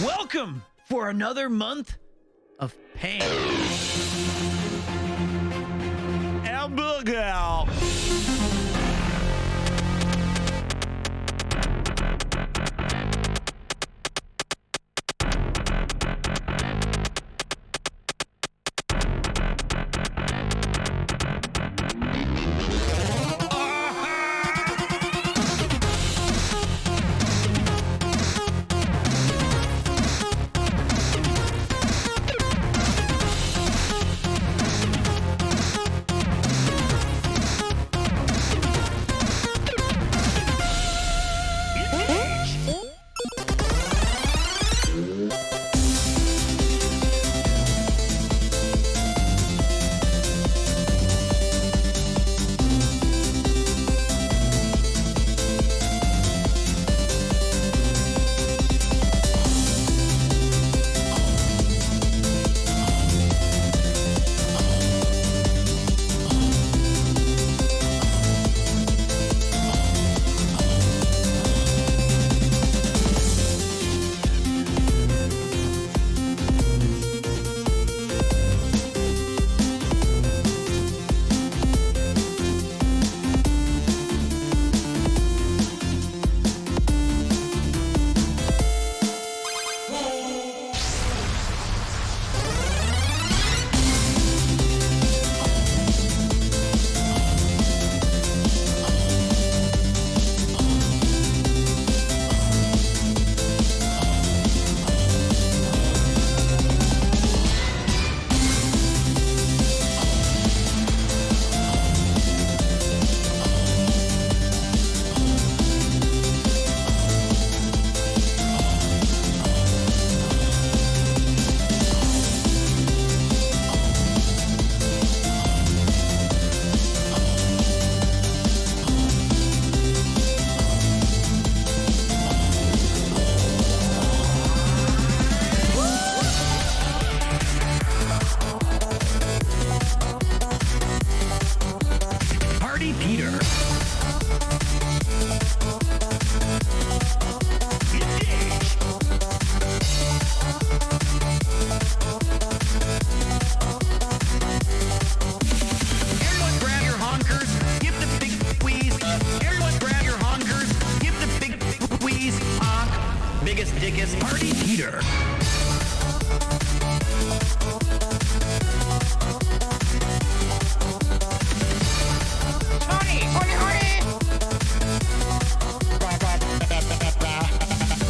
Welcome for another month of pain. Hamburger. Biggest, dickest, Party Peter.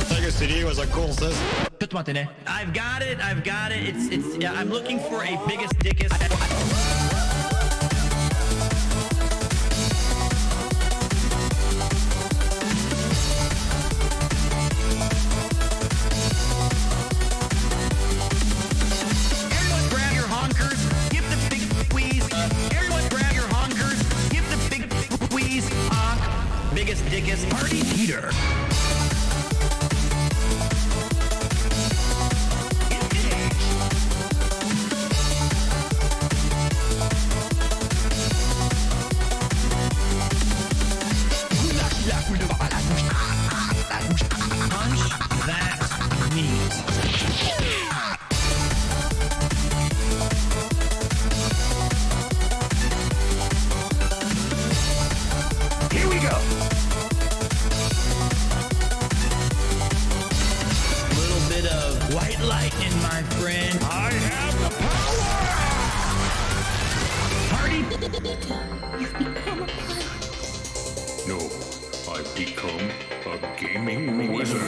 Shakespeare was a cool system. I've got it. It's. Yeah, I'm looking for a biggest, dickest. Biggest, dickest, Party Peter. Punch that meat. Here we go. Little bit of white lightning, my friend. I have the power! Party. You've become a pirate. No, I've become a gaming wizard.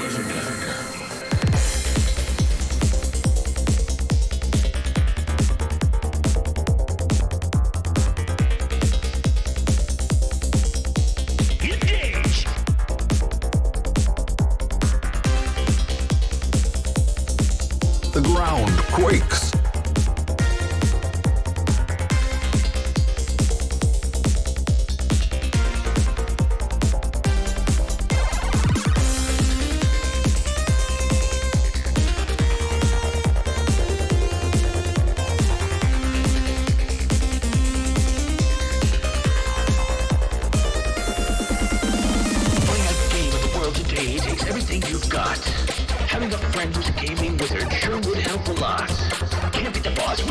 The ground quakes.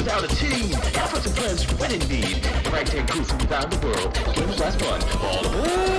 without a team. Half of the plans to win indeed. The ragtag crew from around the world. Games last fun. All aboard!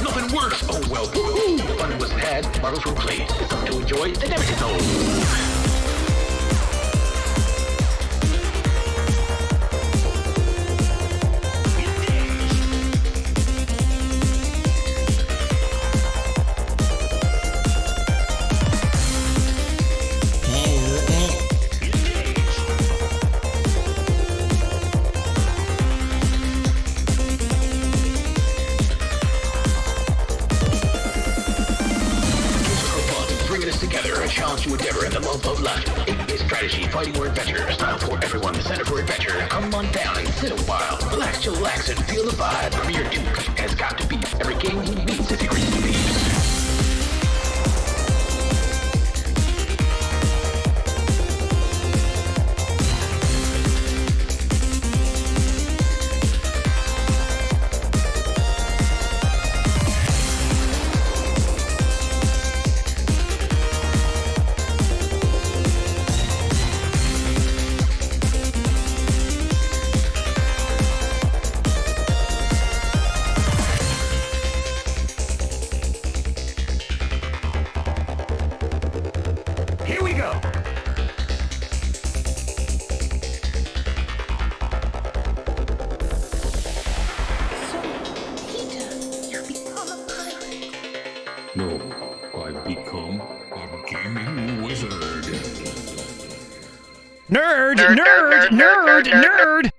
Nothing works. Oh well, woohoo! The fun wasn't had. Marbles were played. It's something to enjoy. They never get old. Fighting or adventure, style for everyone, the center for adventure. Come on down and sit a while. Relax, chillax, and feel the vibe. Premier 2 has got to be every game you need if you're into these. No, I've become a gaming wizard. Nerd, nerd, nerd, nerd.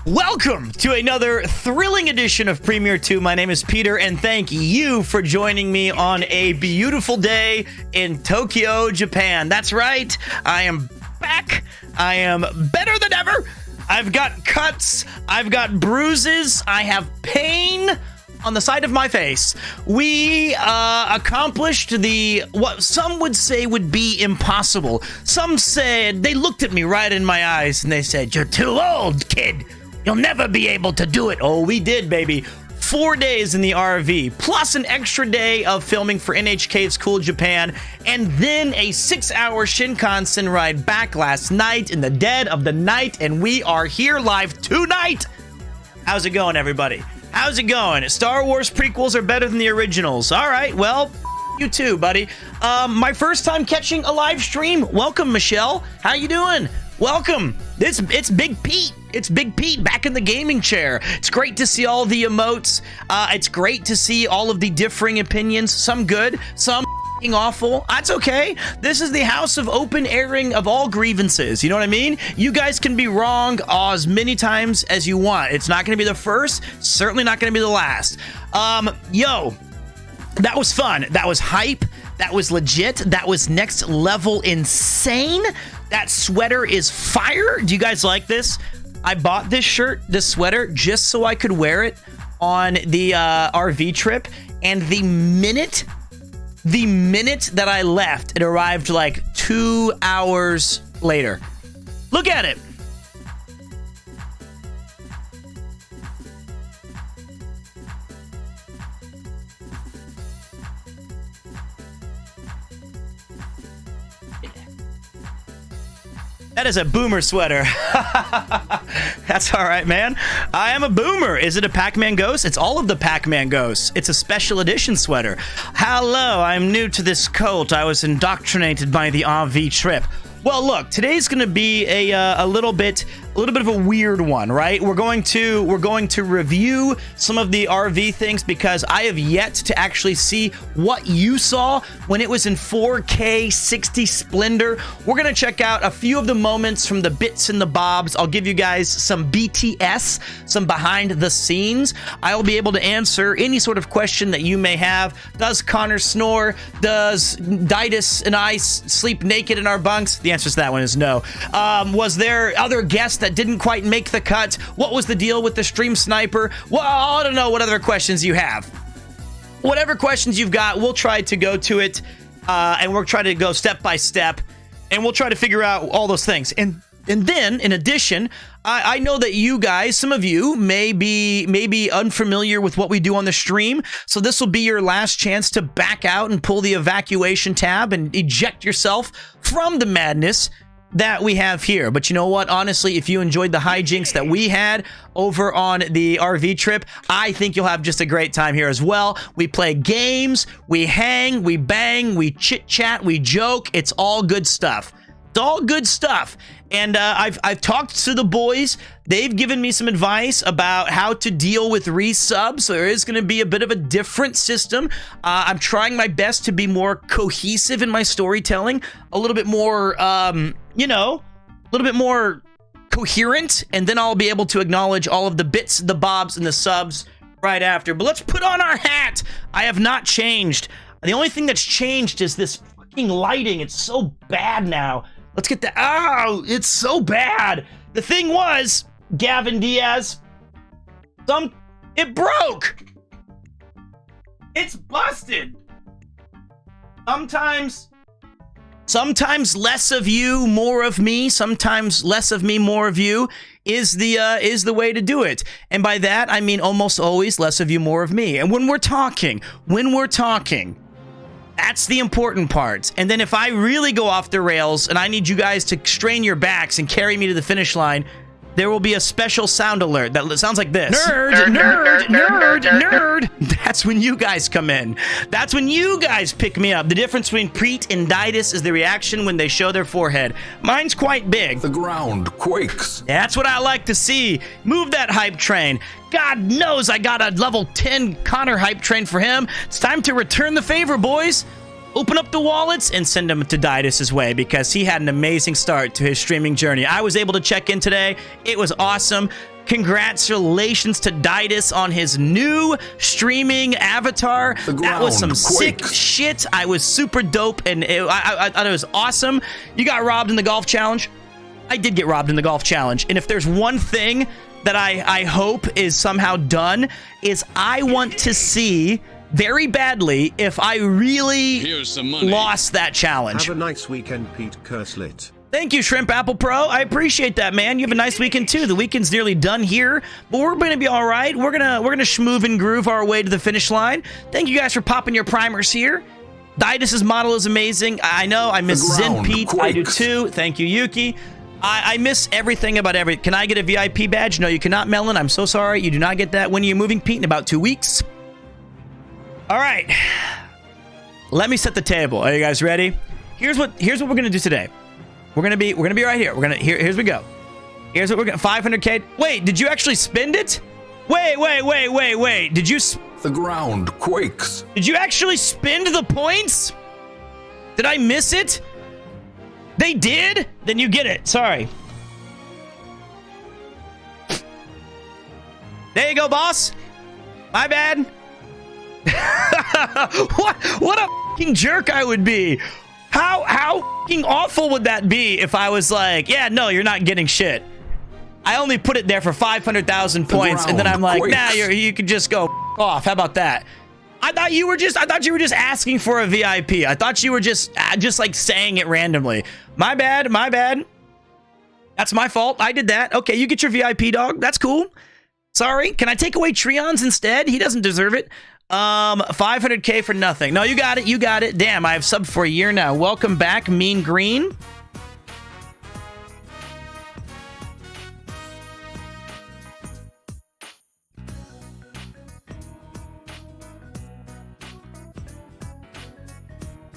Welcome to another thrilling edition of Premiere 2. My name is Peter, and thank you for joining me on a beautiful day in Tokyo, Japan. That's right, I am back. I am better than ever. I've got cuts, I've got bruises, I have pain on the side of my face. We accomplished what some would say would be impossible. Some said, they looked at me right in my eyes and they said, "You're too old, kid. You'll never be able to do it." Oh, we did, baby. 4 days in the RV, plus an extra day of filming for NHK's Cool Japan, and then a 6-hour Shinkansen ride back last night in the dead of the night, and we are here live tonight. How's it going, everybody? How's it going? Star Wars prequels are better than the originals. All right, well, you too, buddy. My first time catching a live stream. Welcome, Michelle. How you doing? Welcome. It's Big Pete. It's Big Pete back in the gaming chair. It's great to see all the emotes. It's great to see all of the differing opinions. Some good, some awful. That's okay. This is the house of open airing of all grievances. You know what I mean? You guys can be wrong as many times as you want. It's not going to be the first, certainly not going to be the last. Yo, that was fun. That was hype. That was legit. That was next level insane. That sweater is fire. Do you guys like this? I bought this shirt, this sweater, just so I could wear it on the RV trip. And the minute the minute that I left, it arrived like 2 hours later. Look at it. That is a boomer sweater. That's all right, man. I am a boomer. Is it a Pac-Man ghost? It's all of the Pac-Man ghosts. It's a special edition sweater. Hello, I'm new to this cult. I was indoctrinated by the RV trip. Well, look, today's going to be a little bit of a weird one, right? We're going to review some of the RV things because I have yet to actually see what you saw when it was in 4K 60 splendor. We're going to check out a few of the moments from the bits and the bobs. I'll give you guys some BTS, some behind the scenes. I'll be able to answer any sort of question that you may have. Does Connor snore? Does Ditus and I sleep naked in our bunks? The answer to that one is no. Was there other guests that didn't quite make the cut? What was the deal with the stream sniper? Well, I don't know what other questions you have. Whatever questions you've got, we'll try to go to it, and we'll try to go step by step, and we'll try to figure out all those things. And then, in addition, I know that you guys, some of you may be unfamiliar with what we do on the stream, so this will be your last chance to back out and pull the evacuation tab and eject yourself from the madness that we have here. But you know what? Honestly, if you enjoyed the hijinks that we had over on the RV trip, I think you'll have just a great time here as well. We play games, we hang, we bang, we chit-chat, we joke. It's all good stuff. It's all good stuff. And I've talked to the boys. They've given me some advice about how to deal with resubs. So there is going to be a bit of a different system. I'm trying my best to be more cohesive in my storytelling, a little bit more, a little bit more coherent. And then I'll be able to acknowledge all of the bits, the bobs, and the subs right after. But let's put on our hat. I have not changed. The only thing that's changed is this fucking lighting. It's so bad now. Let's get that. Oh, it's so bad. The thing was, Gavin Diaz, it broke. It's busted. Sometimes less of you, more of me. Sometimes less of me, more of you is the way to do it. And by that, I mean almost always less of you, more of me. And when we're talking, that's the important part. And then if I really go off the rails and I need you guys to strain your backs and carry me to the finish line, there will be a special sound alert that sounds like this. Nerd. That's when you guys come in. That's when you guys pick me up. The difference between Preet and Ditus is the reaction when they show their forehead. Mine's quite big. The ground quakes. That's what I like to see. Move that hype train. God knows I got a level 10 Connor hype train for him. It's time to return the favor, boys. Open up the wallets and send them to Ditus' way because he had an amazing start to his streaming journey. I was able to check in today. It was awesome. Congratulations to Ditus on his new streaming avatar. That was some sick shit. I was super dope, and I thought it was awesome. You got robbed in the golf challenge. I did get robbed in the golf challenge. And if there's one thing that I hope is somehow done, is I want to see very badly if I really lost that challenge. Have a nice weekend, Pete Kurslit. Thank you, Shrimp Apple Pro. I appreciate that, man. You have a nice weekend too. The weekend's nearly done here, but we're going to be all right. We're gonna schmoove and groove our way to the finish line. Thank you guys for popping your primers here. Ditus' model is amazing. I know I miss Zen Pete. I do too. Thank you, Yuki. I miss everything about everything. Can I get a VIP badge? No, you cannot, Melon. I'm so sorry. You do not get that. When are you moving, Pete? In about 2 weeks. All right, let me set the table. Are you guys ready? Here's what we're gonna do today. We're gonna be right here. Here's we go. Here's what we're gonna 500K. Wait, did you actually spend it? Wait. Did you? The ground quakes. Did you actually spend the points? Did I miss it? They did? Then you get it. Sorry. There you go, boss. My bad. What a fucking jerk I would be. How fucking awful would that be if I was like, yeah, no, you're not getting shit. I only put it there for 500,000 points, and then I'm like, nah, you could just go off. How about that? I thought you were just asking for a VIP. I thought you were just like saying it randomly. My bad. That's my fault. I did that. Okay, you get your VIP, dog. That's cool. Sorry. Can I take away Treon's instead? He doesn't deserve it. 500K for nothing. No, you got it. You got it. Damn, I have subbed for a year now. Welcome back, Mean Green.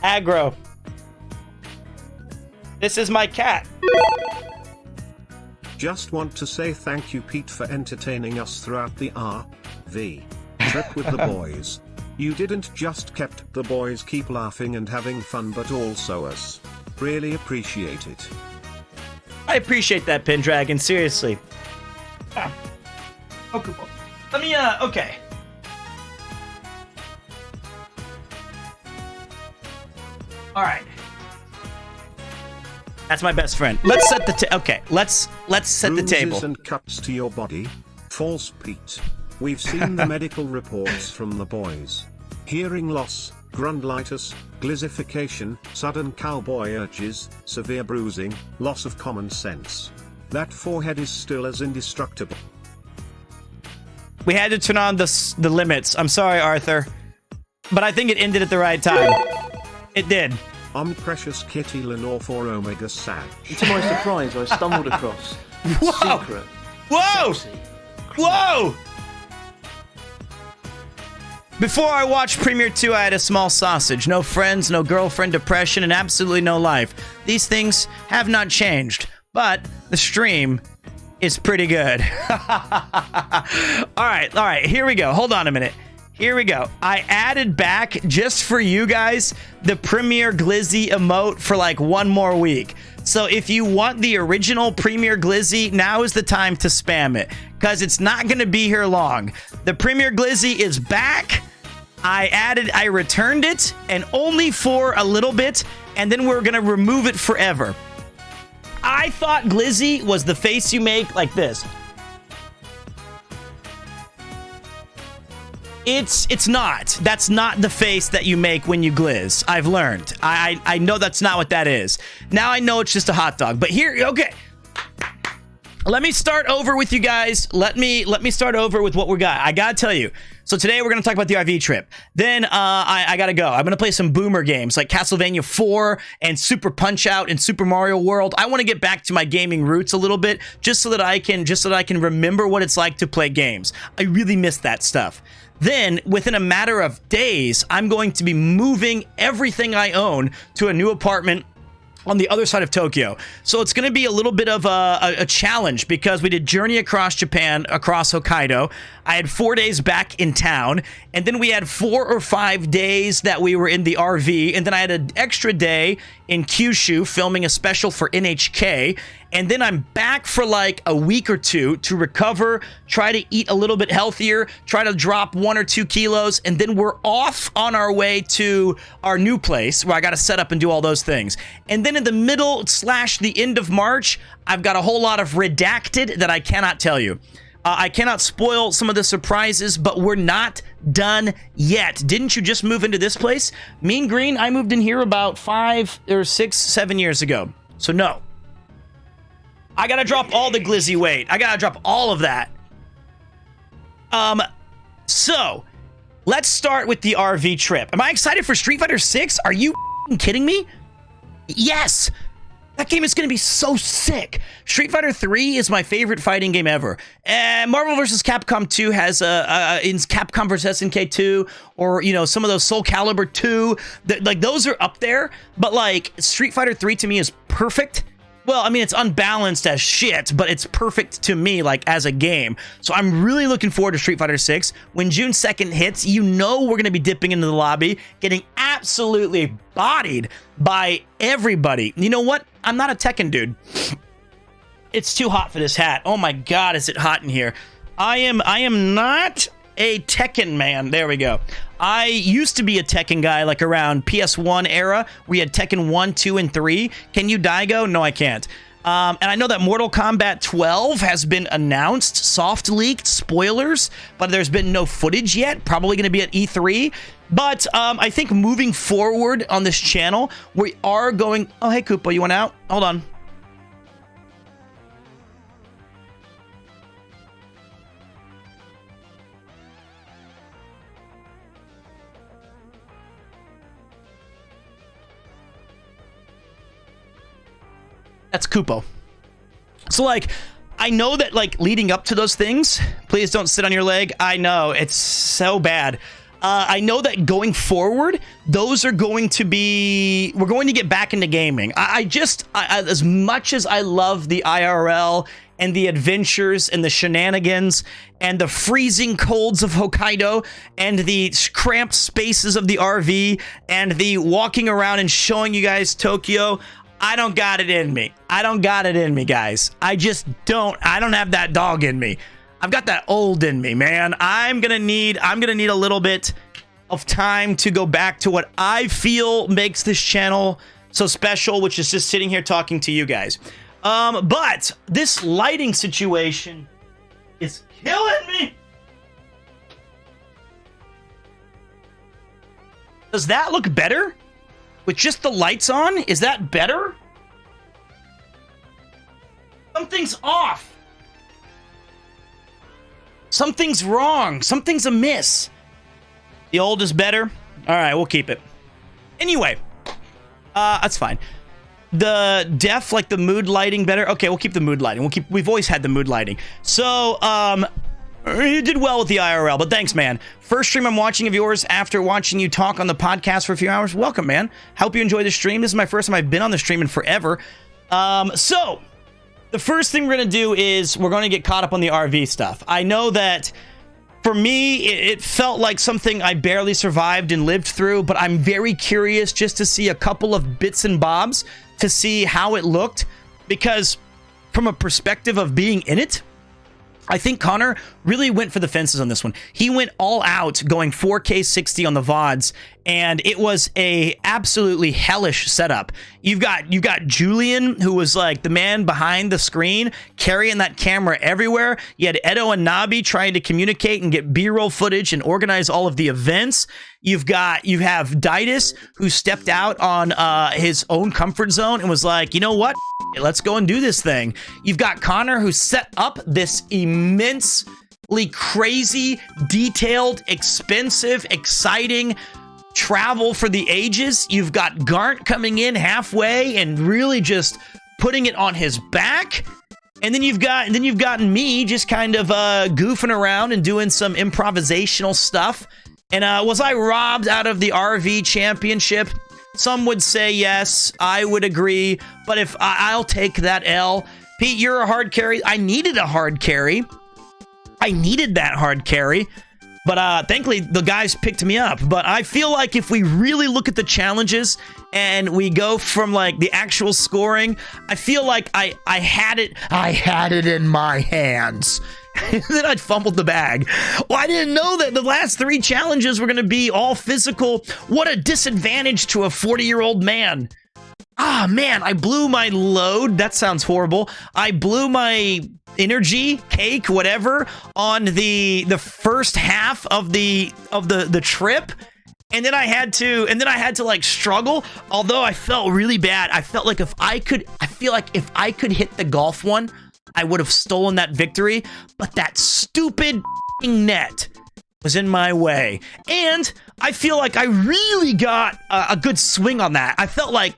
Aggro. This is my cat. Just want to say thank you, Pete, for entertaining us throughout the RV trip with the boys. You didn't just kept the boys keep laughing and having fun, but also us. Really appreciate it. I appreciate that, Pendragon. Seriously. Ah. Okay. Let me, okay. All right. That's my best friend. Let's set the okay. Let's set the table. Bruises and cuts to your body. False, Pete. We've seen the medical reports from the boys. Hearing loss, grundlitis, glizzification, sudden cowboy urges, severe bruising, loss of common sense. That forehead is still as indestructible. We had to turn on the limits. I'm sorry, Arthur, but I think it ended at the right time. It did. I'm precious Kitty Lenore for Omega Sag. To my surprise, I stumbled across Whoa! secret. Whoa! Sexy. Whoa! Before I watched Premiere 2, I had a small sausage. No friends, no girlfriend, depression, and absolutely no life. These things have not changed, but the stream is pretty good. All right, here we go. Hold on a minute. Here we go. I added back, just for you guys, the Premiere Glizzy emote for like one more week. So if you want the original Premiere Glizzy, now is the time to spam it, because it's not going to be here long. The Premiere Glizzy is back. I returned it, and only for a little bit, and then we're going to remove it forever. I thought Glizzy was the face you make like this. It's not. That's not the face that you make when you glizz. I've learned. I know that's not what that is. Now I know it's just a hot dog. But here, okay. Let me start over with you guys. Let me start over with what we got. I gotta tell you. So today we're gonna talk about the RV trip. Then I gotta go. I'm gonna play some boomer games like Castlevania 4 and Super Punch Out and Super Mario World. I want to get back to my gaming roots a little bit, just so that I can remember what it's like to play games. I really miss that stuff. Then, within a matter of days, I'm going to be moving everything I own to a new apartment on the other side of Tokyo. So it's going to be a little bit of a challenge, because we did Journey across Japan, across Hokkaido. I had 4 days back in town, and then we had 4 or 5 days that we were in the RV, and then I had an extra day in Kyushu filming a special for NHK, and then I'm back for like a week or two to recover, try to eat a little bit healthier, try to drop 1 or 2 kilos, and then we're off on our way to our new place where I got to set up and do all those things. And then in the middle / the end of March, I've got a whole lot of redacted that I cannot tell you. I cannot spoil some of the surprises, but we're not done yet. Didn't you just move into this place? Mean Green, I moved in here about 5 or 6, 7 years ago. So no. I gotta drop all the glizzy weight. I gotta drop all of that. So, let's start with the RV trip. Am I excited for Street Fighter 6? Are you kidding me? Yes! That game is going to be so sick. Street Fighter 3 is my favorite fighting game ever. Marvel vs. Capcom 2 has in Capcom vs. SNK 2, or, you know, some of those Soul Calibur 2. Like, those are up there. But, like, Street Fighter 3 to me is perfect. Well, I mean, it's unbalanced as shit, but it's perfect to me, like, as a game. So I'm really looking forward to Street Fighter 6. When June 2nd hits, you know we're going to be dipping into the lobby, getting absolutely bodied by everybody. You know what? I'm not a Tekken dude. It's too hot for this hat. Oh my God, is it hot in here? I am not a Tekken man. There we go. I used to be a Tekken guy, like around PS1 era. We had Tekken 1, 2, and 3. Can you Daigo? No, I can't. And I know that Mortal Kombat 12 has been announced, soft leaked, spoilers, but there's been no footage yet. Probably going to be at E3. But I think moving forward on this channel, we are going... Oh, hey, Koopa, you went out? Hold on. That's Koopo. So, like, I know that, like, leading up to those things, please don't sit on your leg. I know, it's so bad. I know that going forward, those are going to be... We're going to get back into gaming. I as much as I love the IRL and the adventures and the shenanigans and the freezing colds of Hokkaido and the cramped spaces of the RV and the walking around and showing you guys Tokyo... I don't got it in me. I don't got it in me, guys. I just don't. I don't have that dog in me. I've got that old in me, man. I'm gonna need a little bit of time to go back to what I feel makes this channel so special, which is just sitting here talking to you guys. But this lighting situation is killing me. Does that look better? With just the lights on? Is that better? Something's off. Something's wrong. Something's amiss. The old is better? Alright, we'll keep it. Anyway. That's fine. The def, like the mood lighting better? Okay, we'll keep the mood lighting. We've always had the mood lighting. So, you did well with the IRL, but thanks, man. First stream I'm watching of yours after watching you talk on the podcast for a few hours. Welcome, man. Hope you enjoy the stream. This is my first time I've been on the stream in forever. So, the first thing we're going to do is we're going to get caught up on the RV stuff. I know that for me, it felt like something I barely survived and lived through, but I'm very curious just to see a couple of bits and bobs to see how it looked, because from a perspective of being in it, I think Connor really went for the fences on this one. He went all out going 4K 60 on the VODs, and it was a absolutely hellish setup. You've got Julian, who was like the man behind the screen, carrying that camera everywhere. You had Edo and Nabi trying to communicate and get B-roll footage and organize all of the events. You have Didus, who stepped out on his own comfort zone and was like, you know what? Let's go and do this thing. You've got Connor, who set up this immensely crazy, detailed, expensive, exciting travel for the ages. You've got Garnt coming in halfway and really just putting it on his back. And then you've gotten me just kind of goofing around and doing some improvisational stuff. And was I robbed out of the RV championship? Some would say yes. I would agree. But if I'll take that L. Pete, you're a hard carry. I needed a hard carry. I needed that hard carry. But thankfully, the guys picked me up. But I feel like if we really look at the challenges and we go from like the actual scoring, I feel like I had it in my hands. And then I fumbled the bag. Well, I didn't know that the last 3 challenges were going to be all physical. What a disadvantage to a 40-year-old man. Ah, man, I blew my load. That sounds horrible. I blew my energy, cake, whatever, on the first half of the trip. And then I had to like struggle. Although I felt really bad. I feel like if I could hit the golf one, I would have stolen that victory, but that stupid net was in my way. And I feel like I really got a good swing on that. I felt like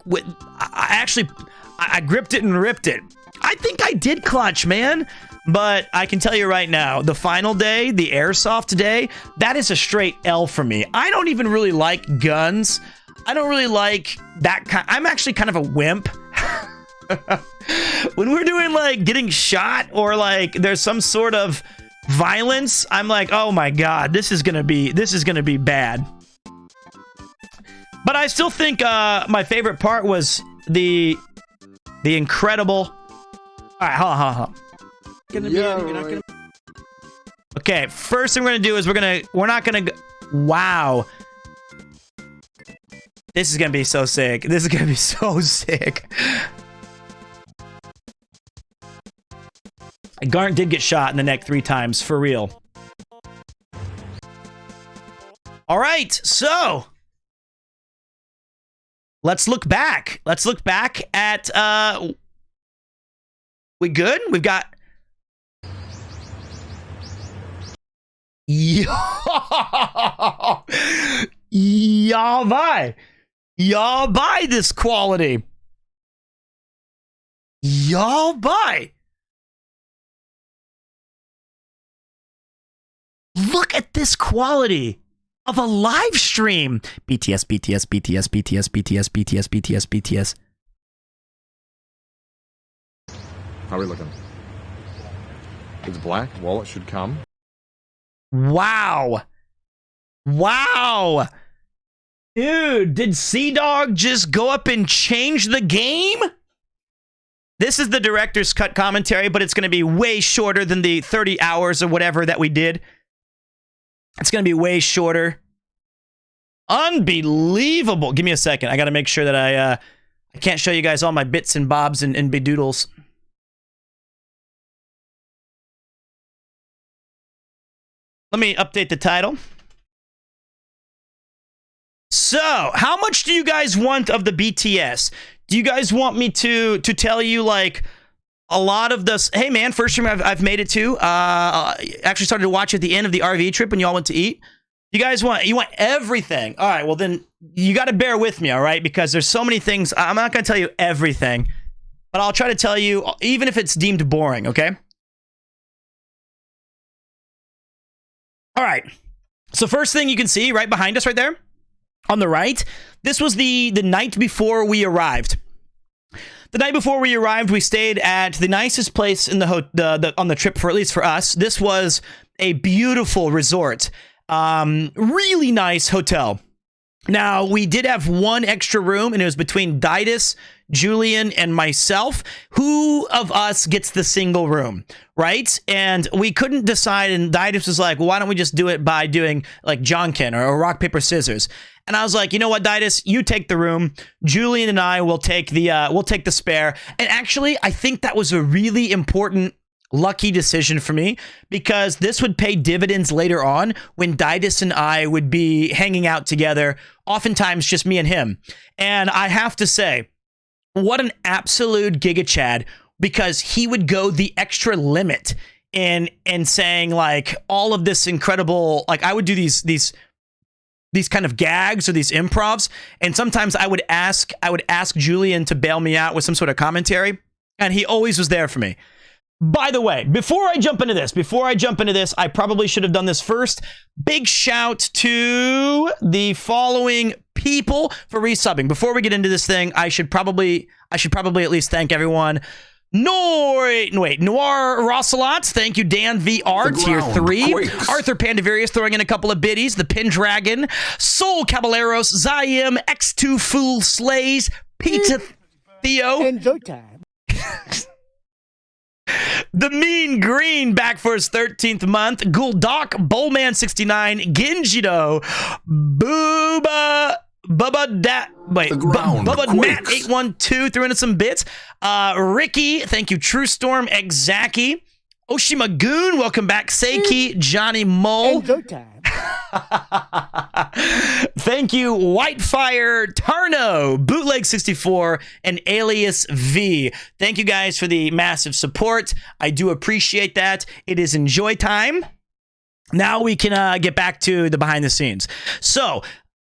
I gripped it and ripped it. I think I did clutch, man. But I can tell you right now, the final day, the airsoft day, that is a straight L for me. I don't even really like guns. I don't really like that kind. I'm actually kind of a wimp. When we're doing like getting shot or like there's some sort of violence, I'm like, oh my god, this is gonna be bad. But I still think my favorite part was the incredible. All right, hold on. Okay, first thing we're gonna do is we're not gonna go. Wow. This is gonna be so sick. This is gonna be so sick. Garnt did get shot in the neck 3 times, for real. All right, so let's look back. Let's look back at, we good? We've got... Y'all buy this quality. Y'all buy. Look at this quality of a live stream. BTS, BTS, BTS, BTS, BTS, BTS, BTS, BTS. How are we looking? It's black. Wallet should come. Wow. Wow. Dude, did Sea-Dog just go up and change the game? This is the director's cut commentary, but it's going to be way shorter than the 30 hours or whatever that we did. It's going to be way shorter. Unbelievable. Give me a second. I got to make sure that I can't show you guys all my bits and bobs and bedoodles. Let me update the title. So, how much do you guys want of the BTS? Do you guys want me to tell you, like, a lot of this? Hey, man, first stream I've made it to. Actually started to watch at the end of the RV trip when y'all went to eat. You guys want everything? All right, well, then you got to bear with me, all right? Because there's so many things. I'm not going to tell you everything, but I'll try to tell you, even if it's deemed boring, okay? All right. So first thing you can see right behind us right there on the right, this was the night before we arrived. The night before we arrived, we stayed at the nicest place in the on the trip, for at least for us. This was a beautiful resort. Really nice hotel. Now, we did have one extra room, and it was between Didas, Julian, and myself. Who of us gets the single room, right? And we couldn't decide, and Didas was like, well, why don't we just do it by doing, like, Jonkin or rock, paper, scissors? And I was like, you know what, Didas? You take the room. Julian and I will take the spare. And actually, I think that was a really important lucky decision for me, because this would pay dividends later on when Didas and I would be hanging out together, oftentimes just me and him. And I have to say, what an absolute Giga Chad, because he would go the extra limit in saying, like, all of this incredible, like, I would do these kind of gags or these improvs, and sometimes I would ask Julian to bail me out with some sort of commentary, and he always was there for me. By the way, before I jump into this, I probably should have done this first. Big shout to the following people for resubbing. Before we get into this thing, I should probably at least thank everyone. Noir Rossalot, thank you. Dan VR, tier 3. quakes. Arthur Pandavarius throwing in a couple of biddies. The Pin Dragon, Soul Caballeros, Zayim, X2 Fool Slays, Pizza Theo. Enjoy time. The Mean Green back for his 13th month. Guldoc, Bowlman69, Genjido, Bubba Matt 812 threw in some bits. Ricky, thank you. True Storm, Exaki, Oshima Goon, welcome back. Seiki, Johnny Mole. Enjoy time. Thank you, Whitefire, Tarno, Bootleg 64, and Alias V. Thank you guys for the massive support. I do appreciate that. It is enjoy time. Now we can get back to the behind the scenes. So,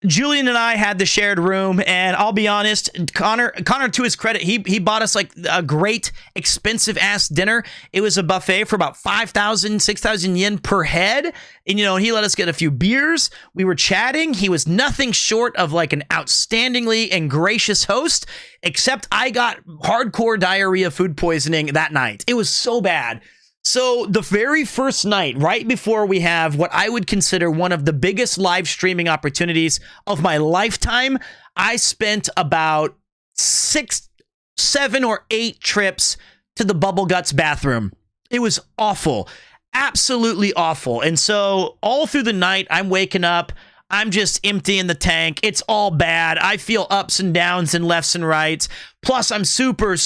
Julian and I had the shared room, and I'll be honest, Connor, to his credit, he bought us like a great expensive ass dinner. It was a buffet for about 5,000, 6,000 yen per head. And, you know, he let us get a few beers. We were chatting. He was nothing short of like an outstandingly and gracious host, except I got hardcore diarrhea food poisoning that night. It was so bad. So the very first night, right before we have what I would consider one of the biggest live streaming opportunities of my lifetime, I spent about 6, 7, or 8 trips to the Bubble Guts bathroom. It was awful, absolutely awful. And so all through the night, I'm waking up, I'm just emptying the tank. It's all bad. I feel ups and downs and lefts and rights. Plus, I'm super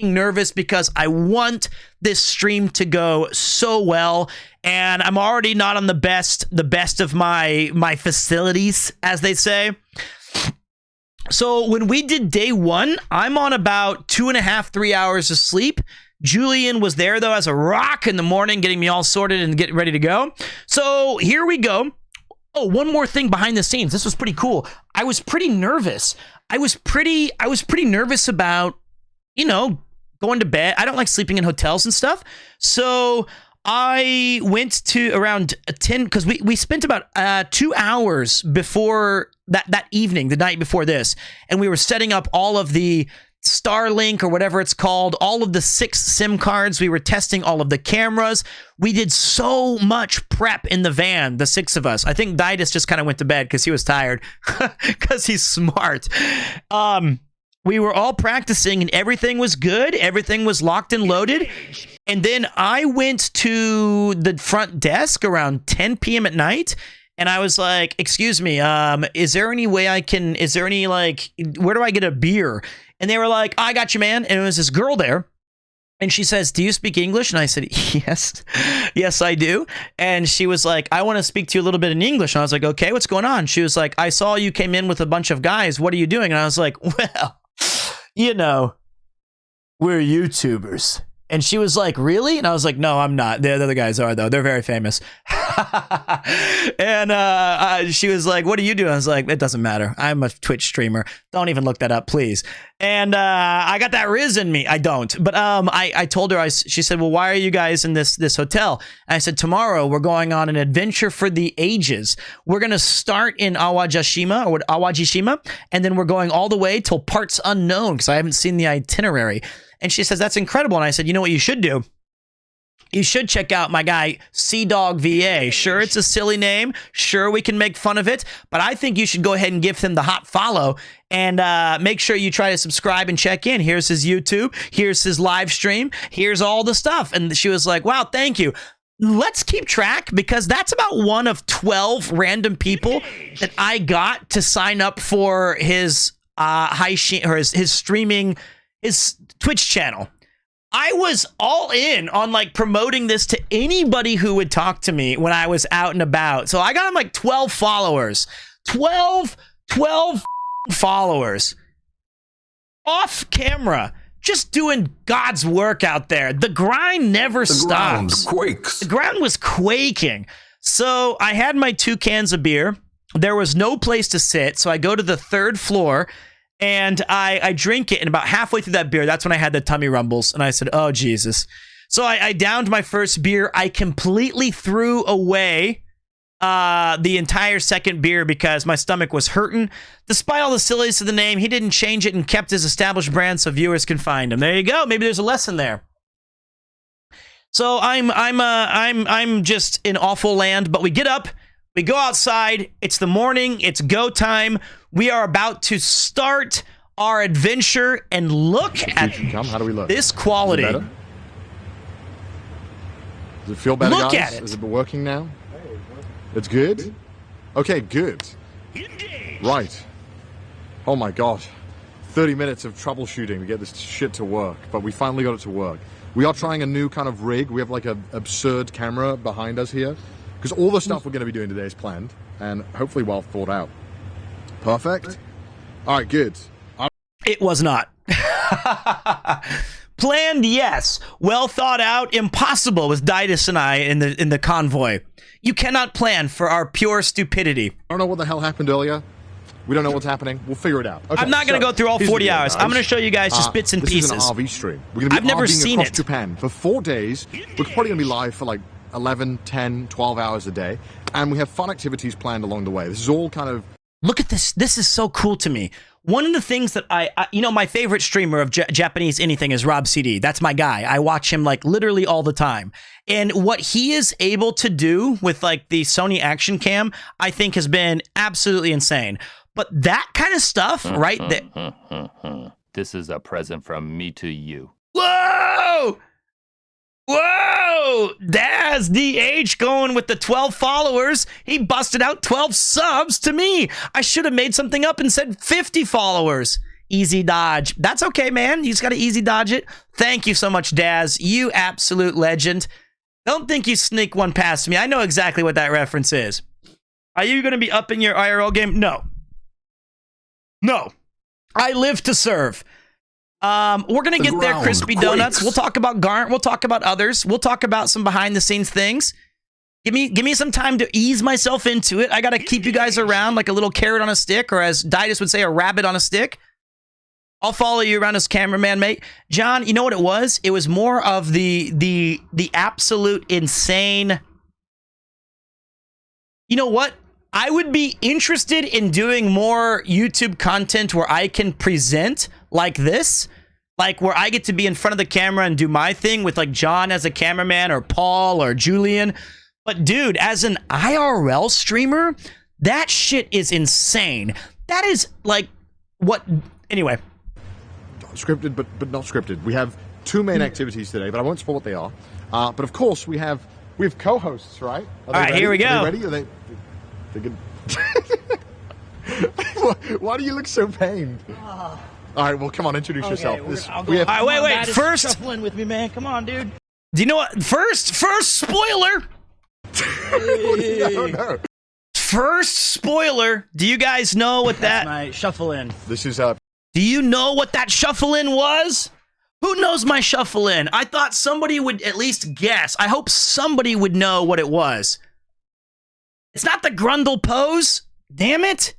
nervous because I want this stream to go so well, and I'm already not on the best of my facilities, as they say. So when we did day one, I'm on about 2.5, 3 hours of sleep. Julian was there though as a rock in the morning, getting me all sorted and getting ready to go. So here we go. Oh, one more thing behind the scenes. This was pretty cool. I was pretty nervous. I was pretty nervous about, you know, going to bed. I don't like sleeping in hotels and stuff. So I went to around 10, because we spent about 2 hours before that evening, the night before this, and we were setting up all of the Starlink or whatever it's called, all of the 6 SIM cards. We were testing all of the cameras. We did so much prep in the van, the 6 of us. I think Didas just kind of went to bed because he was tired, because he's smart. We were all practicing and everything was good. Everything was locked and loaded. And then I went to the front desk around 10 p.m. at night. And I was like, excuse me, is there any way I can, is there any, like, where do I get a beer? And they were like, I got you, man. And it was this girl there. And she says, do you speak English? And I said, yes. Yes, I do. And she was like, I want to speak to you a little bit in English. And I was like, okay, what's going on? She was like, I saw you came in with a bunch of guys. What are you doing? And I was like, well, you know, we're YouTubers. And she was like, really? And I was like, no, I'm not. The other guys are, though. They're very famous. And she was like, what are you doing? I was like, it doesn't matter. I'm a Twitch streamer. Don't even look that up, please. And I got that Riz in me. I don't. But I told her, she said, well, why are you guys in this hotel? And I said, tomorrow we're going on an adventure for the ages. We're going to start in Awajishima, and then we're going all the way till parts unknown, because I haven't seen the itinerary. And she says, that's incredible. And I said, you know what you should do? You should check out my guy, Sea-Dog VA. Sure, it's a silly name. Sure, we can make fun of it. But I think you should go ahead and give him the hot follow. And make sure you try to subscribe and check in. Here's his YouTube. Here's his live stream. Here's all the stuff. And she was like, wow, thank you. Let's keep track, because that's about one of 12 random people that I got to sign up for his his streaming, his Twitch channel. I was all in on like promoting this to anybody who would talk to me when I was out and about. So I got him like 12 followers. 12 followers. Off camera. Just doing God's work out there. The grind never stops. The ground quakes. The ground was quaking. So I had my 2 cans of beer. There was no place to sit. So I go to the 3rd floor. And I drink it, and about halfway through that beer, that's when I had the tummy rumbles, and I said, oh, Jesus. So I downed my first beer. I completely threw away the entire second beer because my stomach was hurting. Despite all the silliness of the name, he didn't change it and kept his established brand so viewers can find him. There you go. Maybe there's a lesson there. So I'm just in awful land, but we get up. We go outside. It's the morning. It's go time. We are about to start our adventure, and look at How do we look? this quality. Is it better? Does it feel better, Look guys? at it. Is it working now? It's good? Okay, good. Right. Oh my god. 30 minutes of troubleshooting to get this shit to work, but we finally got it to work. We are trying a new kind of rig. We have like an absurd camera behind us here, because all the stuff we're going to be doing today is planned and hopefully well thought out. Perfect. All right, good. It was not. Planned, yes. Well thought out, impossible with Didas and I in the convoy. You cannot plan for our pure stupidity. I don't know what the hell happened earlier. We don't know what's happening. We'll figure it out. Okay, I'm not going to go through all here's the 40 deal, hours. guys. I'm going to show you guys just bits and this pieces. Is an RV stream. We're going to be I've never RVing seen across it. Japan for 4 days. We're probably going to be live for like 11, 10, 12 hours a day. And we have fun activities planned along the way. This is all kind of... Look at this. This is so cool to me. One of the things that I you know, my favorite streamer of Japanese anything is Rob CD. That's my guy. I watch him like literally all the time. And what he is able to do with like the Sony Action Cam, I think has been absolutely insane. But that kind of stuff, right? This is a present from me to you. Whoa! Whoa! Daz DH going with the 12 followers. He busted out 12 subs to me. I should have made something up and said 50 followers. Easy dodge. That's okay, man. You just got to easy dodge it. Thank you so much, Daz. You absolute legend. Don't think you sneak one past me. I know exactly what that reference is. Are you going to be upping your IRL game? No. No. I live to serve. We're going to get there, Crispy Donuts. We'll talk about Garnt. We'll talk about others. We'll talk about some behind-the-scenes things. Give me some time to ease myself into it. I got to keep you guys around like a little carrot on a stick, or as Didas would say, a rabbit on a stick. I'll follow you around as cameraman, mate. John, you know what it was? It was more of the absolute insane. You know what? I would be interested in doing more YouTube content where I can present like this, like where I get to be in front of the camera and do my thing with like John as a cameraman or Paul or Julian. But dude, as an IRL streamer, that shit is insane. That is like what, anyway. Scripted, but not scripted. We have two main activities today, but I won't spoil what they are. But of course, we have co-hosts, right? All right, here we go. Are they ready? They're good. Why do you look so pained? All right, well, come on, introduce yourself. All right, wait. First, shuffle in with me, man. Come on, dude. Do you know what? First spoiler. No. First spoiler. Do you guys know what That's my shuffle in. This is Do you know what that shuffle in was? Who knows my shuffle in? I thought somebody would at least guess. I hope somebody would know what it was. It's not the Grundle pose. Damn it.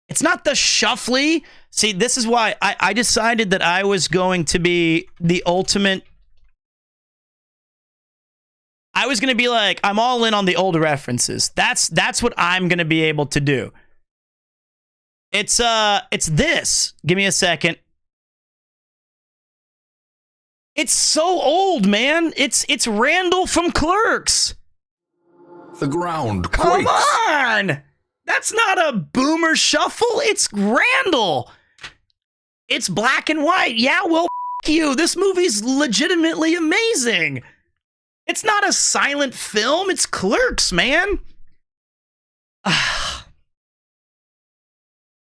It's not the shuffly. See, this is why I decided that I was going to be the ultimate. I was going to be like, I'm all in on the old references. That's what I'm going to be able to do. It's this. Give me a second. It's so old, man. It's Randall from Clerks. The ground quakes. Come on! That's not a boomer shuffle. It's Randall. It's black and white. Yeah, well, f you. This movie's legitimately amazing. It's not a silent film. It's Clerks, man.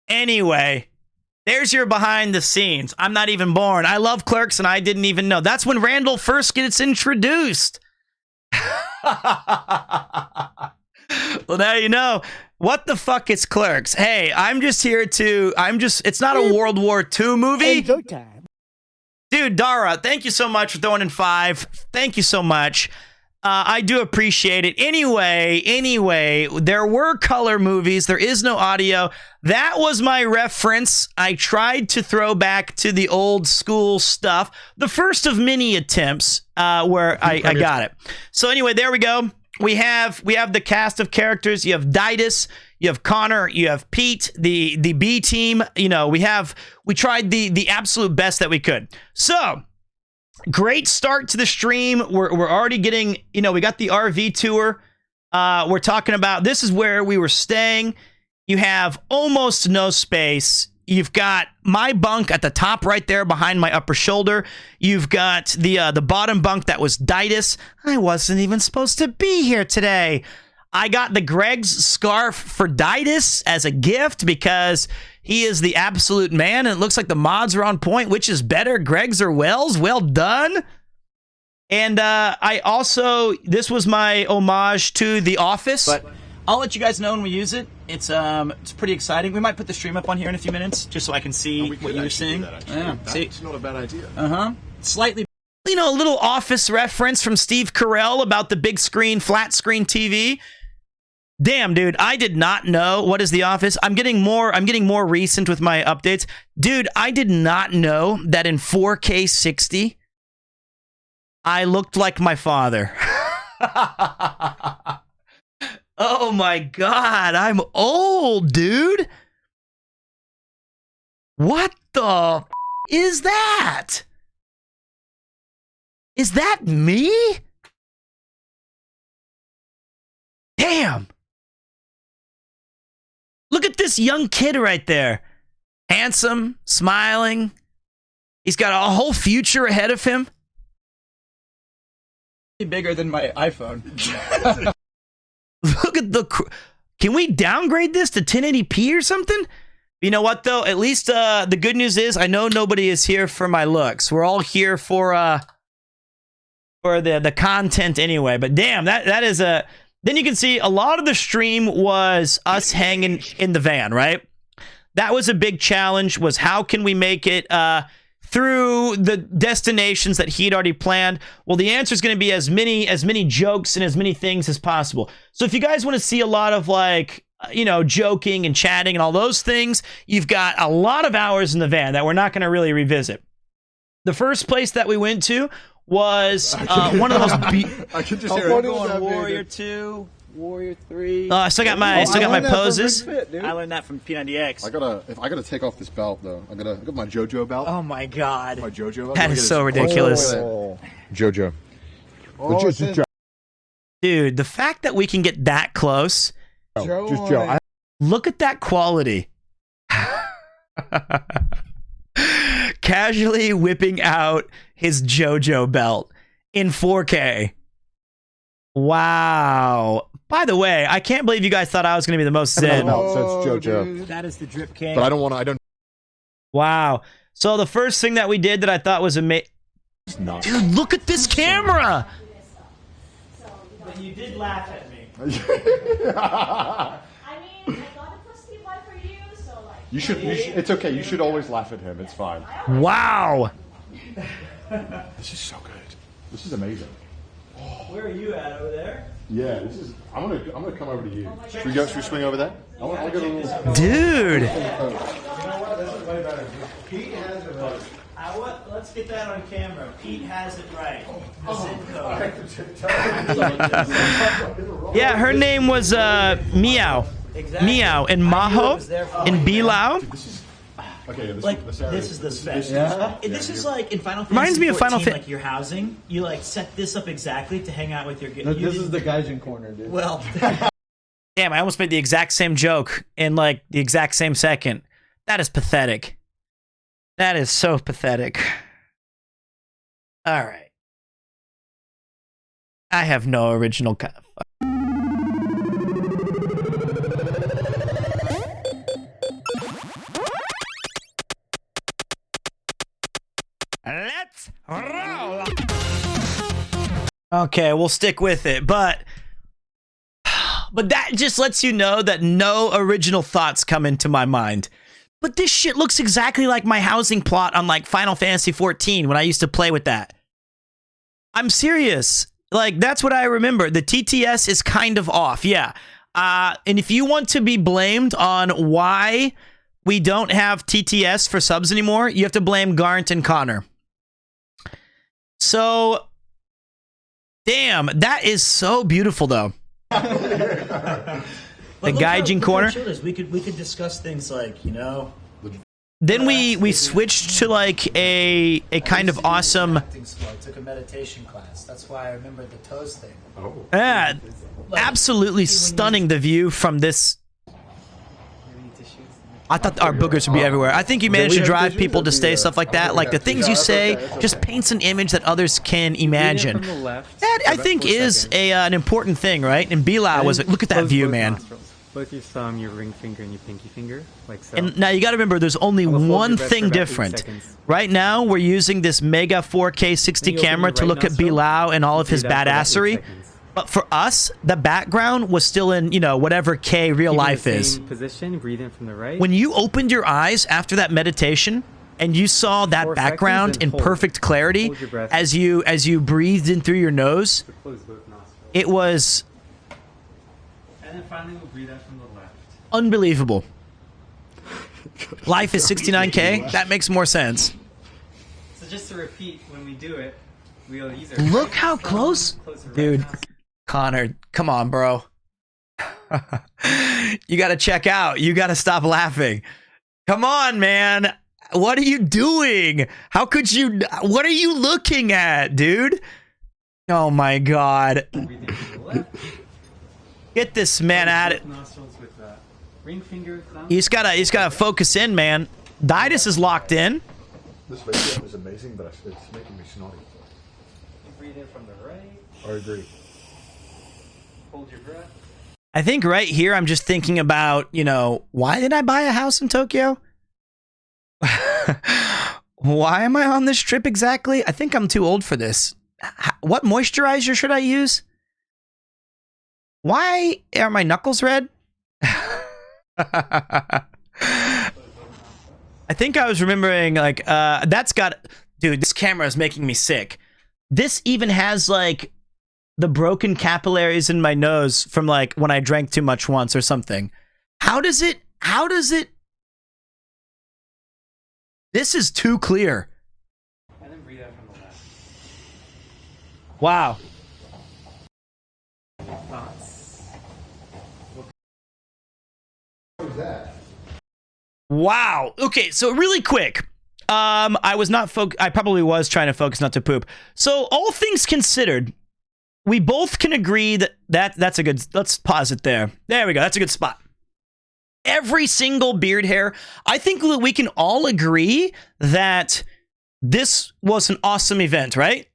Anyway, there's your behind the scenes. I'm not even born. I love Clerks, and I didn't even know. That's when Randall first gets introduced. Well, now you know. What the fuck is Clerks? Hey, it's not a World War II movie. Dude, Dara, thank you so much for throwing in 5. Thank you so much. I do appreciate it. Anyway, there were color movies. There is no audio. That was my reference. I tried to throw back to the old school stuff. The first of many attempts where I got it. So anyway, there we go. We have the cast of characters. You have Didas, you have Connor, you have Pete, the B team. You know, we tried the absolute best that we could. So great start to the stream. We're already getting, we got the RV tour. We're talking about, this is where we were staying. You have almost no space. You've got my bunk at the top right there behind my upper shoulder. You've got the bottom bunk that was Didas. I wasn't even supposed to be here today. I got the Greg's scarf for Didas as a gift because he is the absolute man, and it looks like the mods are on point. Which is better, Greg's or Wells? Well done. And this was my homage to The Office. But I'll let you guys know when we use it. It's pretty exciting. We might put the stream up on here in a few minutes, just so I can see what you're seeing. That's not a bad idea. Slightly. A little Office reference from Steve Carell about the big screen, flat screen TV. Damn, dude, I did not know. What is The Office? I'm getting more recent with my updates. Dude, I did not know that in 4K 60, I looked like my father. Oh my God, I'm old, dude. What the is that? Is that me? Damn. Look at this young kid right there. Handsome, smiling. He's got a whole future ahead of him. Bigger than my iPhone. Look at can we downgrade this to 1080p or something? You know what though? At least the good news is I know nobody is here for my looks. We're all here for the content anyway. But damn, that is a. Then you can see a lot of the stream was us hanging in the van, right? That was a big challenge. Was how can we make it through the destinations that he'd already planned? Well, the answer is going to be as many jokes and as many things as possible. So if you guys want to see a lot of like, you know, joking and chatting and all those things, you've got a lot of hours in the van that we're not going to really revisit. The first place that we went to was one of the most. I can just Oh, hear we're it. going Warrior 2, Warrior 3. I still got my poses. I learned that from P90X. I gotta take off this belt though. I got my JoJo belt. Oh my god. My JoJo belt. That is so ridiculous. JoJo. Dude, the fact that we can get that close. Just Joe. Look at that quality. Casually whipping out his JoJo belt in 4K. Wow. By the way, I can't believe you guys thought I was going to be the most zen. So it's JoJo. That is the drip king. But I don't. Wow. So the first thing that we did that I thought was amazing. Dude, look at this camera. But you did laugh at me. I mean, I got a pussy boy for you, so like. You should. It's okay. You should always laugh at him. It's fine. Wow. This is so good. This is amazing. Where are you at over there? Yeah, this is. I'm gonna come over to you. Should we swing over there? I'll go to a little. Dude. Pete has it right. Let's get that on camera. Pete has it right. Yeah, her name was Meow. Exactly. Meow and Maho and Bilao. Okay, this is the spec. Yeah. This is like in Final Fantasy Reminds me of Final 14, like your housing. You like set this up exactly to hang out with your. This is the Gaijin corner, dude. Well. Damn, I almost made the exact same joke in like the exact same second. That is pathetic. That is so pathetic. All right. I have no original. Let's roll. Okay, we'll stick with it, but that just lets you know that no original thoughts come into my mind. But this shit looks exactly like my housing plot on like Final Fantasy 14 when I used to play with that. I'm serious. Like, that's what I remember. The TTS is kind of off, yeah. And if you want to be blamed on why we don't have TTS for subs anymore, you have to blame Garnt and Connor. So, damn, that is so beautiful, though. The Gaijin corner. We could discuss things like, you know. Then we switched to like a kind of awesome. I took a meditation class. That's why I remember the toes thing. Oh. Yeah, absolutely stunning the view from this. I thought our boogers would be everywhere. I think you managed to drive people to say stuff like that. Like the things you say just paints an image that others can imagine. That I think is an important thing, right? And Bilal was like, look at that view, man. Both your thumb, your ring finger, and your pinky finger, like so. And now you got to remember, there's only one thing different. Right now, we're using this Mega 4K 60 camera to look at Bilal and all of his badassery. But for us, the background was still in, you know, whatever K real life is. Position, breathe in from the right. When you opened your eyes after that meditation and you saw that background in perfect clarity as you breathed in through your nose, it was and then finally we'll breathe out from the left. Unbelievable. Life is 69K. That makes more sense. So just to repeat, when we do it, we'll use our Look how close, dude. Connor, come on, bro. You got to check out. You got to stop laughing. Come on, man. What are you doing? How could you? What are you looking at, dude? Oh my God. Get this man at it. Ring finger, thumb. He's gotta focus in, man. Didus is locked in. This video is amazing, but it's making me snotty. Breathe in from the right. I agree. Hold your breath. I think right here I'm just thinking about, you know, why did I buy a house in Tokyo? Why am I on this trip exactly? I think I'm too old for this. What moisturizer should I use? Why are my knuckles red? I think I was remembering, like, that's got... Dude, this camera is making me sick. This even has, like, the broken capillaries in my nose from, like, when I drank too much once or something. How does it... This is too clear. I didn't read that from the left. Wow. Wow. Okay, so really quick. I was not I probably was trying to focus not to poop. So all things considered, we both can agree that's a good... Let's pause it there. There we go. That's a good spot. Every single beard hair, I think that we can all agree that this was an awesome event, right?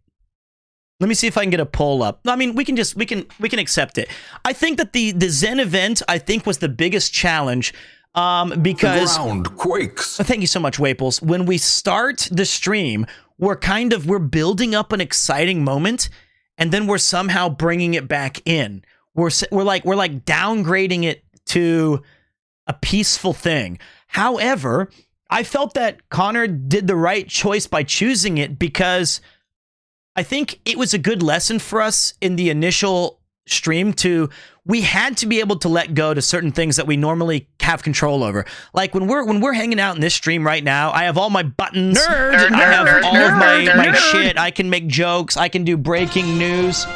Let me see if I can get a poll up. I mean, we can accept it. I think that the Zen event, I think, was the biggest challenge because... The ground quakes. Thank you so much, Waples. When we start the stream, we're building up an exciting moment, and then we're somehow bringing it back in. We're like downgrading it to a peaceful thing. However, I felt that Connor did the right choice by choosing it because I think it was a good lesson for us in the initial stream we had to be able to let go to certain things that we normally have control over. Like when we're hanging out in this stream right now, I have all my buttons. I have all of my shit. I can make jokes. I can do breaking news.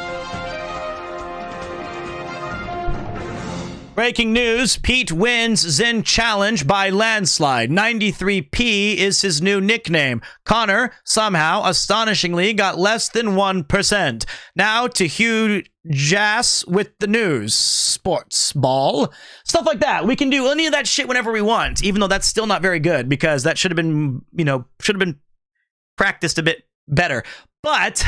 Breaking news, Pete wins Zen Challenge by landslide. 93P is his new nickname. Connor, somehow, astonishingly, got less than 1%. Now to Hugh Jass with the news. Sports ball. Stuff like that. We can do any of that shit whenever we want, even though that's still not very good, because that should have been, practiced a bit better. But,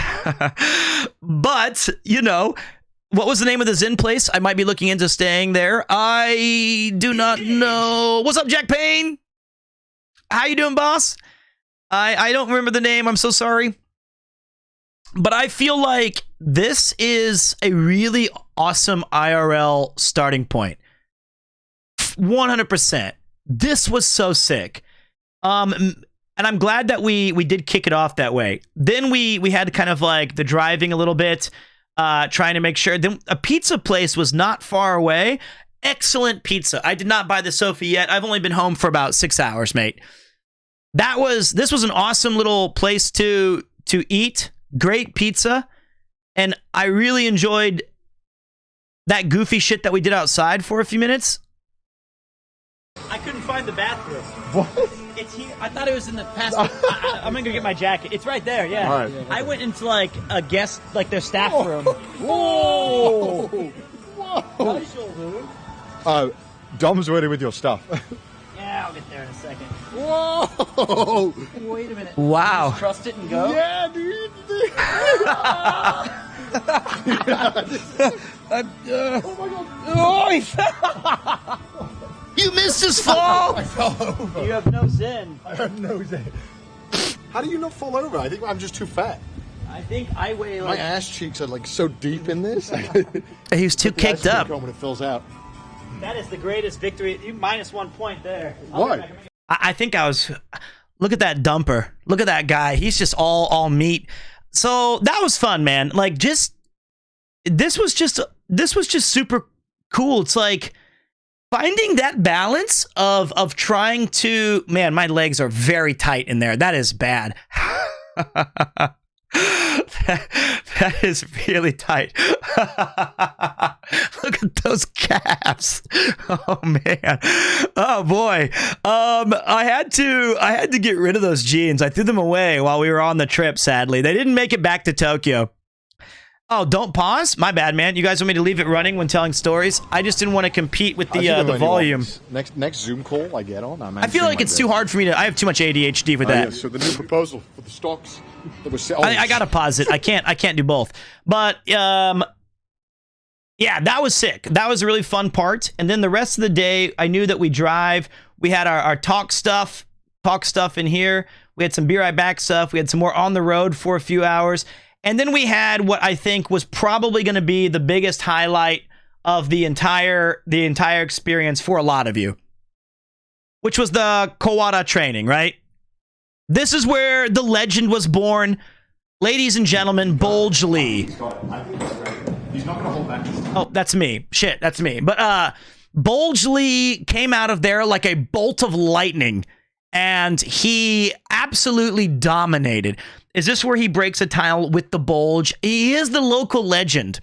what was the name of the Zen place? I might be looking into staying there. I do not know. What's up, Jack Payne? How you doing, boss? I don't remember the name. I'm so sorry. But I feel like this is a really awesome IRL starting point. 100%. This was so sick. And I'm glad that we did kick it off that way. Then we had kind of like the driving a little bit. Trying to make sure. Then a pizza place was not far away. Excellent pizza. I did not buy the sofa yet. I've only been home for about 6 hours, mate. This was an awesome little place to eat. Great pizza. And I really enjoyed that goofy shit that we did outside for a few minutes. I couldn't find the bathroom. What? It's here. I thought it was in the past. I'm gonna go get my jacket. It's right there. Yeah. All right. I went into like a guest, like their staff room. Whoa! Whoa! Dom's ready with your stuff. Yeah, I'll get there in a second. Whoa! Wait a minute. Wow. Just trust it and go. Yeah, dude. Oh my god! Oh, he fell. You missed his fall. I fell over. You have no Zen. I have no Zen. How do you not fall over? I think I'm just too fat. I think I weigh My like. ass cheeks are like so deep in this. He was too caked up. When it fills out. That is the greatest victory. You minus 1 point there. Why? I think I was... Look at that dumper. Look at that guy. He's just all meat. So that was fun, man. Like, this was just super cool. It's like finding that balance of trying to... Man, my legs are very tight in there. That is bad. That is really tight. Look at those calves. Oh man. Oh boy. I had to get rid of those jeans. I threw them away while we were on the trip, sadly. They didn't make it back to Tokyo. Oh, don't pause? My bad, man. You guys want me to leave it running when telling stories? I just didn't want to compete with the volume. Next Zoom call I get on, I feel like it's too hard for me to... I have too much ADHD with that. Yeah, so the new proposal for the stocks that was... I gotta pause it. I can't do both. But Yeah, that was sick. That was a really fun part. And then the rest of the day, I knew that we drive. We had our talk stuff in here. We had some Be Right Back stuff. We had some more on the road for a few hours. And then we had what I think was probably going to be the biggest highlight of the entire experience for a lot of you, which was the Kawada training, right? This is where the legend was born. Ladies and gentlemen, Bulge Lee. He's not going to hold back. Oh, that's me. Shit, that's me. But Bulge Lee came out of there like a bolt of lightning, and he absolutely dominated. Is this where he breaks a tile with the bulge? He is the local legend.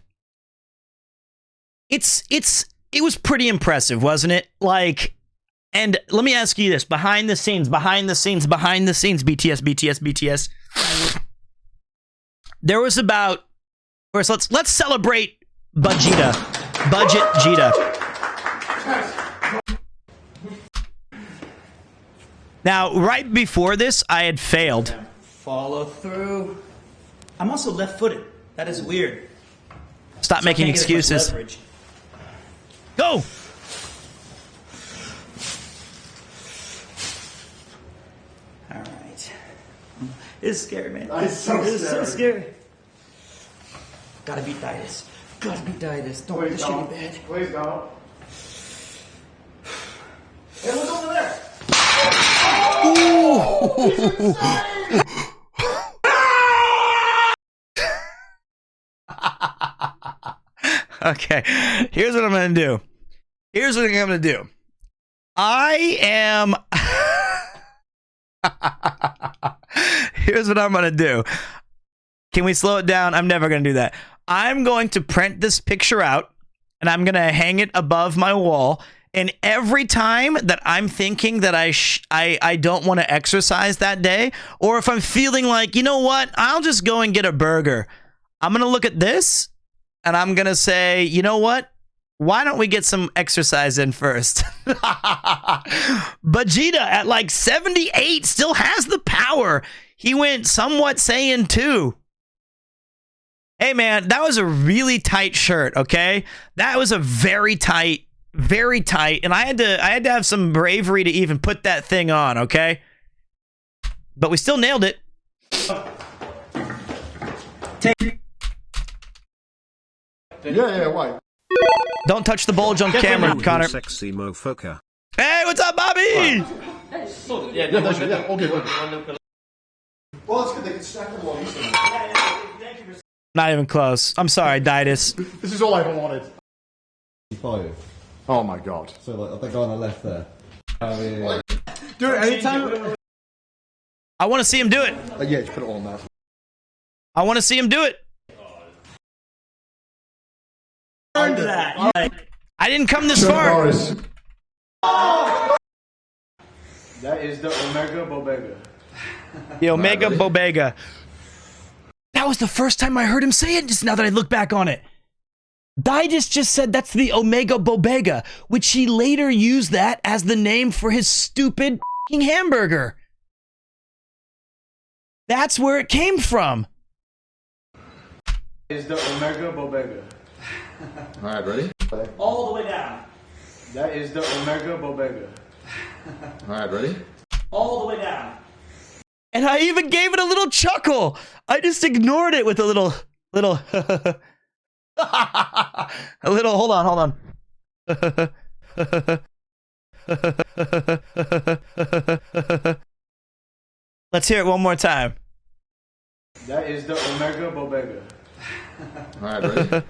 It was pretty impressive, wasn't it? Like, and let me ask you this: behind the scenes, BTS. There was about, first, let's celebrate Budget Jita. Now, right before this, I had failed. Follow through. I'm also left-footed. That is weird. Stop making excuses. Go! All right. It's scary, man. It's so scary. Gotta beat Ditus. Gotta beat Ditus. Don't let this shit be bad. Please don't. Hey, look over there. Okay, here's what I'm gonna do. Here's what I'm gonna do. Can we slow it down? I'm never gonna do that. I'm going to print this picture out, and I'm gonna hang it above my wall. And every time that I'm thinking that I don't want to exercise that day, or if I'm feeling like, you know what, I'll just go and get a burger, I'm gonna look at this, and I'm gonna say, you know what? Why don't we get some exercise in first? Vegeta at like 78 still has the power. He went somewhat Saiyan 2. Hey man, that was a really tight shirt, okay? That was a very tight, and I had to have some bravery to even put that thing on, okay? But we still nailed it. Yeah, wait. Don't touch the bulge on camera, Connor. Sexy mofoca. Hey, what's up, Bobby? Yeah, all good. Well, that's good. They can stack them while he's Not even close. I'm sorry, Ditus. This is all I ever wanted. 5. Oh my god. So like the guy on the left there. Dude, anytime. I want to see him do it. Yeah, just put it all on that. I want to see him do it. I didn't come this far. That is the Omega Bobega. The Omega Bobega. That was the first time I heard him say it, just now that I look back on it. Ditus just said that's the Omega Bobega, which he later used that as the name for his stupid f***ing hamburger. That's where it came from. Is the Omega Bobega. Alright, ready? All the way down. That is the Omega Bobega. Alright, ready? All the way down. And I even gave it a little chuckle. I just ignored it with a little hold on. Let's hear it one more time. That is the Omega Bobega. Alright, ready?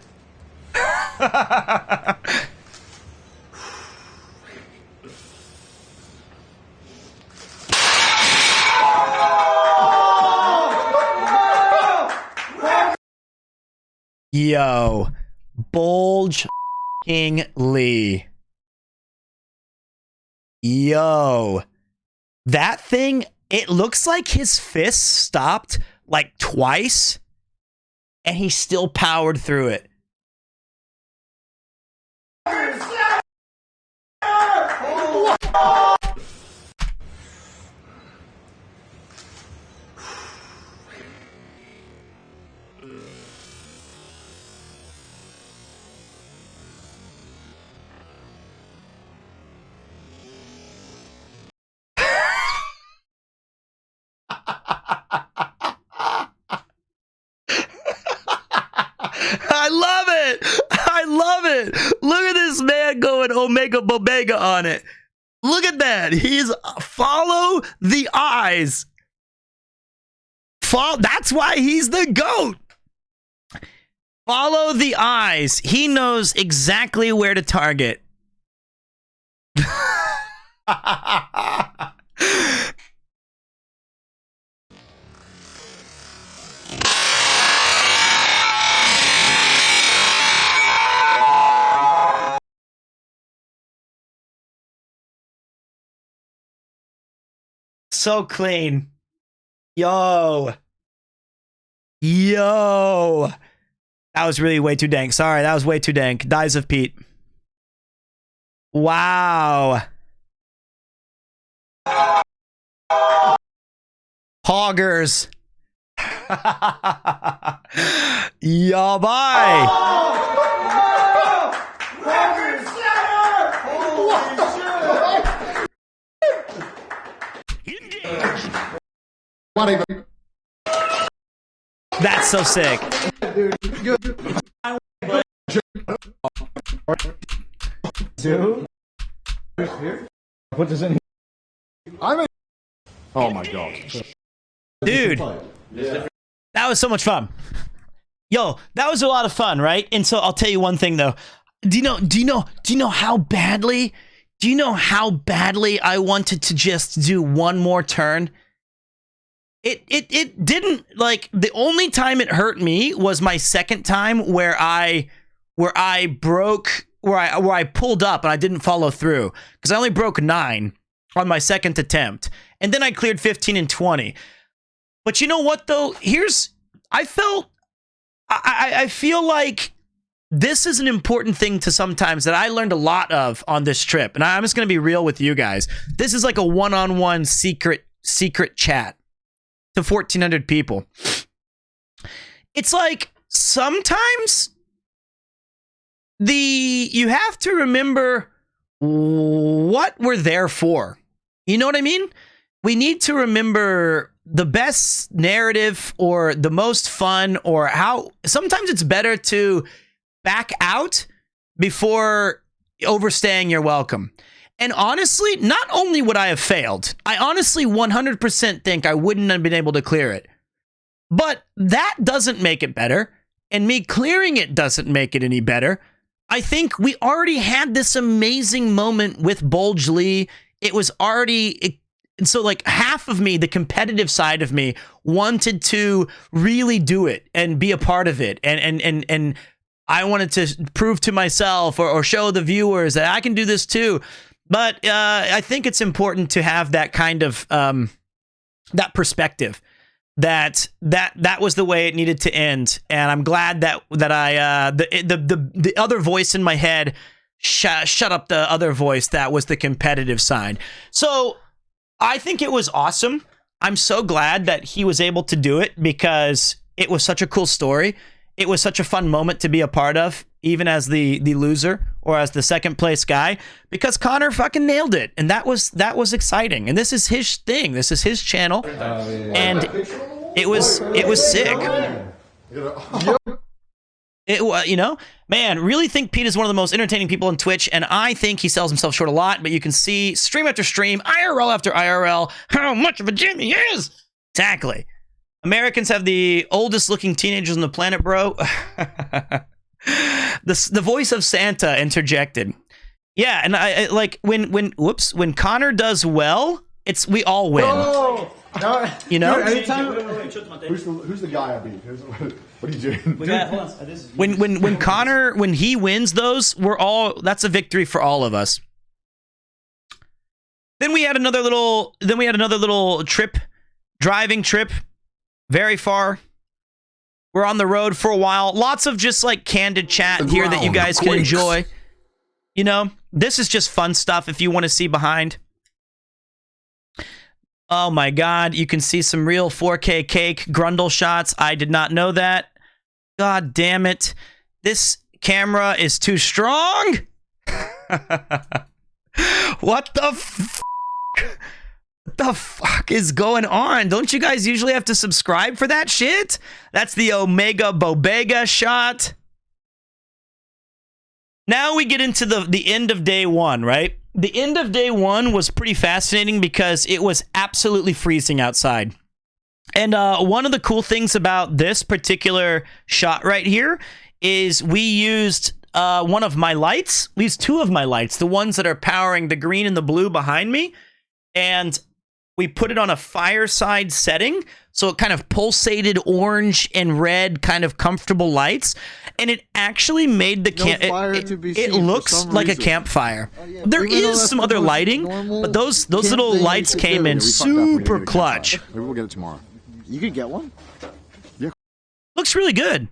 Yo, Bulge King Lee. Yo, that thing, it looks like his fist stopped like twice and he still powered through it. I love it. I love it. Look at this man going Omega Bobega on it. Look at that. He's follow the eyes. That's why he's the GOAT. Follow the eyes. He knows exactly where to target. So clean. Yo. That was really way too dank. Sorry, that was way too dank. Dies of Pete. Wow. Hoggers. Yeah, bye. That's so sick. Put this in here. Oh my god. Dude. That was so much fun. Yo, that was a lot of fun, right? And so I'll tell you one thing though. Do you know how badly I wanted to just do one more turn? It didn't, like, the only time it hurt me was my second time where I pulled up and I didn't follow through because I only broke 9 on my second attempt, and then I cleared 15 and 20. But you know what though? I feel like this is an important thing to sometimes that I learned a lot of on this trip, and I'm just gonna be real with you guys. This is like a one-on-one secret chat to 1,400 people. It's like sometimes you have to remember what we're there for. You know what I mean? We need to remember the best narrative or the most fun, or how sometimes it's better to back out before overstaying your welcome. And honestly, not only would I have failed, I honestly 100% think I wouldn't have been able to clear it. But that doesn't make it better, and me clearing it doesn't make it any better. I think we already had this amazing moment with Bulge Lee. It was already... So like half of me, the competitive side of me, wanted to really do it and be a part of it. And I wanted to prove to myself or show the viewers that I can do this too. But I think it's important to have that kind of that perspective that was the way it needed to end. And I'm glad that I the other voice in my head shut up the other voice that was the competitive side. So I think it was awesome. I'm so glad that he was able to do it because it was such a cool story. It was such a fun moment to be a part of, even as the loser or as the second place guy, because Connor fucking nailed it. And that was exciting. And this is his thing. This is his channel. And it was sick. You know, man, really think Pete is one of the most entertaining people on Twitch, and I think he sells himself short a lot, but you can see stream after stream, IRL after IRL, how much of a gem he is. Exactly. Americans have the oldest looking teenagers on the planet, bro. The voice of Santa interjected. Yeah, and I like when Connor does well, we all win. No. You know? Who's the guy I beat? What are you doing? When Connor, when he wins those, that's a victory for all of us. Then we had another little trip, driving trip, very far. We're on the road for a while. Lots of just like candid chat here that you guys can enjoy. You know, this is just fun stuff if you want to see behind. Oh my God, you can see some real 4K cake Grundle shots. I did not know that. God damn it. This camera is too strong. What the fuck is going on? Don't you guys usually have to subscribe for that shit? That's the Omega Bobega shot. Now we get into the end of day one, right? The end of day one was pretty fascinating because it was absolutely freezing outside. And one of the cool things about this particular shot right here is we used one of my lights. We used two of my lights, the ones that are powering the green and the blue behind me. And we put it on a fireside setting. So it kind of pulsated orange and red, kind of comfortable lights. And it actually made the it looks like a campfire. There is some other lighting, but those little lights came in super clutch. Maybe we'll get it tomorrow. You could get one? Looks really good.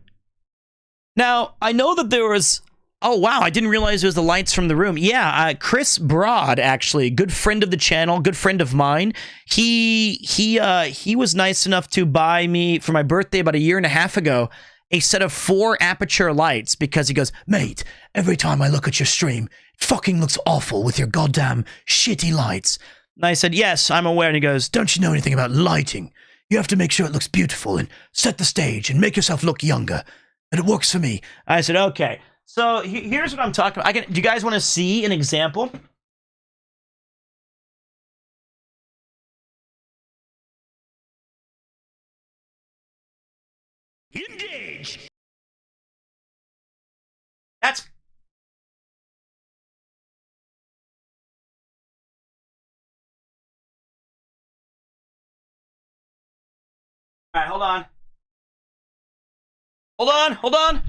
Now, I know that there was... Oh, wow, I didn't realize it was the lights from the room. Yeah, Chris Broad, actually, good friend of the channel, good friend of mine. He was nice enough to buy me, for my birthday about 1.5 years ago, a set of 4 aperture lights because he goes, mate, every time I look at your stream, it fucking looks awful with your goddamn shitty lights. And I said, yes, I'm aware. And he goes, don't you know anything about lighting? You have to make sure it looks beautiful and set the stage and make yourself look younger. And it works for me. I said, okay. So here's what I'm talking about. Do you guys want to see an example? Engage. That's... All right, hold on. Hold on.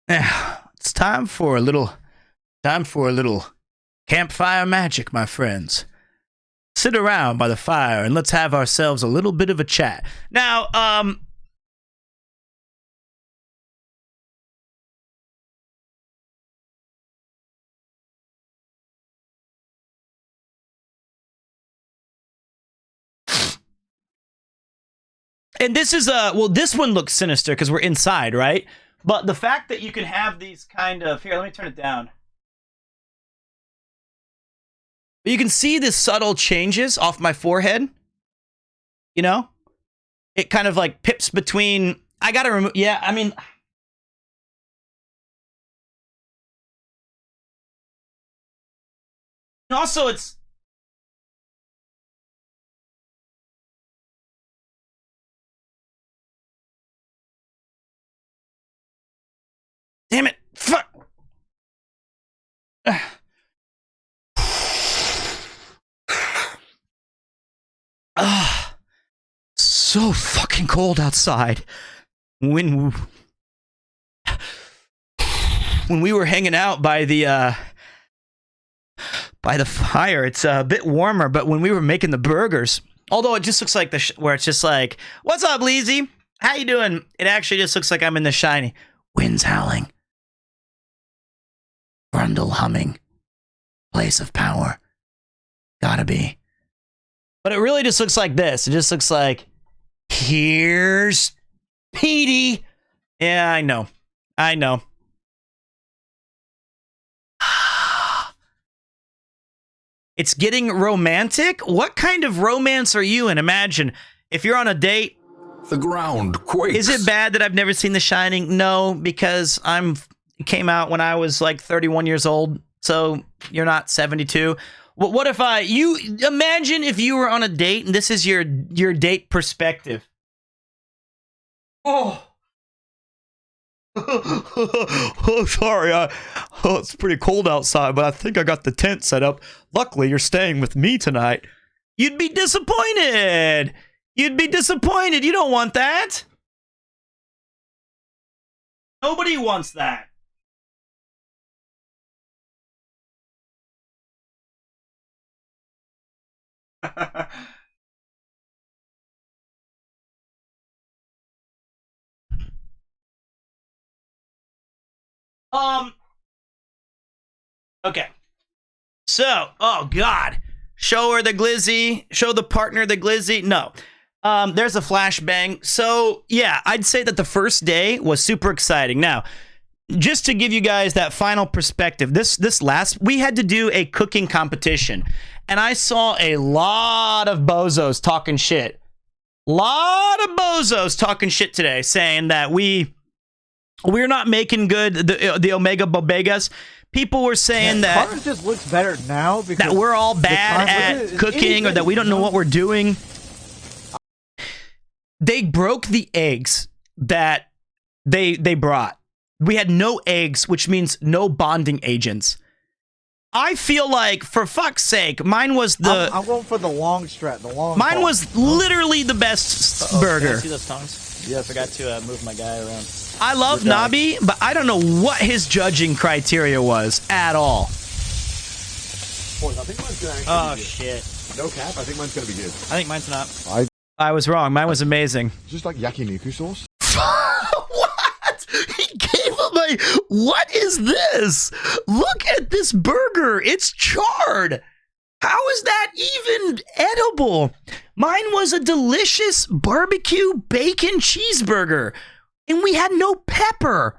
It's time for a little campfire magic, my friends. Sit around by the fire and let's have ourselves a little bit of a chat. Now, and this is well, this one looks sinister because we're inside, right? But the fact that you can have these kind of... Here, let me turn it down. You can see the subtle changes off my forehead. You know? It kind of like pips between... I gotta remove... Yeah, I mean... Also, it's... Damn it! Fuck! So fucking cold outside. When we were hanging out by the fire, it's a bit warmer. But when we were making the burgers, although it just looks like where it's just like, "What's up, Leezy? How you doing?" It actually just looks like I'm in The Shiny. Winds howling. Grundle humming. Place of power. Gotta be. But it really just looks like this. It just looks like, here's Petey. Yeah, I know. It's getting romantic? What kind of romance are you in? Imagine, if you're on a date. The ground quakes. Is it bad that I've never seen The Shining? No, because it came out when I was like 31 years old. So you're not 72. Well, what if you imagine if you were on a date and this is your date perspective? Oh. Oh, sorry. It's pretty cold outside, but I think I got the tent set up. Luckily, you're staying with me tonight. You'd be disappointed. You don't want that. Nobody wants that. Okay. So, oh God. Show her the glizzy. Show the partner the glizzy. No. There's a flashbang. So, yeah, I'd say that the first day was super exciting. Now, just to give you guys that final perspective, we had to do a cooking competition. And I saw a lot of bozos talking shit. Lot of bozos talking shit today, saying that we're not making good the Omega Bodegas. People were saying that Carnes just looks better now because that we're all bad at cooking or that we don't know what we're doing. They broke the eggs that they brought. We had no eggs, which means no bonding agents. I feel like, for fuck's sake, mine was the... I'm going for the long stretch. Mine was literally the best burger. Can I see those tongs? Yeah, I forgot to move my guy around. I love Nabi, but I don't know what his judging criteria was at all. Boys, I think mine's gonna actually Oh, be good. shit. No cap, I think mine's gonna be good. I think mine's not. I was wrong. Mine was amazing. Just like yakiniku sauce. What? He gave him a... What is this? Look at this burger. It's charred. How is that even edible? Mine was a delicious barbecue bacon cheeseburger. And we had no pepper.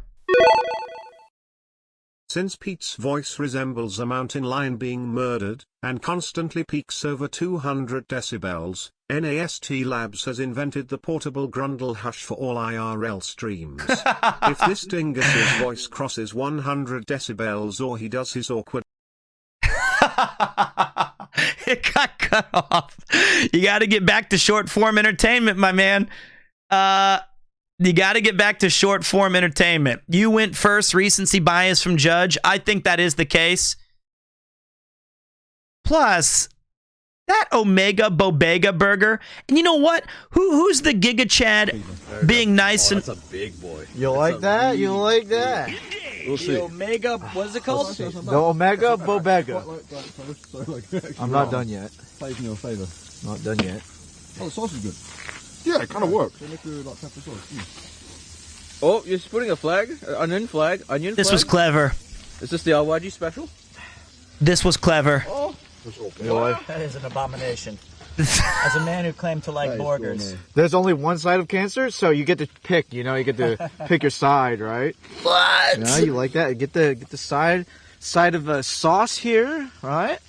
Since Pete's voice resembles a mountain lion being murdered, and constantly peaks over 200 decibels, NAST Labs has invented the portable Grundle Hush for all IRL streams. If this dingus's voice crosses 100 decibels or he does his awkward... It got cut off. You got to get back to short form entertainment, my man. You got to get back to short form entertainment. You went first, recency bias from Judge. I think that is the case. Plus, that Omega Bodega burger. And you know what? Who's the Giga Chad being nice and... That's a big boy. You like that? You like that? We'll see. The Omega, what is it called? The Omega Bodega. I'm not done yet. Plays in your favor. Not done yet. Oh, the sauce is good. Yeah, it kind of works. Oh, you're putting a flag? Onion flag? Onion This flag? was clever. Is this the RYG special? This was clever. Oh. That is an abomination. As a man who claimed to like burgers. There's only one side of cancer, so you get to pick. You know, you get to pick your side, right? What? Yeah, you like that? You get the side of a sauce here, right?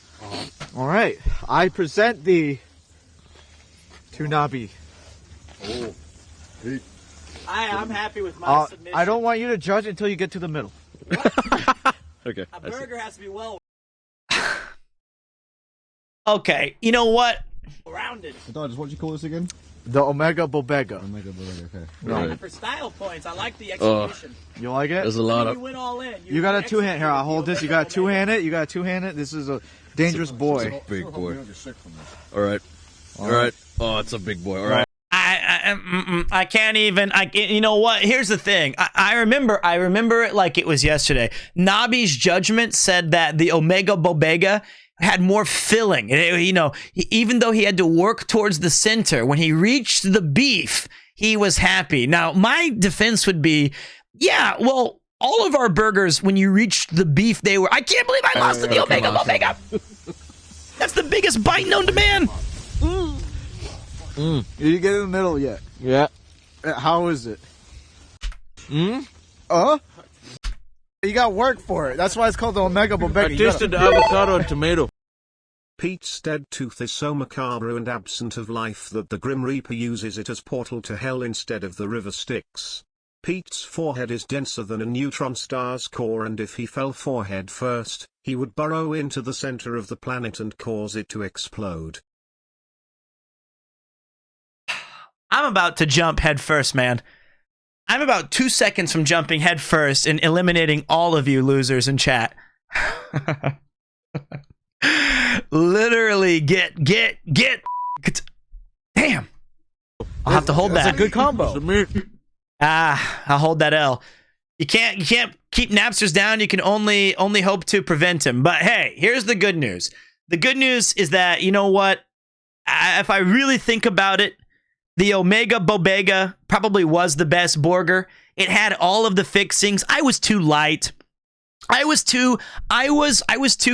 All right. I present the Tunabi. Oh, Pete. I'm happy with my submission. I don't want you to judge until you get to the middle. Okay. A burger has to be well Okay, you know what? rounded. Dodge, what do you call this again? The Omega Bodega. Omega Bodega, okay. Right. For style points, I like the execution. You like it? There's a lot You of... went all in. You got a two-hand. Here, I'll hold this. You got a two-handed. You got a two-handed. This is a dangerous boy. Big boy. All right. All right. Oh, it's a big boy. All right. I can't even. You know what? Here's the thing. I remember it like it was yesterday. Nabi's judgment said that the Omega Bodega had more filling. You know, even though he had to work towards the center, when he reached the beef, he was happy. Now, my defense would be, yeah, well, all of our burgers, when you reached the beef, they were. I can't believe I lost to the Omega Bodega. That's the biggest bite known to man. You didn't get in the middle yet. Yeah. How is it? You got work for it. That's why it's called the Omega Bodega. I tasted the avocado and tomato. Pete's dead tooth is so macabre and absent of life that the Grim Reaper uses it as portal to hell instead of the river Styx. Pete's forehead is denser than a neutron star's core, and if he fell forehead first, he would burrow into the center of the planet and cause it to explode. I'm about to jump head first, man. I'm about 2 seconds from jumping head first and eliminating all of you losers in chat. Literally get. Damn. I'll have to hold that. That's a good combo. I'll hold that L. You can't keep Napsters down. You can only hope to prevent him. But hey, here's the good news. The good news is that, you know what? If I really think about it, the Omega Bodega probably was the best burger. It had all of the fixings. I was too light. I was too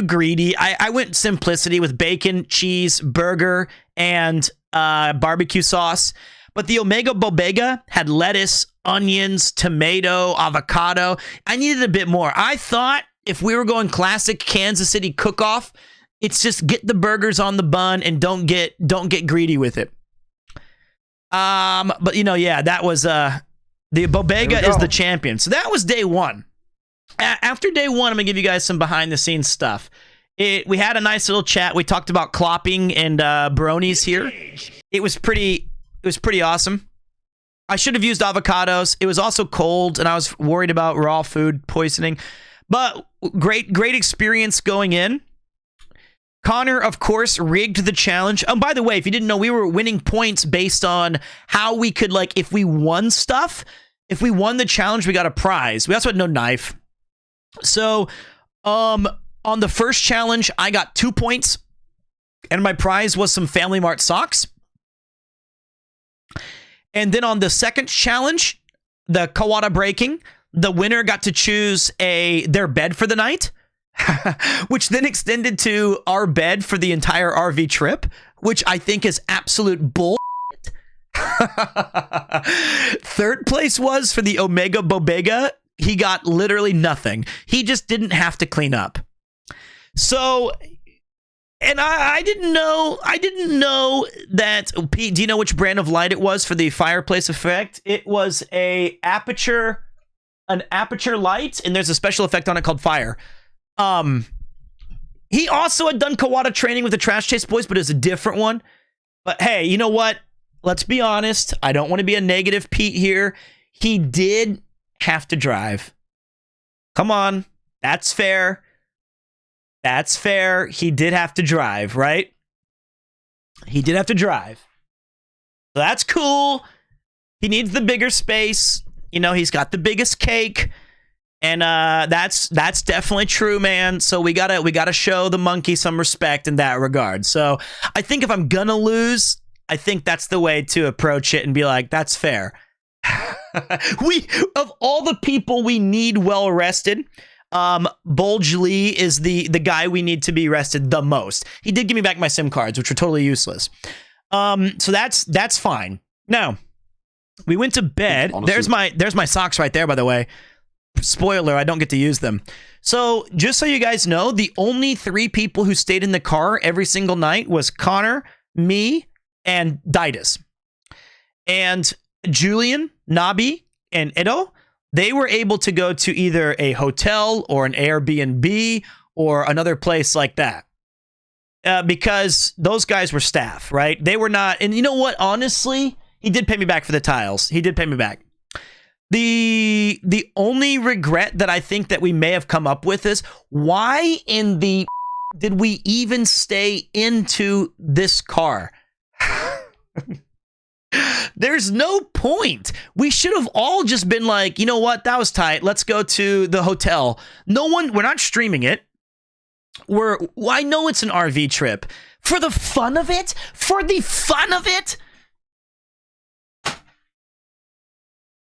greedy. I went simplicity with bacon, cheese, burger, and barbecue sauce. But the Omega Bodega had lettuce, onions, tomato, avocado. I needed a bit more. I thought if we were going classic Kansas City cook-off, it's just get the burgers on the bun and don't get greedy with it. But yeah, that was the Bodega is the champion. So that was day one. After day one, I'm gonna give you guys some behind the scenes stuff. We had a nice little chat. We talked about clopping and bronies here. It was pretty awesome. I should have used avocados. It was also cold, and I was worried about raw food poisoning. But great experience going in. Connor, of course, rigged the challenge. Oh, by the way, if you didn't know, we were winning points based on how we could, like, if we won stuff, if we won the challenge, we got a prize. We also had no knife. So, on the first challenge, I got 2 points, and my prize was some Family Mart socks. And then on the second challenge, the Kawada breaking, the winner got to choose their bed for the night, which then extended to our bed for the entire RV trip, which I think is absolute bull. Third place was for the Omega Bobega. He got literally nothing. He just didn't have to clean up. So, and I didn't know that. Pete, do you know which brand of light it was for the fireplace effect? It was an aperture light, and there's a special effect on it called fire. He also had done Kawada training with the Trash Chase Boys, but it was a different one. But hey, you know what? Let's be honest. I don't want to be a negative Pete here. He did have to drive. Come on. That's fair. That's fair. He did have to drive, right? He did have to drive. So that's cool. He needs the bigger space. He's got the biggest cake. And that's definitely true, man. So we gotta show the monkey some respect in that regard. So I think if I'm gonna lose, I think that's the way to approach it and be like, that's fair. Of all the people we need well rested, Bulge Lee is the guy we need to be rested the most. He did give me back my SIM cards, which were totally useless. So that's fine. Now, we went to bed. Honestly, there's my socks right there, by the way. Spoiler, I don't get to use them. So, just so you guys know, the only 3 people who stayed in the car every single night was Connor, me, and Didas. And Julian, Nabi, and Edo, they were able to go to either a hotel or an Airbnb or another place like that. Because those guys were staff, right? They were not. And you know what? Honestly, he did pay me back for the tiles. He did pay me back. The only regret that I think that we may have come up with is, why in the did we even stay into this car? There's no point. We should have all just been like, you know what? That was tight. Let's go to the hotel. We're not streaming it. I know it's an RV trip. For the fun of it?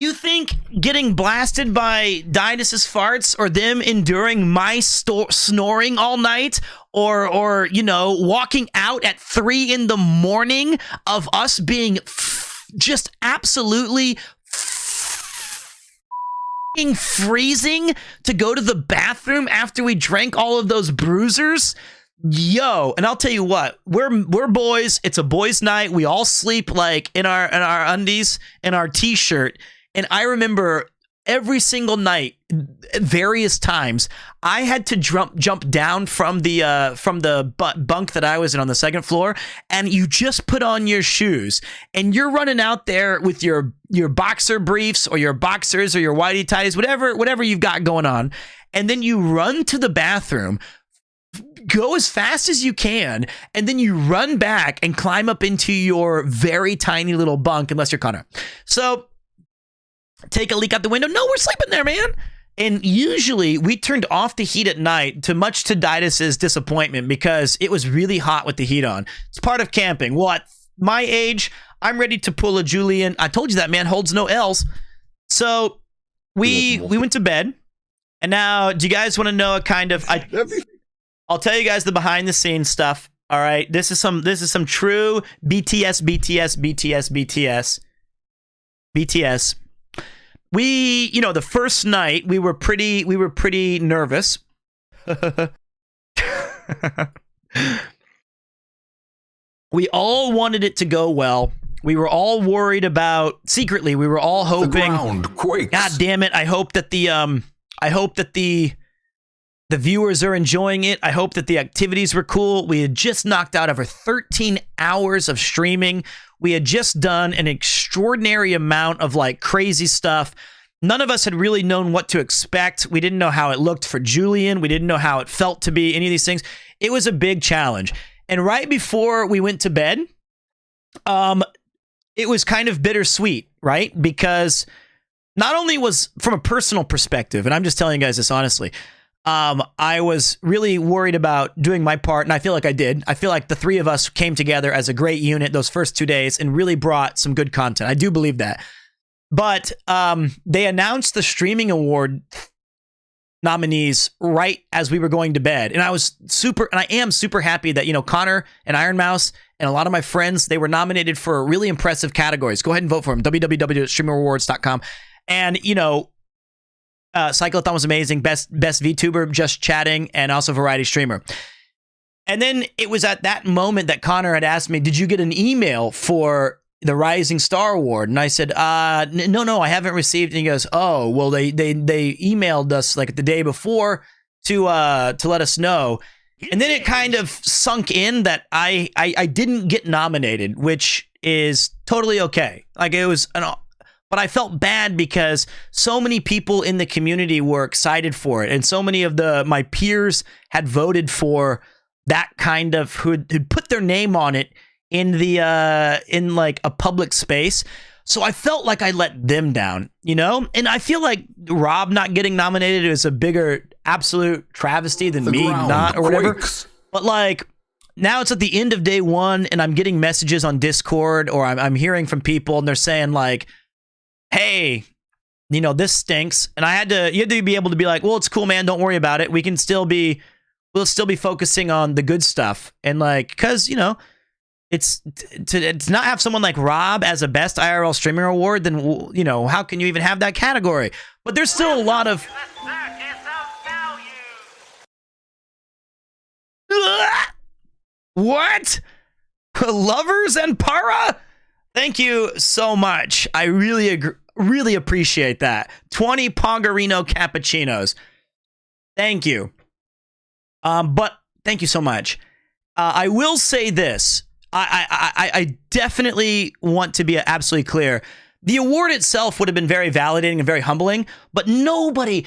You think getting blasted by Didas's farts, or them enduring my snoring all night, or walking out at 3 in the morning of us being just absolutely freezing to go to the bathroom after we drank all of those bruisers? Yo, and I'll tell you what, we're boys. It's a boys' night. We all sleep like in our undies and our t-shirt. And I remember every single night, various times, I had to jump down from the bunk that I was in on the second floor, and you just put on your shoes, and you're running out there with your boxer briefs or your boxers or your whitey tighties, whatever you've got going on, and then you run to the bathroom, go as fast as you can, and then you run back and climb up into your very tiny little bunk, unless you're Connor. So take a leak out the window. No, we're sleeping there, man. And usually we turned off the heat at night, much to Didas's disappointment, because it was really hot with the heat on. It's part of camping. Well, at my age, I'm ready to pull a Julian. I told you that man holds no L's. So we went to bed. And now, do you guys want to know a kind of... I'll tell you guys the behind the scenes stuff. All right. This is some true BTS. We, the first night we were pretty nervous. We all wanted it to go well. we were all worried about, secretly, we were all hoping, The ground quakes. God damn it, I hope that the viewers are enjoying it. I hope that the activities were cool. We had just knocked out over 13 hours of streaming. We had just done an extraordinary amount of like crazy stuff. None of us had really known what to expect. We didn't know how it looked for Julian. We didn't know how it felt to be any of these things. It was a big challenge. And right before we went to bed, it was kind of bittersweet, right? Because not only was from a personal perspective, and I'm just telling you guys this honestly, I was really worried about doing my part, and I feel like I did. I feel like the three of us came together as a great unit those first 2 days and really brought some good content. I do believe that. But they announced the Streaming Award nominees right as we were going to bed. And I am super happy that, you know, Connor and Iron Mouse and a lot of my friends, they were nominated for really impressive categories. Go ahead and vote for them. www.streamingawards.com. And, you know, Cyclothon was amazing. Best VTuber, Just Chatting, and also Variety Streamer. And then it was at that moment that Connor had asked me, did you get an email for the Rising Star Award? And I said, no, I haven't received. And he goes, oh, well, they emailed us like the day before to let us know. And then it kind of sunk in that I didn't get nominated, which is totally okay. Like it was but I felt bad because so many people in the community were excited for it, and so many of my peers had voted for that kind of who'd put their name on it in like a public space. So I felt like I let them down, you know? And I feel like Rob not getting nominated is a bigger absolute travesty than me not or whatever. But like now it's at the end of day one and I'm getting messages on Discord or I'm hearing from people and they're saying like, hey, you know, this stinks. And you had to be able to be like, well, it's cool, man. Don't worry about it. We'll still be focusing on the good stuff. And like, cause you know, it's to not have someone like Rob as a best IRL streamer award, then, you know, how can you even have that category? But there's still a lot of what? Lovers and Para? Thank you so much. I really appreciate that. 20 Pongarino cappuccinos. Thank you. But thank you so much. I will say this. I definitely want to be absolutely clear. The award itself would have been very validating and very humbling, but nobody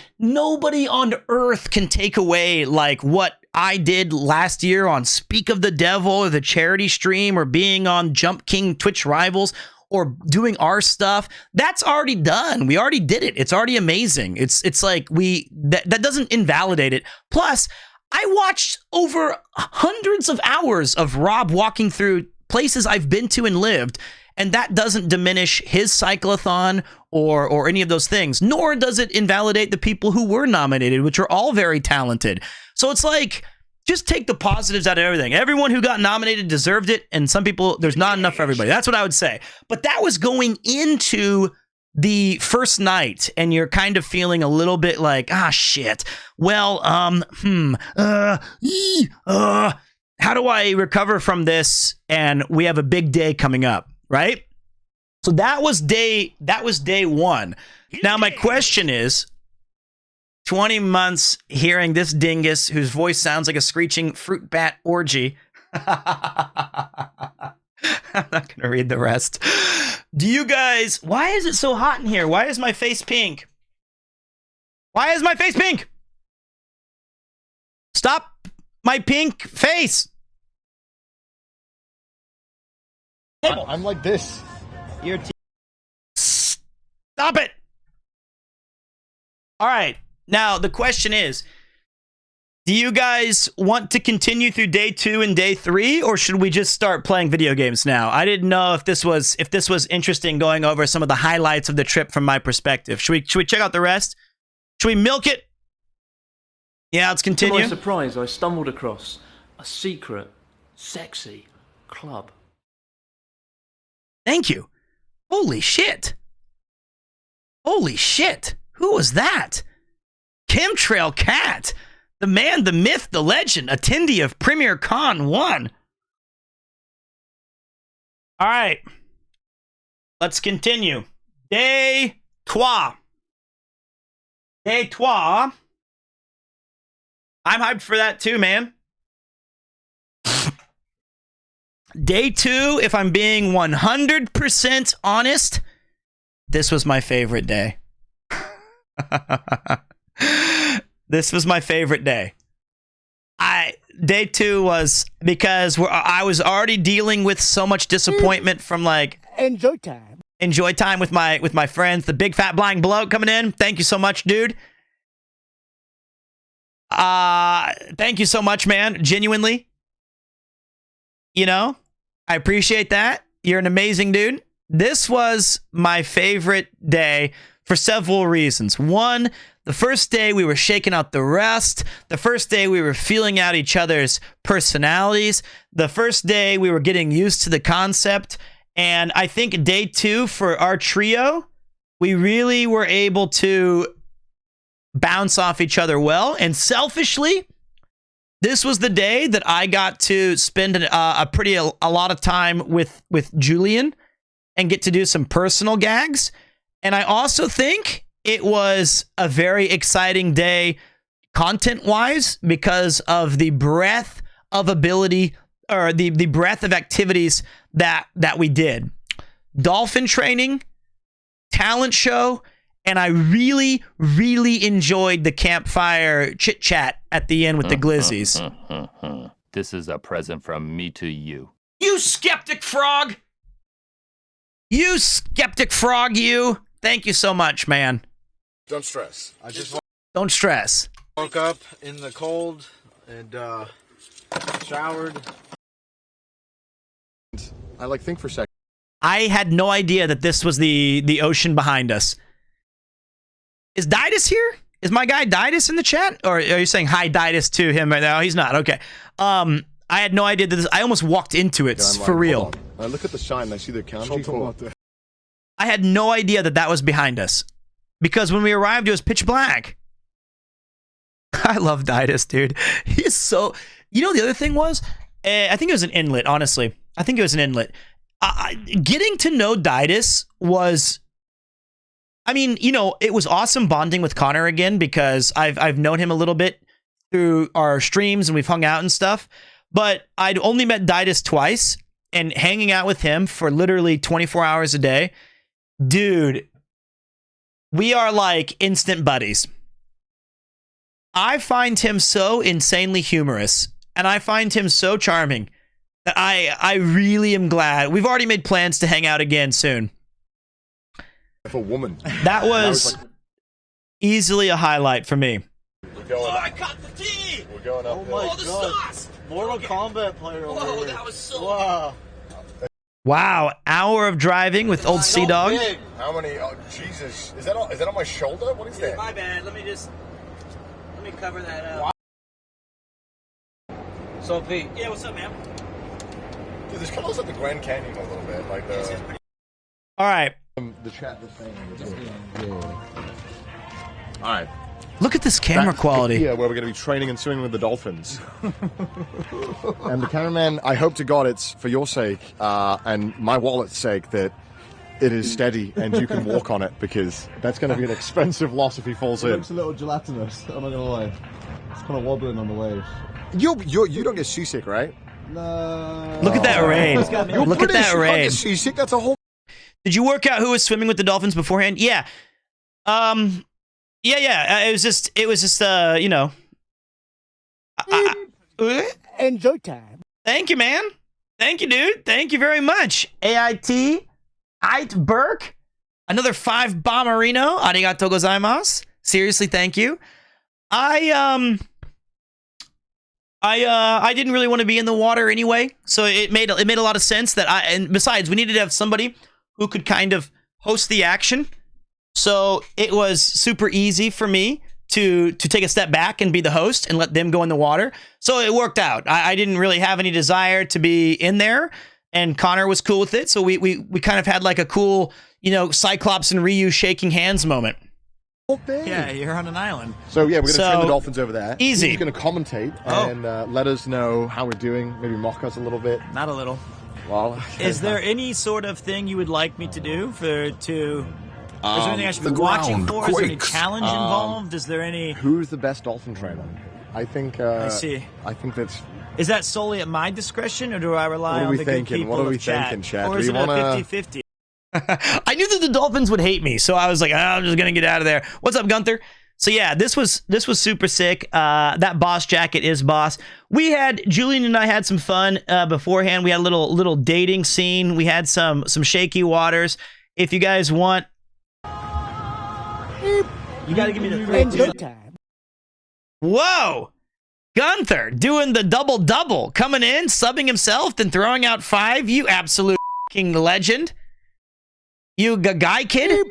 on earth can take away like what I did last year on Speak of the Devil or the charity stream or being on Jump King Twitch Rivals or doing our stuff. That's already done. We already did it. It's already amazing. It's like that doesn't invalidate it. Plus, I watched over hundreds of hours of Rob walking through places I've been to and lived, and that doesn't diminish his cyclothon or any of those things, nor does it invalidate the people who were nominated, which are all very talented. So it's like, just take the positives out of everything. Everyone who got nominated deserved it, and some people, there's not enough for everybody. That's what I would say. But that was going into the first night, and you're kind of feeling a little bit like, shit. Well, how do I recover from this? And we have a big day coming up, right? So that was day one. Now my question is, 20 months hearing this dingus whose voice sounds like a screeching fruit bat orgy. I'm not going to read the rest. Do you guys... Why is it so hot in here? Why is my face pink? Why is my face pink? Stop my pink face. I'm like this. Stop it. All right. Now, the question is, do you guys want to continue through day 2 and day 3, or should we just start playing video games now? I didn't know if this was interesting going over some of the highlights of the trip from my perspective. Should we check out the rest? Should we milk it? Yeah, let's continue. To my surprise, I stumbled across a secret, sexy club. Thank you. Holy shit. Holy shit. Who was that? Chemtrail Cat. The man, the myth, the legend, attendee of Premier Con 1. All right. Let's continue. Day trois. Day trois. I'm hyped for that too, man. Day two, if I'm being 100% honest, this was my favorite day. This was my favorite day. Day two was because I was already dealing with so much disappointment from like enjoy time with my friends. The big fat blind bloke coming in. Thank you so much, dude. Thank you so much, man. Genuinely. You know, I appreciate that. You're an amazing dude. This was my favorite day for several reasons. One, the first day we were shaking out the rust. The first day we were feeling out each other's personalities. The first day we were getting used to the concept. And I think day two for our trio, we really were able to bounce off each other well. And selfishly, this was the day that I got to spend a lot of time with Julian and get to do some personal gags. And I also think it was a very exciting day content-wise because of the breadth of ability or the breadth of activities that we did. Dolphin training, talent show, and I really, really enjoyed the campfire chit-chat at the end with the glizzies. This is a present from me to you. You skeptic frog! You skeptic frog, you! Thank you so much, man. Don't stress. Don't stress. Woke up in the cold and showered. I like think for a second. I had no idea that this was the ocean behind us. Is Didus here? Is my guy Didus in the chat? Or are you saying hi Didus to him right now? He's not. Okay. I had no idea that this. I almost walked into it for real. I look at the sign and I see the county. I had no idea that was behind us. Because when we arrived, it was pitch black. I love Didus, dude. He is so... You know, the other thing was... I think it was an inlet, honestly. I think it was an inlet. Getting to know Didus was... I mean, you know, it was awesome bonding with Connor again because I've known him a little bit through our streams and we've hung out and stuff. But I'd only met Didus twice, and hanging out with him for literally 24 hours a day. Dude... We are like instant buddies. I find him so insanely humorous, and I find him so charming that I really am glad. We've already made plans to hang out again soon. If a woman. That was easily a highlight for me. I caught the tea! We're going up. Oh my god. Sauce! Mortal Kombat player over Whoa, here. that was so... Wow. Wow, hour of driving with old Sea Dog. How many? Oh, Jesus. Is that on my shoulder? What is that? My bad. Let me cover that up. So, Pete. Yeah, what's up, man? Dude, this kind of looks like the Grand Canyon a little bit. Like the... All right. The chat, the thing. Yeah. All right. Look at this camera quality. Yeah, where we're going to be training and swimming with the dolphins. And the cameraman, I hope to God it's for your sake and my wallet's sake that it is steady and you can walk on it, because that's going to be an expensive loss if he falls in. It looks a little gelatinous, I'm not going to lie. It's kind of wobbling on the waves. You don't get seasick, right? No. Look at that rain. Look at that rain. You get seasick, that's a whole... Did you work out who was swimming with the dolphins beforehand? Yeah. Yeah. It was just, you know. Enjoy time. Thank you, man. Thank you, dude. Thank you very much. AIT, Ait Burke, another 5 Bomberino. Arigatou gozaimasu. Seriously, thank you. I didn't really want to be in the water anyway, so it made a lot of sense that and besides, we needed to have somebody who could kind of host the action. So it was super easy for me to take a step back and be the host and let them go in the water. So it worked out. I didn't really have any desire to be in there, and Connor was cool with it. So we kind of had like a cool, you know, Cyclops and Ryu shaking hands moment. Yeah, you're on an island. So yeah, we're going to train the dolphins over there. Easy. He's going to commentate and let us know how we're doing. Maybe mock us a little bit. Not a little. Well, is there any sort of thing you would like me to do is there anything I should be the watching ground for? Is there any quakes. challenge involved? Is there any... Who's the best dolphin trainer? I think. I see. I think that's. Is that solely at my discretion, or do I rely on the good people What are we of chat? thinking, chat? Or is it a 50-50? I knew that the Dolphins would hate me, so I was like, I'm just gonna get out of there. What's up, Gunther? So yeah, this was super sick. That boss jacket is boss. Julian and I had some fun beforehand. We had a little dating scene. We had some shaky waters. If you guys want, you gotta give me the 3-2. Whoa, Gunther doing the double, coming in, subbing himself, then throwing out 5. You absolute fucking legend. You guy kid.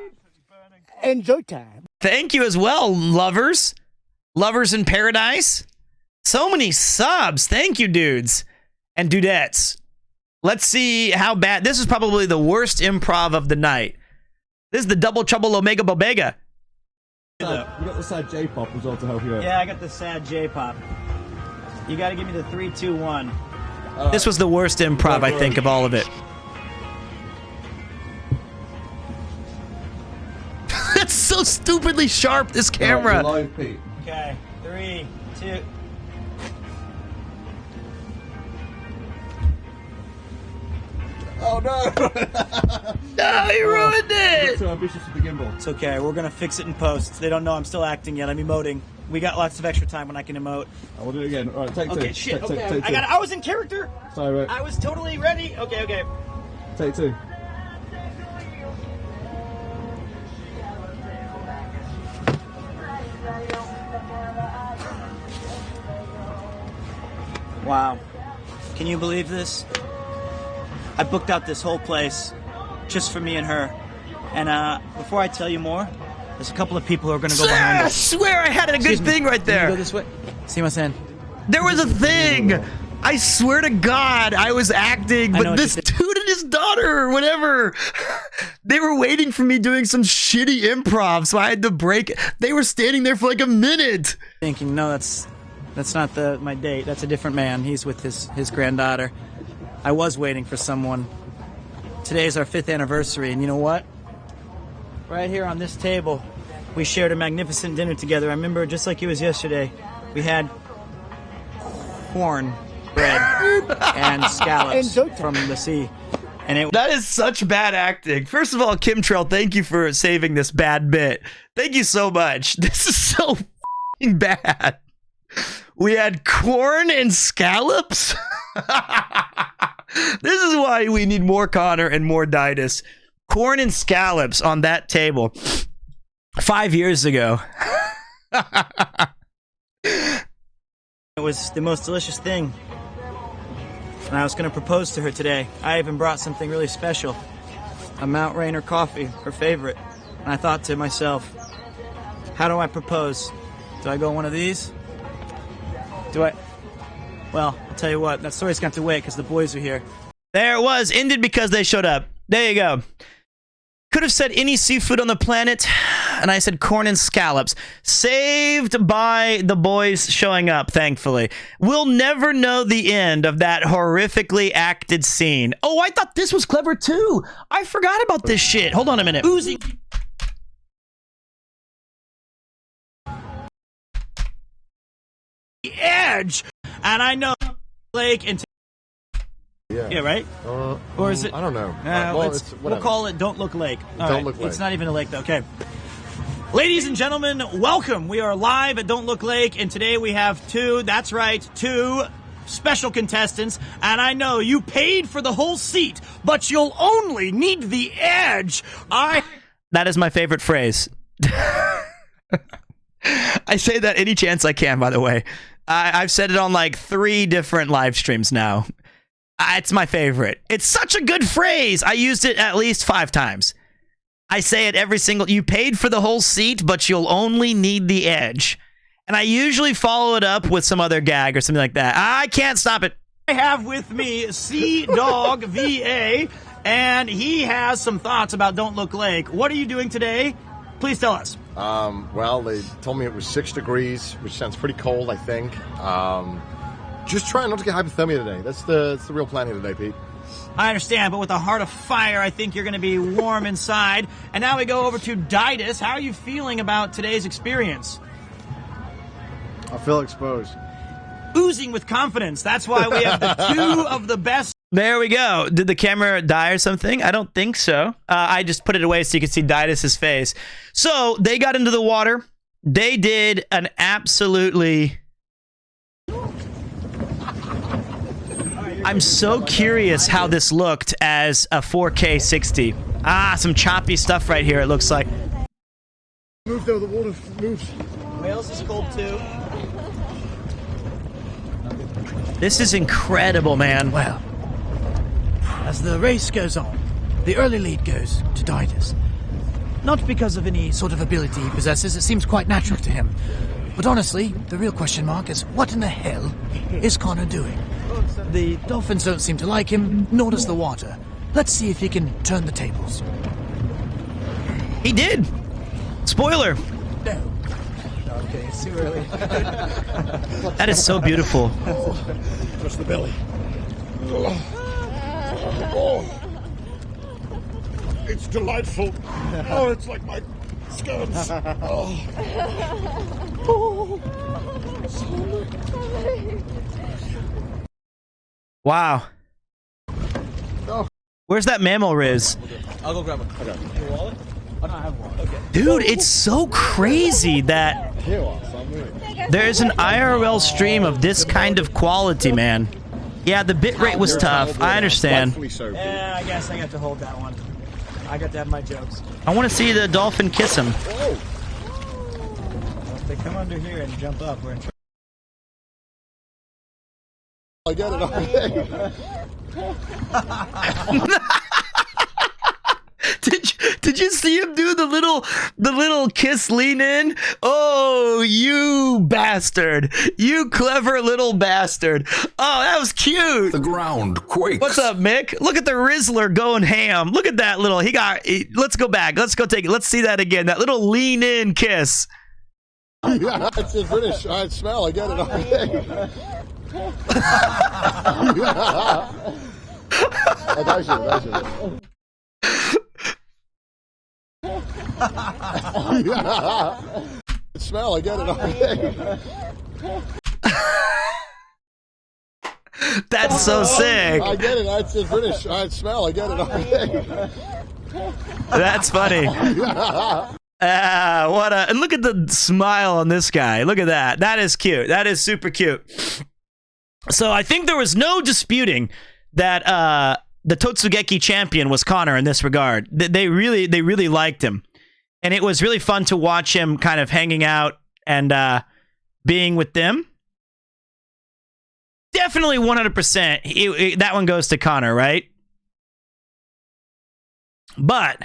Enjoy time. Thank you as well, lovers in paradise. So many subs. Thank you, dudes and dudettes. Let's see how bad. This is probably the worst improv of the night. This is the double trouble Omega Bobega. You got the sad J-pop as well to help you out. Yeah, I got the sad J-pop. You got to give me the 3-2-1. This was the worst improv, I think, of all of it. That's so stupidly sharp, this camera. Live, Pete. Okay, 3, 2. Oh no! No, you ruined it! Too ambitious with the gimbal. It's okay, we're gonna fix it in post. They don't know I'm still acting yet. I'm emoting. We got lots of extra time when I can emote. I will do it again. All right, take 2. Okay, shit. Take, Okay, take I 2. I was in character. Sorry, mate. I was totally ready. Okay. Take 2. Wow. Can you believe this? I booked out this whole place just for me and her. And before I tell you more, there's a couple of people who are going to go behind I us. swear I had a good thing right Can you there. go this way. See what I'm saying? There was a thing. I swear to God, I was acting, I know but what this you dude and his daughter, or whatever, they were waiting for me doing some shitty improv, so I had to break it. They were standing there for like a minute. Thinking, no, that's not my date. That's a different man. He's with his granddaughter. I was waiting for someone. Today is our 5th anniversary, and you know what? Right here on this table, we shared a magnificent dinner together. I remember just like it was yesterday. We had corn bread and scallops from the sea. And that is such bad acting. First of all, Kim Trail, thank you for saving this bad bit. Thank you so much. This is so f***ing bad. We had corn and scallops. This is why we need more Connor and more Ditus. Corn and scallops on that table 5 years ago. it was the most delicious thing. And I was going to propose to her today. I even brought something really special. A Mount Rainier coffee, her favorite. And I thought to myself, how do I propose? Do I go one of these? Well, I'll tell you what, that story's got to wait because the boys are here. There it was. Ended because they showed up. There you go. Could have said any seafood on the planet, and I said corn and scallops. Saved by the boys showing up, thankfully. We'll never know the end of that horrifically acted scene. Oh, I thought this was clever too. I forgot about this shit. Hold on a minute. Oozing. The edge, and I know Lake and yeah, right? Or is it? I don't know. We'll call it Don't Look Lake. All right. Look Lake. It's not even a lake, though. Okay. Ladies and gentlemen, welcome. We are live at Don't Look Lake, and today we have two special contestants. And I know you paid for the whole seat, but you'll only need the edge. That is my favorite phrase. I say that any chance I can, by the way. I've said it on like 3 different live streams now. It's my favorite. It's such a good phrase. I used it at least 5 times. I say it every single... You paid for the whole seat, but you'll only need the edge. And I usually follow it up with some other gag or something like that. I can't stop it. I have with me C-Dog VA, and he has some thoughts about Don't Look Lake. What are you doing today? Please tell us. Well, they told me it was 6 degrees, which sounds pretty cold, I think. Just trying not to get hypothermia today. That's the real plan here today, Pete. I understand, but with a heart of fire, I think you're going to be warm inside. And now we go over to Didas. How are you feeling about today's experience? I feel exposed. Oozing with confidence. That's why we have the two of the best. There we go. Did the camera die or something? I don't think so. I just put it away so you could see Didas's face. So they got into the water. They did an absolutely... I'm so curious how this looked as a 4K 60. Ah, some choppy stuff right here, it looks like. Move though, the water moves. Wales is cold too. This is incredible, man. Well, as the race goes on, the early lead goes to Didas. Not because of any sort of ability he possesses, it seems quite natural to him. But honestly, the real question mark is what in the hell is Connor doing? The dolphins don't seem to like him, nor does the water. Let's see if he can turn the tables. He did. Spoiler. No. Okay, it's too early. That is so beautiful. Just the belly. It's delightful. Oh, it's like my skirts. Wow. Where's that mammal Riz? I'll go grab one. Okay. Your wallet? Oh, no, I have one. Okay. Dude, it's so crazy that there's an IRL stream of this kind of quality, man. Yeah, the bitrate was tough. I understand. Yeah, I guess I got to hold that one. I got to have my jokes. I want to see the dolphin kiss him. Well, if they come under here and jump up, we're in trouble. I get it. Did you see him do the little kiss lean in? Oh, you bastard. You clever little bastard. Oh, that was cute. The ground quakes. What's up, Mick? Look at the Rizzler going ham. Look at that little, let's go back. Let's go take it. Let's see that again. That little lean in kiss. Yeah, it's in British. I smell. I get it. Smell. I get it. That's so sick. I get it. It's in British. I smell. I get it. That's funny. And look at the smile on this guy. Look at that. That is cute. That is super cute. So I think there was no disputing that the Totsugeki champion was Connor in this regard. They really liked him. And it was really fun to watch him kind of hanging out and being with them. Definitely 100%. That one goes to Connor, right? But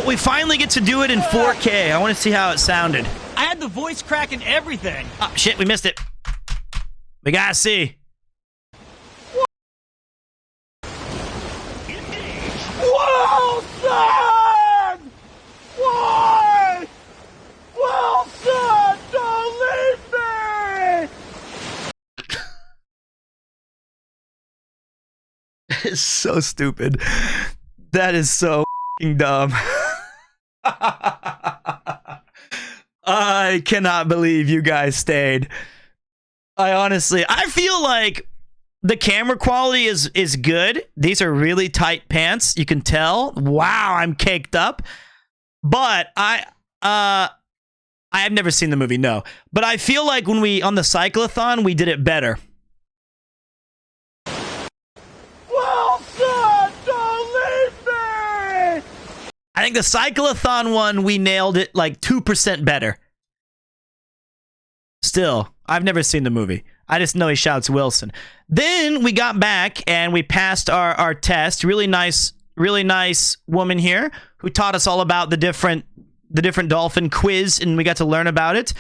we finally get to do it in 4K. I want to see how it sounded. I had the voice crack and everything. Oh, shit, we missed it. We gotta see. Wilson! Why? Wilson, don't leave me! It's so stupid. That is so f***ing dumb. I cannot believe you guys stayed. I feel like the camera quality is good. These are really tight pants. You can tell. Wow, I'm caked up. But I have never seen the movie, no. But I feel like when on the cyclothon, we did it better. Wilson, don't leave me! I think the cyclothon one, we nailed it like 2% better. Still, I've never seen the movie. I just know he shouts Wilson. Then we got back and we passed our test. Really nice woman here who taught us all about the different dolphin quiz, and we got to learn about it.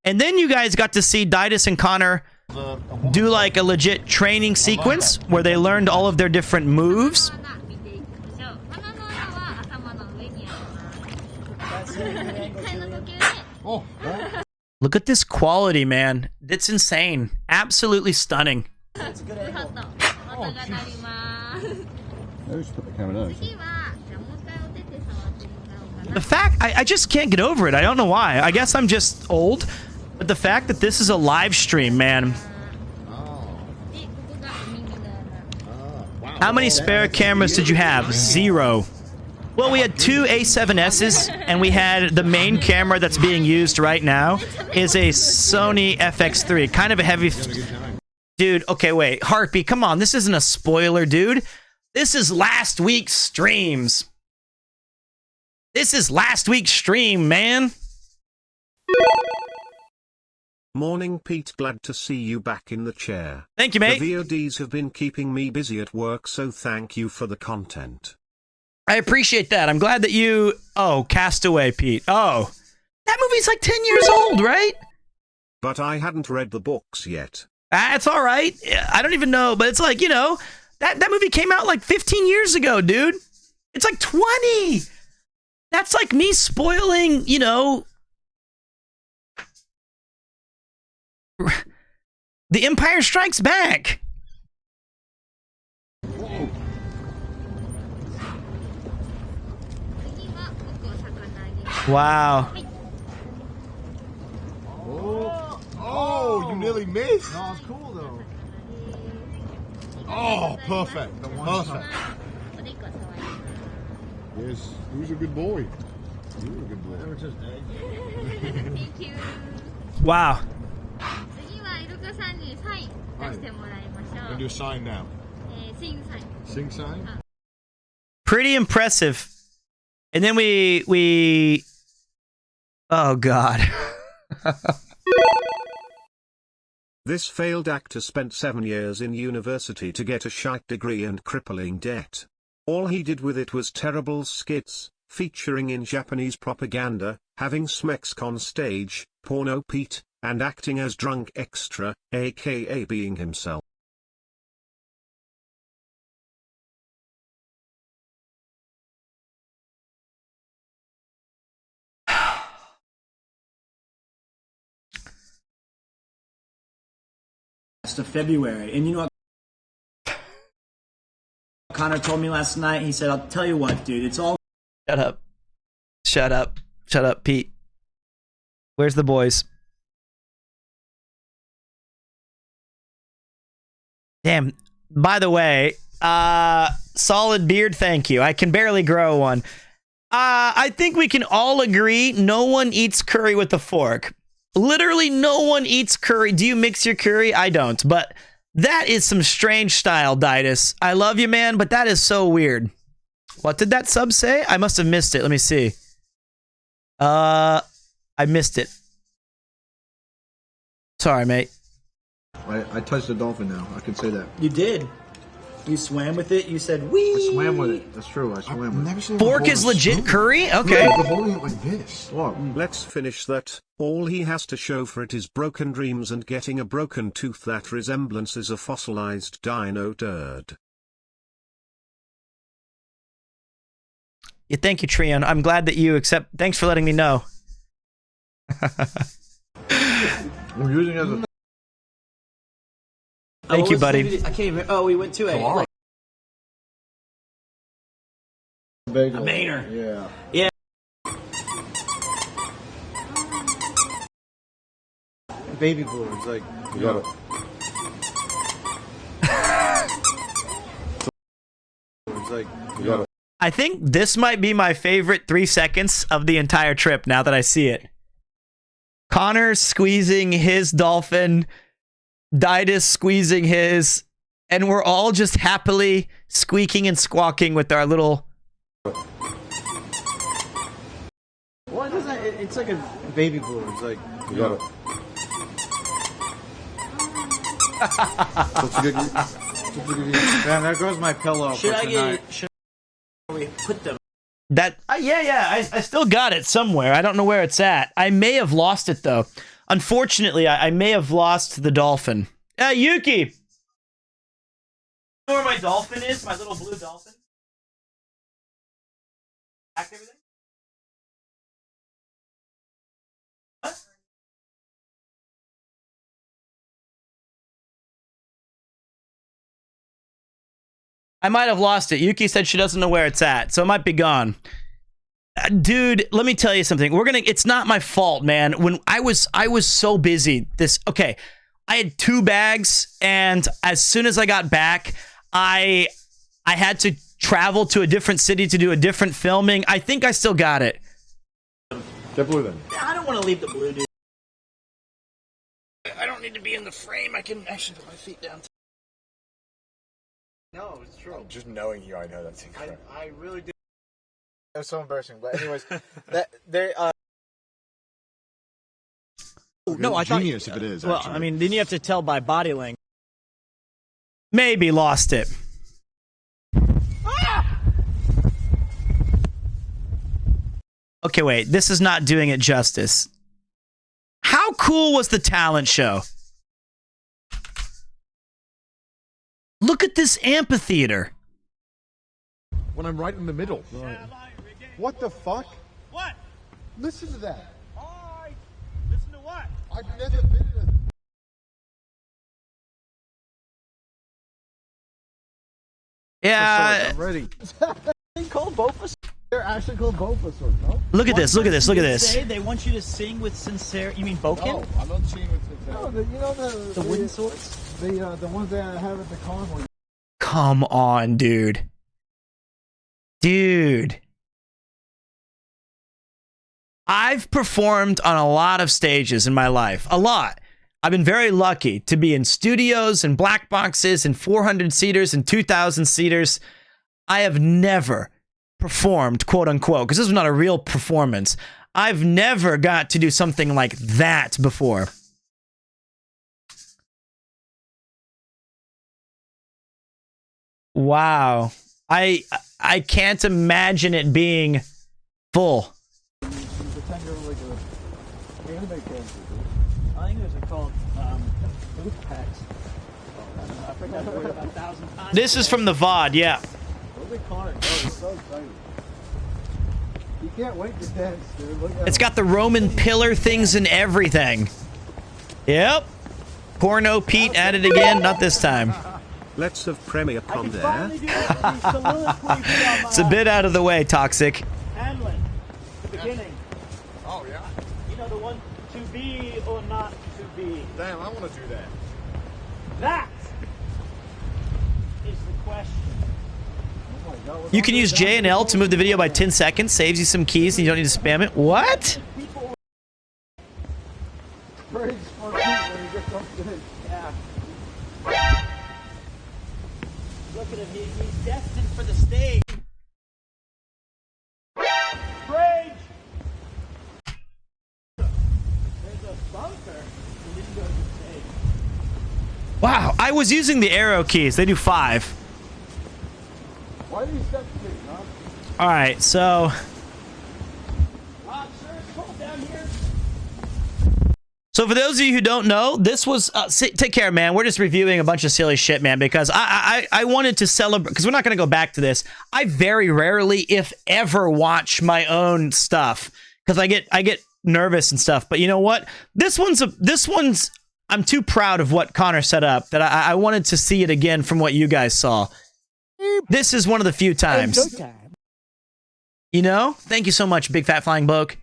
And then you guys got to see Didas and Connor do like a legit training sequence where they learned all of their different moves. Look at this quality, man. It's insane. Absolutely stunning. That's a good angle. Maybe we should put the camera down. The fact, I just can't get over it. I don't know why. I guess I'm just old. But the fact that this is a live stream, man. How many spare cameras did you have? 0. Well, we had 2 A7Ss, and we had the main camera that's being used right now is a Sony FX3. Kind of a heavy... Dude, okay, wait. Heartbeat, come on. This isn't a spoiler, dude. This is last week's streams. This is last week's stream, man. Morning, Pete. Glad to see you back in the chair. Thank you, mate. The VODs have been keeping me busy at work, so thank you for the content. I appreciate that. I'm glad that you... Oh, Castaway, Pete. Oh. That movie's like 10 years old, right? But I hadn't read the books yet. It's all right. I don't even know, but it's like, you know, that movie came out like 15 years ago, dude. It's like 20. That's like me spoiling, you know... The Empire Strikes Back. Wow. Oh, you nearly missed. No, it's cool though. Oh, perfect. Perfect. Yes, who's a good boy? You're a good boy. Thank you. Wow. Gonna do a sign now. Sing sign? Pretty impressive. And then we oh god. This failed actor spent 7 years in university to get a shite degree and crippling debt. All he did with it was terrible skits, featuring in Japanese propaganda, having smex on stage, porno Pete, and acting as drunk extra, aka being himself. Of February. And you know what Connor told me last night? He said, I'll tell you what, dude, it's all... Shut up. Shut up. Shut up, Pete. Where's the boys? Damn. By the way, solid beard, thank you. I can barely grow one. I think we can all agree no one eats curry with a fork. Literally no one eats curry. Do you mix your curry? I don't. But that is some strange style, Ditus. I love you, man, but that is so weird. What did that sub say? I must have missed it. Let me see. I missed it. Sorry, mate. I touched a dolphin now. I can say that. You did. You swam with it. You said, wee. I swam with it. That's true. I swam with it. Fork is legit curry? Okay. You're holding it like this. Let's finish that. All he has to show for it is broken dreams and getting a broken tooth that resembles a fossilized dino turd. Yeah, thank you, Trion. I'm glad that you accept. Thanks for letting me know. I'm using it as a... Thank you, buddy. I can't even... Oh, we went to a... Bagel. A Mainer. Yeah. Yeah. Baby blue. It's like... You got it. It's like... You got it. I think this might be my favorite 3 seconds of the entire trip now that I see it. Connor squeezing his dolphin, Ditus squeezing his, and we're all just happily squeaking and squawking with our little... Well, it doesn't... It's like a baby blue. It's like... You got it. Damn, there goes my pillow. Should I get... Should we put them... That yeah, I still got it somewhere. I don't know where it's at. I may have lost it though. Unfortunately, I may have lost the dolphin. Yuki, you know where my dolphin is? My little blue dolphin. Packed everything. I might have lost it. Yuki said she doesn't know where it's at, so it might be gone. Dude, let me tell you something. It's not my fault, man. When I was so busy. Okay, I had 2 bags, and as soon as I got back, I had to travel to a different city to do a different filming. I think I still got it. Get blue then. I don't want to leave the blue, dude. I don't need to be in the frame. I can actually put my feet down. No, it's true. Just knowing you, I know that's incorrect. I really do. It was so embarrassing. But anyways, No, I thought genius if it is. Well, actually. I mean, then you have to tell by body language. Maybe lost it. Okay, wait. This is not doing it justice. How cool was the talent show? Look at this amphitheater. When I'm right in the middle. What the fuck? What? Listen to that. Alright. Listen to what? I've never been in a... Yeah. I'm ready. They called both. They're actually called both of us, no? Look at this. Look at this. Look at this. Say they want you to sing with sincerity. You mean Boken? No, I'm not singing with sincerity. No, you know the wooden swords? The ones that I have at the con. Come on, dude. Dude. I've performed on a lot of stages in my life. A lot. I've been very lucky to be in studios and black boxes and 400 seaters and 2,000 seaters. I have never performed, quote unquote, because this was not a real performance. I've never got to do something like that before. Wow. I can't imagine it being full. I think those are called booth packs. I forgot the word about 1,000 times. This is from the VOD, yeah. You can't wait to dance, dude. Look at It's got the Roman pillar things and everything. Yep. Porno Pete at it again, not this time. Let's have Premier Con there. It's a bit out of the way, Toxic. Hamlet, the beginning. Oh, yeah? You know, the one to be or not to be. Damn, I want to do that. That is the question. You can use J and L to move the video by 10 seconds. Saves you some keys and you don't need to spam it. What? praise for Pete when he gets up good. Yeah. Look at him. He's destined for the stage. Rage! There's a bunker. He didn't go to the stage. Wow, I was using the arrow keys. They do 5. Why do you step to me, huh? All right, so for those of you who don't know, this was take care, man. We're just reviewing a bunch of silly shit, man, because I wanted to celebrate, because we're not going to go back to this. I very rarely, if ever, watch my own stuff because I get nervous and stuff. But you know what? This one's I'm too proud of what Connor set up that I wanted to see it again from what you guys saw. This is one of the few times. You know? Thank you so much, Big Fat Flying Bloke.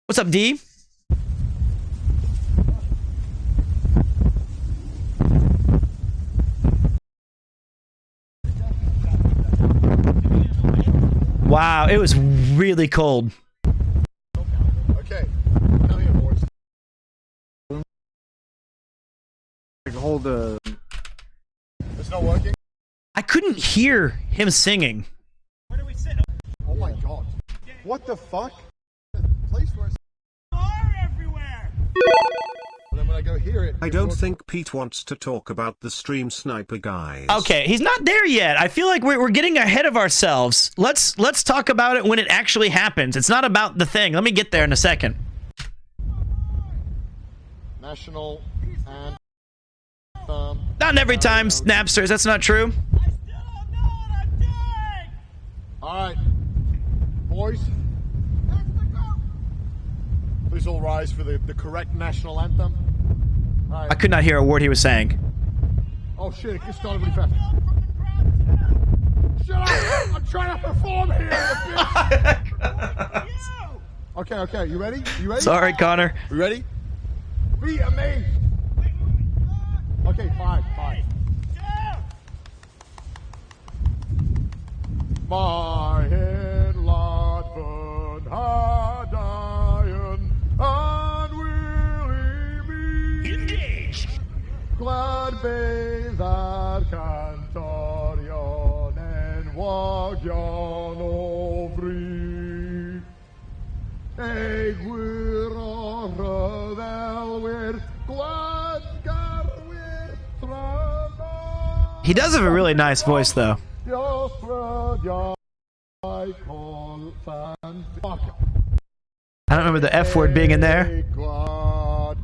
What's up, D? Wow, it was really cold. Okay, come here, boys. Hold the... It's not working? I couldn't hear him singing. Where do we sit? Oh my god. What the fuck? Place where it's... everywhere. And then when I go hear it... I don't think Pete wants to talk about the stream sniper guys. Okay, he's not there yet. I feel like we're getting ahead of ourselves. Let's talk about it when it actually happens. It's not about the thing. Let me get there in a second. National and... Not every time, Snapsters. That's not true. Alright. Boys. Please all rise for the correct national anthem. I could not hear a word he was saying. Oh shit, it started really fast. Shut up! I'm trying to perform here, you bitch! Okay, you ready? You ready? Sorry, Connor. You ready? Be amazed! Okay, five. My head laten hadijen unwilling me. Engage! Glad be that cantorion en wagion ovri. Ik weer wel weer glad weer tranen. He does have a really nice voice, though. I don't remember the F word being in there. Glad.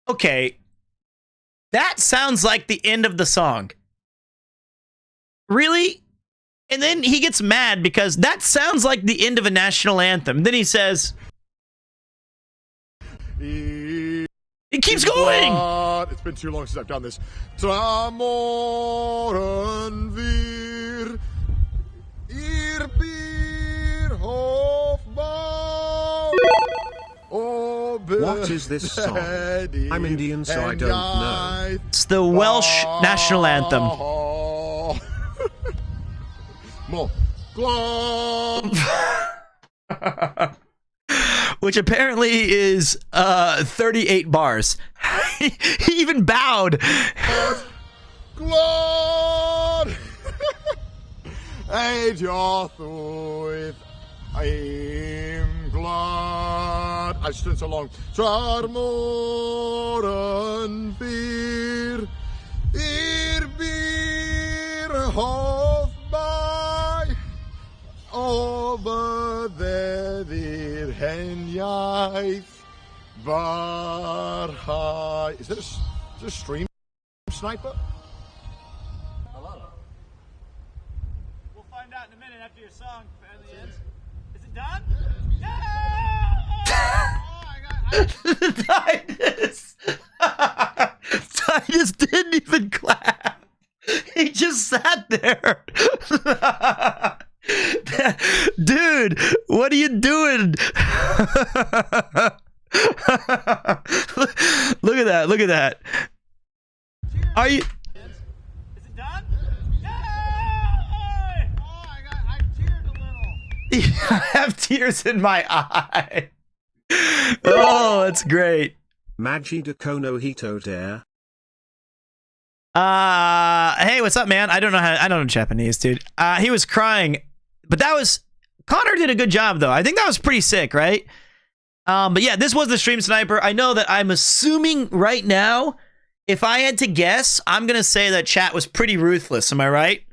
Okay. That sounds like the end of the song. Really? And then he gets mad because that sounds like the end of a national anthem. Then he says... It keeps going! It's been too long since I've done this. Tramoren wir ihr Bier Hofbau. What is this song? I'm Indian, so I don't know. It's the Welsh national anthem. More. Which apparently is 38 bars. He even bowed. Glad. Eid with I'm glad. I just done so long. Trarmoren vier. Ir bier hof by. Over there hen jaith. Var high. Is this a stream sniper? We'll find out in a minute after your song finally ends. Is it done? Titus didn't even clap. He just sat there. Dude, what are you doing? Look at that. Look at that. Are you... Is it done? I teared a little. I have tears in my eye. Oh, that's great. Magi de Kono Hito Dare. Hey, what's up, man? I don't know Japanese, dude. He was crying, but that was... Connor did a good job, though. I think that was pretty sick, right? But yeah, this was the Stream Sniper. I know that I'm assuming right now, if I had to guess, I'm going to say that chat was pretty ruthless. Am I right?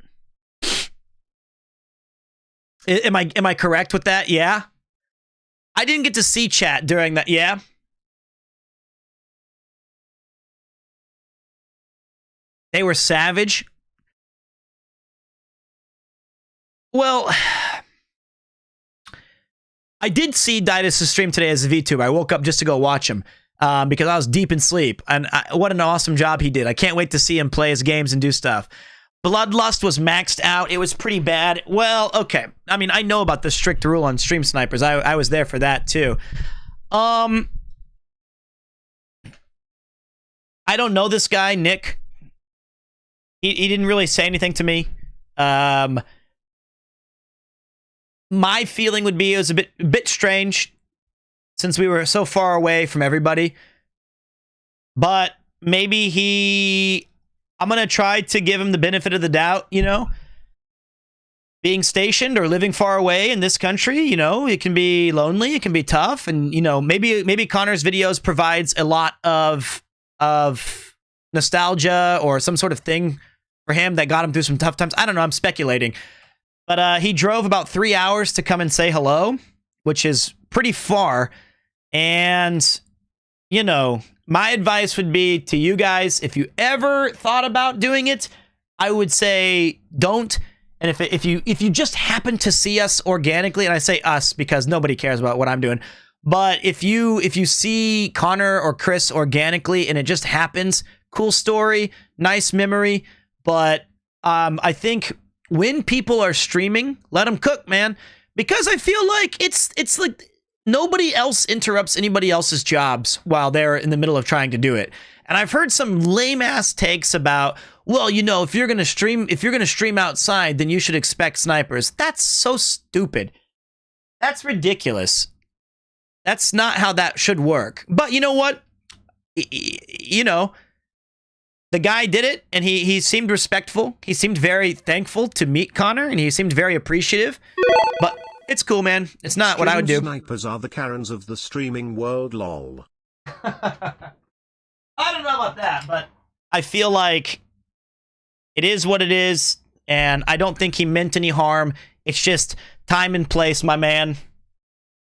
Am I correct with that? Yeah? I didn't get to see chat during that. Yeah? They were savage. Well, I did see Ditus' stream today as a VTuber. I woke up just to go watch him because I was deep in sleep. And what an awesome job he did. I can't wait to see him play his games and do stuff. Bloodlust was maxed out. It was pretty bad. Well, okay. I mean, I know about the strict rule on stream snipers. I was there for that too. I don't know this guy, Nick. He didn't really say anything to me. My feeling would be it was a bit strange since we were so far away from everybody. But maybe I'm going to try to give him the benefit of the doubt, you know? Being stationed or living far away in this country, you know, it can be lonely, it can be tough. And, you know, maybe Connor's videos provides a lot of nostalgia or some sort of thing for him that got him through some tough times. I don't know, I'm speculating. But he drove about 3 hours to come and say hello, which is pretty far. And, you know, my advice would be to you guys, if you ever thought about doing it, I would say don't. And if you just happen to see us organically, and I say us because nobody cares about what I'm doing, But if you see Connor or Chris organically and it just happens, cool story, nice memory. But I think when people are streaming, let them cook, man, because I feel like it's like nobody else interrupts anybody else's jobs while they're in the middle of trying to do it. And I've heard some lame ass takes about, well, you know, if you're gonna stream outside, then you should expect snipers. That's so stupid. That's ridiculous. That's not how that should work. But you know what? You know, the guy did it, and he seemed respectful. He seemed very thankful to meet Connor, and he seemed very appreciative. But it's cool, man. It's not what I would do. Snipers are the Karens of the streaming world, lol. I don't know about that, but I feel like it is what it is, and I don't think he meant any harm. It's just time and place, my man.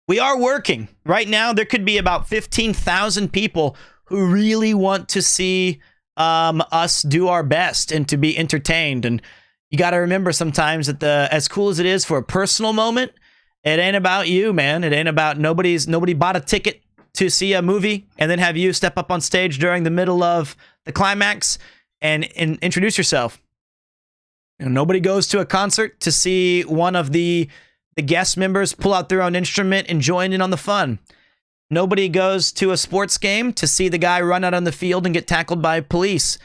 We are working. Right now, there could be about 15,000 people who really want to see us do our best and to be entertained. And you got to remember sometimes that as cool as it is for a personal moment, it ain't about you, man. It ain't about nobody bought a ticket to see a movie and then have you step up on stage during the middle of the climax and introduce yourself. You know, nobody goes to a concert to see one of the guest members pull out their own instrument and join in on the fun. Nobody goes to a sports game to see the guy run out on the field and get tackled by police.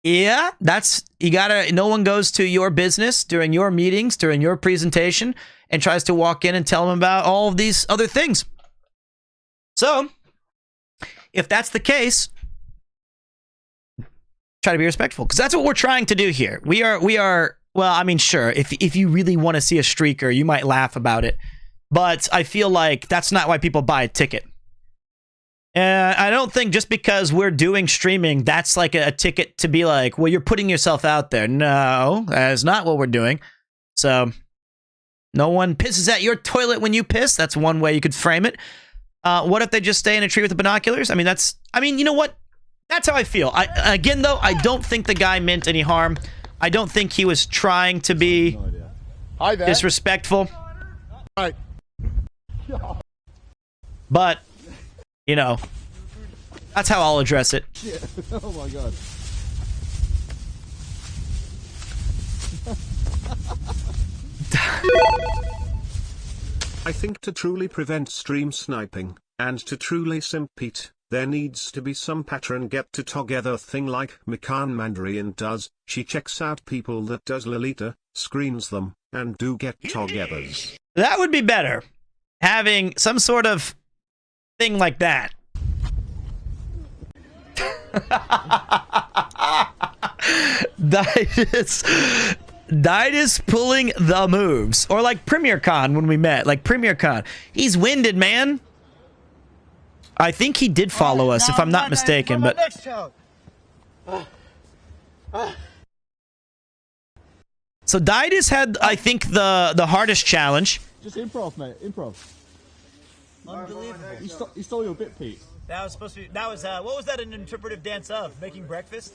Yeah, no one goes to your business during your meetings, during your presentation, and tries to walk in and tell them about all of these other things. So, if that's the case, try to be respectful, because that's what we're trying to do here. We are. Well, I mean, sure, if you really want to see a streaker, you might laugh about it. But I feel like that's not why people buy a ticket. I don't think just because we're doing streaming, that's like a ticket to be like, well, you're putting yourself out there. No, that is not what we're doing. So, no one pisses at your toilet when you piss. That's one way you could frame it. What if they just stay in a tree with the binoculars? I mean, you know what? That's how I feel. Again, though, I don't think the guy meant any harm. I don't think he was trying to be disrespectful. Right. But, you know, that's how I'll address it. Yeah. Oh my god. I think to truly prevent stream sniping, and to truly simpete, there needs to be some pattern get-together thing like Mikan Mandarian does. She checks out people that does Lolita, screens them, and do get-togethers. That would be better. Having some sort of thing like that. Didus pulling the moves. Or like Premier Con when we met. Like Premier Con. He's winded, man. I think he did follow us, if I'm not mistaken, but... So Didus had, I think, the hardest challenge. Just improv, mate. Improv. Unbelievable. You stole your bit, Pete. That was supposed to be... That was, what was that an interpretive dance of? Making breakfast?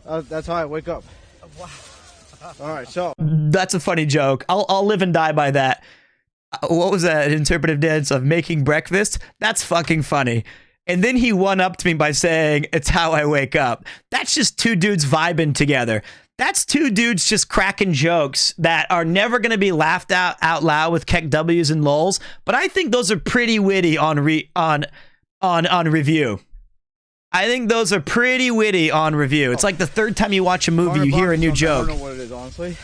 That's how I wake up. Wow. Alright, so... That's a funny joke. I'll live and die by that. What was that interpretive dance of making breakfast? That's fucking funny. And then he one-upped me by saying, it's how I wake up. That's just two dudes vibing together. That's two dudes just cracking jokes that are never going to be laughed out loud with Keck W's and lols. But I think those are pretty witty on review. I think those are pretty witty on review. It's like the third time you watch a movie, you hear a new joke. I don't know what it is, honestly.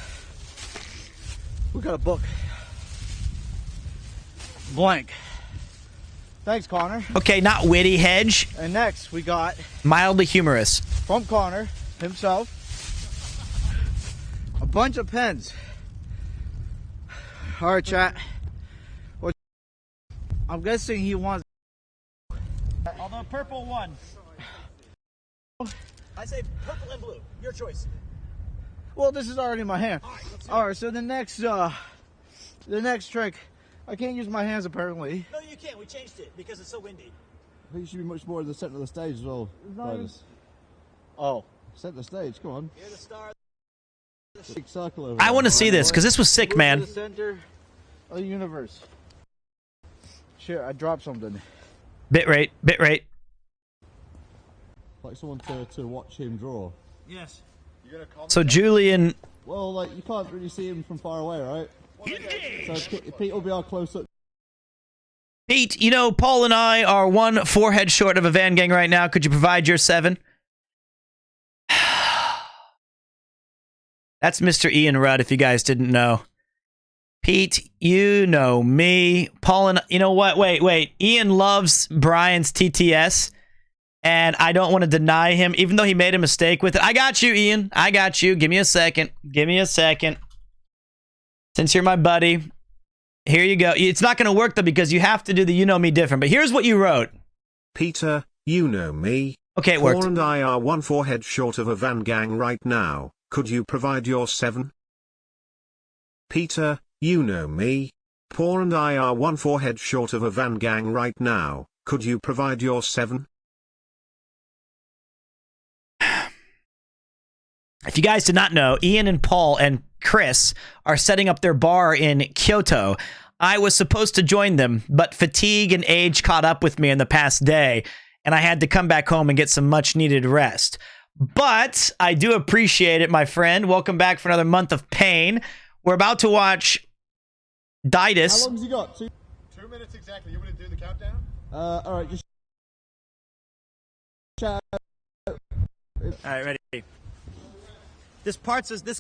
We got a book. Blank. Thanks, Connor. Okay, not witty, Hedge. And next, we got... mildly humorous. From Connor himself. A bunch of pens. Alright, chat. Well, I'm guessing he wants... Although purple won. I say purple and blue. Your choice. Well, this is already in my hand. Alright, so the next trick... I can't use my hands, apparently. No, you can't. We changed it because it's so windy. I think you should be much more in the centre of the stage as well. Oh. Centre stage, come on. You're the star. Big circle over I want to see this, because this was sick, man. The center of the universe. Shit, I dropped something. Bitrate. Like someone to watch him draw. Yes. So Julian... Well, like, you can't really see him from far away, right? So Pete will be our close-up. Pete, you know, Paul and I are one forehead short of a Van Gang right now. Could you provide your 7? That's Mr. Ian Rudd, if you guys didn't know. Pete, you know me. Paul and... You know what? Wait. Ian loves Brian's TTS, and I don't want to deny him, even though he made a mistake with it. I got you, Ian. I got you. Give me a second. Since you're my buddy, here you go. It's not going to work, though, because you have to do the you know me different. But here's what you wrote. Peter, you know me. Okay, it worked. Paul and I are one forehead short of a Van Gang right now. Could you provide your 7? Peter, you know me. Paul and I are one forehead short of a Van Gang right now. Could you provide your 7? If you guys did not know, Ian and Paul and Chris are setting up their bar in Kyoto. I was supposed to join them, but fatigue and age caught up with me in the past day, and I had to come back home and get some much-needed rest. But I do appreciate it, my friend. Welcome back for another month of pain. We're about to watch Ditus. How long has he got? 2 minutes exactly. You want to do the countdown? All right, just... All right, ready. This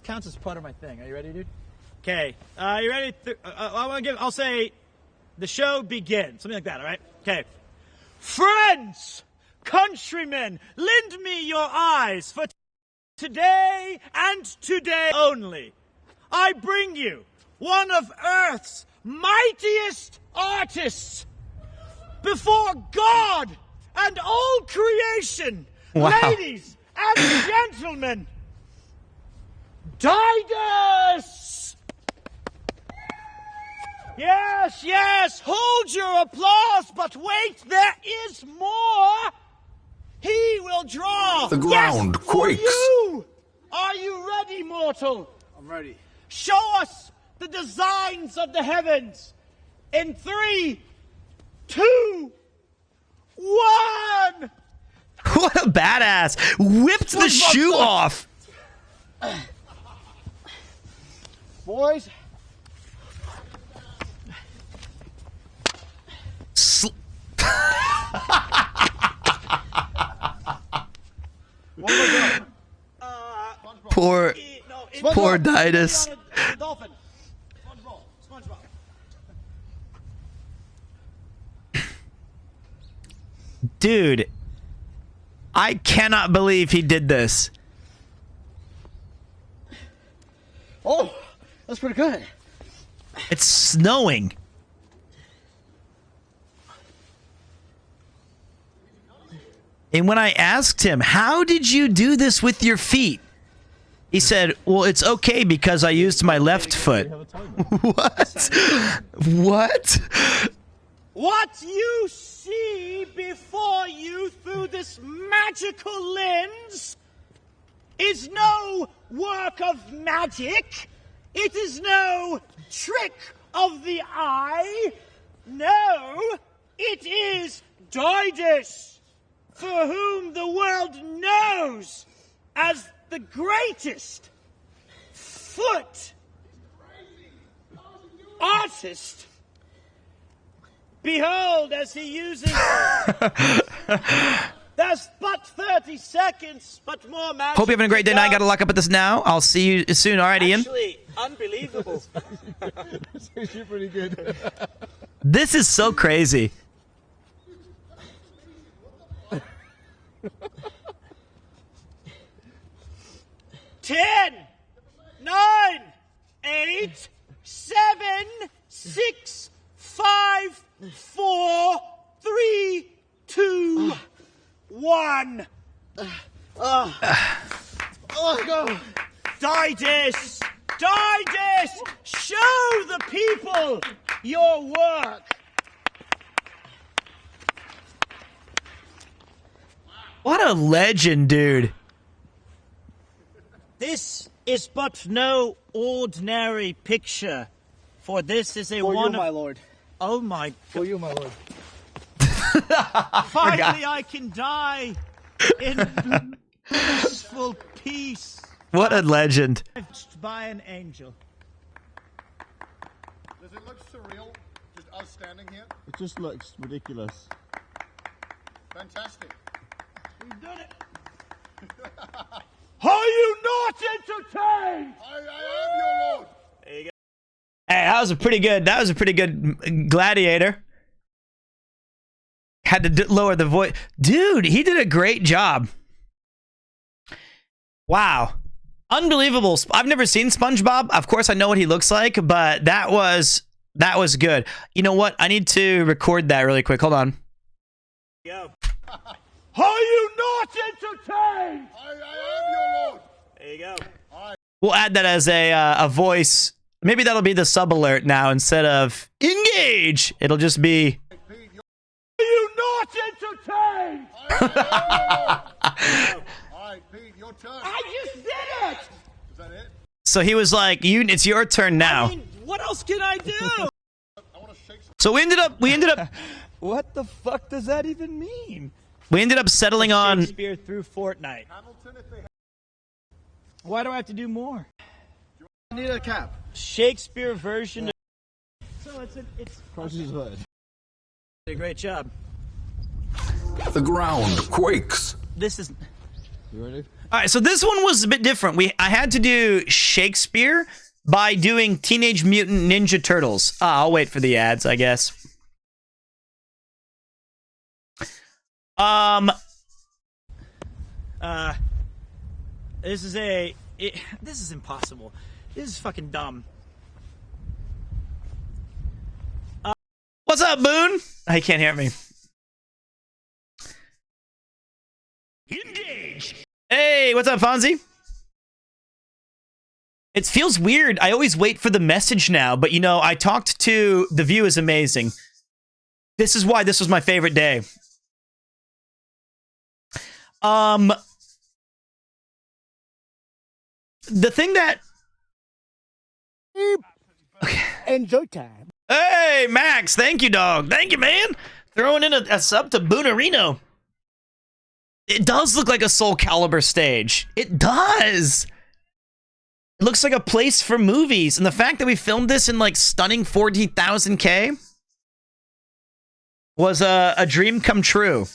counts as part of my thing. Are you ready, dude? Okay. You ready? I'll say the show begins. Something like that, all right? Okay. Friends, countrymen, lend me your eyes for today and today only. I bring you one of Earth's mightiest artists. Before God and all creation, wow. Ladies and gentlemen, Ditus! Yes, hold your applause, but wait, there is more! He will draw! The ground quakes! For you! Are you ready, mortal? I'm ready. Show us the designs of the heavens in 3, 2, 1! What a badass! Whipped the shoe off! Boys. Poor Ditus. Dolphin. SpongeBob. Dude, I cannot believe he did this. Oh, that's pretty good. It's snowing. And when I asked him, how did you do this with your feet? He said, well, it's okay because I used my left foot. What? What? What you see before you through this magical lens is no work of magic. It is no trick of the eye. No, it is Ditus, for whom the world knows as the greatest foot artist. Behold, as he uses... There's but 30 seconds, but more magic. Hope you're having a great day tonight. Got to lock up at this now. I'll see you soon. All right, Ian. Actually, unbelievable. You're pretty good. This is so crazy. Ten, 9, 8, 7, 6, 5, 4, 3, 2, 1. Oh, go. Ditus! Ditus! Show the people your work! What a legend, dude. This is but no ordinary picture, for this is a For one you, my lord. Oh my... For you, my lord. Finally, I can die in blissful peace. What a legend. By an angel. Does it look surreal? Just us standing here? It just looks ridiculous. Fantastic. We've done it. Are you not entertained? I am your lord. There you go. Hey, that was a pretty good gladiator. Had to lower the voice. Dude, he did a great job. Wow. Unbelievable. I've never seen SpongeBob. Of course, I know what he looks like, but that was good. You know what? I need to record that really quick. Hold on. Go. Are you not entertained? I am your lord. There you go. We'll add that as a voice. Maybe that'll be the sub alert now instead of engage. It'll just be. Are you not entertained? Alright, Pete, your turn. I just did it. Is that it? So he was like, it's your turn now. I mean, what else can I do? I want to shake some. So we ended up What the fuck does that even mean? we ended up settling on Shakespeare through Fortnite. Why do I have to do more? I need a cap. Shakespeare version. So it's Crosses hood. a great job. The ground quakes. This is. You ready? All right, so this one was a bit different. I had to do Shakespeare by doing Teenage Mutant Ninja Turtles. I'll wait for the ads, I guess. This is impossible. This is fucking dumb. What's up, Boone? He can't hear me. Engage. Hey, what's up, Fonzie? It feels weird. I always wait for the message now, but you know, I talked to The View is amazing. This is why this was my favorite day. The thing that Enjoy time. Hey, Max, thank you, dog. Thank you, man. Throwing in a sub to Boonerino. It does look like a Soul Calibur stage. It does. It looks like a place for movies. And the fact that we filmed this in like stunning 40,000K was a dream come true.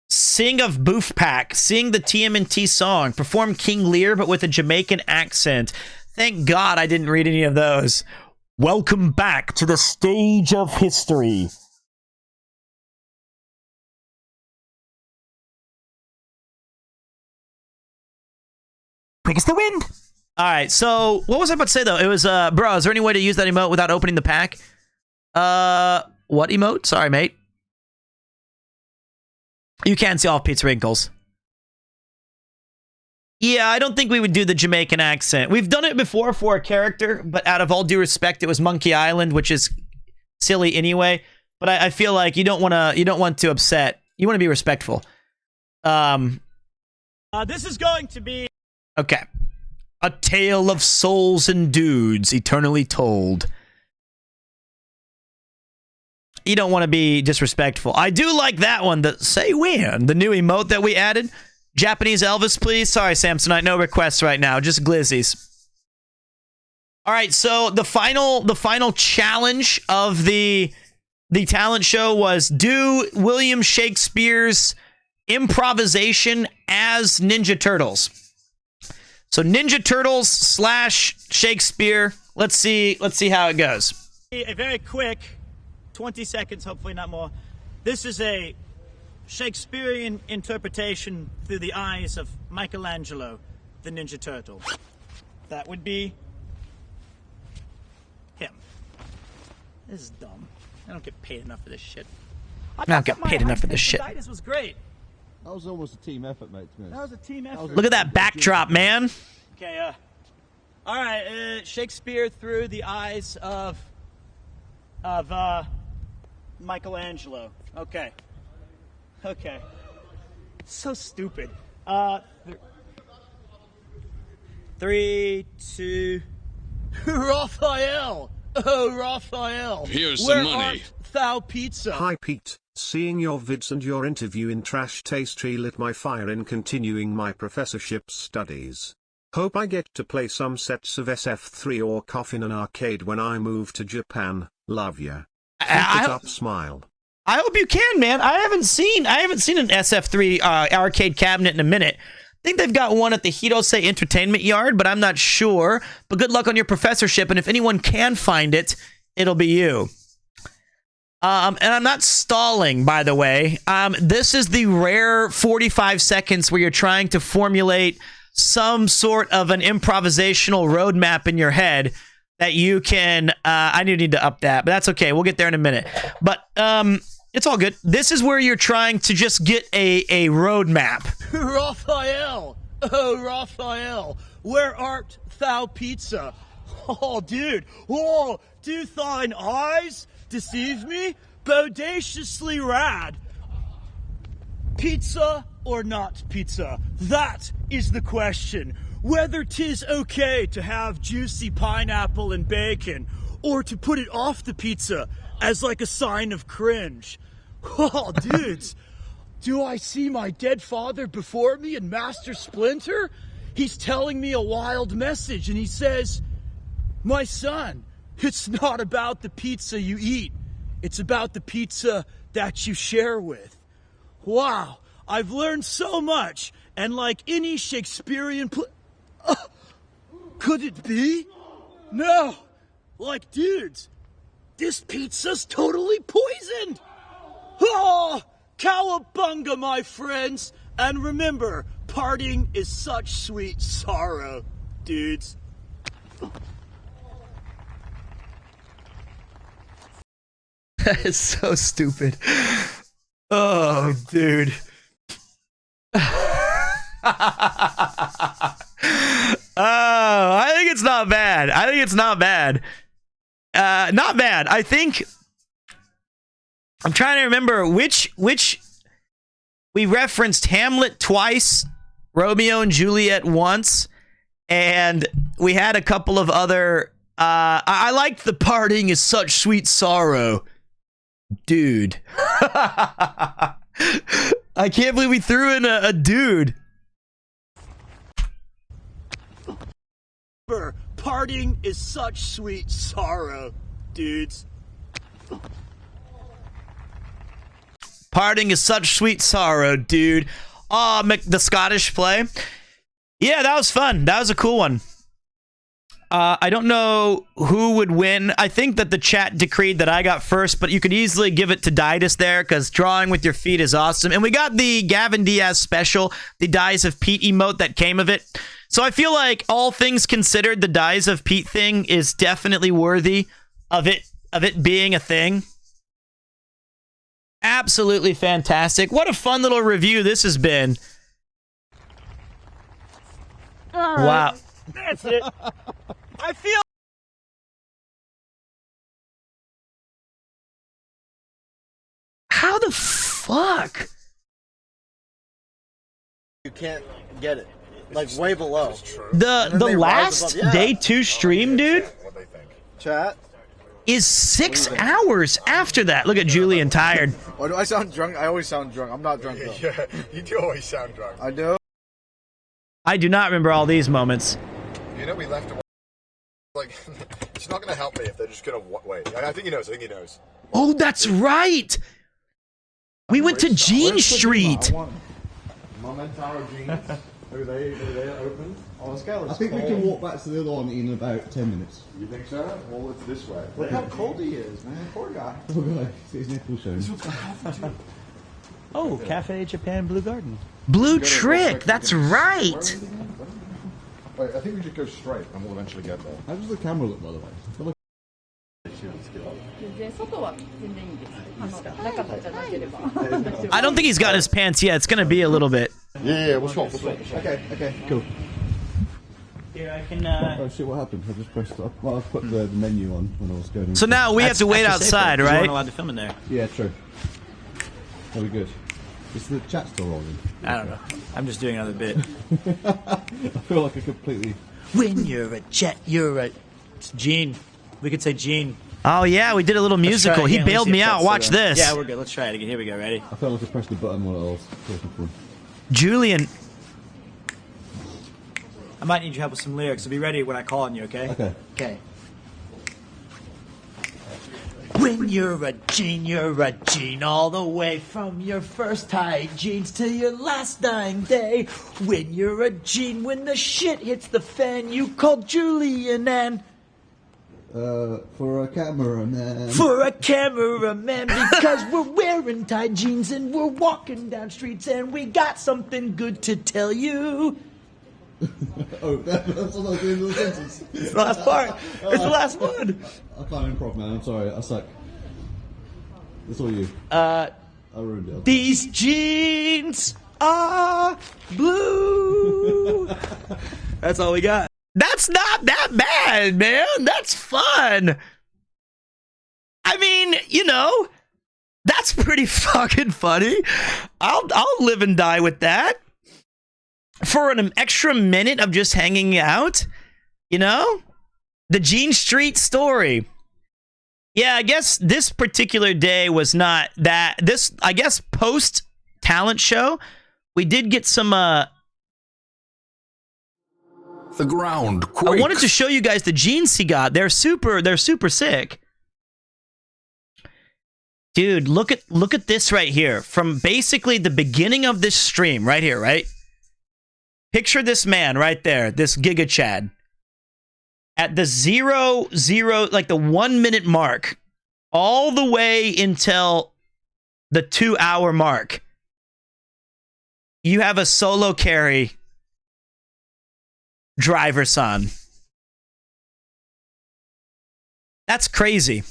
Sing of Boof Pack. Sing the TMNT song. Perform King Lear, but with a Jamaican accent. Thank God I didn't read any of those. Welcome back to the stage of history. Quick as the wind. All right, so what was I about to say though? It was, bro, is there any way to use that emote without opening the pack? What emote? Sorry, mate. You can see all Pete's wrinkles. Yeah, I don't think we would do the Jamaican accent. We've done it before for a character, but out of all due respect, it was Monkey Island, which is silly anyway. But I feel like you don't want to upset. You want to be respectful. This is going to be Okay. A tale of souls and dudes eternally told. You don't want to be disrespectful. I do like that one. The say when the new emote that we added. Japanese Elvis, please. Sorry, Samsonite. No requests right now. Just glizzies. All right. So the final challenge of the talent show was do William Shakespeare's improvisation as Ninja Turtles. So Ninja Turtles / Shakespeare. Let's see how it goes. a very quick 20 seconds, hopefully not more. This is a Shakespearean interpretation through the eyes of Michelangelo, the Ninja Turtle. That would be him. This is dumb. I don't get paid enough for this shit. I don't get paid enough for this shit. This was great. That was almost a team effort, mate. To me. That was a team effort. Look at that backdrop, man. Okay, all right, Shakespeare through the eyes of Michelangelo. Okay. So stupid. 3, 2. Raphael. Oh, Raphael. Here's Where some money. art thou pizza. Hi Pete, seeing your vids and your interview in Trash Tastry lit my fire in continuing my professorship studies. Hope I get to play some sets of SF3 or Coffin an arcade when I move to Japan. Love ya. Keep it up, smile. I hope you can, man. I haven't seen an SF3 arcade cabinet in a minute. I think they've got one at the Hirose Entertainment Yard, but I'm not sure. But good luck on your professorship, and if anyone can find it, it'll be you. And I'm not stalling, by the way. This is the rare 45 seconds where you're trying to formulate some sort of an improvisational roadmap in your head that you can... I do need to up that, but that's okay. We'll get there in a minute. But it's all good. This is where you're trying to just get a roadmap. Raphael! Oh, Raphael! Where art thou pizza? Oh, dude! Oh, do thine eyes deceive me? Bodaciously rad! Pizza or not pizza? That is the question. Whether 'tis okay to have juicy pineapple and bacon, or to put it off the pizza as like a sign of cringe. Oh, dudes! Do I see my dead father before me in Master Splinter? He's telling me a wild message, and he says, "My son, it's not about the pizza you eat. It's about the pizza that you share with." Wow, I've learned so much, and like any Shakespearean could it be? No! Like, dudes, this pizza's totally poisoned! Oh! Cowabunga, my friends! And remember, parting is such sweet sorrow, dudes. That is so stupid. Oh, dude. Oh, I think it's not bad. Not bad. I think... I'm trying to remember which we referenced Hamlet twice, Romeo and Juliet once, and we had a couple of other... I liked the parting is such sweet sorrow. Dude. I can't believe we threw in a dude. Parting is such sweet sorrow, dudes. Parting is such sweet sorrow, dude. Oh, the Scottish play. Yeah, that was fun. That was a cool one. I don't know who would win. I think that the chat decreed that I got first, but you could easily give it to Didus there, because drawing with your feet is awesome. And we got the Gavin Diaz special, the Dies of Pete emote that came of it. So I feel like, all things considered, the Dies of Pete thing is definitely worthy of it being a thing. Absolutely fantastic. What a fun little review this has been. All right. Wow. That's it. I feel... How the fuck? You can't get it. Like, way below. The last day 2 stream, dude, Chat? is 6 hours after that. Look at Julian tired. Why do I sound drunk? I always sound drunk. I'm not drunk, though. Yeah, you do always sound drunk. I do? I do not remember all these moments. You know, we left him. Like, it's not going to help me if they're just going to wait. I think he knows. Oh, that's right. We went to Jean Street. Momentaro jeans. Are they open? Oh, this guy looks I think cold. we can walk back to the other one in about 10 minutes. You think so? Well, it's this way. Look how cold he is, man. Poor guy. Poor guy. See his nipples showing. Oh, Cafe Japan Blue Garden. Blue Trick. That's right. Wait, I think we should go straight and we'll eventually get there. How does the camera look, by the way? I feel like I don't think he's got his pants yet. It's going to be a little bit. Yeah, we'll swap. Okay, cool. Here, I can... Oh shit, what happened? I just pressed up. Well, I put the menu on when I was going. So now we have to wait outside, You right? weren't allowed to film in there. Yeah, true. Very good. Is the chat still rolling? I don't know. I'm just doing another bit. I feel like I completely... When you're a jet, you're a... It's Gene. We could say Gene. Oh yeah, we did a little musical. He bailed me out. Watch this. Yeah, we're good. Let's try it again. Here we go. Ready? I felt like I pressed the button while I was talking to him. Julian. I might need your help with some lyrics, so be ready when I call on you, okay? Okay. Okay. When you're a gene all the way from your first tight jeans to your last dying day. When you're a gene, when the shit hits the fan, you call Julian and... For a cameraman. For a cameraman, because we're wearing tight jeans and we're walking down streets and we got something good to tell you. Oh, that's what I was doing in the sentence. It's the last part. It's the last one. I can't improv, man. I'm sorry. I suck. It's all you. I ruined it. These jeans are blue. That's all we got. That's not that bad, man. That's fun. I mean, you know, that's pretty fucking funny. I'll live and die with that. For an extra minute of just hanging out, you know? The Gene Street story. Yeah, I guess this particular day was not that. This, I guess, post talent show, we did get some. The ground quakes. I wanted to show you guys the jeans he got. They're super sick. Dude, look at this right here. From basically the beginning of this stream, right here, right? Picture this man right there, this Giga Chad. At the 0:0, like the 1 minute mark, all the way until the 2 hour mark, you have a solo carry driver son. That's crazy.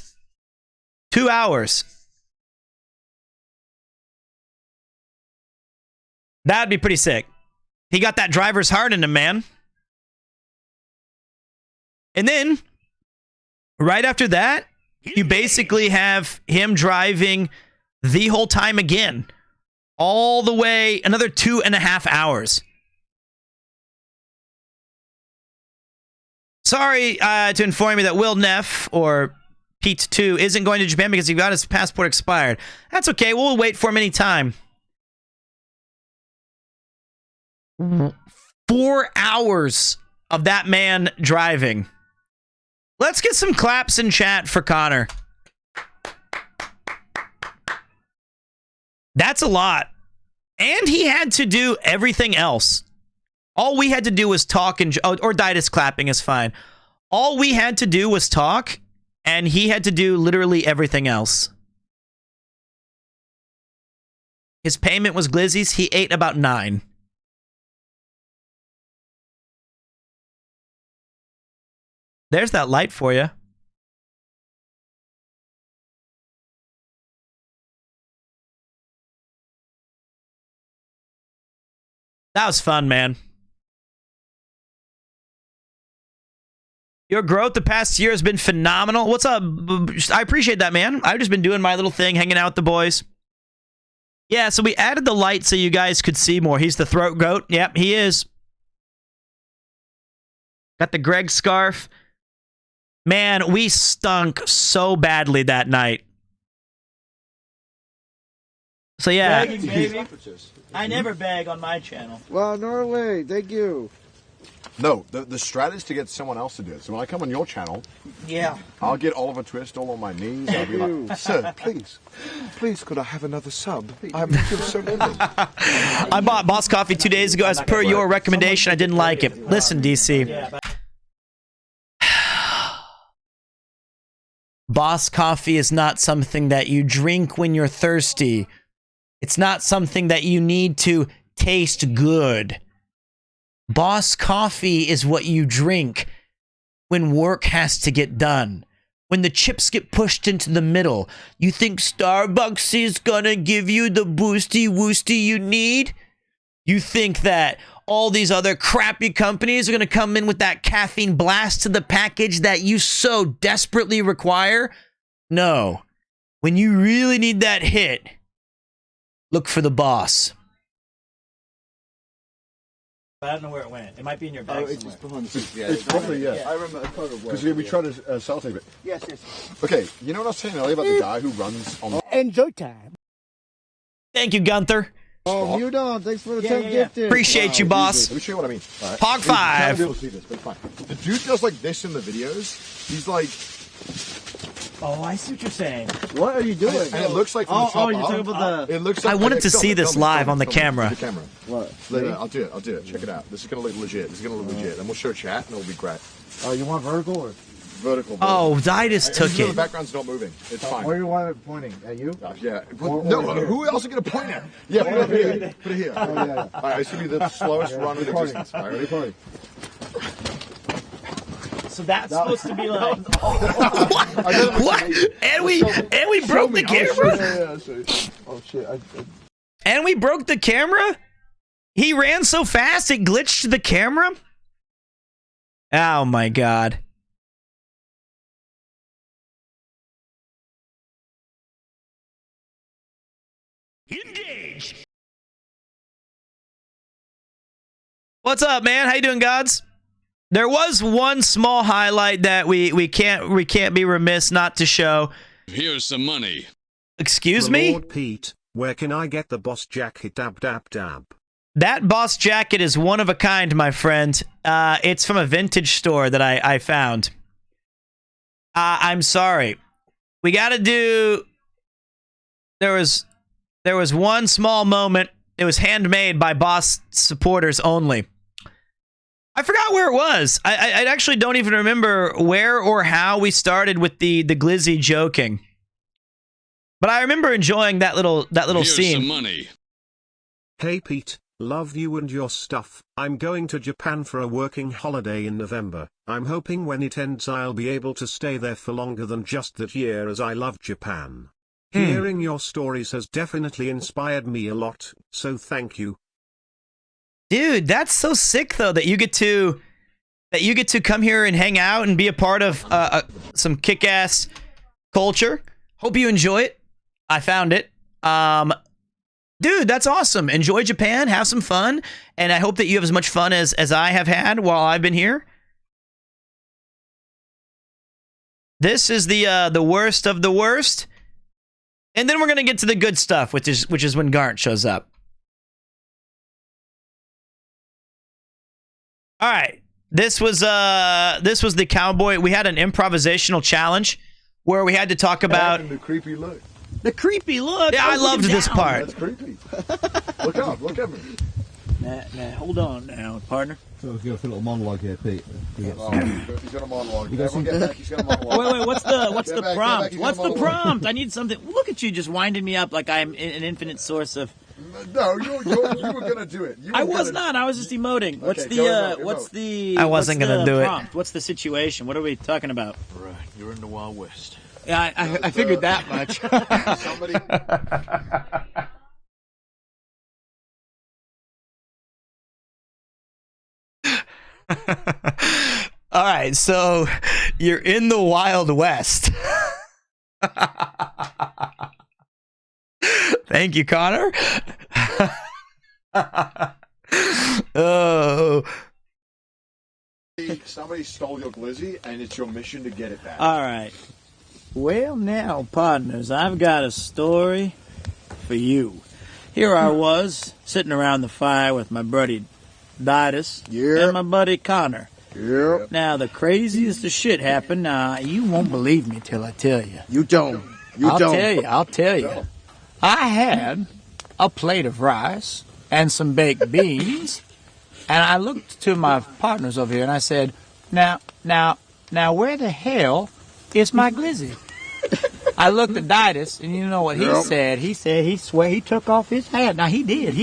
2 hours. That'd be pretty sick. He got that driver's heart in him, man. And then, right after that, you basically have him driving the whole time again. All the way, another 2.5 hours. Sorry to inform you that Will Neff, or Pete 2, isn't going to Japan because he got his passport expired. That's okay. We'll wait for him any time. 4 hours of that man driving. Let's get some claps in chat for Connor. That's a lot. And he had to do everything else. All we had to do was talk and... or Ditus clapping is fine. All we had to do was talk, and he had to do literally everything else. His payment was glizzies. He ate about 9. There's that light for you. That was fun, man. Your growth the past year has been phenomenal. What's up? I appreciate that, man. I've just been doing my little thing, hanging out with the boys. Yeah, so we added the light so you guys could see more. He's the throat goat. Yep, he is. Got the Greg scarf. Man, we stunk so badly that night. So yeah. Begging, baby. I never beg on my channel. Well, Norway, thank you. No, the strat is to get someone else to do it. So when I come on your channel, yeah, I'll get Oliver Twist all on my knees. I'll be like, sir, please, could I have another sub? I'm so lonely. I bought Boss Coffee 2 days ago as per your recommendation. I didn't like it. Listen, DC. Boss Coffee is not something that you drink when you're thirsty. It's not something that you need to taste good. Boss Coffee is what you drink when work has to get done. When the chips get pushed into the middle. You think Starbucks is gonna give you the boosty woosty you need? You think that all these other crappy companies are gonna come in with that caffeine blast to the package that you so desperately require? No. When you really need that hit, look for the boss. I don't know where it went. It might be in your bag it's somewhere. just behind the seat. Yeah, it's probably, yeah. I remember. Because we tried to self-tape it. Yes. Okay, you know what I was saying earlier about the guy who runs on... Enjoy time. Thank you, Gunther. Oh, you don't. Thanks for the 10 gifted. Appreciate you, boss. Let me show you what I mean. All right. Pog 5. You'll see this, but it's fine. The dude does like this in the videos. He's like... Oh, I see what you're saying. What are you doing? And it looks like from the top you're talking about the... It looks like... I wanted to see this live on the camera. The camera. What? Later, I'll do it. Check it out. This is going to look legit. Then we'll show chat, and it'll be great. Oh, you want vertical or... Vertical. Oh, Didus took The it. background's not moving. It's fine. Where do you want it pointing? At you? Yeah. Or Who else are going to point at? Yeah, put it here. Put it here. Oh, yeah. All right, it's going to be the slowest run in existence. All right, ready? Recording. So that's supposed to be like... What? And we broke the camera? Oh, shit. And we broke the camera? He ran so fast it glitched the camera? Oh my god. Engage. What's up, man? How you doing, gods? There was one small highlight that we can't be remiss not to show. Here's some money. Excuse me? Lord Pete, where can I get the boss jacket? Dab. That boss jacket is one of a kind, my friend. It's from a vintage store that I found. I'm sorry. We got to do... There was one small moment. It was handmade by boss supporters only. I forgot where it was. I actually don't even remember where or how we started with the glizzy joking. But I remember enjoying that little Here's scene. some money. Hey Pete, love you and your stuff. I'm going to Japan for a working holiday in November. I'm hoping when it ends I'll be able to stay there for longer than just that year, as I love Japan. Hearing your stories has definitely inspired me a lot, so thank you. Dude, that's so sick though that you get to come here and hang out and be a part of some kick-ass culture. Hope you enjoy it. I found it. Dude, that's awesome. Enjoy Japan, have some fun, and I hope that you have as much fun as I have had while I've been here. This is the worst of the worst. And then we're going to get to the good stuff, which is when Garnt shows up. All right. This was the cowboy. We had an improvisational challenge where we had to talk about the creepy look. The creepy look. Yeah, I loved this part. That's creepy. Look up. Look at me. Nah, hold on now, partner. So we've got a little monologue here, Pete. He's got a monologue. Everyone get back. He's got a monologue. Wait, what's the Get prompt? back, What's the prompt? I need something. Look at you just winding me up like I'm an infinite source of... No, you were gonna do it. I was not. I was just emoting. What's Okay, the I wasn't gonna do it. What's the situation? What are we talking about? Right, you're in the Wild West. Yeah, I figured that much. Somebody. All right, so you're in the Wild West. Thank you, Connor. Oh. Somebody stole your glizzy, and it's your mission to get it back. All right. Well, now, partners, I've got a story for you. Here I was, sitting around the fire with my buddy Didus and my buddy Connor. Yep. Now, the craziest of shit happened. You won't believe me till I tell you. You don't. I'll tell you. I had a plate of rice and some baked beans, and I looked to my partners over here and I said, now, where the hell is my glizzy? I looked at Didus, and you know what he said? He said he swear he took off his hat. Now, he did.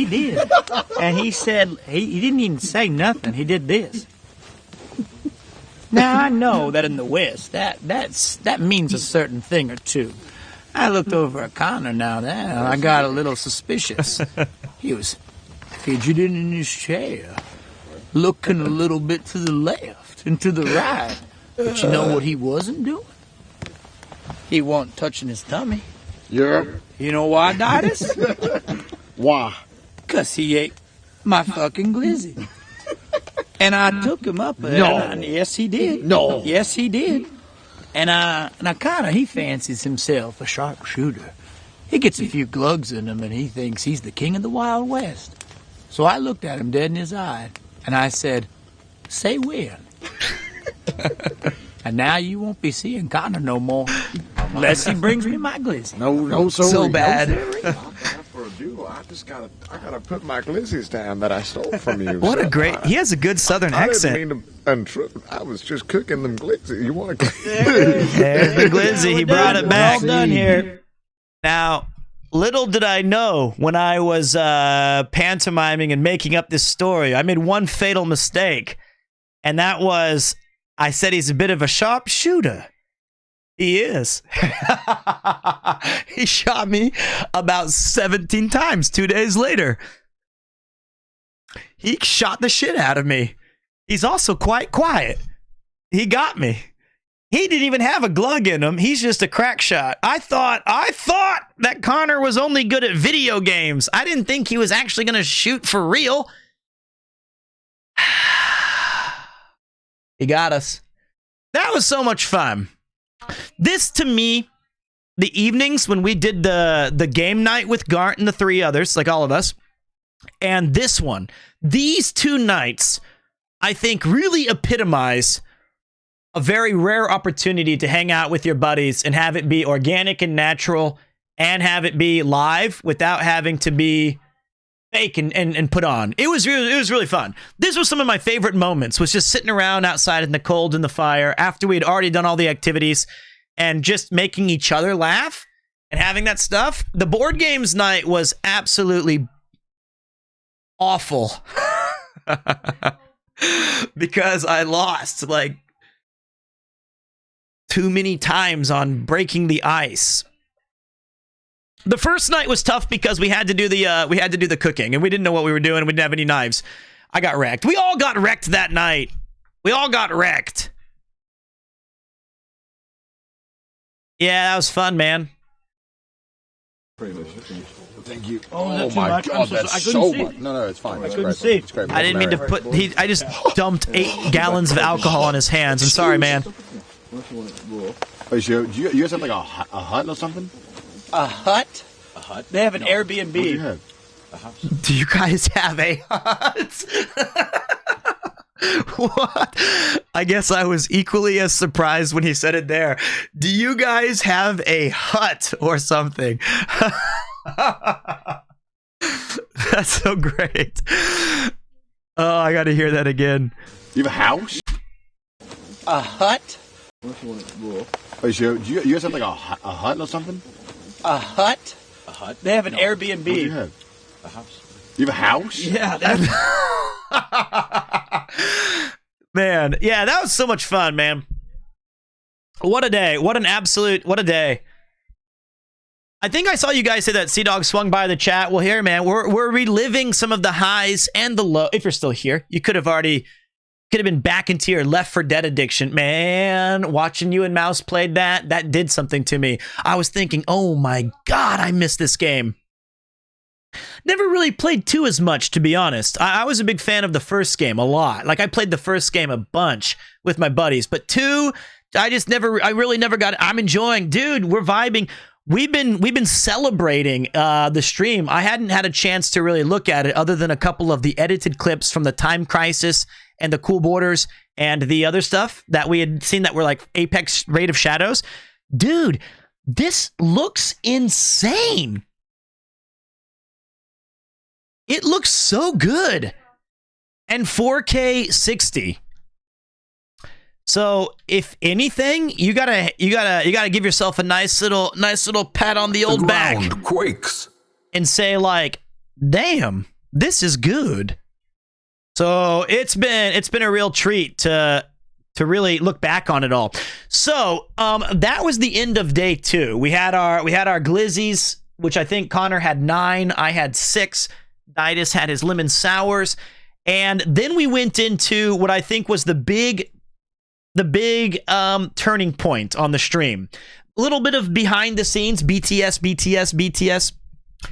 And he said, he didn't even say nothing. He did this. Now, I know that in the West, that means a certain thing or two. I looked over at Connor now, and I got a little suspicious. He was fidgeting in his chair, looking a little bit to the left and to the right. But you know what he wasn't doing? He wasn't touching his tummy. Yeah. You know why, Didus? Why? 'Cause he ate my fucking glizzy. And I took him up. Yes, he did. No. Yes, he did. And he fancies himself a sharpshooter. He gets a few glugs in him, and he thinks he's the king of the Wild West. So I looked at him dead in his eye, and I said, "Say when." And now you won't be seeing Connor no more, unless he brings me my glizzy. No, So bad. For a duel, I gotta put my glizzies down that I stole from you. What a So great... He has a good Southern accent. I didn't mean to intrude. I was just cooking them glizzies. You want a glizzy? There's the glizzy. He brought it back. All done here. Now, little did I know when I was pantomiming and making up this story, I made one fatal mistake. And that was, I said he's a bit of a sharpshooter. He is. He shot me about 17 times 2 days later. He shot the shit out of me. He's also quite quiet. He got me. He didn't even have a glug in him. He's just a crack shot. I thought that Connor was only good at video games. I didn't think he was actually going to shoot for real. He got us. That was so much fun. This, to me, the evenings when we did the game night with Gart and the three others, like all of us, and this one, these two nights, I think, really epitomize a very rare opportunity to hang out with your buddies and have it be organic and natural and have it be live without having to be fake and put on. It was really fun. This was some of my favorite moments, was just sitting around outside in the cold in the fire after we had already done all the activities and just making each other laugh and having that stuff. The board games night was absolutely awful because I lost like too many times on breaking the ice. The first night was tough because we had to do the cooking and we didn't know what we were doing. We didn't have any knives. I got wrecked. We all got wrecked that night. We all got wrecked. Yeah, that was fun, man. Thank you. Oh, my God, that's so much. No, it's fine. I couldn't see. It's great. I didn't mean to put... I just dumped 8 gallons of alcohol on his hands. I'm sorry, man. Wait, so do you guys have like a hut or something? A hut? A hut? They have an What do you Airbnb. have? A house? Do you guys have a hut? What? I guess I was equally as surprised when he said it there. Do you guys have a hut or something? That's so great. Oh, I gotta hear that again. You have a house? A hut? Wait, so do you guys have like a hut or something? A hut? A hut? They have an Airbnb. What do you have? A house? You have a house? Yeah, that's... Man, yeah, that was so much fun, man. What a day. What a day. I think I saw you guys say that Sea Dog swung by the chat. Well, here, man, we're reliving some of the highs and the low. If you're still here, you could have been back into your Left 4 Dead addiction. Man, watching you and Mouse played that did something to me. I was thinking, oh my God, I missed this game. Never really played 2 as much, to be honest. I was a big fan of the first game a lot. Like, I played the first game a bunch with my buddies, but 2, I really never got it. I'm enjoying, dude, we're vibing. We've been celebrating the stream. I hadn't had a chance to really look at it other than a couple of the edited clips from the Time Crisis and the Cool Borders and the other stuff that we had seen that were like Apex Raid of Shadows. Dude, this looks insane. It looks so good. And 4K 60. So, if anything, you gotta give yourself a nice little pat on the old back. Quakes. And say like, damn, this is good. So it's been a real treat to really look back on it all. So that was the end of day 2. We had our glizzies, which I think Connor had 9, I had 6. Didas had his lemon sours, and then we went into what I think was the big turning point on the stream. A little bit of behind the scenes, BTS.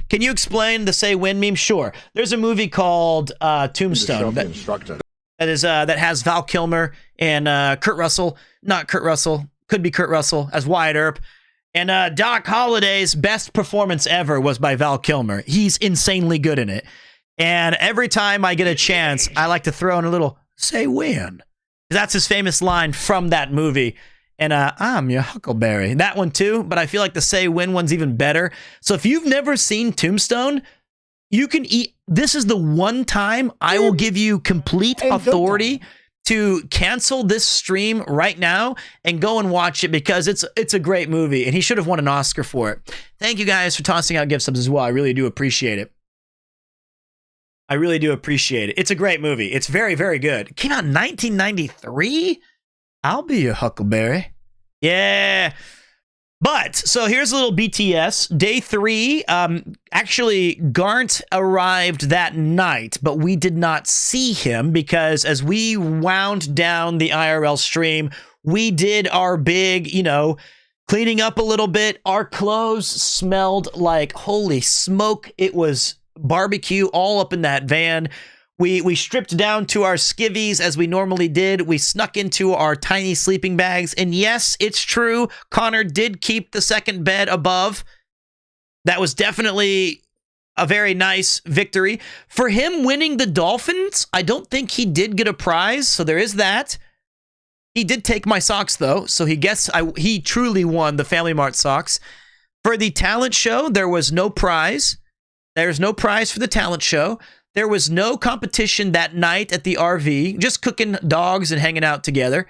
Can you explain the Say When meme? Sure. There's a movie called Tombstone. that has Val Kilmer and Kurt Russell. Not Kurt Russell. Could be Kurt Russell as Wyatt Earp. And Doc Holliday's best performance ever was by Val Kilmer. He's insanely good in it. And every time I get a chance, I like to throw in a little, say when. That's his famous line from that movie. And I'm your Huckleberry. That one too, but I feel like the say when one's even better. So if you've never seen Tombstone, you can eat. This is the one time I will give you complete authority to cancel this stream right now and go and watch it because it's a great movie and he should have won an Oscar for it. Thank you guys for tossing out gift subs as well. I really do appreciate it. I really do appreciate it. It's a great movie. It's very, very good. It came out in 1993. I'll be your Huckleberry. Yeah. But, so here's a little BTS. Day 3, actually, Garnt arrived that night, but we did not see him because as we wound down the IRL stream, we did our big, cleaning up a little bit. Our clothes smelled like holy smoke. It was barbecue all up in that van. We stripped down to our skivvies as we normally did. We snuck into our tiny sleeping bags. And yes, it's true. Connor did keep the second bed above. That was definitely a very nice victory. For him winning the Dolphins, I don't think he did get a prize. So there is that. He did take my socks, though. So he truly won the Family Mart socks. For the talent show, there was no prize. There's no prize for the talent show. There was no competition that night at the RV, just cooking dogs and hanging out together.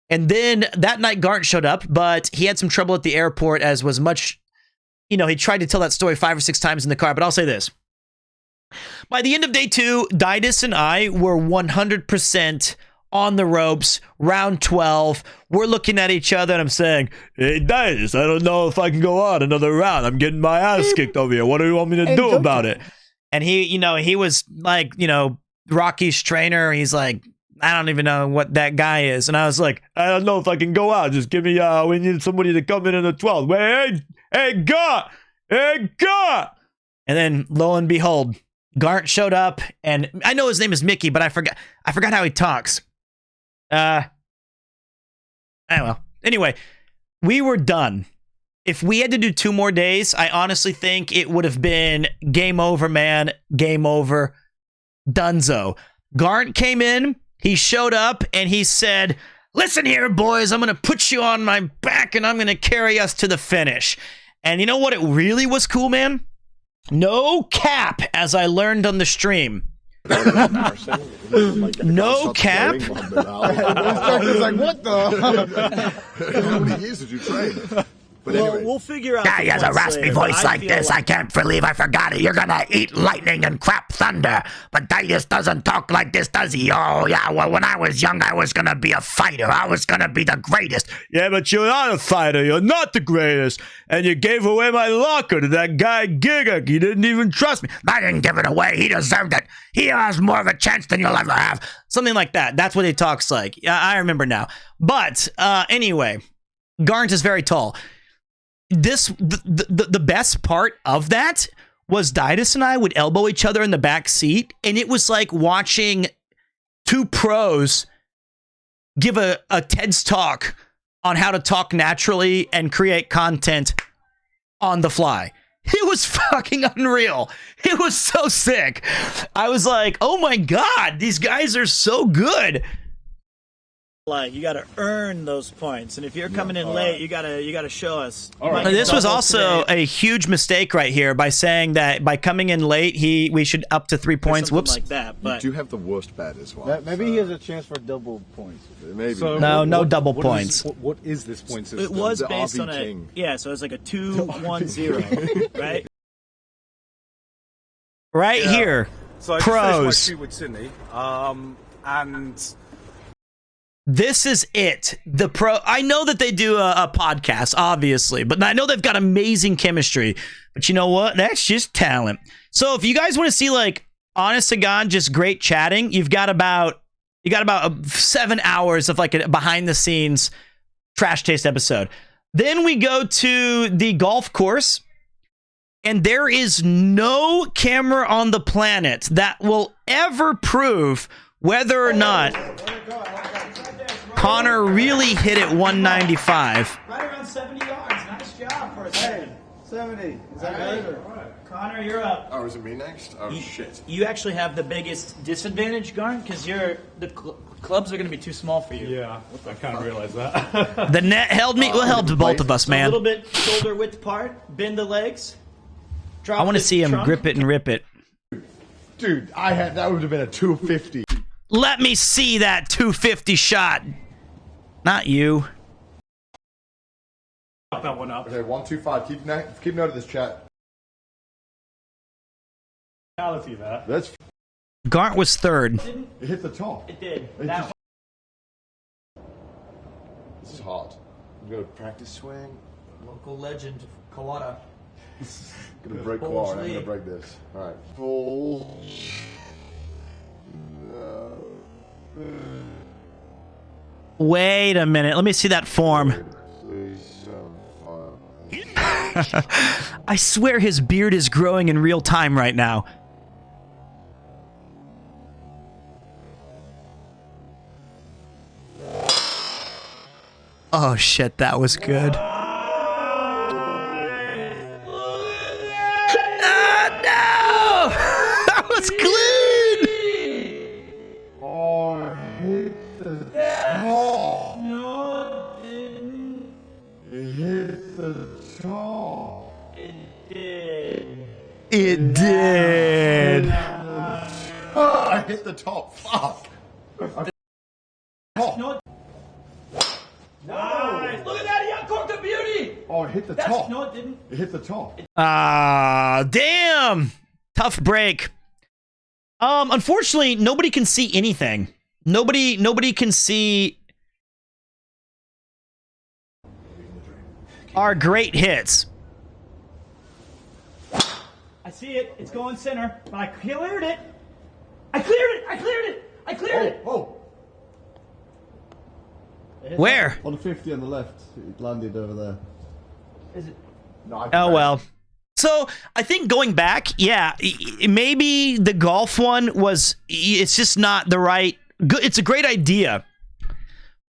And then that night, Garnt showed up, but he had some trouble at the airport as was much, he tried to tell that story 5 or 6 times in the car. But I'll say this. By the end of day 2, Didus and I were 100% on the ropes, round 12. We're looking at each other and I'm saying, hey, Didus, I don't know if I can go on another round. I'm getting my ass kicked over here. What do you want me to do about it? And he was like, Rocky's trainer. He's like, I don't even know what that guy is. And I was like, I don't know if I can go out. Just give me, we need somebody to come in the 12th. Wait, hey, God. And then lo and behold, Garnt showed up and I know his name is Mickey, but I forgot how he talks. Anyway, we were done. If we had to do 2 more days, I honestly think it would have been game over, man. Game over. Dunzo. Garnt came in, he showed up, and he said, listen here, boys, I'm going to put you on my back, and I'm going to carry us to the finish. And you know what? It really was cool, man. No cap, as I learned on the stream. No cap. He's like, what the? How many years did you train? But Well, anyway. we'll figure out. Guy has a raspy voice like this. I can't believe I forgot it. You're gonna eat lightning and crap thunder. But Didus doesn't talk like this, does he? Oh, yeah, well, when I was young, I was gonna be a fighter. I was gonna be the greatest. Yeah, but you're not a fighter. You're not the greatest. And you gave away my locker to that guy Giga. He didn't even trust me. I didn't give it away. He deserved it. He has more of a chance than you'll ever have. Something like that. That's what he talks like. I remember now. But anyway, Garnt is very tall. The best part of that was Didus and I would elbow each other in the back seat, and it was like watching two pros give a TED's talk on how to talk naturally and create content on the fly. It was fucking unreal. It was so sick. I was like, oh my God, these guys are so good. Like, you got to earn those points, and if you're coming in late, you gotta show us. This was also a huge mistake right here by saying that by coming in late, we should up to 3 points. Whoops. Like that, but you do have the worst bet as well. Maybe he has a chance for double points. Maybe. So no double points. What is this point system? It was The based RV on King. so it's like a 2-1-0, right? Right here, So I pros. just finished my shoot with Sydney, and This is it. I know that they do a podcast, obviously, but I know they've got amazing chemistry. But you know what? That's just talent. So if you guys want to see, like, honest to God, just great chatting, you got about 7 hours of like a behind the scenes trash taste episode. Then we go to the golf course, and there is no camera on the planet that will ever prove whether or not Connor really hit it 195. Right around 70 yards. Nice job for a second. 70. Is that good? Connor, you're up. Oh, is it me next? Oh, shit. You actually have the biggest disadvantage, Garn, because the clubs are going to be too small for you. Yeah, I kind of realized that. The net held me. Well, held both of us, So a man. little bit shoulder width apart. Bend the legs. Drop I want to the see him trunk. grip it and rip it. Dude, that would have been a 250. Let me see that 250 shot. Not you. Got that one up. Okay, 125. Keep note of this chat. Reality that. That's. Garnt was third. It hit the top. It did. This is hard. I'm gonna practice swing. Local legend, Kawada. Gonna break Bulge quad. I'm lead. gonna break this. All right. Full. Wait a minute. Let me see that form. I swear his beard is growing in real time right now. Oh shit, that was good. No! That was clean! Oh, hit the top. It hit the top. It did. Oh, I hit the top. Fuck. No. Nice. Look at that. He uncorked a beauty. Oh, it hit the top. No, it didn't. It hit the top. Ah, damn. Tough break. Unfortunately, nobody can see anything. Nobody can see our great hits. I see it. It's going center. But I cleared it. I cleared it. I cleared it. I cleared it. Oh. Where? On the 50 on the left. It landed over there. Is it? Oh, well. So, I think going back, yeah, maybe the golf one was, it's just not the right, it's a great idea.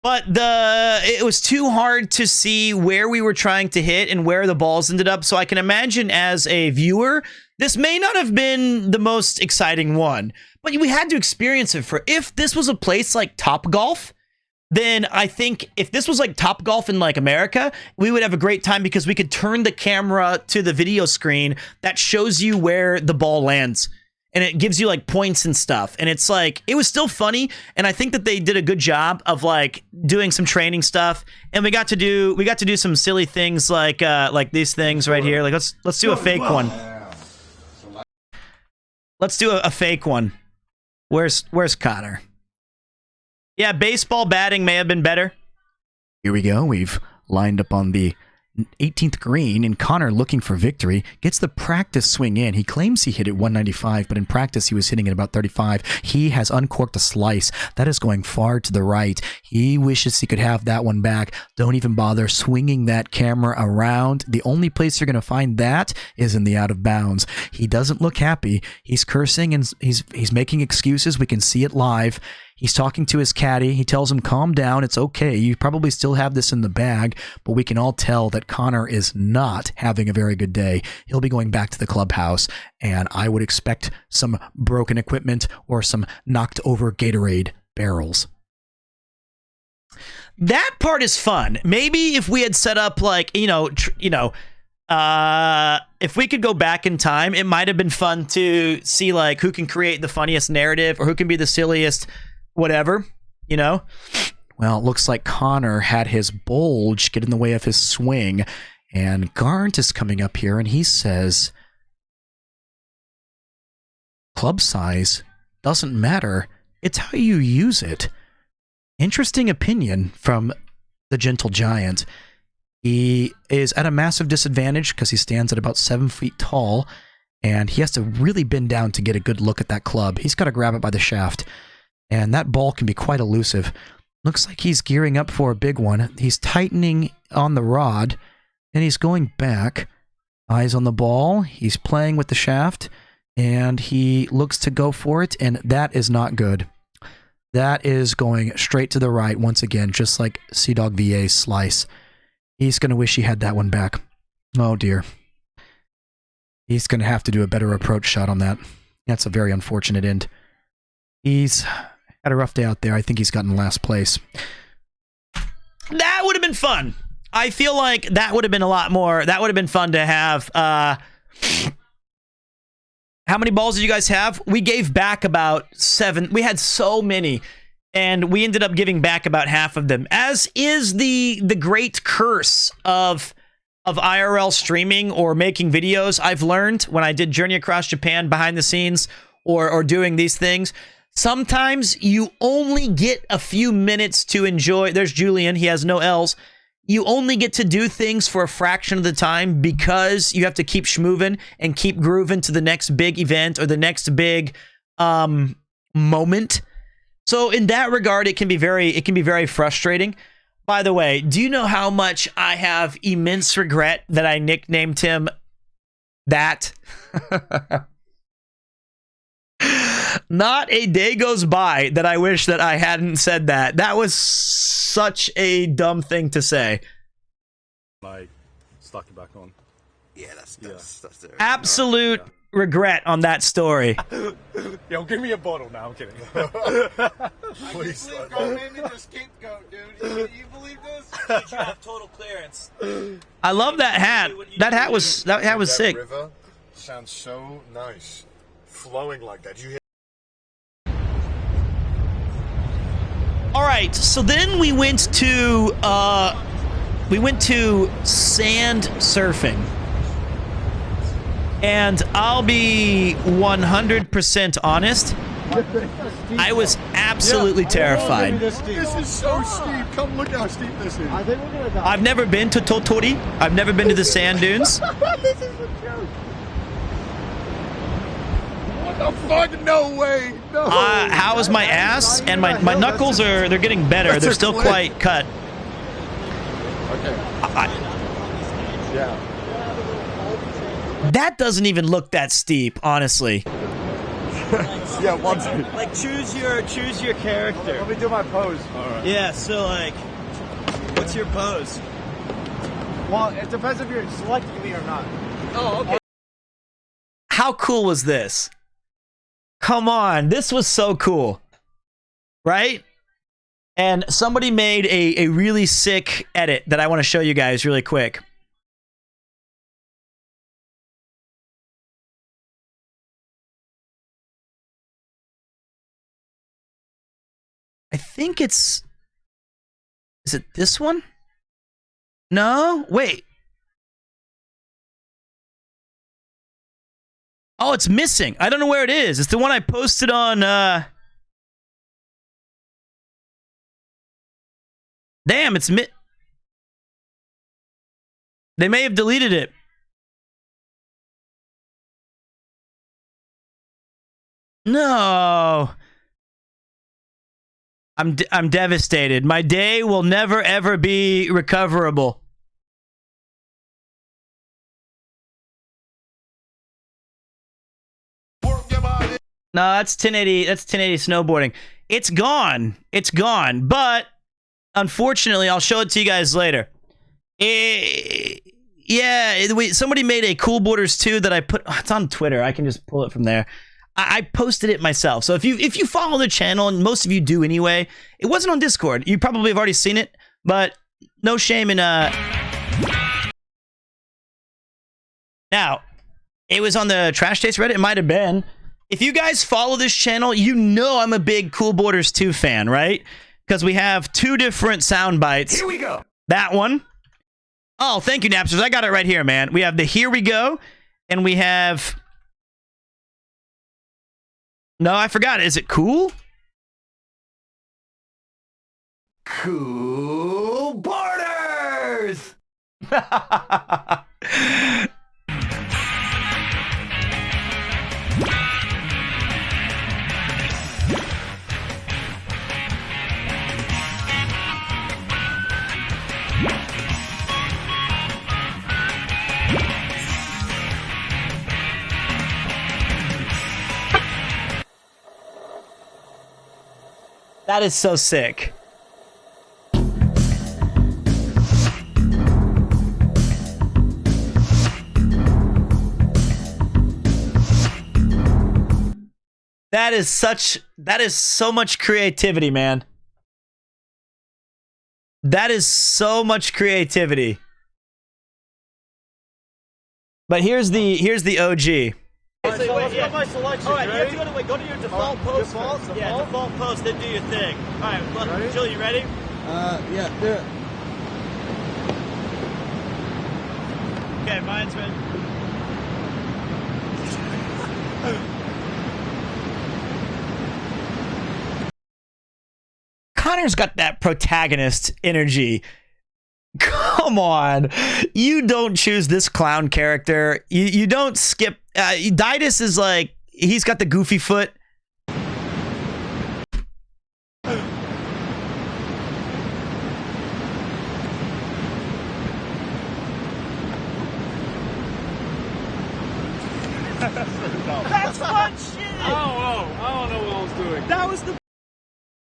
But it was too hard to see where we were trying to hit and where the balls ended up. So I can imagine as a viewer, this may not have been the most exciting one. But we had to experience it. If this was a place like Topgolf, then I think if this was like Topgolf in like America, we would have a great time because we could turn the camera to the video screen that shows you where the ball lands. And it gives you like points and stuff. And it's like, it was still funny. And I think that they did a good job of like doing some training stuff. And we got to do some silly things like these things right here. Like let's do a fake one. Let's do a fake one. Where's Connor? Yeah, baseball batting may have been better. Here we go. We've lined up on the 18th green, and Connor, looking for victory, gets the practice swing in. He claims he hit it 195, but in practice he was hitting it about 35. He has uncorked a slice. That is going far to the right. He wishes he could have that one back. Don't even bother swinging that camera around. The only place you're going to find that is in the out of bounds. He doesn't look happy. He's cursing and he's making excuses. We can see it live. He's talking to his caddy. He tells him, calm down. It's okay. You probably still have this in the bag, but we can all tell that Connor is not having a very good day. He'll be going back to the clubhouse, and I would expect some broken equipment or some knocked over Gatorade barrels. That part is fun. Maybe if we had set up like, if we could go back in time, it might have been fun to see like who can create the funniest narrative or who can be the silliest whatever, Well, it looks like Connor had his bulge get in the way of his swing, and Garnt is coming up here, and he says, club size doesn't matter. It's how you use it. Interesting opinion from the gentle giant. He is at a massive disadvantage because he stands at about 7 feet tall, and he has to really bend down to get a good look at that club. He's got to grab it by the shaft. And that ball can be quite elusive. Looks like he's gearing up for a big one. He's tightening on the rod, and he's going back. Eyes on the ball. He's playing with the shaft, and he looks to go for it, and that is not good. That is going straight to the right once again, just like Sea Dog VA's slice. He's going to wish he had that one back. Oh, dear. He's going to have to do a better approach shot on that. That's a very unfortunate end. He's had a rough day out there. I think he's gotten last place. That would have been fun. I feel like that would have been a lot more. That would have been fun to have. How many balls did you guys have? We gave back about 7. We had so many. And we ended up giving back about half of them. As is the great curse of IRL streaming or making videos. I've learned when I did Journey Across Japan behind the scenes or doing these things. Sometimes you only get a few minutes to enjoy. There's Julian. He has no L's. You only get to do things for a fraction of the time because you have to keep schmoovin' and keep grooving to the next big event or the next big moment. So in that regard, it can be very frustrating. By the way, do you know how much I have immense regret that I nicknamed him that? Not a day goes by that I wish that I hadn't said that. That was such a dumb thing to say. Like, stuck it back on. Yeah, that's there. Absolute regret on that story. Yo, give me a bottle now. I'm kidding. Please. God made me the scapegoat, dude. You believe this? You have total clearance. I love that hat. That hat was sick. River sounds so nice, flowing like that. You hear? All right, so then we went to sand surfing. And I'll be 100% honest, I was absolutely terrified. This is so steep. Come look how steep this is. I think we're gonna die. I've never been to Totori. I've never been to the sand dunes. This is a joke. What the fuck? No way. No. How is my ass? And my knuckles they're getting better. They're still quite cut. Okay. Yeah. That doesn't even look that steep, honestly. Yeah, once. Like choose your character. Let me do my pose. All right. Yeah. So like, what's your pose? Well, it depends if you're selecting me or not. Oh, okay. How cool was this? Come on, this was so cool, right? And somebody made a really sick edit that I want to show you guys really quick. I think is it this one? No, wait. Oh, it's missing. I don't know where it is. It's the one I posted on, Damn, it's They may have deleted it. No. I'm devastated. My day will never ever be recoverable. No, that's 1080. That's 1080 snowboarding. It's gone. It's gone. But unfortunately, I'll show it to you guys later. Somebody made a Cool Borders 2 that I put. It's on Twitter. I can just pull it from there. I posted it myself. So if you follow the channel, and most of you do anyway, it wasn't on Discord. You probably have already seen it, but no shame in Now, it was on the Trash Taste Reddit. It might have been. If you guys follow this channel, you know I'm a big Cool Borders 2 fan, right? Because we have 2 different sound bites. Here we go. That one. Oh, thank you, Napsters. I got it right here, man. We have the Here We Go, and we have... No, I forgot. Is it Cool? Cool Borders! That is so sick. That is so much creativity, man. That is so much creativity. But here's the OG. So wait, yeah. My selection. All right, you have to go to your default post. Yeah, default post, then do your thing. All right, look, Jill, you ready? Yeah, do it. Okay, mine's been. Connor's got that protagonist energy. Come on. You don't choose this clown character. You don't skip. Didas is like, he's got the goofy foot. That's fun shit! I don't know what I was doing. That was the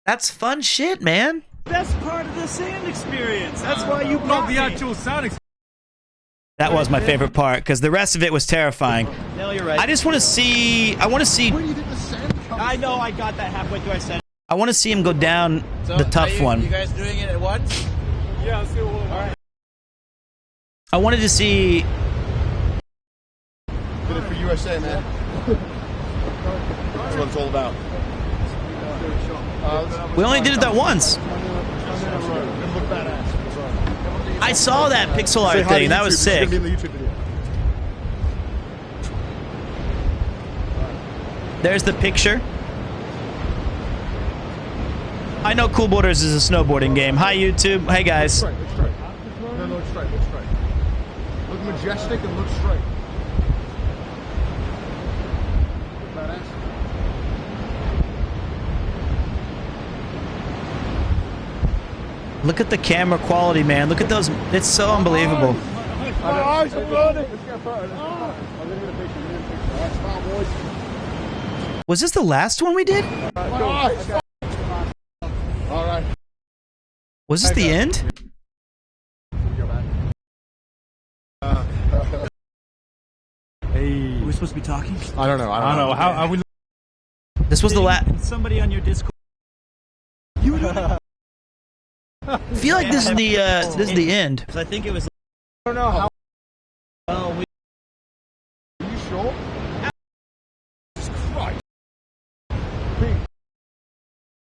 That's fun shit, man. best part of the sand experience. That's why you Not brought the me. actual sound experience. That was my favorite part because the rest of it was terrifying. No, you're right. I just want to see. I want to see. Where do you think the sand comes I know I got that halfway through. I said. I want to see him go down the tough one. You guys doing it at once? Yeah, let's do it. All right. I wanted to see. Did it for USA, man. That's what it's all about. We only did it that once. Look badass. I saw that pixel art Say hi to thing. That YouTube. was It's gonna sick. be in the YouTube video. There's the picture. I know Cool Borders is a snowboarding game. Hi, YouTube. Hey, guys. Straight, look straight. No, look straight, look straight. Look majestic and look straight. Look badass. Look at the camera quality, man. Look at those. It's so unbelievable. My eyes are burning. Let's get a photo. I'm gonna get a picture. All right, smile, boys. Was this the last one we did? My eyes. All right. Was this the end? Hey. Are we supposed to be talking? I don't know. I don't know. How are we? This was the last. Somebody on your Discord. You were I feel like this is the end. Because I think it was. I don't know how. Well, we. Are you sure? Jesus Christ.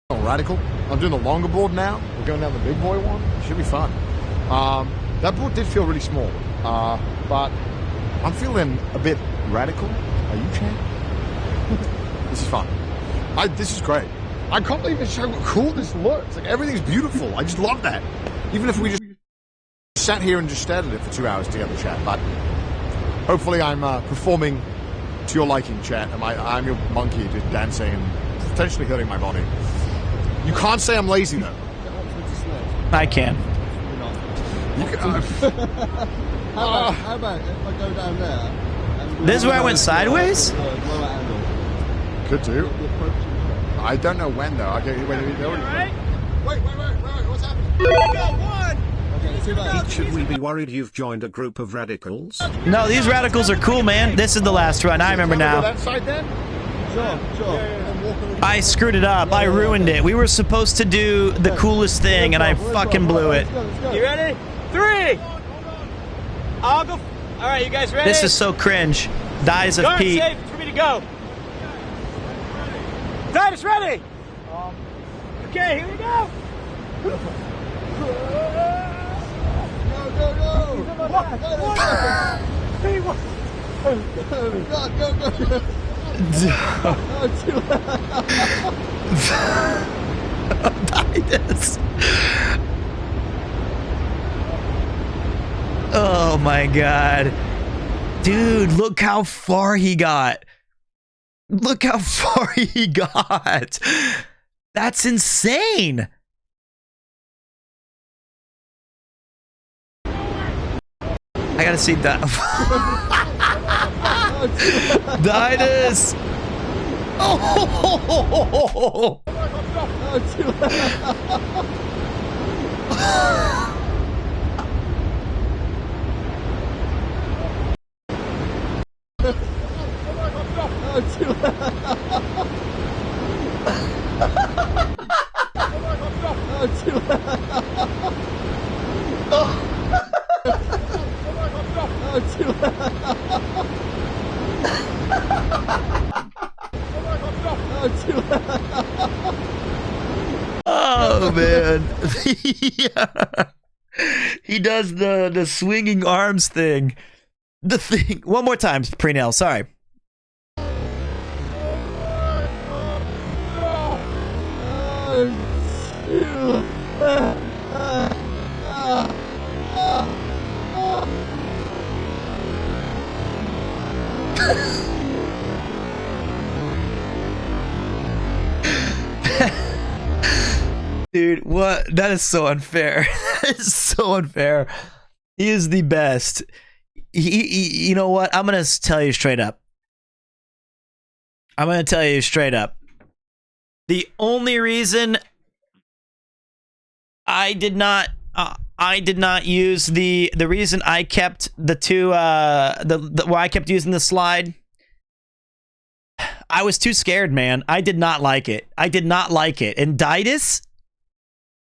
Oh, radical. I'm doing the longer board now. We're going down the big boy one. It should be fun. That board did feel really small. But I'm feeling a bit radical. Are you, Chan? This is fun. This is great. I can't believe it's how cool this looks. Like, everything's beautiful. I just love that. Even if we just sat here and just stared at it for 2 hours together, chat. But hopefully I'm performing to your liking, chat. I'm your monkey just dancing and potentially hurting my body. You can't say I'm lazy, though. I can. You can, How about if I go down there? This is where I went sideways? Lower angle. Could do. I don't know when, though. Okay, wait, wait, what's happening? Should we be worried you've joined a group of radicals? No, these radicals are cool, man. This is the last run. I remember now. That side, then? Sure. I screwed it up. I ruined it. We were supposed to do the coolest thing, and I fucking blew it. You ready? 3. I'll go. All right, you guys ready? This is so cringe. Dies of Guard Pete. safe for me to go. Titus ready. Okay, here we go. Titus. Oh my god. Dude, look how far he got. Look how far he got. That's insane. I gotta see that. Titus. Oh. Oh man. Yeah. He does the swinging arms thing. The thing. One more time, Prenell. Sorry. Dude, what? That is so unfair. That is so unfair. He is the best. You know what? I'm going to tell you straight up. The only reason I did not use the reason I kept the two why I kept using the slide. I was too scared, man. I did not like it. And Ditus,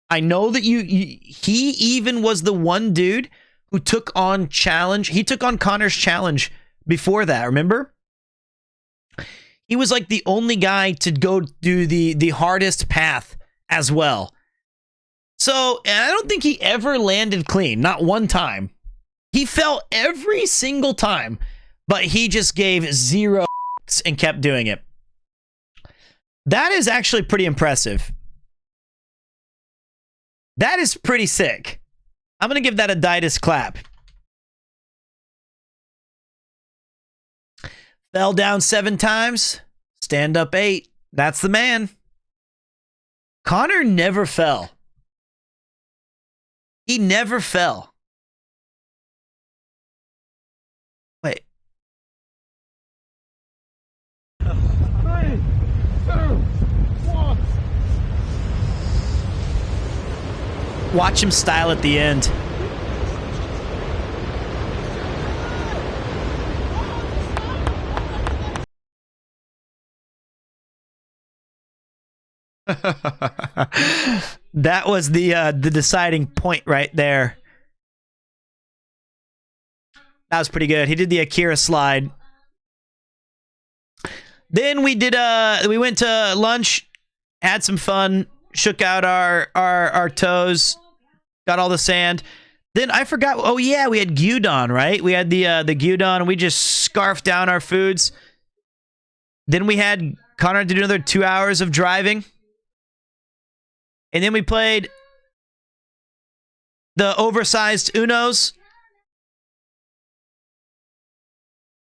I know that he even was the one dude who took on challenge. He took on Connor's challenge before that, remember? He was like the only guy to go do the hardest path as well. So, and I don't think he ever landed clean, not one time. He fell every single time, but he just gave 0 and kept doing it. That is actually pretty impressive. That is pretty sick. I'm going to give that a Ditus clap. Fell down 7 times, stand up 8. That's the man. Connor never fell. He never fell. Wait. 3, 2, 1. Watch him style at the end. That was the deciding point right there. That was pretty good. He did the Akira slide. Then we went to lunch, had some fun, shook out our toes, got all the sand. Then I forgot. Oh yeah, we had gyudon, right? We had the gyudon, and we just scarfed down our foods. Then we had Connor to do another 2 hours of driving. And then we played the oversized Unos.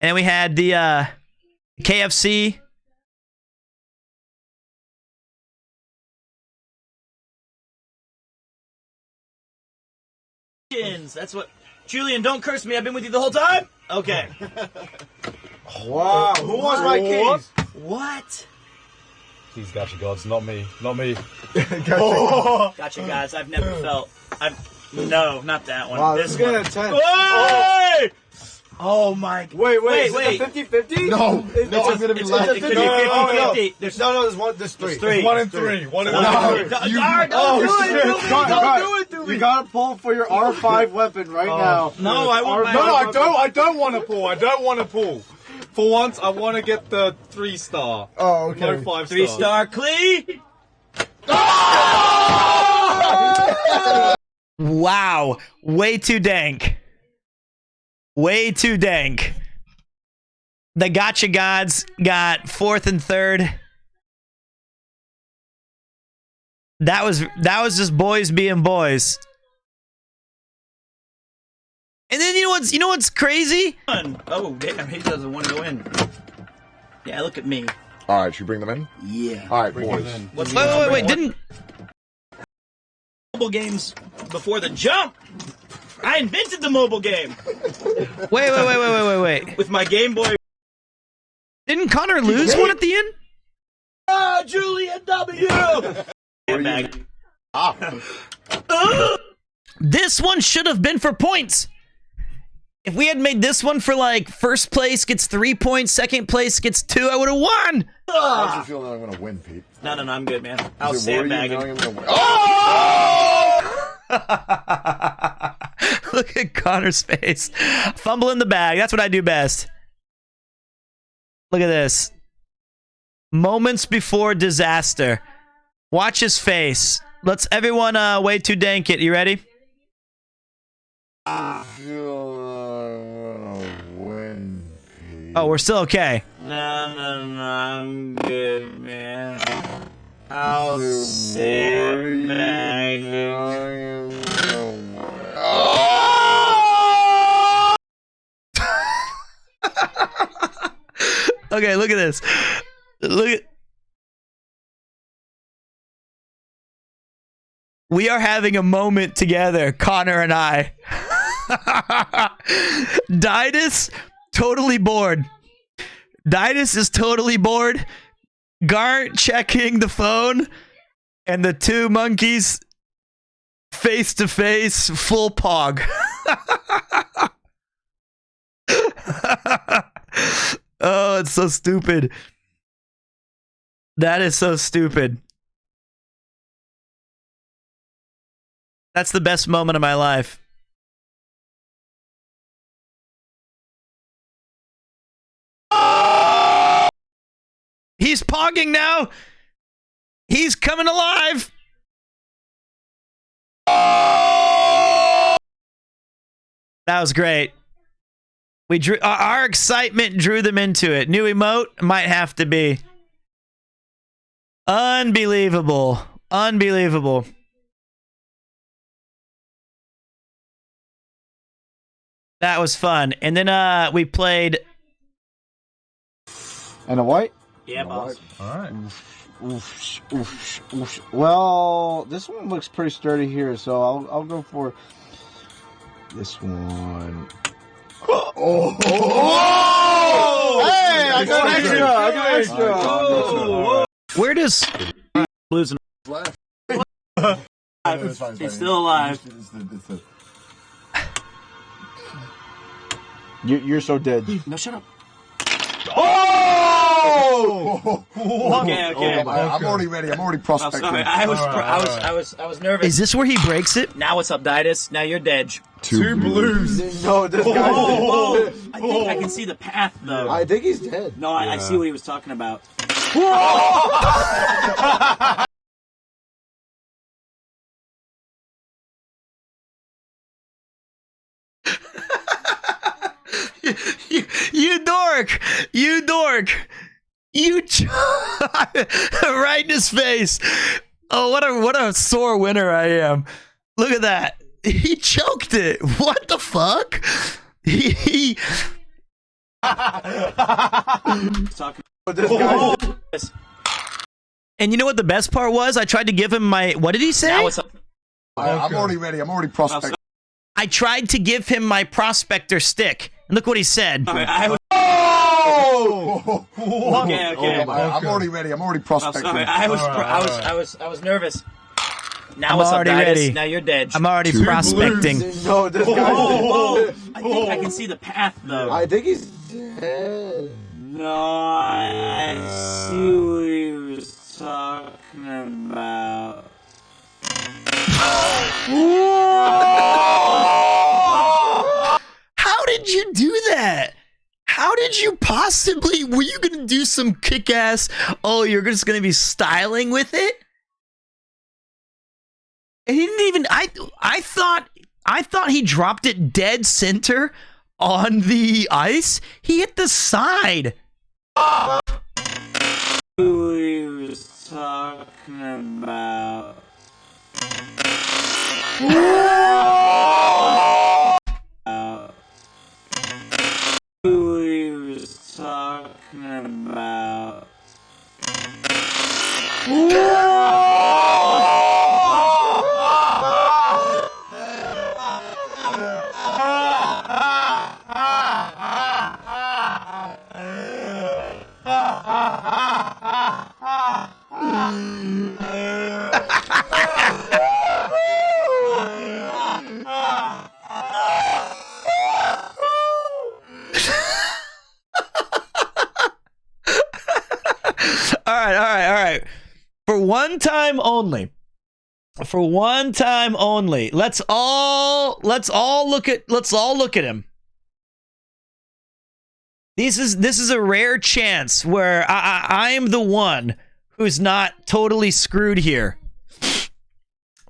And we had the KFC. That's what... Julian, don't curse me. I've been with you the whole time. Okay. Wow, who wants my keys? What? Please, gotcha gods, not me. Gotcha, guys. I've never felt... No, not that one. Wow, this this is one. intense. Hey! Oh my... Wait, wait. is it 50-50? No, I'm gonna be left. It could be 50-50. There's there's 3. There's 1 and 3. 1 and 3. Don't do it. You gotta pull for your R5 weapon right now. No, I won't. No, I don't want to pull. For once, I want to get the 3-star. Oh, okay. No 5-star. 3-star Clee. Wow. Way too dank. The gotcha gods got 4th and 3rd. That was just boys being boys. And then you know what's crazy? Oh damn, he doesn't want to go in. Yeah, look at me. All right, should we bring them in? Yeah. All right, boys. Wait, didn't mobile games before the jump? I invented the mobile game. Wait. With my Game Boy. Didn't Connor lose one at the end? Julian W. sandbag. This one should have been for points. If we had made this one for like first place gets 3 points, second place gets 2, I would have won. How does it feel that I'm going to win, Pete? No, I'm good, man. I was Does it worry you sandbagging. knowing I'm gonna win? Look at Connor's face. Fumble in the bag. That's what I do best. Look at this. Moments before disaster. Watch his face. Let's everyone way to dank it. You ready? I feel I'm going to win, Pete. Oh, we're still okay. No, I'm good, man. I'll sandbag. Okay, look at this. Look at. We are having a moment together, Connor and I. Didus, totally bored. Didus is totally bored. Garnt checking the phone. And the two monkeys face to face, full pog. Oh, it's so stupid. That is so stupid. That's the best moment of my life. He's pogging now. He's coming alive. That was great. We drew our excitement drew them into it. New emote might have to be. Unbelievable. Unbelievable. That was fun. And then we played. And a white? Yeah, boss. Alright. Well, this one looks pretty sturdy here, so I'll go for this one. Oh! Hey, I got extra! I got extra! Oh. Where does losing? He's still alive. You're so dead. No, shut up. Oh! Okay. I'm already ready. I'm already prospecting. Sorry, I was nervous. Is this where he breaks it? Now what's up, Didus? Now you're dead. Two blues. No, this guy's I think I can see the path, though. I think he's dead. No, I see what he was talking about. You dork! You dork! You right in his face. Oh, what a sore winner I am. Look at that. He choked it. What the fuck? He And you know what the best part was? I tried to give him my what did he say? Now what's up? I'm already ready. I'm already prospecting. I tried to give him my prospector stick. And look what he said. Okay. I'm already ready. I'm already prospecting. Sorry, I was nervous. Now I'm what's already up, Didus? ready. Now you're dead. I'm already prospecting. No, this guy's I think I can see the path, though. I think he's dead. No, I see what he was talking about. How did you do that? How did you possibly? Were you gonna do some kick-ass? Oh, you're just gonna be styling with it? And he didn't even. I thought he dropped it dead center on the ice. He hit the side. Who he was talking about. Who he was talking about. right. For one time only. For one time only. Let's all look at him. This is a rare chance where I am the one who's not totally screwed here.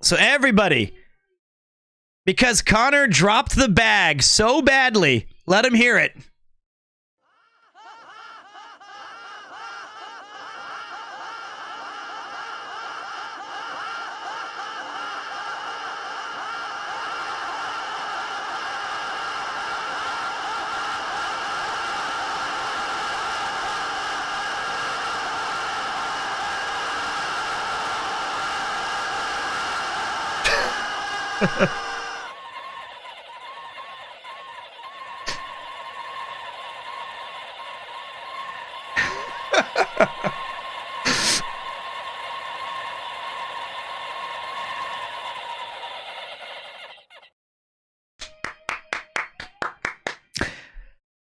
So everybody, because Connor dropped the bag so badly, let him hear it.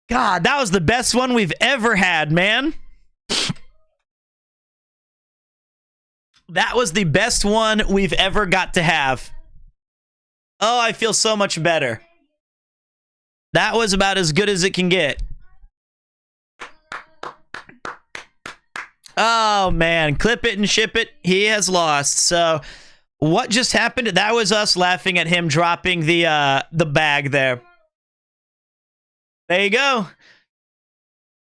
God, that was the best one we've ever had, man. That was the best one we've ever got to have. Oh, I feel so much better. That was about as good as it can get. Oh, man. Clip it and ship it. He has lost. So, what just happened? That was us laughing at him dropping the bag there. There you go.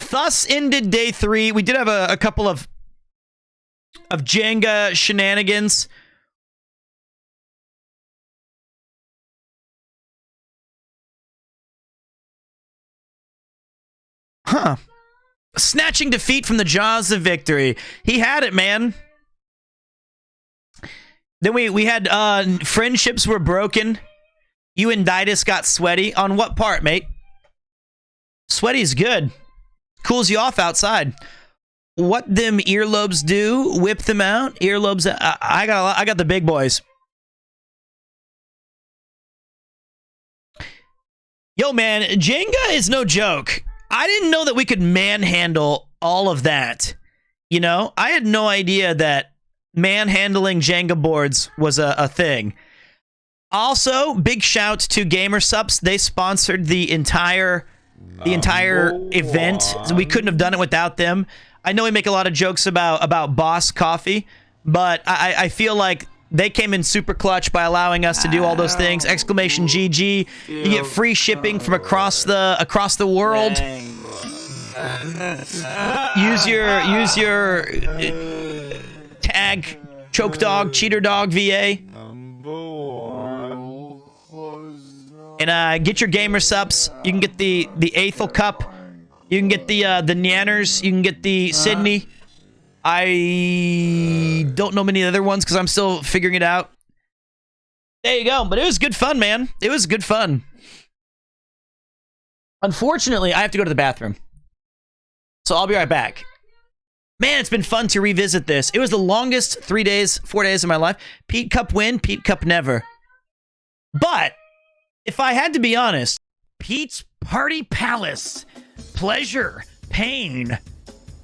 Thus ended day 3. We did have a couple of Jenga shenanigans. Huh. Snatching defeat from the jaws of victory. He had it, man. Then we had friendships were broken. You and Ditus got sweaty. On what part, mate? Sweaty's good. Cools you off outside. What them earlobes do? Whip them out. Earlobes. I got the big boys. Yo, man, Jenga is no joke. I didn't know that we could manhandle all of that. You know, I had no idea that manhandling Jenga boards was a thing. Also, big shout to GamerSups. They sponsored the entire event. So we couldn't have done it without them. I know we make a lot of jokes about Boss Coffee, but I feel like they came in super clutch by allowing us to do all those things. Exclamation GG. You get free shipping from across the world. Use your tag choke dog, cheater dog VA. And get your GamerSups. You can get the Aethel Cup. You can get the Nanners. You can get the Sydney. I don't know many other ones because I'm still figuring it out. There you go. But it was good fun, man. It was good fun. Unfortunately, I have to go to the bathroom. So I'll be right back. Man, it's been fun to revisit this. It was the longest 4 days of my life. Pete Cup win, Pete Cup never. But if I had to be honest, Pete's Party Palace, pleasure, pain,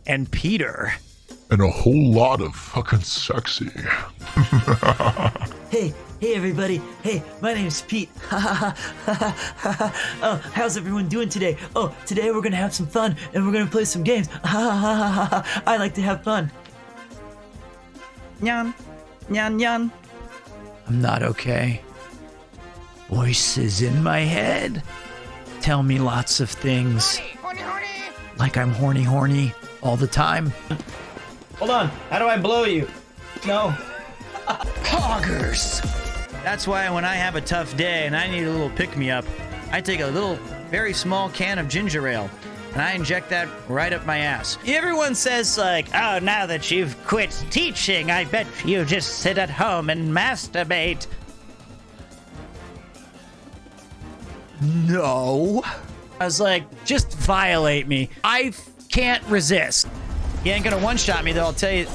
and Peter. And a whole lot of fucking sexy. Hey everybody. Hey, my name's Pete. Oh, how's everyone doing today? Oh, today we're gonna have some fun and we're gonna play some games. I like to have fun. Nyan. Nyan nyan. I'm not okay. Voices in my head tell me lots of things. Like I'm horny all the time. Hold on. How do I blow you? No. Poggers. That's why when I have a tough day and I need a little pick-me-up, I take a little, very small can of ginger ale and I inject that right up my ass. Everyone says like, oh, now that you've quit teaching, I bet you just sit at home and masturbate. No. I was like, just violate me. I can't resist. You ain't gonna one-shot me, though, I'll tell you.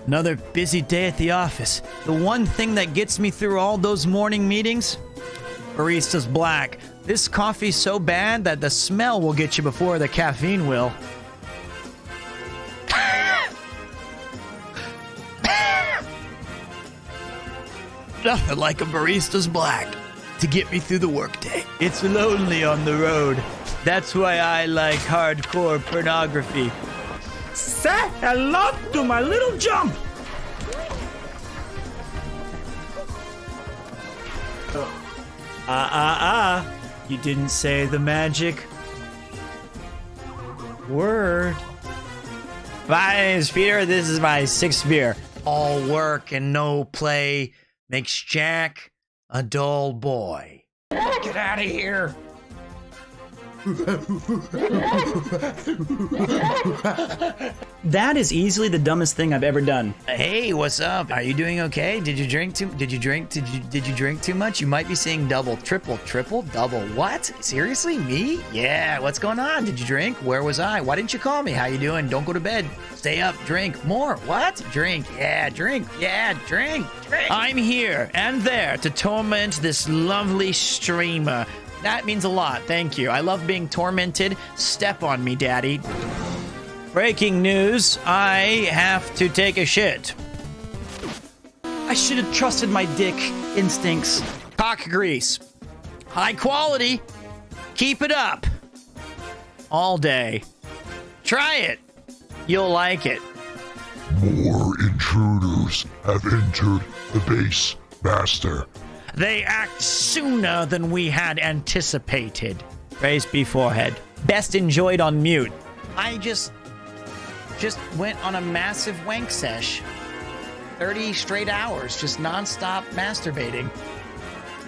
Another busy day at the office. The one thing that gets me through all those morning meetings? Barista's black. This coffee's so bad that the smell will get you before the caffeine will. Nothing like a barista's black to get me through the workday. It's lonely on the road. That's why I like hardcore pornography. Say hello to my little jump. You didn't say the magic word. My name's Peter. This is my 6th beer. All work and no play makes Jack a dull boy. Get out of here. That is easily the dumbest thing I've ever done. Hey, what's up? Are you doing okay? Did you drink too much? You might be seeing double, triple, double. What? Seriously? Me? Yeah, what's going on? Did you drink? Where was I? Why didn't you call me? How you doing? Don't go to bed. Stay up. Drink more. What? Drink. Yeah, drink. Yeah, drink. I'm here and there to torment this lovely streamer. That means a lot. Thank you. I love being tormented. Step on me, Daddy. Breaking news. I have to take a shit. I should have trusted my dick instincts. Cock grease. High quality. Keep it up. All day. Try it. You'll like it. More intruders have entered the base, Master. They act sooner than we had anticipated. Raise B forehead. Best enjoyed on mute. I just went on a massive wank sesh. 30 straight hours, just nonstop masturbating.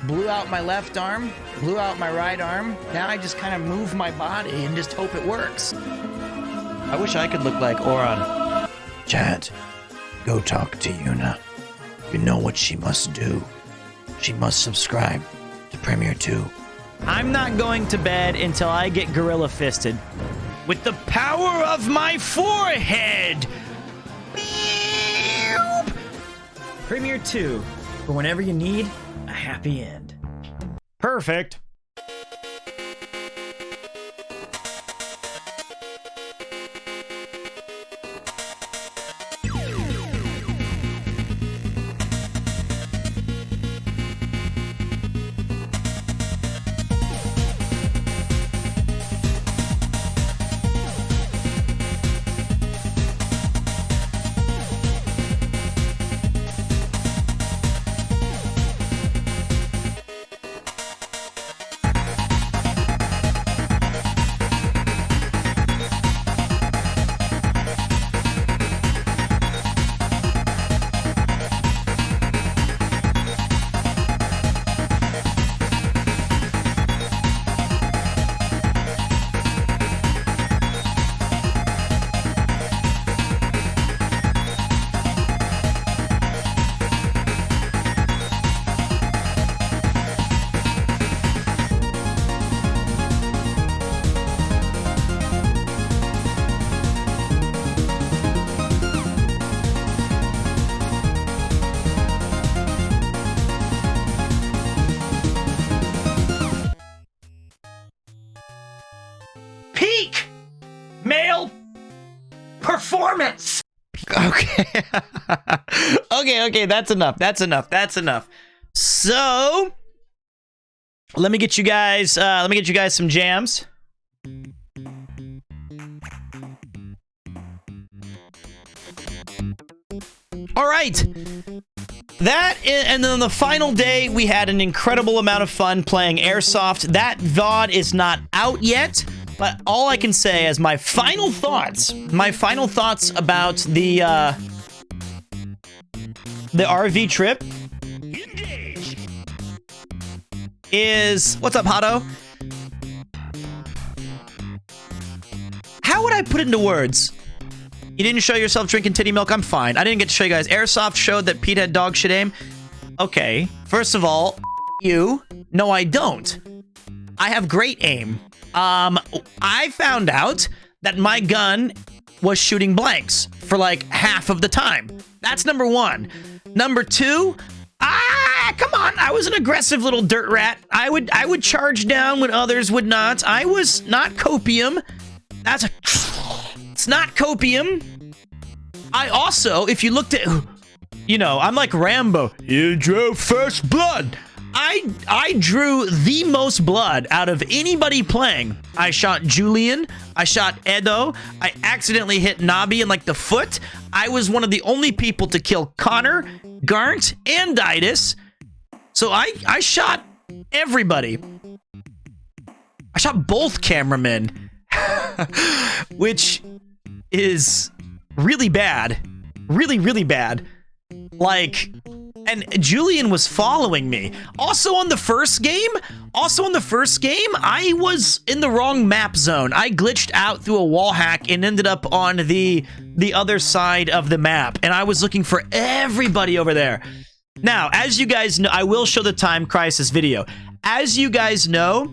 Blew out my left arm, blew out my right arm. Now I just kind of move my body and just hope it works. I wish I could look like Oron. Chad, go talk to Yuna. You know what she must do. She must subscribe to Premiere 2. I'm not going to bed until I get gorilla fisted. With the power of my forehead! Premiere 2, for whenever you need a happy end. Perfect. Performance. Okay. okay, that's enough. So, let me get you guys some jams. All right. And then on the final day, we had an incredible amount of fun playing Airsoft. That VOD is not out yet, but all I can say is my final thoughts about the RV trip is... What's up, Hato? How would I put it into words? You didn't show yourself drinking titty milk? I'm fine. I didn't get to show you guys. Airsoft showed that Pete had dog shit aim. Okay. First of all, you. No, I don't. I have great aim. I found out that my gun was shooting blanks for like half of the time. That's number one. Number two, come on. I was an aggressive little dirt rat. I would charge down when others would not. I was not copium. It's not copium. I also, if you looked at, you know, I'm like Rambo. You drew first blood. I drew the most blood out of anybody playing. I shot Julian. I shot Edo. I accidentally hit Nabi in like the foot. I was one of the only people to kill Connor, Garnt, and Ditus. So I shot everybody. I shot both cameramen, which is really bad. Really, really bad. Like, and Julian was following me. Also on the first game, I was in the wrong map zone. I glitched out through a wall hack and ended up on the other side of the map. And I was looking for everybody over there. Now, as you guys know, I will show the Time Crisis video. As you guys know,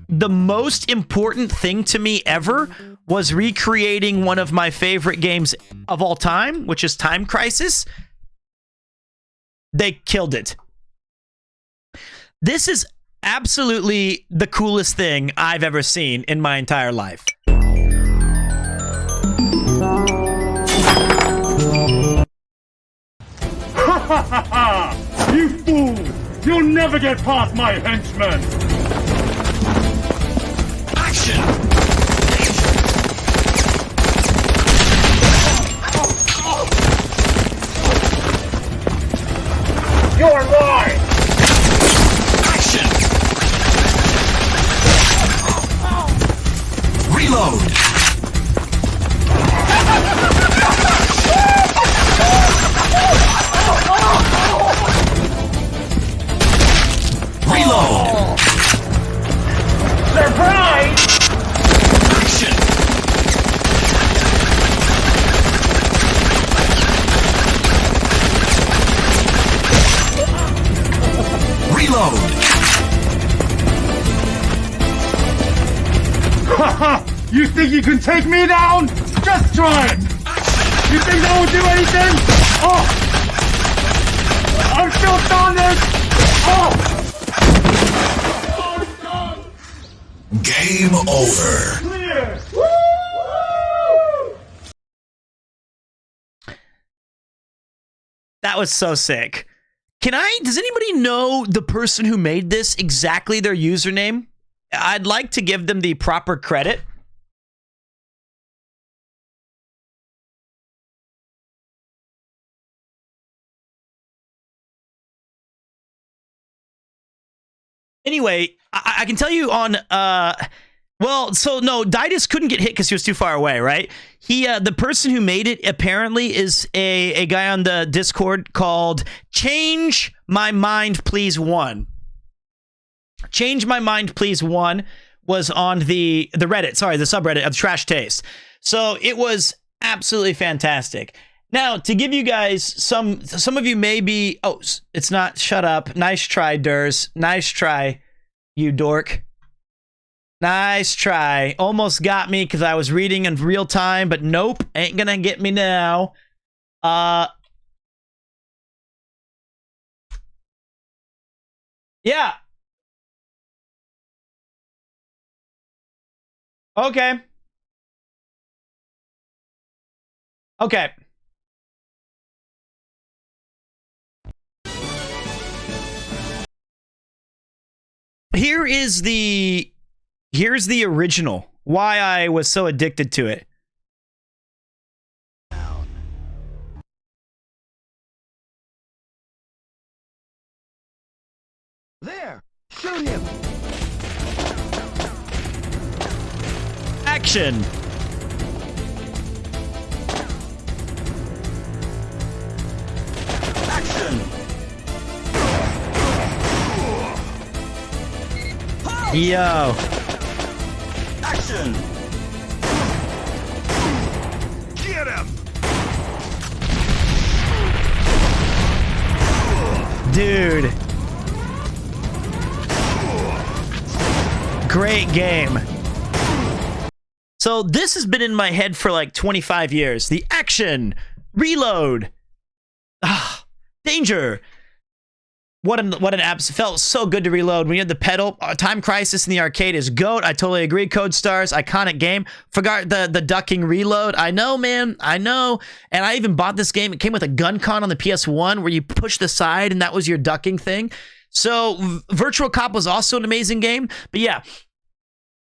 the most important thing to me ever was recreating one of my favorite games of all time, which is Time Crisis. They killed it. This is absolutely the coolest thing I've ever seen in my entire life. You fool! You'll never get past my henchmen! Action! You're lying! Action! Reload! Reload! Surprise! Action! Reload! You think you can take me down? Just try it! You think that will do anything? Oh! I'm still on this! Oh! Game over. Clear! That was so sick. Does anybody know the person who made this, exactly their username? I'd like to give them the proper credit. Anyway, I can tell you on, well, so no, Ditus couldn't get hit because he was too far away, right? The person who made it apparently is a guy on the Discord called Change My Mind Please 1. Change My Mind Please 1 was on the Reddit, sorry, the subreddit of Trash Taste. So it was absolutely fantastic. Now, to give you guys some of you may be, oh, it's not, shut up. Nice try, Durs. Nice try, you dork. Nice try. Almost got me because I was reading in real time, but nope, ain't gonna get me now. Yeah. Okay. Okay. Here's the original. Why I was so addicted to it. There! Shoot him! Action! Action! Yo. Action! Get him! Dude. Great game. So this has been in my head for like 25 years. The action, reload, danger, What an abs felt so good to reload. When you had the pedal, Time Crisis in the arcade is GOAT. I totally agree. Code Stars, iconic game. Forgot the ducking reload. I know, man. I know. And I even bought this game. It came with a gun con on the PS1 where you push the side and that was your ducking thing. So Virtual Cop was also an amazing game. But yeah,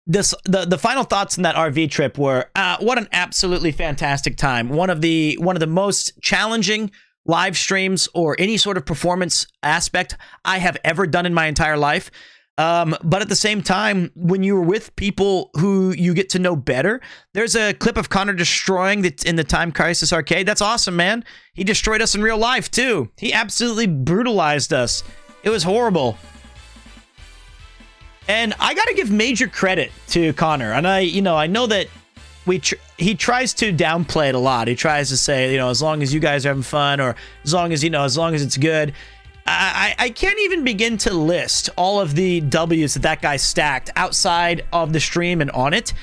the final thoughts on that RV trip were what an absolutely fantastic time. One of the most challenging live streams or any sort of performance aspect I have ever done in my entire life. But at the same time, when you were with people who you get to know better, there's a clip of Connor destroying in the Time Crisis arcade. That's awesome, man. He destroyed us in real life too. He absolutely brutalized us. It was horrible. And I got to give major credit to Connor. And I know that he tries to downplay it a lot. He tries to say, as long as you guys are having fun, or as long as it's good. I can't even begin to list all of the W's that guy stacked outside of the stream and on it.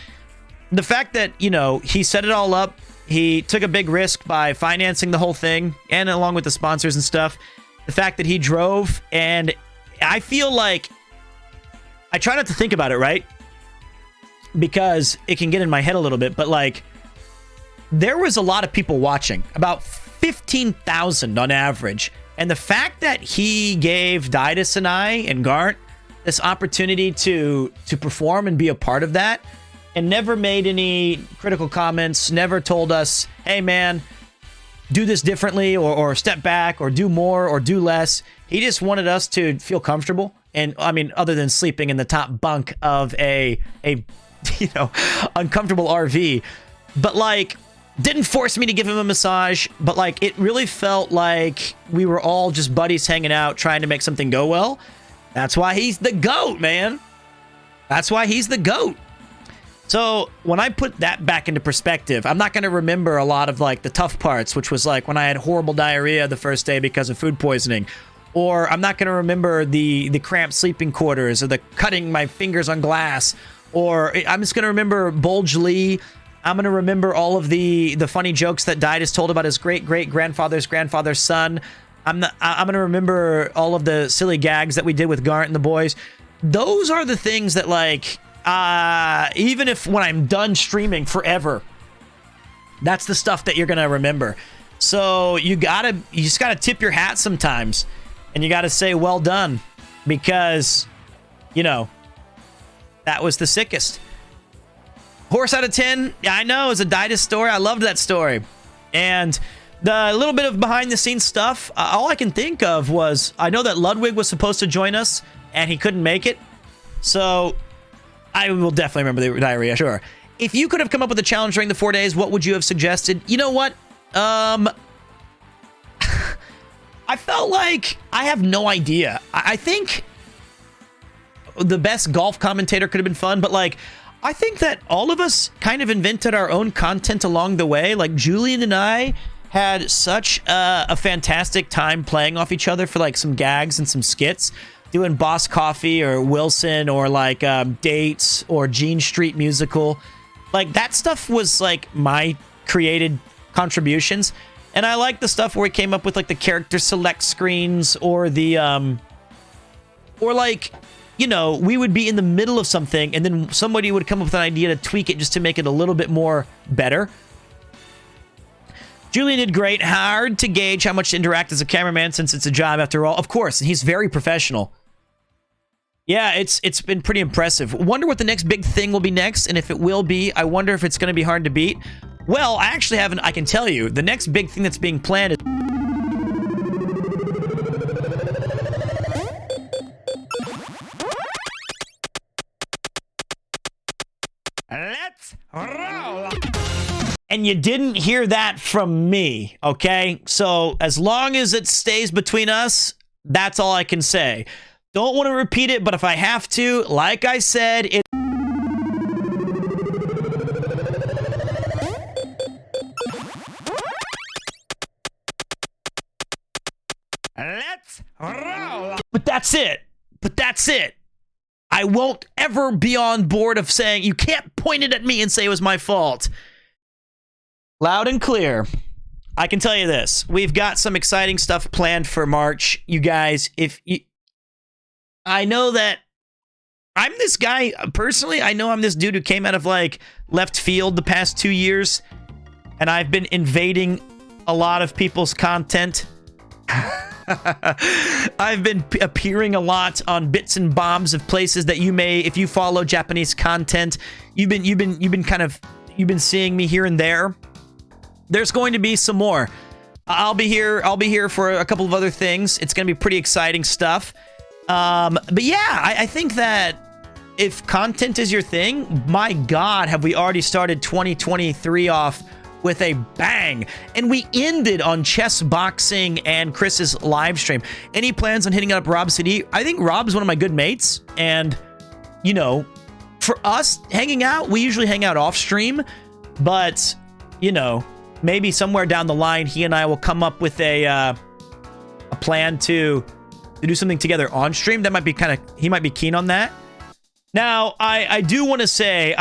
The fact that, he set it all up. He took a big risk by financing the whole thing, and along with the sponsors and stuff. The fact that he drove, and I feel like I try not to think about it, right? Because it can get in my head a little bit, but like, there was a lot of people watching, about 15,000 on average. And the fact that he gave Didus and I and Garnt this opportunity to perform and be a part of that, and never made any critical comments, never told us, hey man, do this differently, or step back, or do more, or do less. He just wanted us to feel comfortable. And I mean, other than sleeping in the top bunk of a uncomfortable RV, but like, didn't force me to give him a massage, but like, it really felt like we were all just buddies hanging out, trying to make something go well. That's why he's the GOAT, man. That's why he's the GOAT. So when I put that back into perspective, I'm not going to remember a lot of like the tough parts, which was like when I had horrible diarrhea the first day because of food poisoning. Or I'm not going to remember the cramped sleeping quarters, or the cutting my fingers on glass. Or I'm just going to remember Bulge Lee. I'm going to remember all of the funny jokes that Didus told about his great-great-grandfather's grandfather's son. I'm going to remember all of the silly gags that we did with Garnt and the boys. Those are the things that, like, even if when I'm done streaming forever, that's the stuff that you're going to remember. So you just got to tip your hat sometimes. And you got to say, well done. Because, that was the sickest. Horse out of 10, yeah, I know, it's a Didus story. I loved that story. And the little bit of behind the scenes stuff, all I can think of was, I know that Ludwig was supposed to join us, and he couldn't make it. So I will definitely remember the diarrhea, sure. If you could have come up with a challenge during the 4 days, what would you have suggested? You know what? I felt like I have no idea. I think the best golf commentator could have been fun, but like, I think that all of us kind of invented our own content along the way. Like, Julian and I had such a fantastic time playing off each other for like some gags and some skits, doing Boss Coffee or Wilson, or like Dates or Gene Street Musical. Like, that stuff was like my created contributions. And I like the stuff where we came up with like the character select screens, or the or like, we would be in the middle of something and then somebody would come up with an idea to tweak it just to make it a little bit more better. Julian did great. Hard to gauge how much to interact as a cameraman since it's a job after all. Of course, and he's very professional. Yeah, it's been pretty impressive. Wonder what the next big thing will be next, and if it will be, I wonder if it's going to be hard to beat. Well, I actually haven't. I can tell you, the next big thing that's being planned is... Let's roll! And you didn't hear that from me, okay? So as long as it stays between us, that's all I can say. Don't want to repeat it, but if I have to, like I said, it... Let's roll! But that's it. I won't ever be on board of saying, you can't point it at me and say it was my fault. Loud and clear. I can tell you this. We've got some exciting stuff planned for March. You guys, I know that I'm this guy, personally, I know I'm this dude who came out of, like, left field the past 2 years, and I've been invading a lot of people's content. I've been appearing a lot on bits and bombs of places that you may, if you follow Japanese content, you've been seeing me here and there. There's going to be some more. I'll be here for a couple of other things. It's going to be pretty exciting stuff. But yeah, I think that if content is your thing, my God, have we already started 2023 off with a bang. And we ended on chess, boxing, and Chris's live stream. Any plans on hitting up Rob CD? I think Rob's one of my good mates. And, you know, for us hanging out, we usually hang out off stream. But, you know, maybe somewhere down the line, he and I will come up with a plan to do something together on stream. That might be he might be keen on that. Now, I do want to say,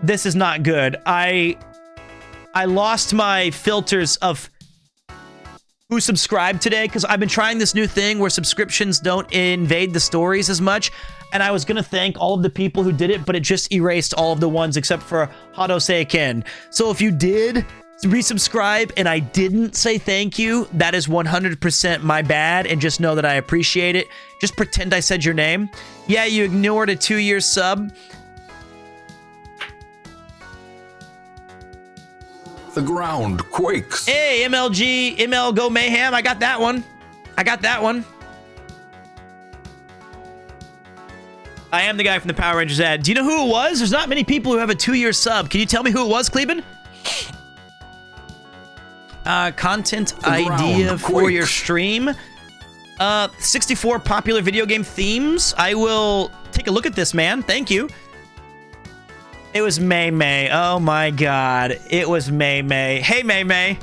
this is not good. I lost my filters of who subscribed today because I've been trying this new thing where subscriptions don't invade the stories as much. And I was going to thank all of the people who did it, but it just erased all of the ones except for Hadoseiken. So if you did resubscribe and I didn't say thank you, that is 100% my bad, and just know that I appreciate it. Just pretend I said your name. Yeah, you ignored a 2-year sub. The ground quakes. Hey, MLG, ML Go Mayhem. I got that one. I am the guy from the Power Rangers ad. Do you know who it was? There's not many people who have a 2-year sub. Can you tell me who it was, Cleben? Content idea for your stream. 64 popular video game themes. I will take a look at this, man. Thank you. It was May May. Oh my God. It was May May. Hey, May May.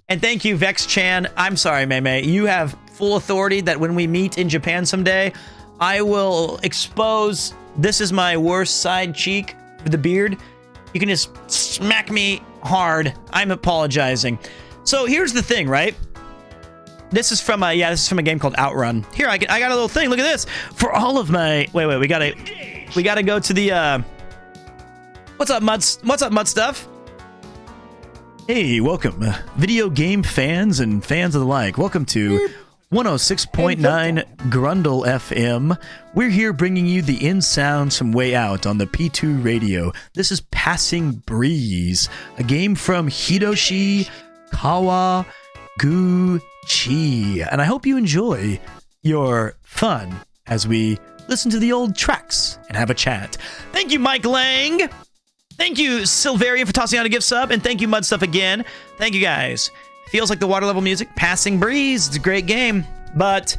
And thank you, Vex Chan. I'm sorry, May May. You have full authority that when we meet in Japan someday, I will expose. This is my worst side cheek with the beard. You can just smack me hard. I'm apologizing. So here's the thing, right? This is from a game called Outrun. Here, I got a little thing. Look at this. For all of my wait, we gotta go to the What's up, Mud Stuff? Hey, welcome, video game fans and fans of the like. Welcome to 106.9 Grundle FM. We're here bringing you the in sounds from way out on the P2 radio. This is Passing Breeze, a game from Hiroshi Kawaguchi. And I hope you enjoy your fun as we listen to the old tracks and have a chat. Thank you, Mike Lang. Thank you, Silverian, for tossing out a gift sub. And thank you, Mud Stuff, again. Thank you, guys. Feels like the water level music. Passing Breeze. It's a great game. But,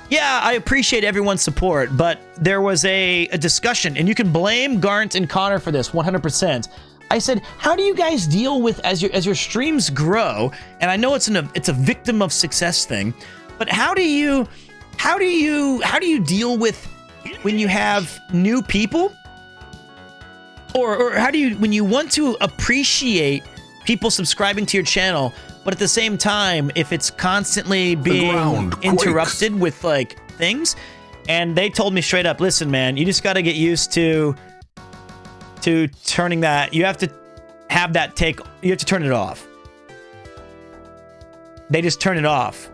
yeah, I appreciate everyone's support. But there was a discussion, and you can blame Garnt and Connor for this 100%. I said, how do you guys deal with, as your streams grow, and I know it's a victim of success thing, but how do you deal with when you have new people? Or how do you, when you want to appreciate people subscribing to your channel, but at the same time, if it's constantly being interrupted with like things? And they told me straight up, listen, man, you just got to get used to turning that. You have to have that take. You have to turn it off. They just turn it off.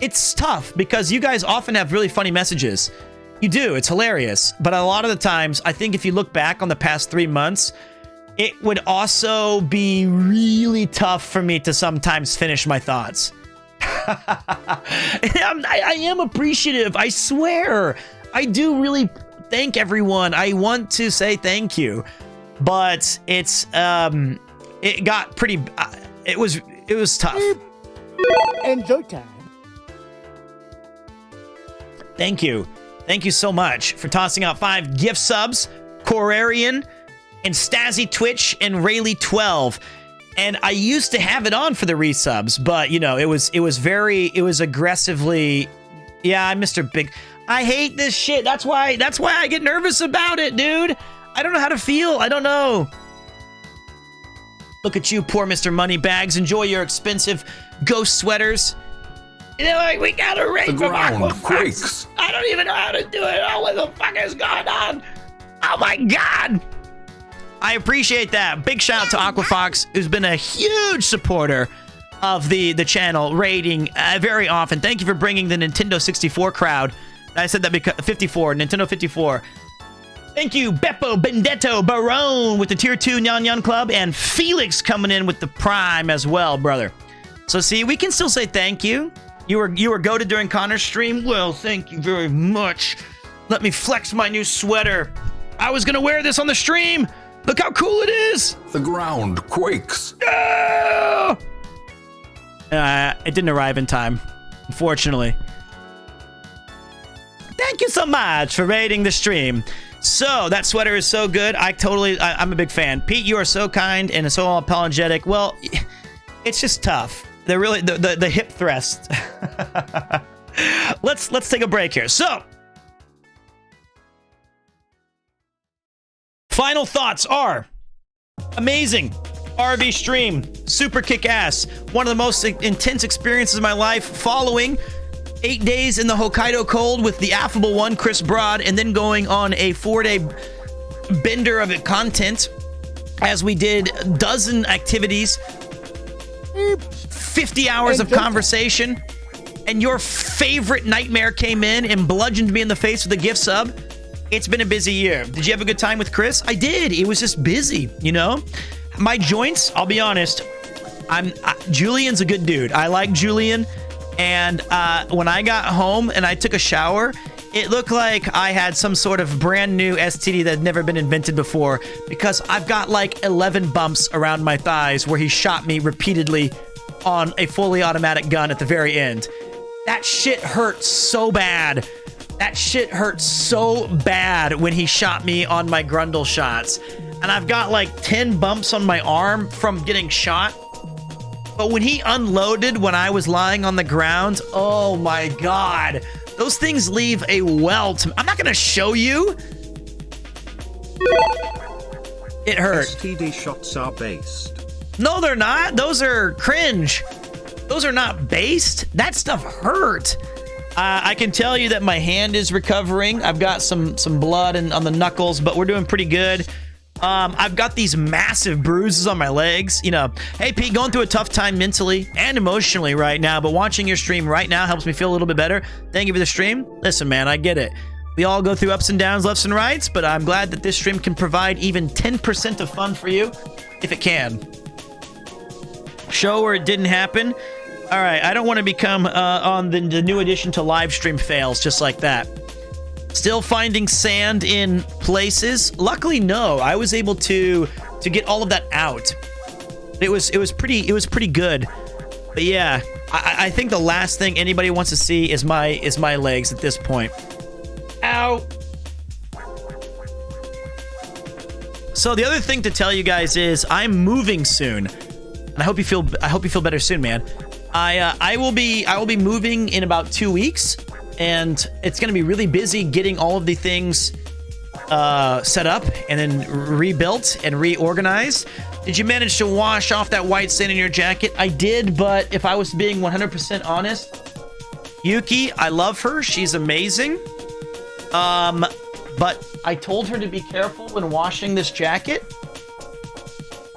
It's tough because you guys often have really funny messages. You do. It's hilarious. But a lot of the times, I think if you look back on the past 3 months, it would also be really tough for me to sometimes finish my thoughts. I am appreciative. I swear. I do really thank everyone. I want to say thank you. But it's, it got pretty, it was tough. Enjoy time. Thank you. Thank you so much for tossing out 5 gift subs, Corarian, and Stazzy Twitch, and Rayleigh 12. And I used to have it on for the resubs, but you know, it was aggressively, yeah, Mr. Big. I hate this shit. That's why I get nervous about it, dude. I don't know how to feel. I don't know. Look at you, poor Mr. Moneybags. Enjoy your expensive ghost sweaters. You know, like, we gotta raid The from ground Aquafox. quakes. I don't even know how to do it. Oh, what the fuck is going on? Oh my god. I appreciate that. Big shout out to Aquafox, who's been a huge supporter of the channel, raiding very often. Thank you for bringing the Nintendo 64 crowd. I said that because 54, Nintendo 54. Thank you, Beppo Benedetto Barone with the Tier 2 Nyan Nyan Club, and Felix coming in with the Prime as well, brother. So see, we can still say thank you. You were goated during Connor's stream. Well, thank you very much. Let me flex my new sweater. I was gonna wear this on the stream. Look how cool it is. The ground quakes. It didn't arrive in time, unfortunately. Thank you so much for raiding the stream. So, that sweater is so good. I'm a big fan. Pete, you are so kind and so apologetic. Well, it's just tough. They're really, the hip thrust. Let's take a break here. So, final thoughts are amazing. RV stream, super kick-ass. One of the most intense experiences of my life, following 8 days in the Hokkaido cold with the affable one, Chris Broad, and then going on a 4-day bender of content as we did a dozen activities, 50 hours of conversation, and your favorite nightmare came in and bludgeoned me in the face with a gift sub. It's been a busy year. Did you have a good time with Chris? I did. It was just busy, you know? My joints, I'll be honest, Julian's a good dude. I like Julian. And when I got home and I took a shower, it looked like I had some sort of brand new STD that had never been invented before, because I've got like 11 bumps around my thighs where he shot me repeatedly on a fully automatic gun at the very end. That shit hurt so bad. That shit hurt so bad when he shot me on my Grundle shots. And I've got like 10 bumps on my arm from getting shot. But when he unloaded when I was lying on the ground, oh my god. Those things leave a welt. I'm not going to show you. It hurt. STD shots are based. No, they're not. Those are cringe. Those are not based. That stuff hurt. I can tell you that my hand is recovering. I've got some blood on the knuckles, but we're doing pretty good. I've got these massive bruises on my legs. You know, hey, Pete, going through a tough time mentally and emotionally right now, but watching your stream right now helps me feel a little bit better. Thank you for the stream. Listen, man, I get it. We all go through ups and downs, lefts and rights, but I'm glad that this stream can provide even 10% of fun for you, if it can. Show where it didn't happen. All right, I don't want to become on the new addition to live stream fails just like that. Still finding sand in places. Luckily, no. I was able to get all of that out. It was pretty good. But yeah, I think the last thing anybody wants to see is my legs at this point. Ow. So the other thing to tell you guys is I'm moving soon, and I hope you feel better soon, man. I will be moving in about 2 weeks. And it's going to be really busy getting all of the things set up and then rebuilt and reorganized. Did you manage to wash off that white stain in your jacket? I did, but if I was being 100% honest, Yuki, I love her. She's amazing. But I told her to be careful when washing this jacket.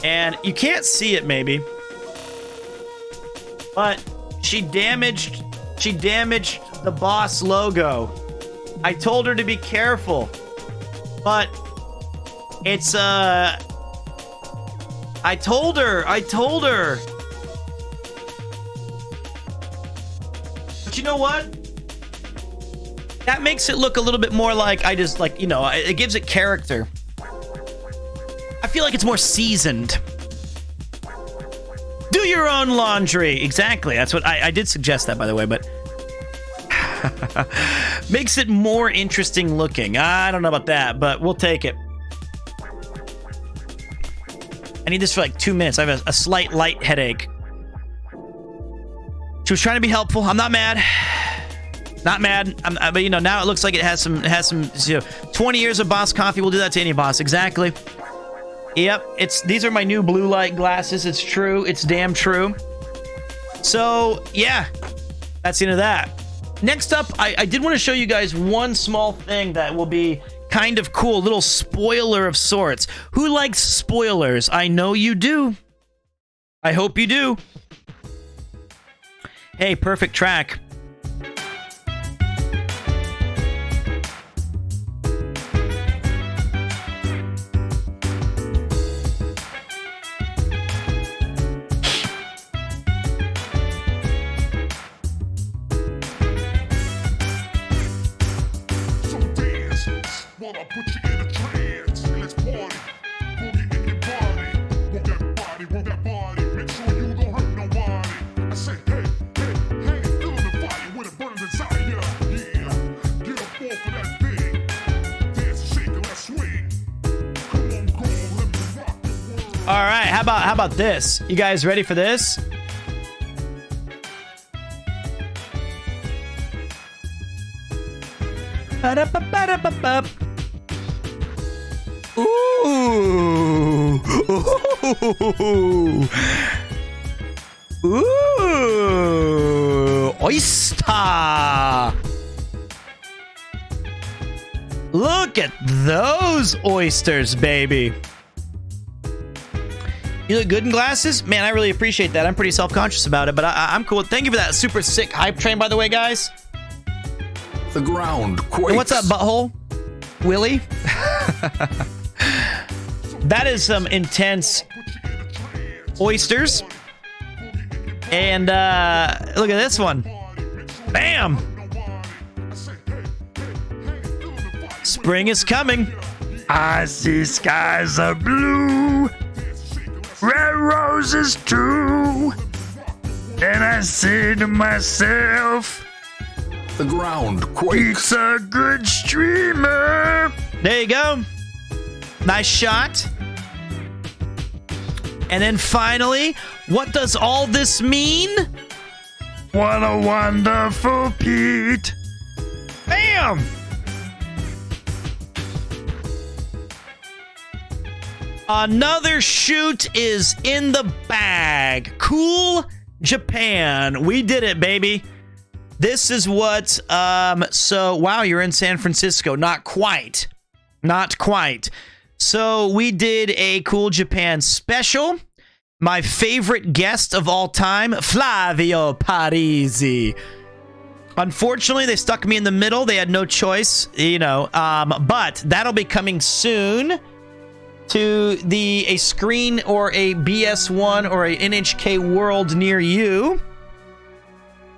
And you can't see it maybe, but she damaged the Boss logo. I told her to be careful, but it's I told her. But you know what? That makes it look a little bit more like I just like, you know, it gives it character. I feel like it's more seasoned. Do your own laundry. Exactly. That's what I did suggest that, by the way, but makes it more interesting looking. I don't know about that, but we'll take it. I need this for like 2 minutes. I have a slight light headache. She was trying to be helpful. I'm not mad. Not mad. But you know, now it looks like it has some, you know, 20 years of Boss coffee will do that to any boss. Exactly. Yep, these are my new blue light glasses. It's true. It's damn true. So, yeah, that's the end of that. Next up, I did want to show you guys one small thing that will be kind of cool, a little spoiler of sorts. Who likes spoilers? I know you do. I hope you do. Hey, perfect track. All right, how about this? You guys ready for this? Ba-da-ba-ba-da-ba-ba. Ooh. Ooh. Oyster. Look at those oysters, baby. You look good in glasses? Man, I really appreciate that. I'm pretty self-conscious about it, but I'm cool. Thank you for that super sick hype train, by the way, guys. The ground quakes. And what's up, butthole? Willie? That is some intense oysters. And look at this one. Bam! Spring is coming. I see skies are blue, red roses too, and I say to myself, the ground quakes. It's a good streamer. There you go. Nice shot. And then finally, what does all this mean? What a wonderful Pete. Bam! Another shoot is in the bag. Cool Japan. We did it, baby. This is what, so, wow, you're in San Francisco. Not quite. Not quite. So we did a Cool Japan special. My favorite guest of all time, Flavio Parisi. Unfortunately, they stuck me in the middle. They had no choice, you know, but that'll be coming soon to a screen or a BS1 or a NHK World near you.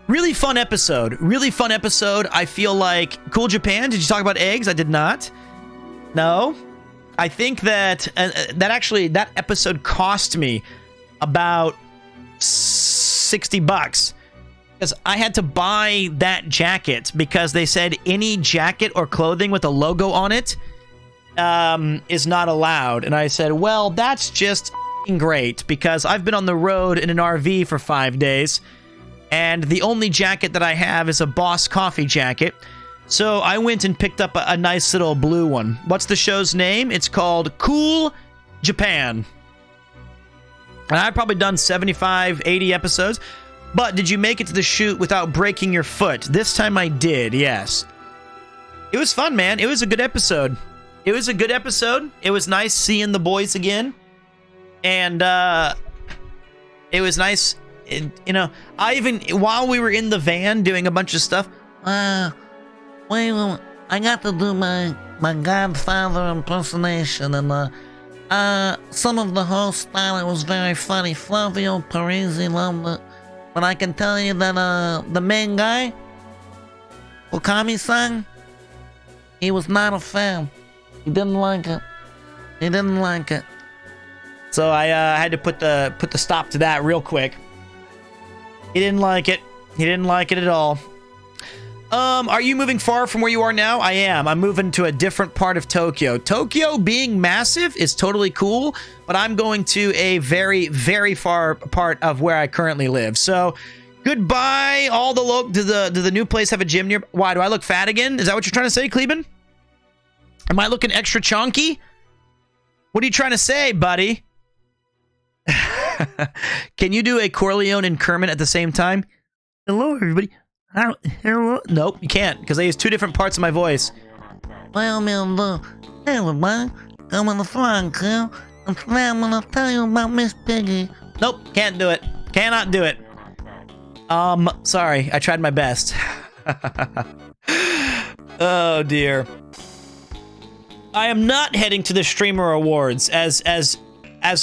Really fun episode. Really fun episode. I feel like Cool Japan. Did you talk about eggs? I did not. No. I think that that episode cost me about $60 because I had to buy that jacket because they said any jacket or clothing with a logo on it is not allowed. And I said, well, that's just great because I've been on the road in an RV for 5 days and the only jacket that I have is a Boss Coffee jacket. So I went and picked up a nice little blue one. What's the show's name? It's called Cool Japan. And I've probably done 75, 80 episodes. But did you make it to the shoot without breaking your foot? This time I did, yes. It was fun, man. It was a good episode. It was a good episode. It was nice seeing the boys again. And it was nice, you know, I even, while we were in the van doing a bunch of stuff, wait a moment. I got to do my Godfather impersonation, and some of the hosts thought it was very funny. Flavio Parisi loved it. But I can tell you that the main guy, Okami-san, he was not a fan. He didn't like it. He didn't like it. So I had to put the stop to that real quick. He didn't like it. He didn't like it at all. Are you moving far from where you are now? I am. I'm moving to a different part of Tokyo. Tokyo being massive is totally cool, but I'm going to a very, very far part of where I currently live. So, goodbye. All the do the new place have a gym near? Why do I look fat again? Is that what you're trying to say, Kleben? Am I looking extra chunky? What are you trying to say, buddy? Can you do a Corleone and Kermit at the same time? Hello, everybody. Hello. Nope, you can't, because I use two different parts of my voice. Well, hey, everybody. I'm on the front, girl. And today I'm gonna tell you about Miss Piggy. Nope, can't do it. Cannot do it. Sorry, I tried my best. Oh, dear. I am not heading to the Streamer Awards. As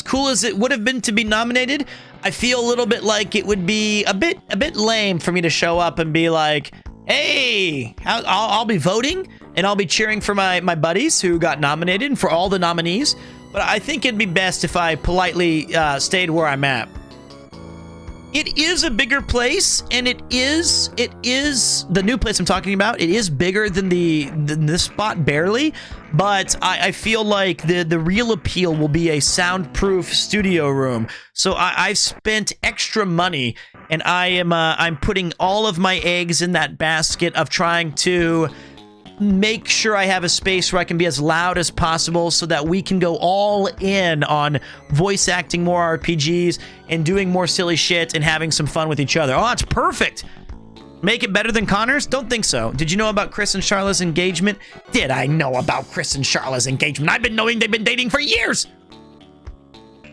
cool as it would have been to be nominated, I feel a little bit like it would be a bit lame for me to show up and be like, hey, I'll be voting and I'll be cheering for my buddies who got nominated and for all the nominees. But I think it'd be best if I politely stayed where I'm at. It is a bigger place, and it is the new place I'm talking about. It is bigger than this spot barely, but I feel like the real appeal will be a soundproof studio room. So I've spent extra money, and I'm putting all of my eggs in that basket of trying to make sure I have a space where I can be as loud as possible so that we can go all in on voice acting more RPGs and doing more silly shit and having some fun with each other. Oh, that's perfect. Make it better than Connor's? Don't think so. Did you know about Chris and Charlotte's engagement? Did I know about Chris and Charlotte's engagement? I've been knowing they've been dating for years.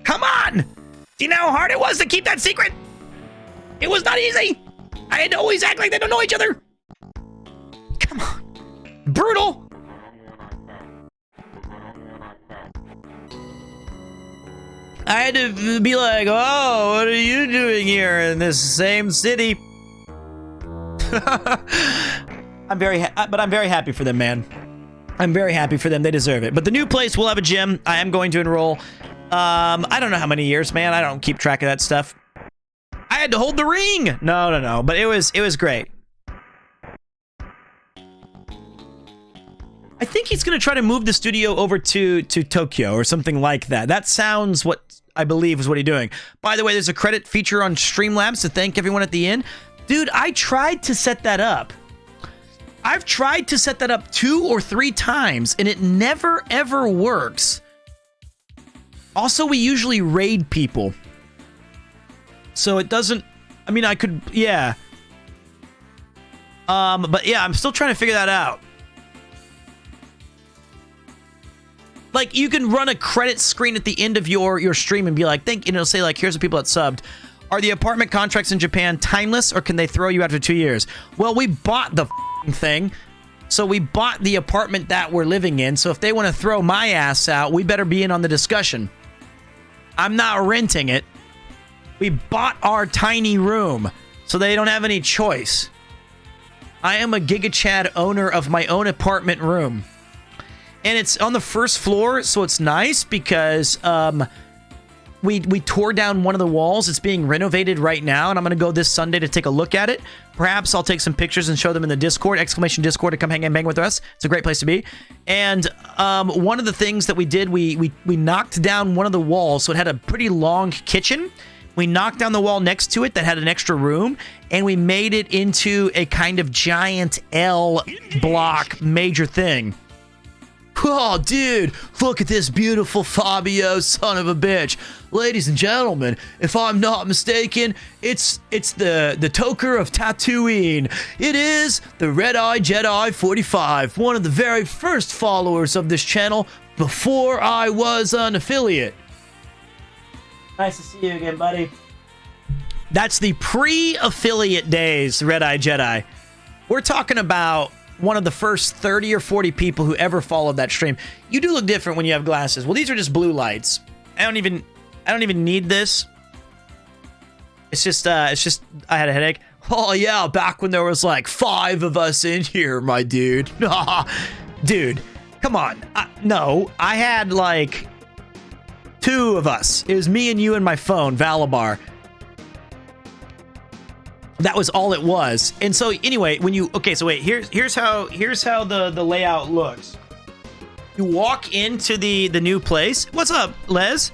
Come on. Do you know how hard it was to keep that secret? It was not easy. I had to always act like they don't know each other. Come on. Brutal. I had to be like, oh, what are you doing here in this same city? I'm very happy for them, man. I'm very happy for them. They deserve it. But the new place will have a gym. I am going to enroll. I don't know how many years, man. I don't keep track of that stuff. I had to hold the ring. No. But it was great. I think he's going to try to move the studio over to Tokyo or something like that. That sounds what I believe is what he's doing. By the way, there's a credit feature on Streamlabs to thank everyone at the end. Dude, I tried to set that up. I've tried to set that up 2 or 3 times, and it never, ever works. Also, we usually raid people. So it doesn't... I mean, I could... Yeah. But yeah, I'm still trying to figure that out. Like, you can run a credit screen at the end of your stream and be like, and it'll say, like, here's the people that subbed. Are the apartment contracts in Japan timeless, or can they throw you after 2 years? Well, we bought the thing. So we bought the apartment that we're living in. So if they want to throw my ass out, we better be in on the discussion. I'm not renting it. We bought our tiny room, so they don't have any choice. I am a Giga Chad owner of my own apartment room. And it's on the first floor, so it's nice because we tore down one of the walls. It's being renovated right now, and I'm going to go this Sunday to take a look at it. Perhaps I'll take some pictures and show them in the Discord, !Discord, to come hang and bang with us. It's a great place to be. And one of the things that we did, we knocked down one of the walls, so it had a pretty long kitchen. We knocked down the wall next to it that had an extra room, and we made it into a kind of giant L block major thing. Oh, dude, look at this beautiful Fabio, son of a bitch. Ladies and gentlemen, if I'm not mistaken, it's the Toker of Tatooine. It is the Red-Eye Jedi 45, one of the very first followers of this channel before I was an affiliate. Nice to see you again, buddy. That's the pre-affiliate days, Red-Eye Jedi. We're talking about one of the first 30 or 40 people who ever followed that stream. You do look different when you have glasses. Well, these are just blue lights. I don't even need this. It's just I had a headache. Oh yeah, back when there was like 5 of us in here, my dude. Dude, come on. No, I had like 2 of us. It was me and you and my phone, Valabar. That was all it was. And so anyway, when you here's how the layout looks. You walk into the new place. What's up, Les?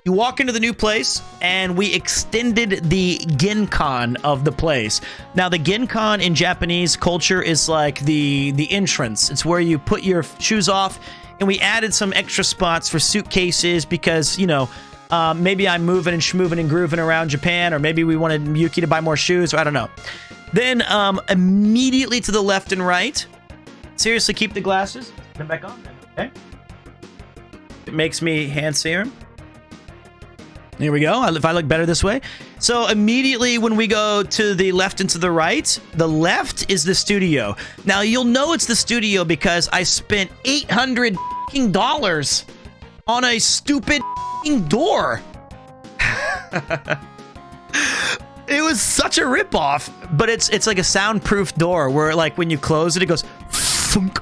You walk into the new place, and we extended the Genkan of the place. Now, the Genkan in Japanese culture is like the entrance. It's where you put your shoes off and we added some extra spots for suitcases because, you know, maybe I'm moving and schmoving and grooving around Japan, or maybe we wanted Yuki to buy more shoes, or I don't know. Then immediately to the left and right, seriously, keep the glasses. Put them back on. Okay. It makes me hand serum. Here we go. If I look better this way. So immediately when we go to the left and to the right, the left is the studio. Now you'll know it's the studio because I spent $800 on a stupid door. It was such a ripoff, but it's like a soundproof door where, like, when you close it, it goes funk.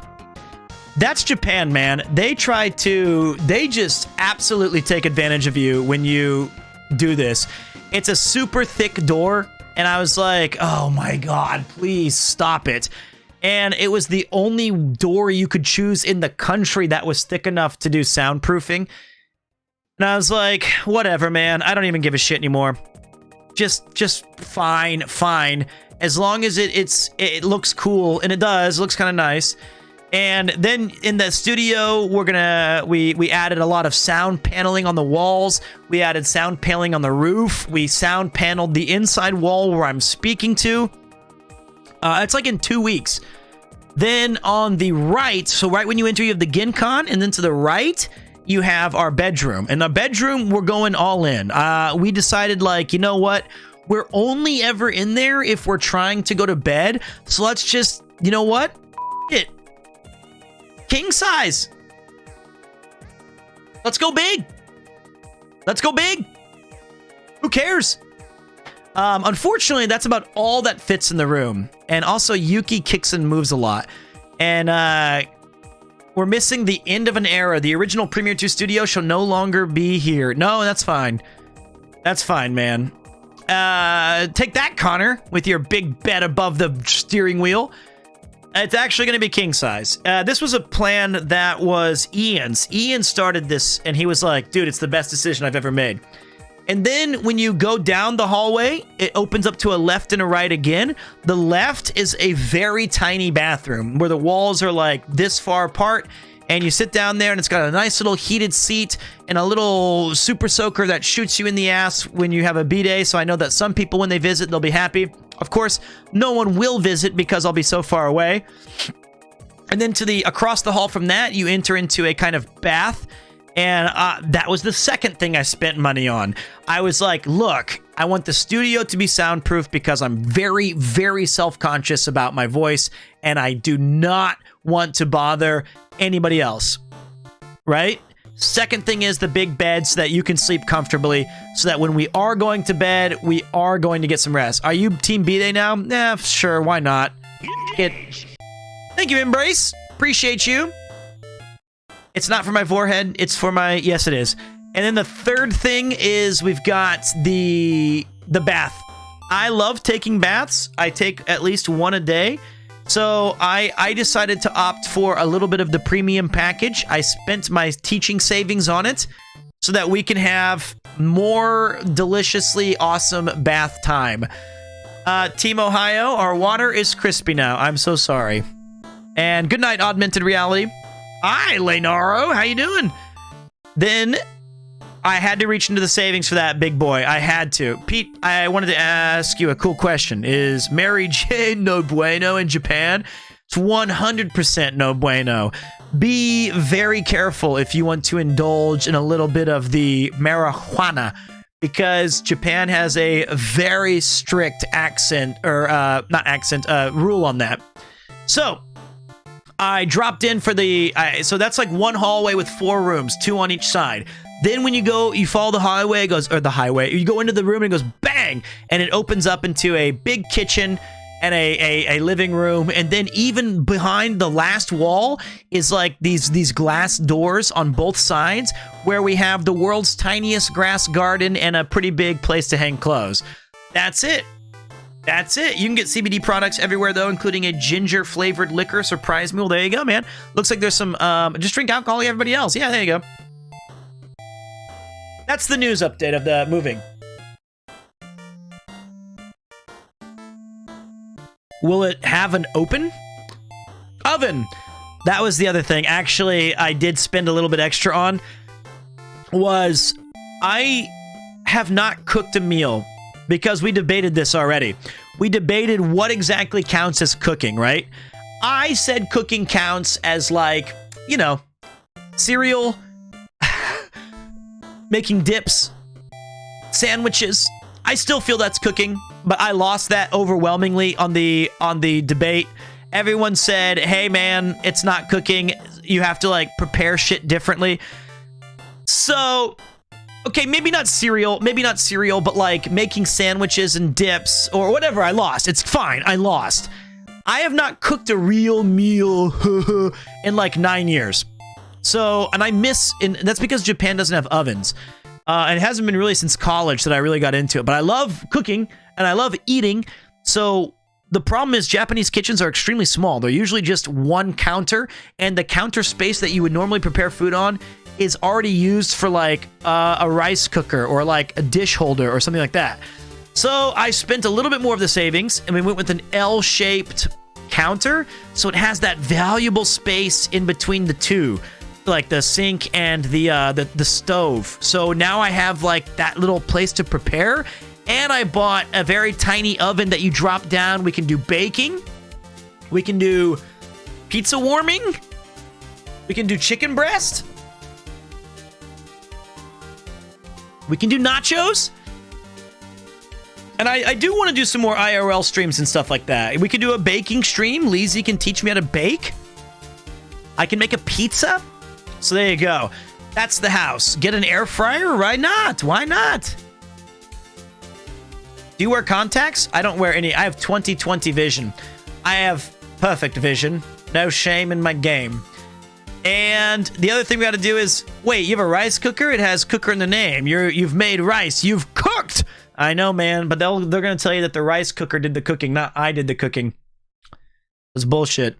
That's Japan, man. They just absolutely take advantage of you when you do this. It's a super thick door, and I was like, oh my god, please stop it. And it was the only door you could choose in the country that was thick enough to do soundproofing. And I was like, whatever, man. I don't even give a shit anymore. Just fine. As long as it looks cool, and it does, it looks kind of nice. And then in the studio, we added a lot of sound paneling on the walls. We added sound paneling on the roof. We sound paneled the inside wall where I'm speaking to. It's like in 2 weeks. Then on the right, so right when you enter, you have the Ginkan, and then to the right, you have our bedroom. And the bedroom, we're going all in. We decided, like, you know what? We're only ever in there if we're trying to go to bed. So let's just, you know what? It. King size. Let's go big. Who cares? Unfortunately, that's about all that fits in the room. And also, Yuki kicks and moves a lot. And we're missing the end of an era. The original Premiere 2 studio shall no longer be here. No, that's fine. That's fine, man. Take that, Connor, with your big bed above the steering wheel. It's actually going to be king size. This was a plan that was Ian's. Ian started this, and he was like, dude, it's the best decision I've ever made. And then when you go down the hallway, it opens up to a left and a right again. The left is a very tiny bathroom where the walls are like this far apart, and you sit down there, and it's got a nice little heated seat and a little super soaker that shoots you in the ass when you have a bidet. So I know that some people, when they visit, they'll be happy. Of course, no one will visit because I'll be so far away. And then across the hall from that, you enter into a kind of bath. And that was the second thing I spent money on. I was like, look, I want the studio to be soundproof because I'm very, very self-conscious about my voice, and I do not want to bother anybody else, right? Second thing is the big bed so that you can sleep comfortably, so that when we are going to bed, we are going to get some rest. Are you Team B-Day now? Yeah, sure, why not? Thank you, Embrace. Appreciate you. It's not for my forehead, it's for my... Yes, it is. And then the third thing is we've got the bath. I love taking baths. I take at least one a day. So I decided to opt for a little bit of the premium package. I spent my teaching savings on it so that we can have more deliciously awesome bath time. Team Ohio, our water is crispy now. I'm so sorry. And good night, Augmented Reality. Hi, Leonaro. How you doing? Then I had to reach into the savings for that big boy. I had to. Pete, I wanted to ask you a cool question. Is Mary Jane no bueno in Japan? It's 100% no bueno. Be very careful if you want to indulge in a little bit of the marijuana, because Japan has a very strict rule on that. So I dropped in for so that's like one hallway with 4 rooms, 2 on each side. Then when you follow the highway, you go into the room and it goes bang, and it opens up into a big kitchen and a living room. And then even behind the last wall is like these glass doors on both sides where we have the world's tiniest grass garden and a pretty big place to hang clothes. That's it. That's it. You can get CBD products everywhere, though, including a ginger-flavored liquor surprise meal. There you go, man. Looks like there's some... just drink alcohol like everybody else. Yeah, there you go. That's the news update of the moving. Will it have an oven? Oven! That was the other thing. Actually, I did spend a little bit extra on was I have not cooked a meal because we debated this already. We debated what exactly counts as cooking, right? I said cooking counts as like, you know, cereal, making dips, sandwiches. I still feel that's cooking, but I lost that overwhelmingly on the debate. Everyone said, hey man, it's not cooking. You have to like prepare shit differently. So, okay, maybe not cereal, but like making sandwiches and dips or whatever. I lost. It's fine. I lost. I have not cooked a real meal in like 9 years. So, and I miss, and that's because Japan doesn't have ovens. And it hasn't been really since college that I really got into it. But I love cooking and I love eating. So the problem is Japanese kitchens are extremely small. They're usually just one counter, and the counter space that you would normally prepare food on is already used for like a rice cooker or like a dish holder or something like that. So I spent a little bit more of the savings and we went with an L-shaped counter. So it has that valuable space in between the two, like the sink and the stove. So now I have like that little place to prepare. And I bought a very tiny oven that you drop down. We can do baking. We can do pizza warming. We can do chicken breast. We can do nachos. And I do want to do some more IRL streams and stuff like that. We could do a baking stream. Leezy can teach me how to bake. I can make a pizza. So there you go. That's the house. Get an air fryer? Why not? Why not? Do you wear contacts? I don't wear any. I have 20/20 vision. I have perfect vision. No shame in my game. And the other thing we got to do is, wait, you have a rice cooker? It has cooker in the name. You've made rice. You've cooked. I know, man, but they're going to tell you that the rice cooker did the cooking, not I did the cooking. It's bullshit.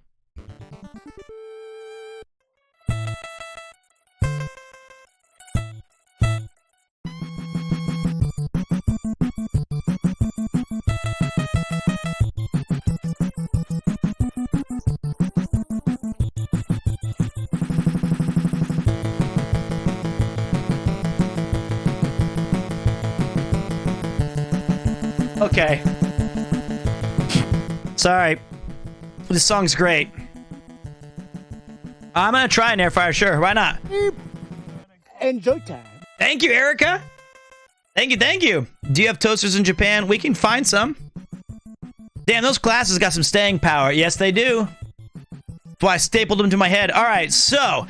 Okay. Sorry. This song's great. I'm gonna try an air fryer, sure. Why not? Enjoy time. Thank you, Erica. Thank you, thank you. Do you have toasters in Japan? We can find some. Damn, those glasses got some staying power. Yes, they do. That's why I stapled them to my head. All right, so,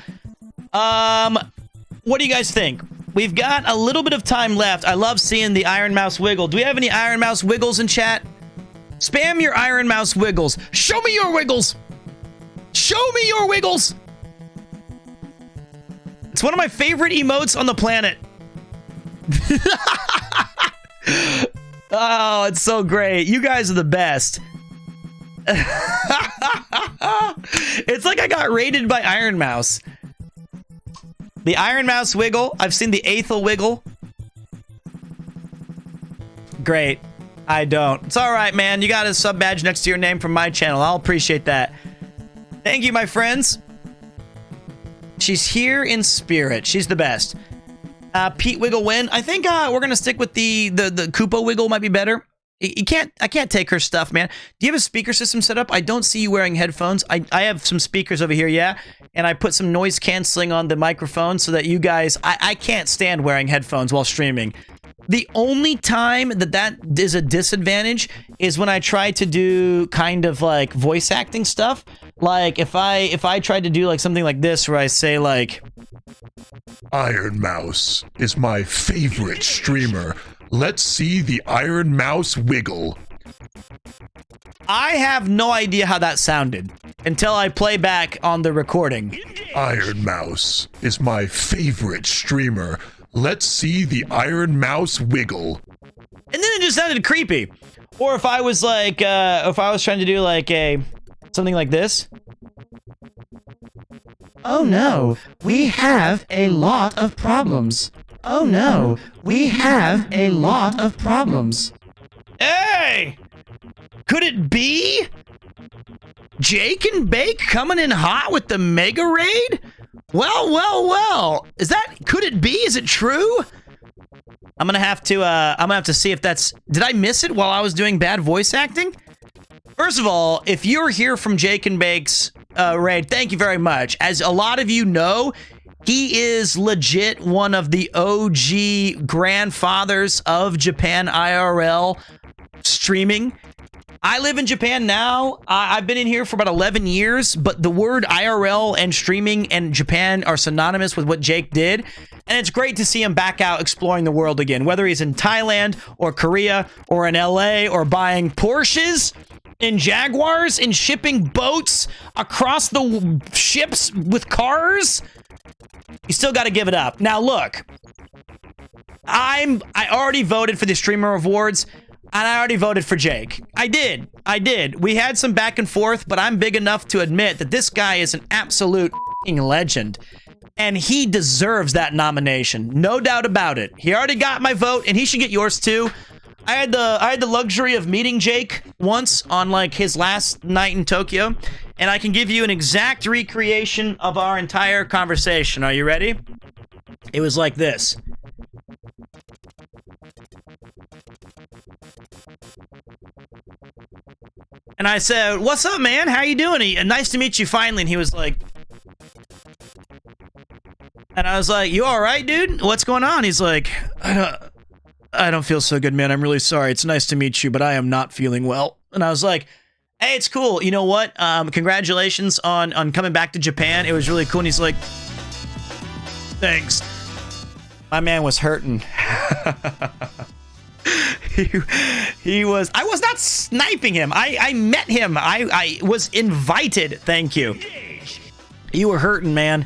what do you guys think? We've got a little bit of time left. I love seeing the Iron Mouse wiggle. Do we have any Iron Mouse wiggles in chat? Spam your Iron Mouse wiggles. Show me your wiggles. Show me your wiggles. It's one of my favorite emotes on the planet. Oh, it's so great. You guys are the best. It's like I got raided by Iron Mouse. The Iron Mouse wiggle. I've seen the Aethel wiggle. Great. I don't. It's all right, man. You got a sub badge next to your name from my channel. I'll appreciate that. Thank you, my friends. She's here in spirit. She's the best. Pete wiggle win. I think we're gonna stick with the Koopa wiggle. Might be better. I can't take her stuff, man. Do you have a speaker system set up? I don't see you wearing headphones. I have some speakers over here, yeah. And I put some noise canceling on the microphone so that you guys, I can't stand wearing headphones while streaming. The only time that is a disadvantage is when I try to do kind of like voice acting stuff. Like if I tried to do like something like this where I say like, Iron Mouse is my favorite streamer. Let's see the Iron Mouse wiggle. I have no idea how that sounded until I play back on the recording. Iron Mouse is my favorite streamer. Let's see the Iron Mouse wiggle. And then it just sounded creepy. Or if I was like, if I was trying to do like something like this. Oh no, we have a lot of problems. Oh no, we have a lot of problems. Hey! Could it be? Jake and Bake coming in hot with the mega raid? Well. Could it be? Is it true? I'm gonna have to see if that's. Did I miss it while I was doing bad voice acting? First of all, if you're here from Jake and Bake's raid, thank you very much. As a lot of you know, he is legit one of the OG grandfathers of Japan IRL streaming. I live in Japan now. I've been in here for about 11 years, but the word IRL and streaming and Japan are synonymous with what Jake did. And it's great to see him back out exploring the world again, whether he's in Thailand or Korea or in LA or buying Porsches and Jaguars and shipping boats across the ships with cars. You still got to give it up. Now, look, I already voted for the Streamer Awards. And I already voted for Jake. I did. We had some back and forth, but I'm big enough to admit that this guy is an absolute legend. And he deserves that nomination. No doubt about it. He already got my vote, and he should get yours too. I had the luxury of meeting Jake once on like his last night in Tokyo, and I can give you an exact recreation of our entire conversation. Are you ready? It was like this. And I said, "What's up, man? How you doing? Nice to meet you finally." And he was like, and I was like, "You all right, dude? What's going on?" He's like, I don't feel so good, man. I'm really sorry. It's nice to meet you, but I am not feeling well." And I was like, "Hey, it's cool. You know what? Congratulations on coming back to Japan. It was really cool." And he's like, "Thanks." My man was hurting. He was. I was not sniping him. I met him. I was invited. Thank you. You were hurting, man.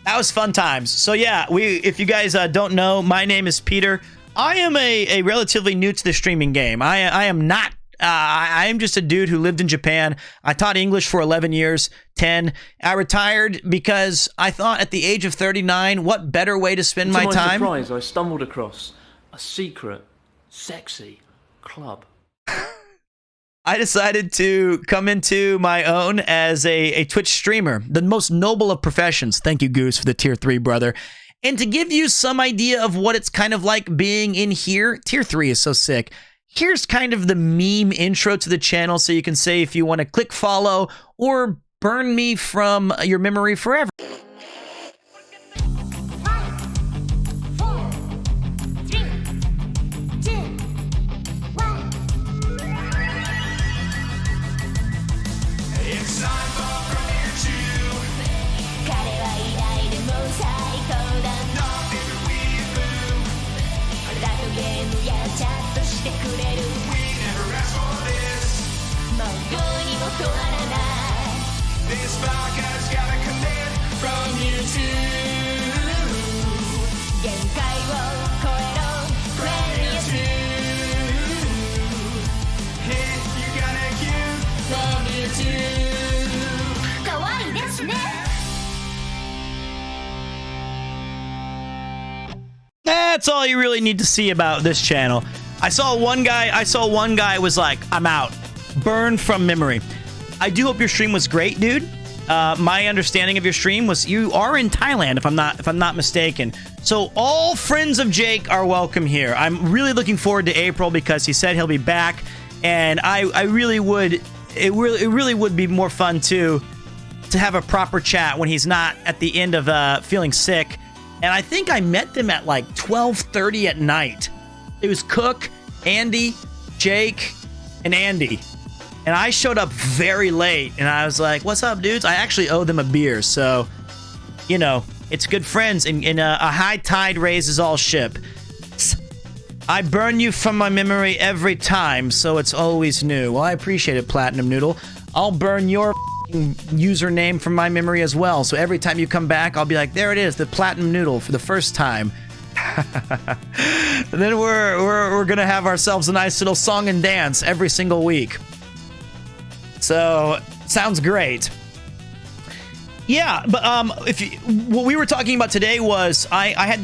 That was fun times. So yeah, if you guys don't know, my name is Peter. I am a relatively new to the streaming game. I am not. I am just a dude who lived in Japan. I taught English for 11 years, 10. I retired because I thought at the age of 39, what better way to spend my time? To my surprise, I stumbled across a secret, sexy club. I decided to come into my own as a Twitch streamer, the most noble of professions. Thank you, Goose, for the tier 3, brother. And to give you some idea of what it's kind of like being in here, tier 3 is so sick. Here's kind of the meme intro to the channel, so you can say if you want to click follow or burn me from your memory forever. That's all you really need to see about this channel. I saw one guy was like, "I'm out. Burn from memory." I do hope your stream was great, dude. My understanding of your stream was you are in Thailand, if I'm not mistaken. So all friends of Jake are welcome here. I'm really looking forward to April because he said he'll be back, and I really would. It really would be more fun to have a proper chat when he's not at the end of feeling sick. And I think I met them at like 12:30 at night. It was Cook, Andy, Jake, and Andy. And I showed up very late, and I was like, "What's up, dudes?" I actually owe them a beer, so, you know, it's good friends, and a high tide raises all ships. I burn you from my memory every time, so it's always new. Well, I appreciate it, Platinum Noodle. I'll burn your username from my memory as well, so every time you come back, I'll be like, "There it is, the Platinum Noodle for the first time." And then we're gonna have ourselves a nice little song and dance every single week. So, sounds great. Yeah, but what we were talking about today was I had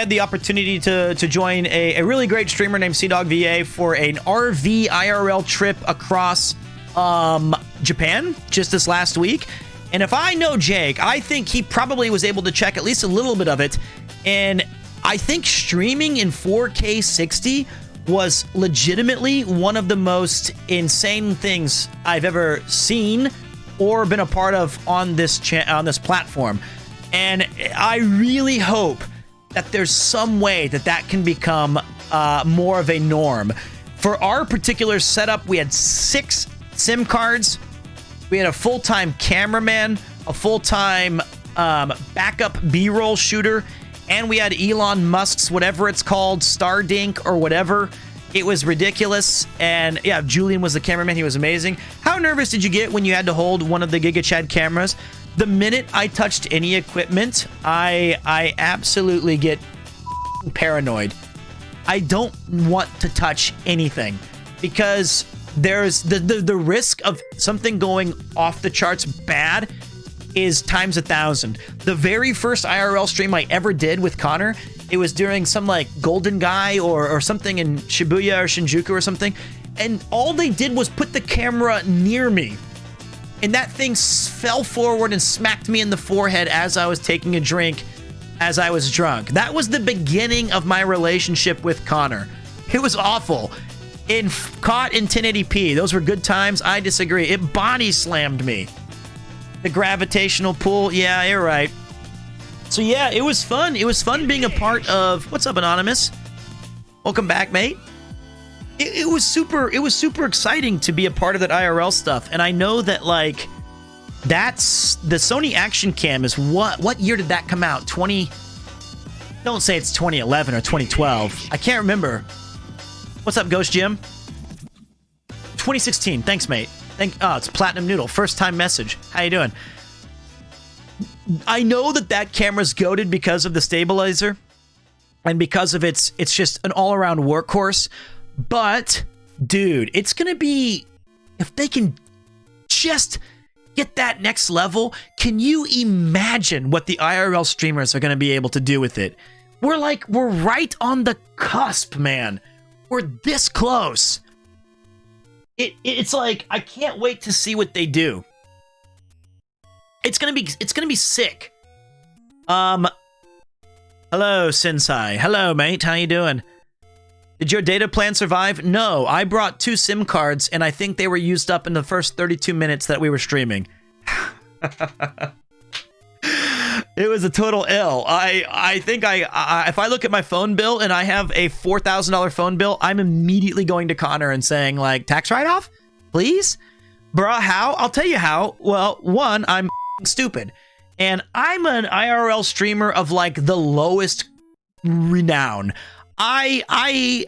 the opportunity to join a really great streamer named CDogVA for an RV IRL trip across Japan just this last week. And if I know Jake, I think he probably was able to check at least a little bit of it. And I think streaming in 4K 60 was legitimately one of the most insane things I've ever seen or been a part of on this platform. And I really hope that there's some way that can become more of a norm. For our particular setup, we had 6 SIM cards. We had a full-time cameraman, a full-time backup B-roll shooter, and we had Elon Musk's whatever it's called, Stardink or whatever. It was ridiculous. And yeah, Julian was the cameraman. He was amazing. How nervous did you get when you had to hold one of the GigaChad cameras? The minute I touched any equipment, I absolutely get paranoid. I don't want to touch anything because there's the risk of something going off the charts bad is times 1,000. The very first IRL stream I ever did with Connor, it was during some like Golden Guy or something in Shibuya or Shinjuku or something, and all they did was put the camera near me, and that thing fell forward and smacked me in the forehead as I was taking a drink, as I was drunk. That was the beginning of my relationship with Connor. It was awful. Caught in 1080p. Those were good times. I disagree. It body slammed me. The gravitational pull. Yeah, you're right. So yeah, it was fun. It was fun being a part of... What's up, Anonymous? Welcome back, mate. It was super exciting to be a part of that IRL stuff. And I know that, like, that's... The Sony Action Cam is what year did that come out? Don't say it's 2011 or 2012. I can't remember. What's up, Ghost Jim? 2016. Thanks, mate. It's Platinum Noodle. First time message. How you doing? I know that camera's goated because of the stabilizer and because of it's just an all-around workhorse. But, dude, it's gonna be... If they can just get that next level, can you imagine what the IRL streamers are gonna be able to do with it? We're right on the cusp, man. We're this close. It's like, I can't wait to see what they do. It's gonna be sick. Hello, Sensei. Hello, mate. How you doing? Did your data plan survive? No, I brought 2 SIM cards, and I think they were used up in the first 32 minutes that we were streaming. It was a total ill. I think if I look at my phone bill and I have a $4,000 phone bill, I'm immediately going to Connor and saying, like, tax write-off? Please? Bruh, how? I'll tell you how. Well, one, I'm stupid. And I'm an IRL streamer of, like, the lowest renown. I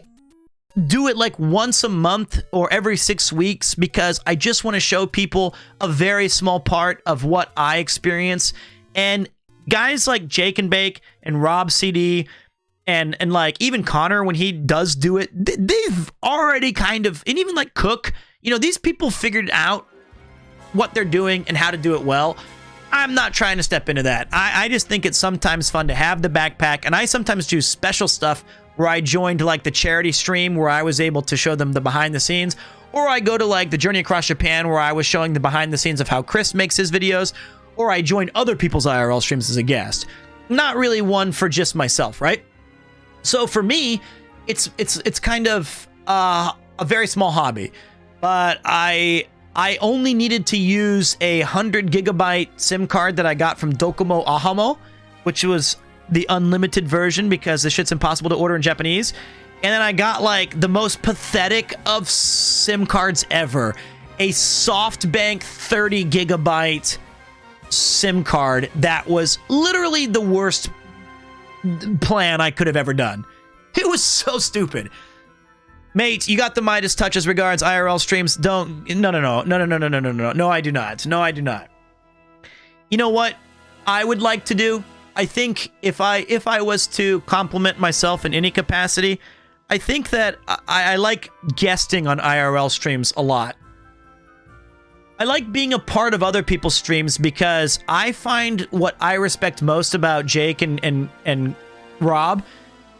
do it, like, once a month or every 6 weeks because I just want to show people a very small part of what I experience. And guys like Jake and Bake and Rob CD and like even Connor, when he does do it, they've already kind of, and even like Cook, you know, these people figured out what they're doing and how to do it well. I'm not trying to step into that. I just think it's sometimes fun to have the backpack, and I sometimes do special stuff where I joined like the charity stream where I was able to show them the behind the scenes, or I go to like the Journey Across Japan where I was showing the behind the scenes of how Chris makes his videos, or I join other people's IRL streams as a guest. Not really one for just myself, right? So for me, it's kind of a very small hobby, but I only needed to use a 100 gigabyte SIM card that I got from Docomo Ahamo, which was the unlimited version because the shit's impossible to order in Japanese. And then I got like the most pathetic of SIM cards ever, a SoftBank 30 gigabyte SIM card that was literally the worst plan I could have ever done. It was so stupid. Mate, you got the Midas touch as regards IRL streams. No, I do not. No, I do not. You know what I would like to do? I think if I was to compliment myself in any capacity, I think that I like guesting on IRL streams a lot. I like being a part of other people's streams because I find what I respect most about Jake and Rob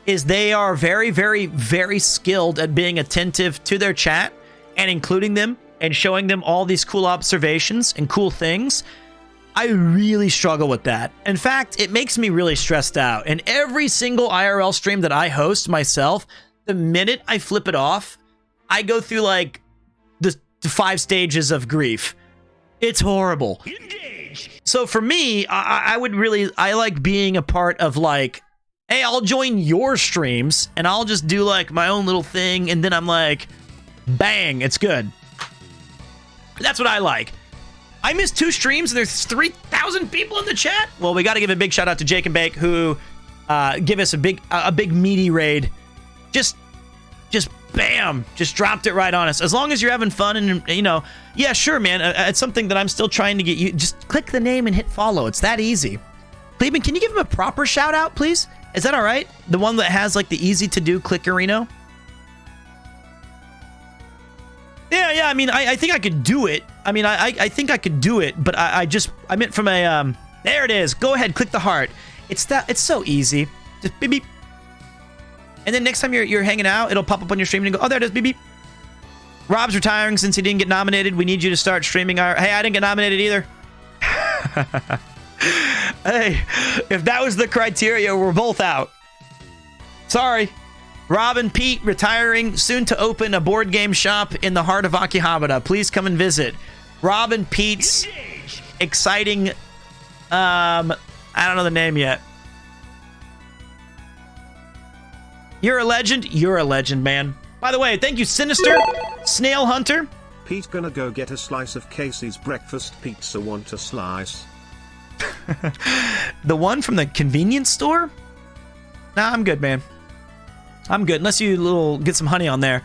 is they are very, very, very skilled at being attentive to their chat and including them and showing them all these cool observations and cool things, I really struggle with that. In fact, it makes me really stressed out. And every single IRL stream that I host myself, the minute I flip it off, I go through like the 5 stages of grief. It's horrible. So for me, I like being a part of like, hey, I'll join your streams and I'll just do like my own little thing. And then I'm like, bang, it's good. That's what I like. I missed 2 streams and there's 3,000 people in the chat. Well, we got to give a big shout out to Jake and Bake who give us a big meaty raid. Just bam, just dropped it right on us. As long as you're having fun and, you know, yeah, sure, man. It's something that I'm still trying to get you. Just click the name and hit follow. It's that easy. Cleveland, can you give him a proper shout out, please? Is that all right? The one that has like the easy to do clickerino? Yeah. I mean, I think I could do it. I mean, I think I could do it, but I meant from a, there it is. Go ahead, click the heart. It's so easy. Just beep, beep. And then next time you're hanging out, it'll pop up on your stream and go, oh, there it is, beep, beep. Rob's retiring since he didn't get nominated. We need you to start streaming our, hey, I didn't get nominated either. Hey, if that was the criteria, we're both out. Sorry. Rob and Pete retiring, soon to open a board game shop in the heart of Akihabara. Please come and visit. Rob and Pete's exciting, I don't know the name yet. You're a legend. You're a legend, man. By the way, thank you, Sinister, Snail Hunter. Pete gonna go get a slice of Casey's breakfast pizza. Want a slice? The one from the convenience store? Nah, I'm good, man. I'm good, unless you get some honey on there.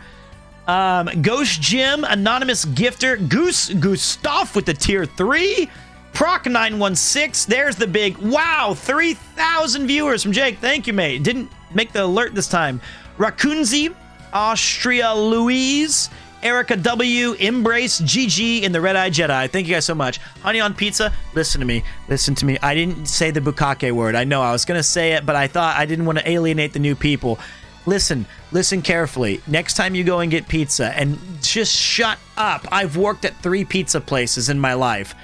Ghost Jim, Anonymous Gifter, Gustav with the tier 3, Proc916, there's the big, wow, 3,000 viewers from Jake. Thank you, mate. Didn't make the alert this time. Raccoonzy, Austria Louise, Erica W, Embrace, GG, and the Red Eye Jedi. Thank you guys so much. Honey on pizza, listen to me. Listen to me. I didn't say the bukake word. I know I was going to say it, but I thought I didn't want to alienate the new people. Listen carefully. Next time you go and get pizza, and just shut up. I've worked at 3 pizza places in my life.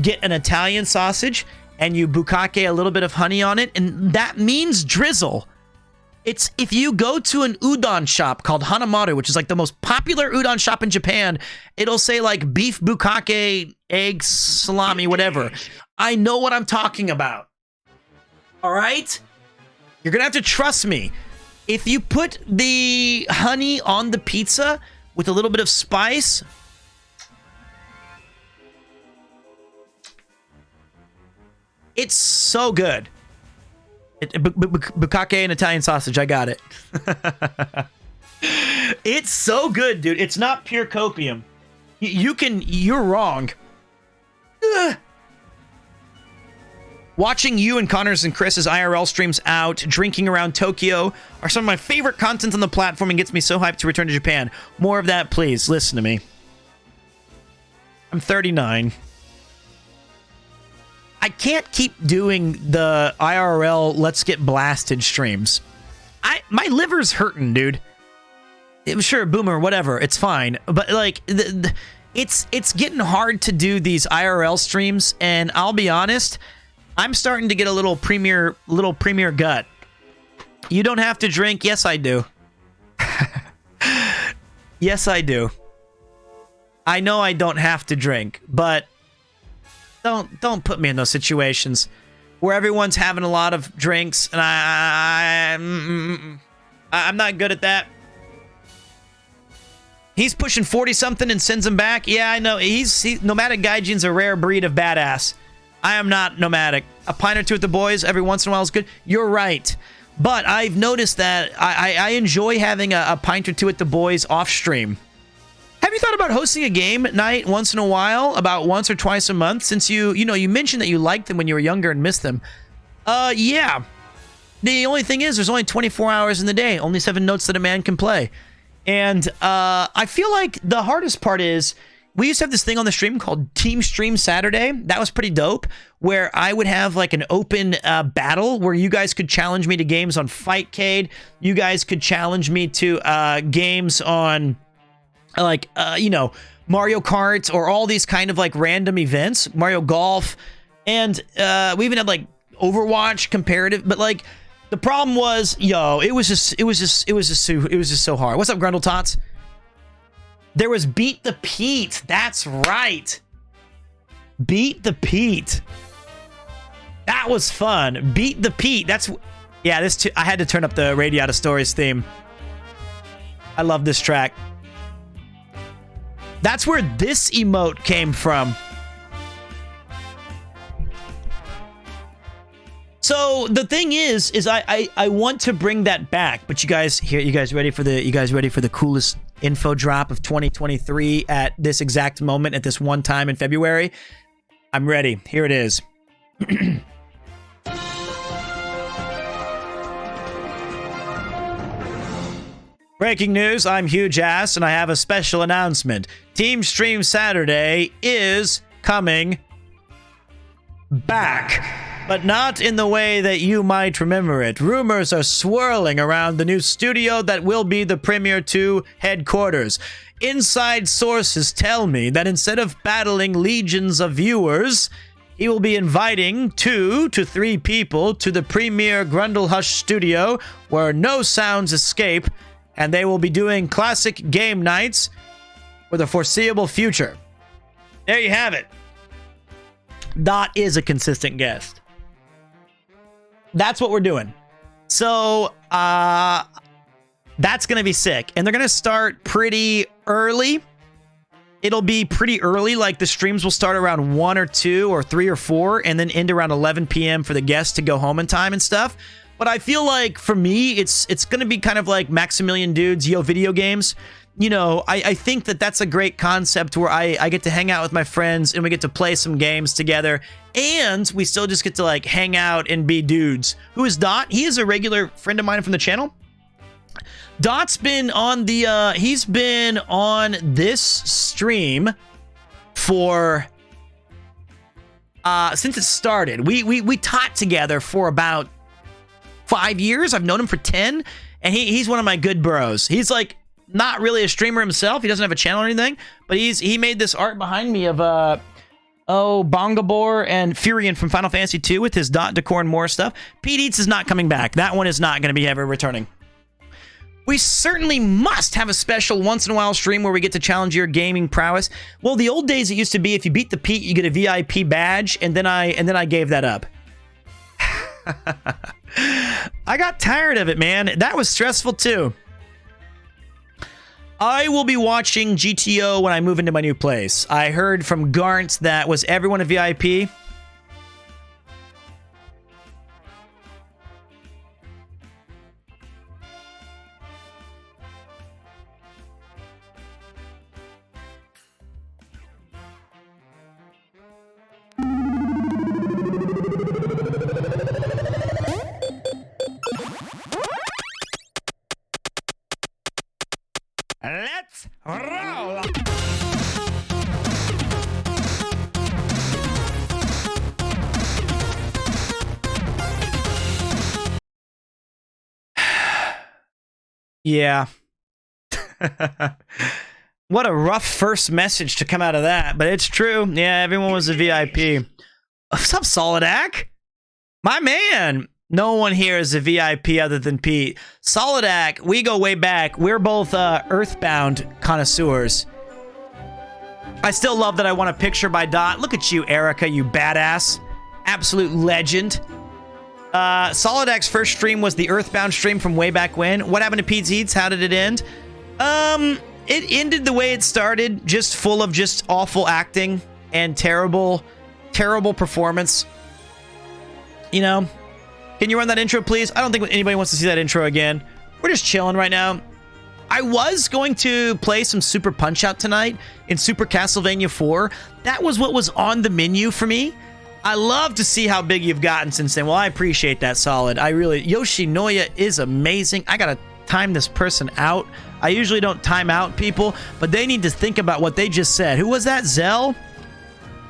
Get an Italian sausage, and you bukake a little bit of honey on it, and that means drizzle. It's if you go to an udon shop called Hanamaru, which is like the most popular udon shop in Japan, it'll say like beef bukake, egg, salami, whatever. I know what I'm talking about. All right? You're going to have to trust me. If you put the honey on the pizza with a little bit of spice, it's so good. Bukake and Italian sausage, I got it. It's so good, dude. It's not pure copium. You're wrong. Ugh. Watching you and Connor's and Chris's IRL streams out, drinking around Tokyo are some of my favorite content on the platform and gets me so hyped to return to Japan. More of that, please. Listen to me. I'm 39. I can't keep doing the IRL let's get blasted streams. My liver's hurting, dude. Sure, boomer, whatever. It's fine. But like it's getting hard to do these IRL streams, and I'll be honest, I'm starting to get a little premier gut. You don't have to drink. Yes, I do. Yes, I do. I know I don't have to drink, but don't put me in those situations where everyone's having a lot of drinks and I'm not good at that. He's pushing 40 something and sends him back. Yeah, I know. Nomadic Gaijin's a rare breed of badass. I am not nomadic. A pint or two with the boys every once in a while is good. You're right. But I've noticed that I enjoy having a pint or two with the boys off stream. Have you thought about hosting a game night once in a while, about once or twice a month, since you mentioned that you liked them when you were younger and missed them? Yeah. The only thing is, there's only 24 hours in the day, only 7 notes that a man can play. And I feel like the hardest part is, we used to have this thing on the stream called Team Stream Saturday. That was pretty dope, where I would have like an open battle where you guys could challenge me to games on Fightcade. You guys could challenge me to games on Mario Kart or all these kind of like random events, Mario Golf, and we even had like Overwatch comparative, but like the problem was, it was just so hard. What's up, Grundle Tots? There was Beat the Pete. That's right. Beat the Pete. That was fun. Beat the Pete. I had to turn up the Radio Out of Stories theme. I love this track. That's where this emote came from. So the thing is I want to bring that back, but you guys ready for the coolest info drop of 2023 at this exact moment at this one time in February? I'm ready. Here it is. Breaking news, I'm Huge Ass, and I have a special announcement. Team Stream Saturday is coming back, but not in the way that you might remember it. Rumors are swirling around the new studio that will be the Premiere 2 headquarters. Inside sources tell me that instead of battling legions of viewers, he will be inviting 2 to 3 people to the Premiere Grundlehush studio where no sounds escape, and they will be doing classic game nights for the foreseeable future. There you have it. Dot is a consistent guest. That's what we're doing. So, that's going to be sick. And they're going to start pretty early. It'll be pretty early. Like the streams will start around 1 or 2 or 3 or 4 and then end around 11 p.m. for the guests to go home in time and stuff. But I feel like for me, it's going to be kind of like Maximilian Dude's Video Games. I think that that's a great concept where I get to hang out with my friends and we get to play some games together. And we still just get to like hang out and be dudes. Who is Dot? He is a regular friend of mine from the channel. Dot's been on he's been on this stream for, since it started. We taught together for about 5 years. I've known him for 10, and he's one of my good bros. He's like not really a streamer himself. He doesn't have a channel or anything, but he made this art behind me of Bongabor and Furion from Final Fantasy 2 with his Dot decor and more stuff. Pete Eats is not coming back. That one is not going to be ever returning. We certainly must have a special once in a while stream where we get to challenge your gaming prowess. Well, the old days it used to be if you beat the Pete, you get a VIP badge, and then I gave that up. I got tired of it, man. That was stressful too. I will be watching GTO when I move into my new place. I heard from Garnt that was everyone a VIP. Let's roll! Yeah. What a rough first message to come out of that, but it's true. Yeah, everyone was a VIP. What's up, Solidac? My man! No one here is a VIP other than Pete. Solidac, we go way back. We're both Earthbound connoisseurs. I still love that I want a picture by Dot. Look at you, Erica, you badass. Absolute legend. Solidac's first stream was the Earthbound stream from way back when. What happened to Pete's Eats? How did it end? It ended the way it started, just full of just awful acting and terrible performance. You know? Can you run that intro, please? I don't think anybody wants to see that intro again. We're just chilling right now. I was going to play some Super Punch-Out tonight in Super Castlevania 4. That was what was on the menu for me. I love to see how big you've gotten since then. Well, I appreciate that, Solid. Yoshinoya is amazing. I gotta time this person out. I usually don't time out people, but they need to think about what they just said. Who was that, Zell?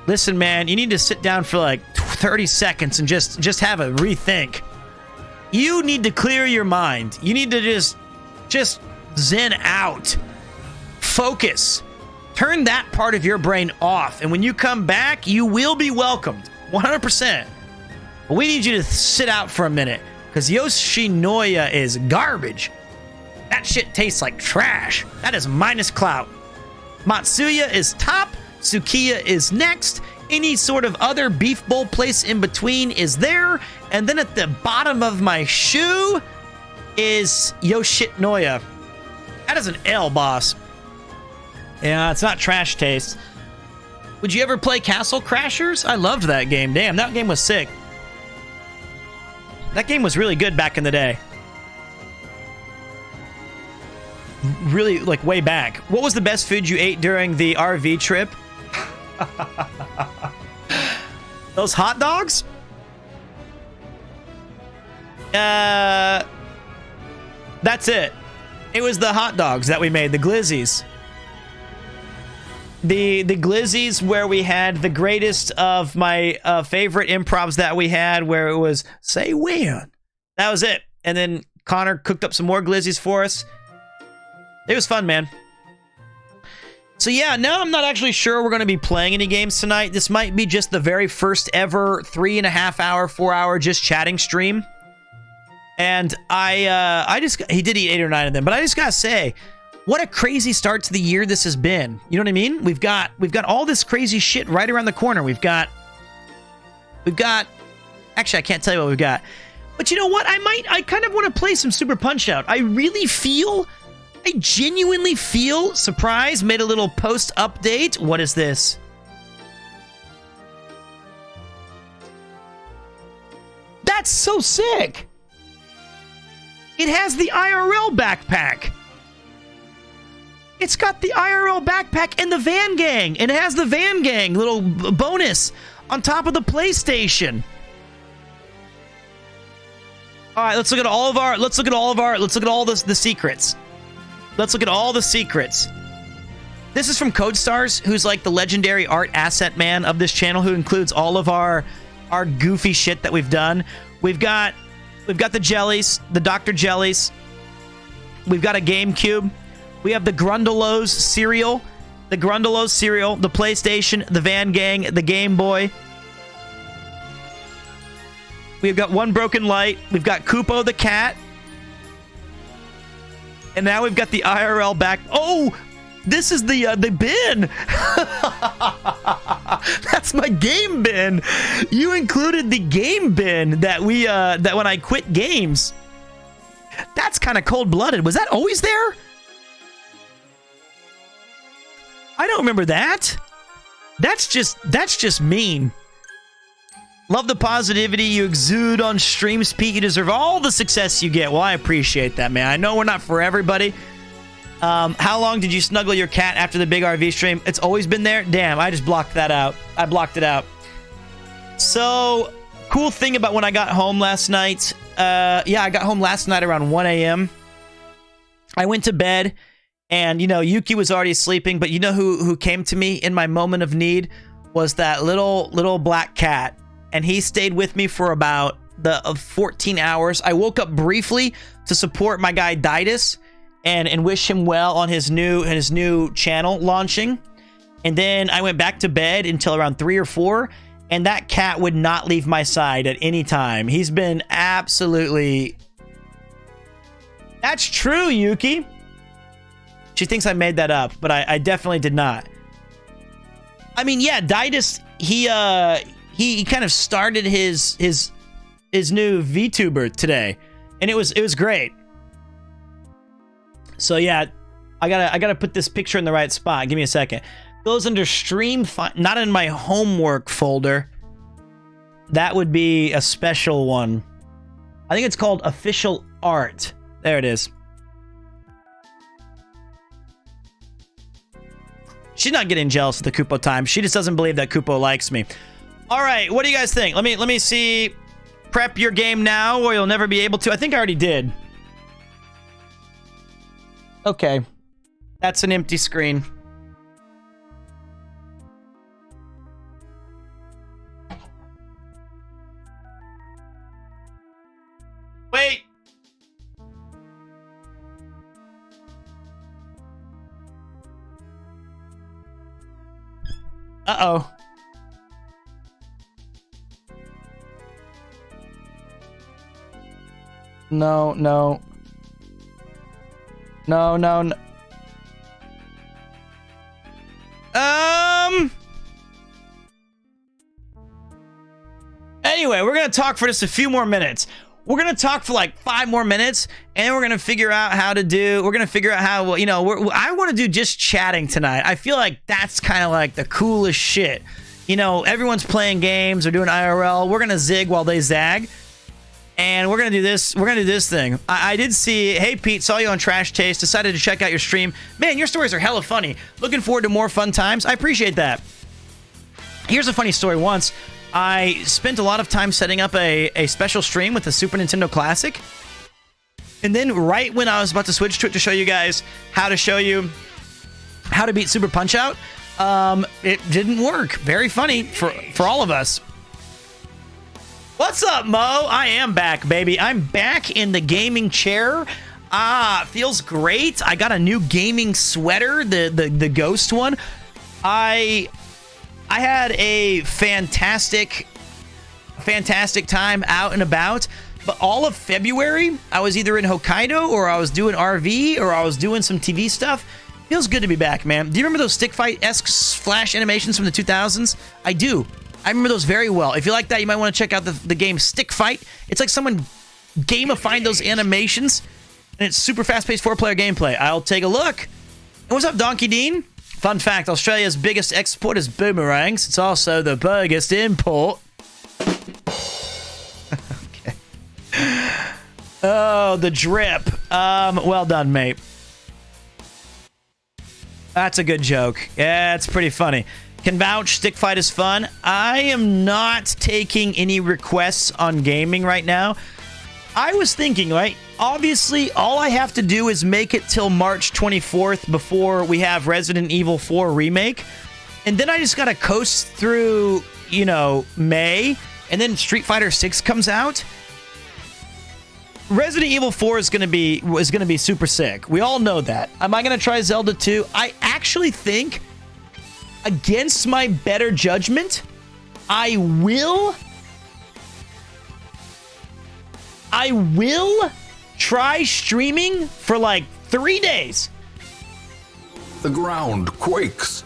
Listen, man, you need to sit down for like 30 seconds and just have a rethink. You need to clear your mind. You need to just zen out. Focus. Turn that part of your brain off, and when you come back, you will be welcomed 100%. But we need you to sit out for a minute, because Yoshinoya is garbage. That shit tastes like trash. That is minus clout. Matsuya is top. Sukiya is next. Any sort of other beef bowl place in between is there. And then at the bottom of my shoe is Yoshinoya. That is an L, boss. Yeah, it's not trash taste. Would you ever play Castle Crashers? I loved that game. Damn, that game was sick. That game was really good back in the day. Really, like, way back. What was the best food you ate during the RV trip? Those hot dogs? That's it. It was the hot dogs that we made, the glizzies. The glizzies where we had the greatest of my favorite improvs that we had, where it was, say when. That was it. And then Connor cooked up some more glizzies for us. It was fun, man. So yeah, now I'm not actually sure we're going to be playing any games tonight. This might be just the very first ever 3.5 hour, 4 hour just chatting stream. And he did eat 8 or 9 of them, but I just gotta say, what a crazy start to the year this has been. You know what I mean? We've got all this crazy shit right around the corner. We've got, actually, I can't tell you what we've got. But you know what? I kind of want to play some Super Punch-Out. I genuinely feel, surprise, made a little post update. What is this? That's so sick. It has the IRL backpack. It's got the IRL backpack and the Van Gang. And it has the Van Gang little bonus on top of the PlayStation. All right, let's look at all the secrets. Let's look at all the secrets. This is from CodeStars, who's like the legendary art asset man of this channel, who includes all of our goofy shit that we've done. We've got the jellies, the Dr. Jellies. We've got a GameCube. We have the Grundleos cereal, the PlayStation, the Van Gang, the Game Boy. We've got One Broken Light. We've got Kupo the cat. And now we've got the IRL back. Oh, this is the bin. That's my game bin. You included the game bin that when I quit games. That's kind of cold-blooded. Was that always there? I don't remember that. That's just mean. Love the positivity you exude on streams, Pete. You deserve all the success you get. Well, I appreciate that, man. I know we're not for everybody. How long did you snuggle your cat after the big RV stream? It's always been there? Damn, I just blocked that out. I blocked it out. So, cool thing about when I got home last night. I got home last night around 1 a.m. I went to bed, and, Yuki was already sleeping, but you know who came to me in my moment of need? Was that little black cat. And he stayed with me for about 14 hours. I woke up briefly to support my guy Didus and wish him well on his new channel launching. And then I went back to bed until around 3 or 4, and that cat would not leave my side at any time. He's been absolutely... That's true, Yuki. She thinks I made that up, but I definitely did not. I mean, yeah, Didus, he kind of started his new VTuber today, and it was great. So yeah, I gotta put this picture in the right spot. Give me a second. Goes under stream, not in my homework folder. That would be a special one. I think it's called official art. There it is. She's not getting jealous of the Kupo time. She just doesn't believe that Kupo likes me. All right, what do you guys think? Let me see. Prep your game now, or you'll never be able to. I think I already did. Okay, that's an empty screen. Wait. Uh-oh. No, no. No, no, no. Anyway, we're going to talk for just a few more minutes. We're going to talk for like 5 more minutes, and then we're going to figure out how to do, we're going to figure out how, you know, I want to do just chatting tonight. I feel like that's kind of like the coolest shit. You know, everyone's playing games or doing IRL. We're going to zig while they zag. And we're going to do this. We're going to do this thing. I did see, hey, Pete, saw you on Trash Taste. Decided to check out your stream. Man, your stories are hella funny. Looking forward to more fun times. I appreciate that. Here's a funny story. Once, I spent a lot of time setting up a special stream with the Super Nintendo Classic. And then right when I was about to switch to it to show you guys how to beat Super Punch-Out, it didn't work. Very funny for all of us. What's up, Mo? I am back, baby. I'm back in the gaming chair. Feels great. I got a new gaming sweater, the Ghost one. I had a fantastic time out and about, but all of February, I was either in Hokkaido or I was doing RV or I was doing some TV stuff. Feels good to be back, man. Do you remember those stick fight-esque flash animations from the 2000s? I do. I remember those very well. If you like that, you might want to check out the game Stick Fight. It's like someone gamifying those animations, and it's super fast-paced 4-player gameplay. I'll take a look. And what's up, Donkey Dean? Fun fact, Australia's biggest export is boomerangs. It's also the biggest import. Okay. Oh, the drip. Well done, mate. That's a good joke. Yeah, it's pretty funny. Can vouch, Stick Fight is fun. I am not taking any requests on gaming right now. I was thinking, right? Obviously, all I have to do is make it till March 24th before we have Resident Evil 4 Remake. And then I just gotta coast through, you know, May. And then Street Fighter 6 comes out. Resident Evil 4 is gonna be super sick. We all know that. Am I gonna try Zelda 2? I actually think, against my better judgment, I will try streaming for like 3 days. The ground quakes.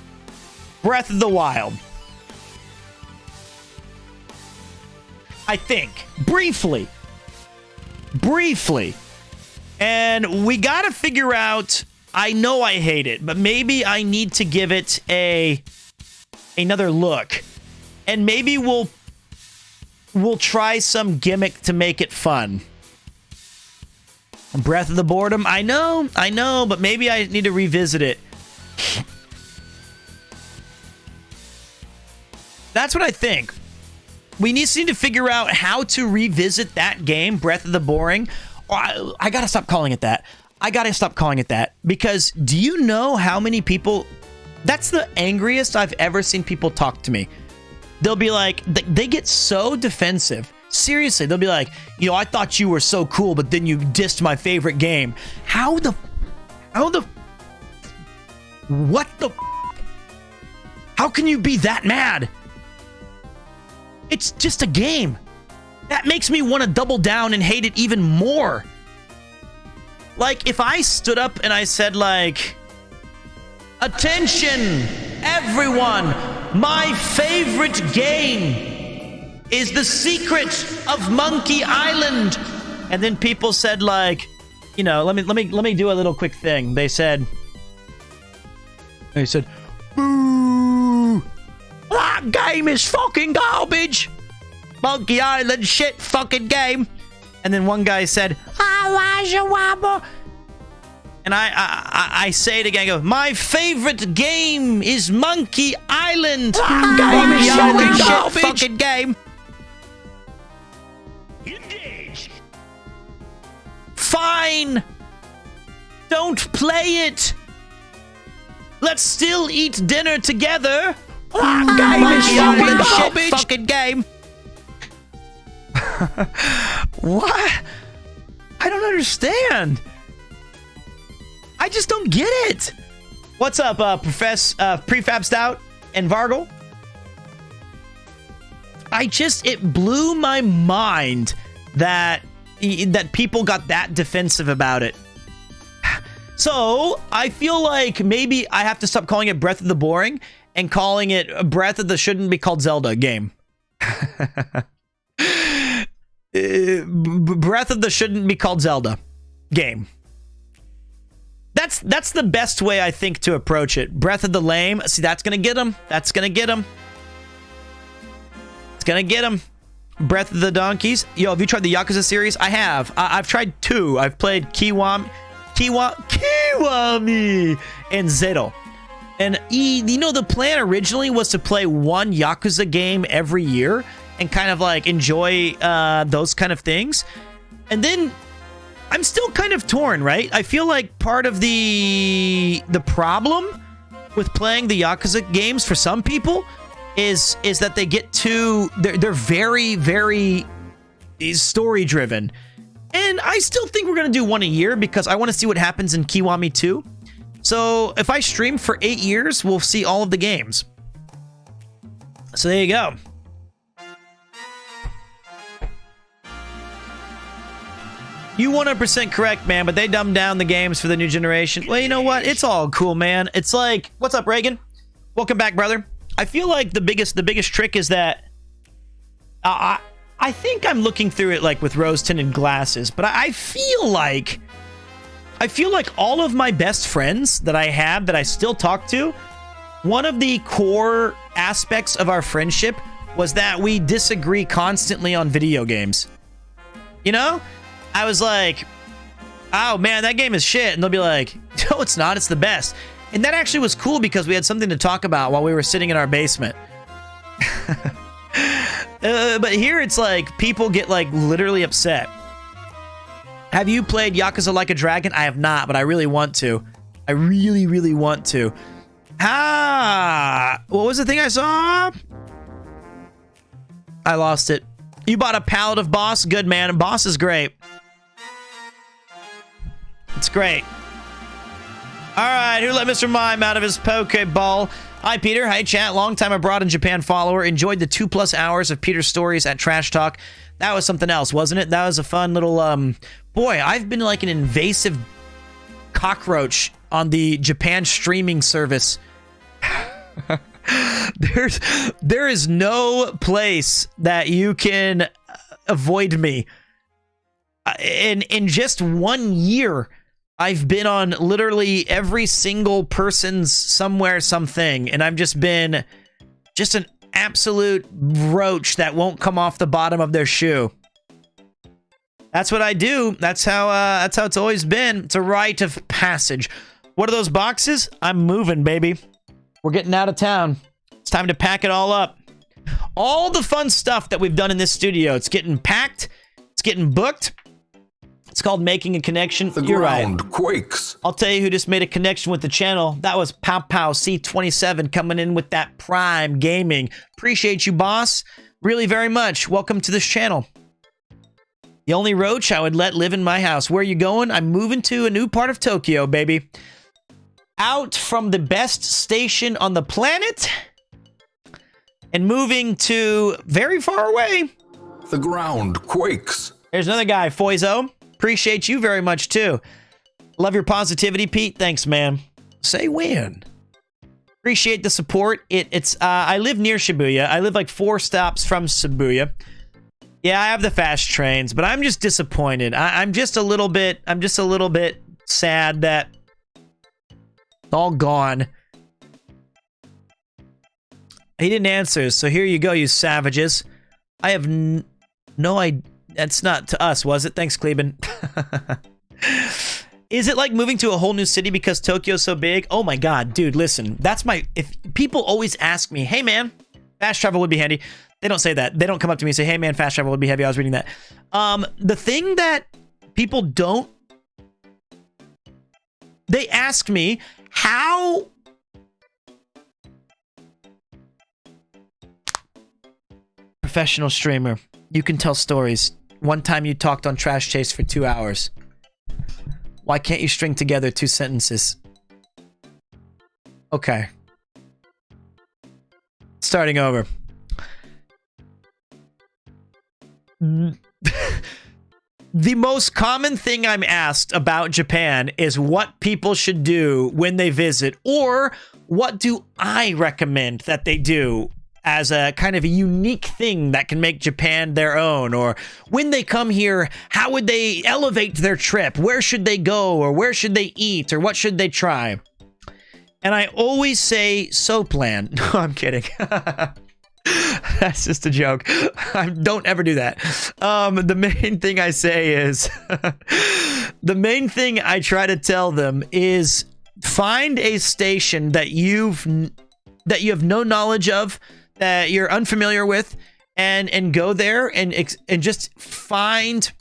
Breath of the Wild. I think. Briefly. And we gotta figure out, I know I hate it, but maybe I need to give it another look. And maybe we'll try some gimmick to make it fun. Breath of the Boredom, I know, but maybe I need to revisit it. That's what I think. We need to figure out how to revisit that game, Breath of the Boring. I gotta stop calling it that. Because do you know how many people... That's the angriest I've ever seen people talk to me. They'll be like... They get so defensive. Seriously, they'll be like, you know, I thought you were so cool, but then you dissed my favorite game. What the... How can you be that mad? It's just a game. That makes me want to double down and hate it even more. Like, if I stood up and I said, like, attention, everyone, my favorite game is The Secret of Monkey Island. And then people said, like, you know, let me do a little quick thing. They said, boo, that game is fucking garbage. Monkey Island shit fucking game. And then one guy said, and I say it again, I go, my favorite game is Monkey Island. Monkey Island shit fucking game. Engage. Fine. Don't play it. Let's still eat dinner together. Monkey Island shit fucking game. What? I don't understand. I just don't get it. What's up, Prefab Stout and Vargle? it blew my mind that people got that defensive about it. So I feel like maybe I have to stop calling it Breath of the Boring and calling it Breath of the Shouldn't Be Called Zelda game. Breath of the Shouldn't Be Called Zelda game. That's the best way I think to approach it. Breath of the Lame. See, that's gonna get him. That's gonna get him. It's gonna get him. Breath of the Donkeys. Yo, have you tried the Yakuza series? I have. I've tried 2. I've played Kiwami and Zero. And you know, the plan originally was to play 1 Yakuza game every year and kind of like enjoy those kind of things. And then I'm still kind of torn, right? I feel like part of the problem with playing the Yakuza games for some people is that they get too... They're very, very story driven. And I still think we're going to do 1 a year because I want to see what happens in Kiwami 2. So if I stream for 8 years, we'll see all of the games. So there you go. You 100% correct, man, but they dumbed down the games for the new generation. Well, you know what? It's all cool, man. It's like, what's up, Reagan? Welcome back, brother. I feel like the biggest trick is that I think I'm looking through it like with rose-tinted glasses, but I feel like all of my best friends that I have that I still talk to, one of the core aspects of our friendship was that we disagree constantly on video games. You know? I was like, oh man, that game is shit. And they'll be like, no, it's not. It's the best. And that actually was cool because we had something to talk about while we were sitting in our basement. But here it's like people get like literally upset. Have you played Yakuza Like a Dragon? I have not, but I really want to. I really, really want to. What was the thing I saw? I lost it. You bought a pallet of Boss? Good, man. Boss is great. It's great. All right, who let Mr. Mime out of his Pokeball? Hi, Peter. Hi, chat. Long-time abroad in Japan follower. Enjoyed the 2+ hours of Peter's stories at Trash Talk. That was something else, wasn't it? That was a fun little... Boy, I've been like an invasive cockroach on the Japan streaming service. There is no place that you can avoid me. In just 1 year, I've been on literally every single person's somewhere something, and I've just been an absolute roach that won't come off the bottom of their shoe. That's what I do. That's how it's always been. It's a rite of passage. What are those boxes? I'm moving, baby. We're getting out of town. It's time to pack it all up. All the fun stuff that we've done in this studio, it's getting packed. It's getting booked. It's called making a connection. You're right. Quakes. I'll tell you who just made a connection with the channel. That was Pow Pow C27 coming in with that Prime Gaming. Appreciate you, boss. Really very much. Welcome to this channel. The only roach I would let live in my house. Where are you going? I'm moving to a new part of Tokyo, baby. Out from the best station on the planet and moving to very far away. The ground quakes. There's another guy, Foizo. Appreciate you very much, too. Love your positivity, Pete. Thanks, man. Say when. Appreciate the support. I live near Shibuya. I live like 4 stops from Shibuya. Yeah, I have the fast trains, but I'm just disappointed. I'm just a little bit sad that it's all gone. He didn't answer, so here you go, you savages. I have no idea. That's not to us, was it? Thanks, Kleben. Is it like moving to a whole new city because Tokyo's so big? Oh my god, dude, listen. If people always ask me, hey man, fast travel would be handy. They don't say that. They don't come up to me and say, hey man, fast travel would be heavy. I was reading that. The thing that people don't... They ask me, how... Professional streamer. You can tell stories. One time you talked on Trash Chase for 2 hours. Why can't you string together 2 sentences? Okay. Starting over. The most common thing I'm asked about Japan is what people should do when they visit, or what do I recommend that they do as a kind of a unique thing that can make Japan their own, or when they come here, how would they elevate their trip? Where should they go, or where should they eat, or what should they try? And I always say Soapland. No, I'm kidding. That's just a joke. Don't ever do that. The main thing I say is, the main thing I try to tell them is find a station that you have no knowledge of, that you're unfamiliar with, and go there and just find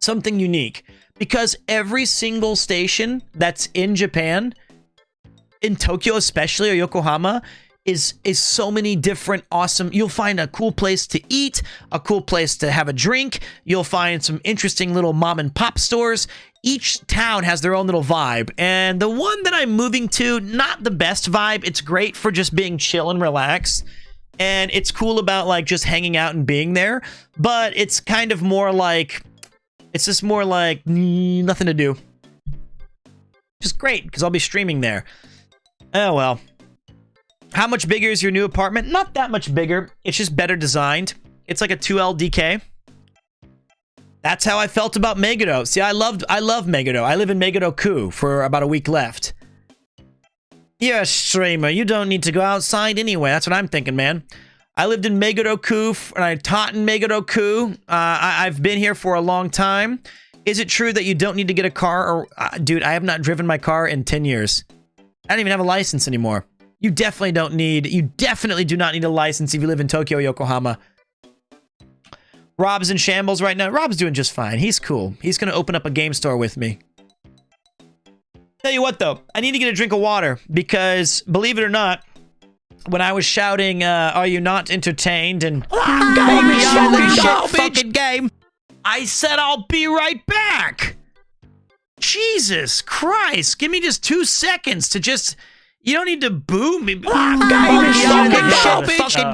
something unique. Because every single station that's in Japan, in Tokyo especially, or Yokohama, is so many different awesome. You'll find a cool place to eat, a cool place to have a drink. You'll find some interesting little mom and pop stores. Each town has their own little vibe. And the one that I'm moving to, not the best vibe. It's great for just being chill and relaxed. And it's cool about like just hanging out and being there. But it's kind of more like, it's just more like nothing to do. Just great, because I'll be streaming there. Oh well. How much bigger is your new apartment? Not that much bigger. It's just better designed. It's like a 2LDK. That's how I felt about Meguro. See, I love Meguro. I live in Meguro-ku for about a week left. You're a streamer. You don't need to go outside anyway. That's what I'm thinking, man. I lived in Meguro-ku and I taught in Meguro-ku. I've been here for a long time. Is it true that you don't need to get a car? Or, dude, I have not driven my car in 10 years. I don't even have a license anymore. You definitely do not need a license if you live in Tokyo, Yokohama. Rob's in shambles right now. Rob's doing just fine. He's cool. He's going to open up a game store with me. Tell you what, though. I need to get a drink of water because, believe it or not, when I was shouting, are you not entertained? And fucking game. I said I'll be right back. Jesus Christ. Give me just 2 seconds to just... You don't need to boo me. Fucking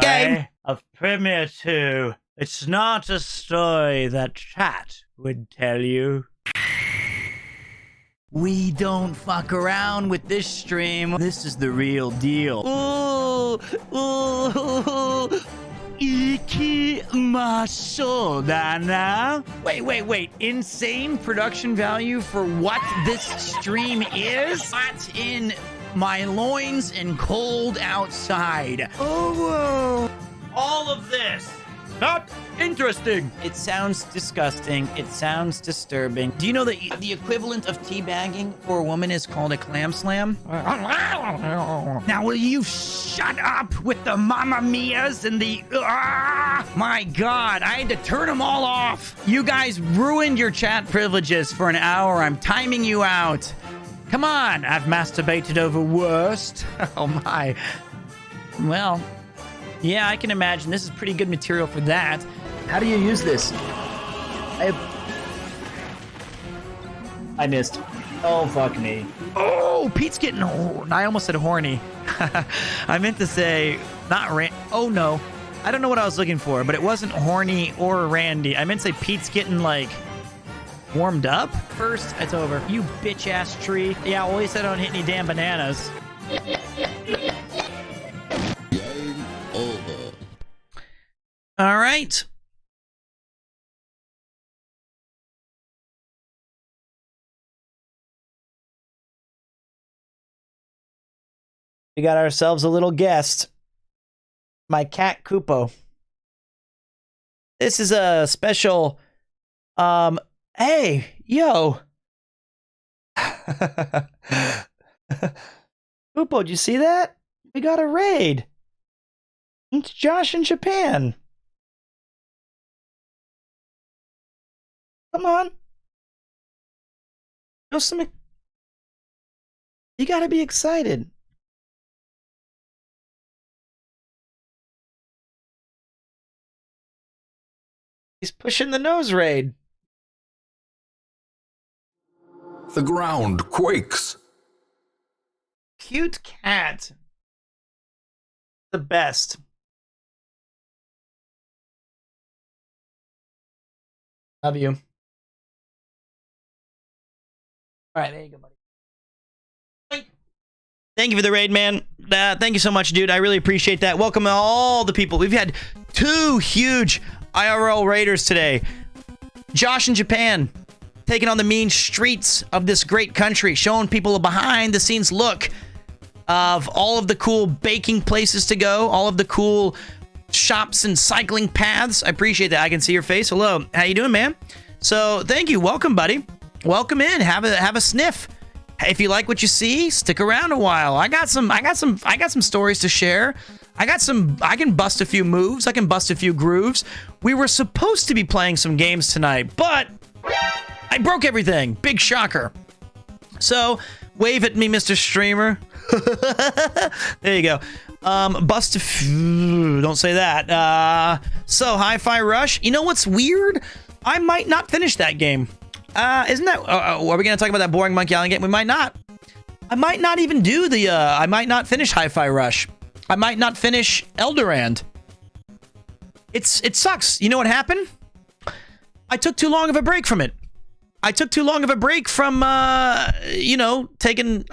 game. Of Premiere 2. It's not a story that chat would tell you. We don't fuck around with this stream. This is the real deal. Ooh, ooh, ikimashou da na. Wait. Insane production value for what this stream is? Hot in my loins and cold outside. Oh, All of this. Not interesting. it sounds disgusting. It sounds disturbing. Do you know that the equivalent of teabagging for a woman is called a clam slam? Now will you shut up with the Mamma Mias and the... my God, I had to turn them all off. You guys ruined your chat privileges for an hour. I'm timing you out. Come on, I've masturbated over worst. Oh my. Well, yeah, I can imagine. This is pretty good material for that. How do you use this? I missed. Oh, fuck me. Oh, Pete's getting... I almost said horny. I meant to say not oh, no. I don't know what I was looking for, but it wasn't horny or randy. I meant to say Pete's getting, like... warmed up? First, it's over. You bitch-ass tree. Yeah, well, he said I don't hit any damn bananas. Game over. All right. We got ourselves a little guest. My cat, Kupo. This is a special... Hey, yo. Upo, did you see that? We got a raid. It's Josh in Japan. Come on. Show some... You gotta be excited. He's pushing the nose raid. The ground quakes. Cute cat. The best. Love you. All right, there you go, buddy. Thank you for the raid, man. Thank you so much, dude. I really appreciate that. Welcome all the people. We've had 2 huge IRL raiders today. Josh in Japan, taking on the mean streets of this great country, showing people a behind-the-scenes look of all of the cool baking places to go, all of the cool shops and cycling paths. I appreciate that. I can see your face. Hello. How you doing, man? So, thank you. Welcome, buddy. Welcome in. Have a sniff. If you like what you see, stick around a while. I got some stories to share. I can bust a few moves. I can bust a few grooves. We were supposed to be playing some games tonight, but I broke everything. Big shocker. So, wave at me, Mr. Streamer. There you go. Bust a few. Don't say that. So, Hi-Fi Rush. You know what's weird? I might not finish that game. Isn't that... are we going to talk about that boring Monkey Island game? We might not. I might not even do the... I might not finish Hi-Fi Rush. I might not finish Eldorand. It sucks. You know what happened? I took too long of a break from it. I took too long of a break from, taking...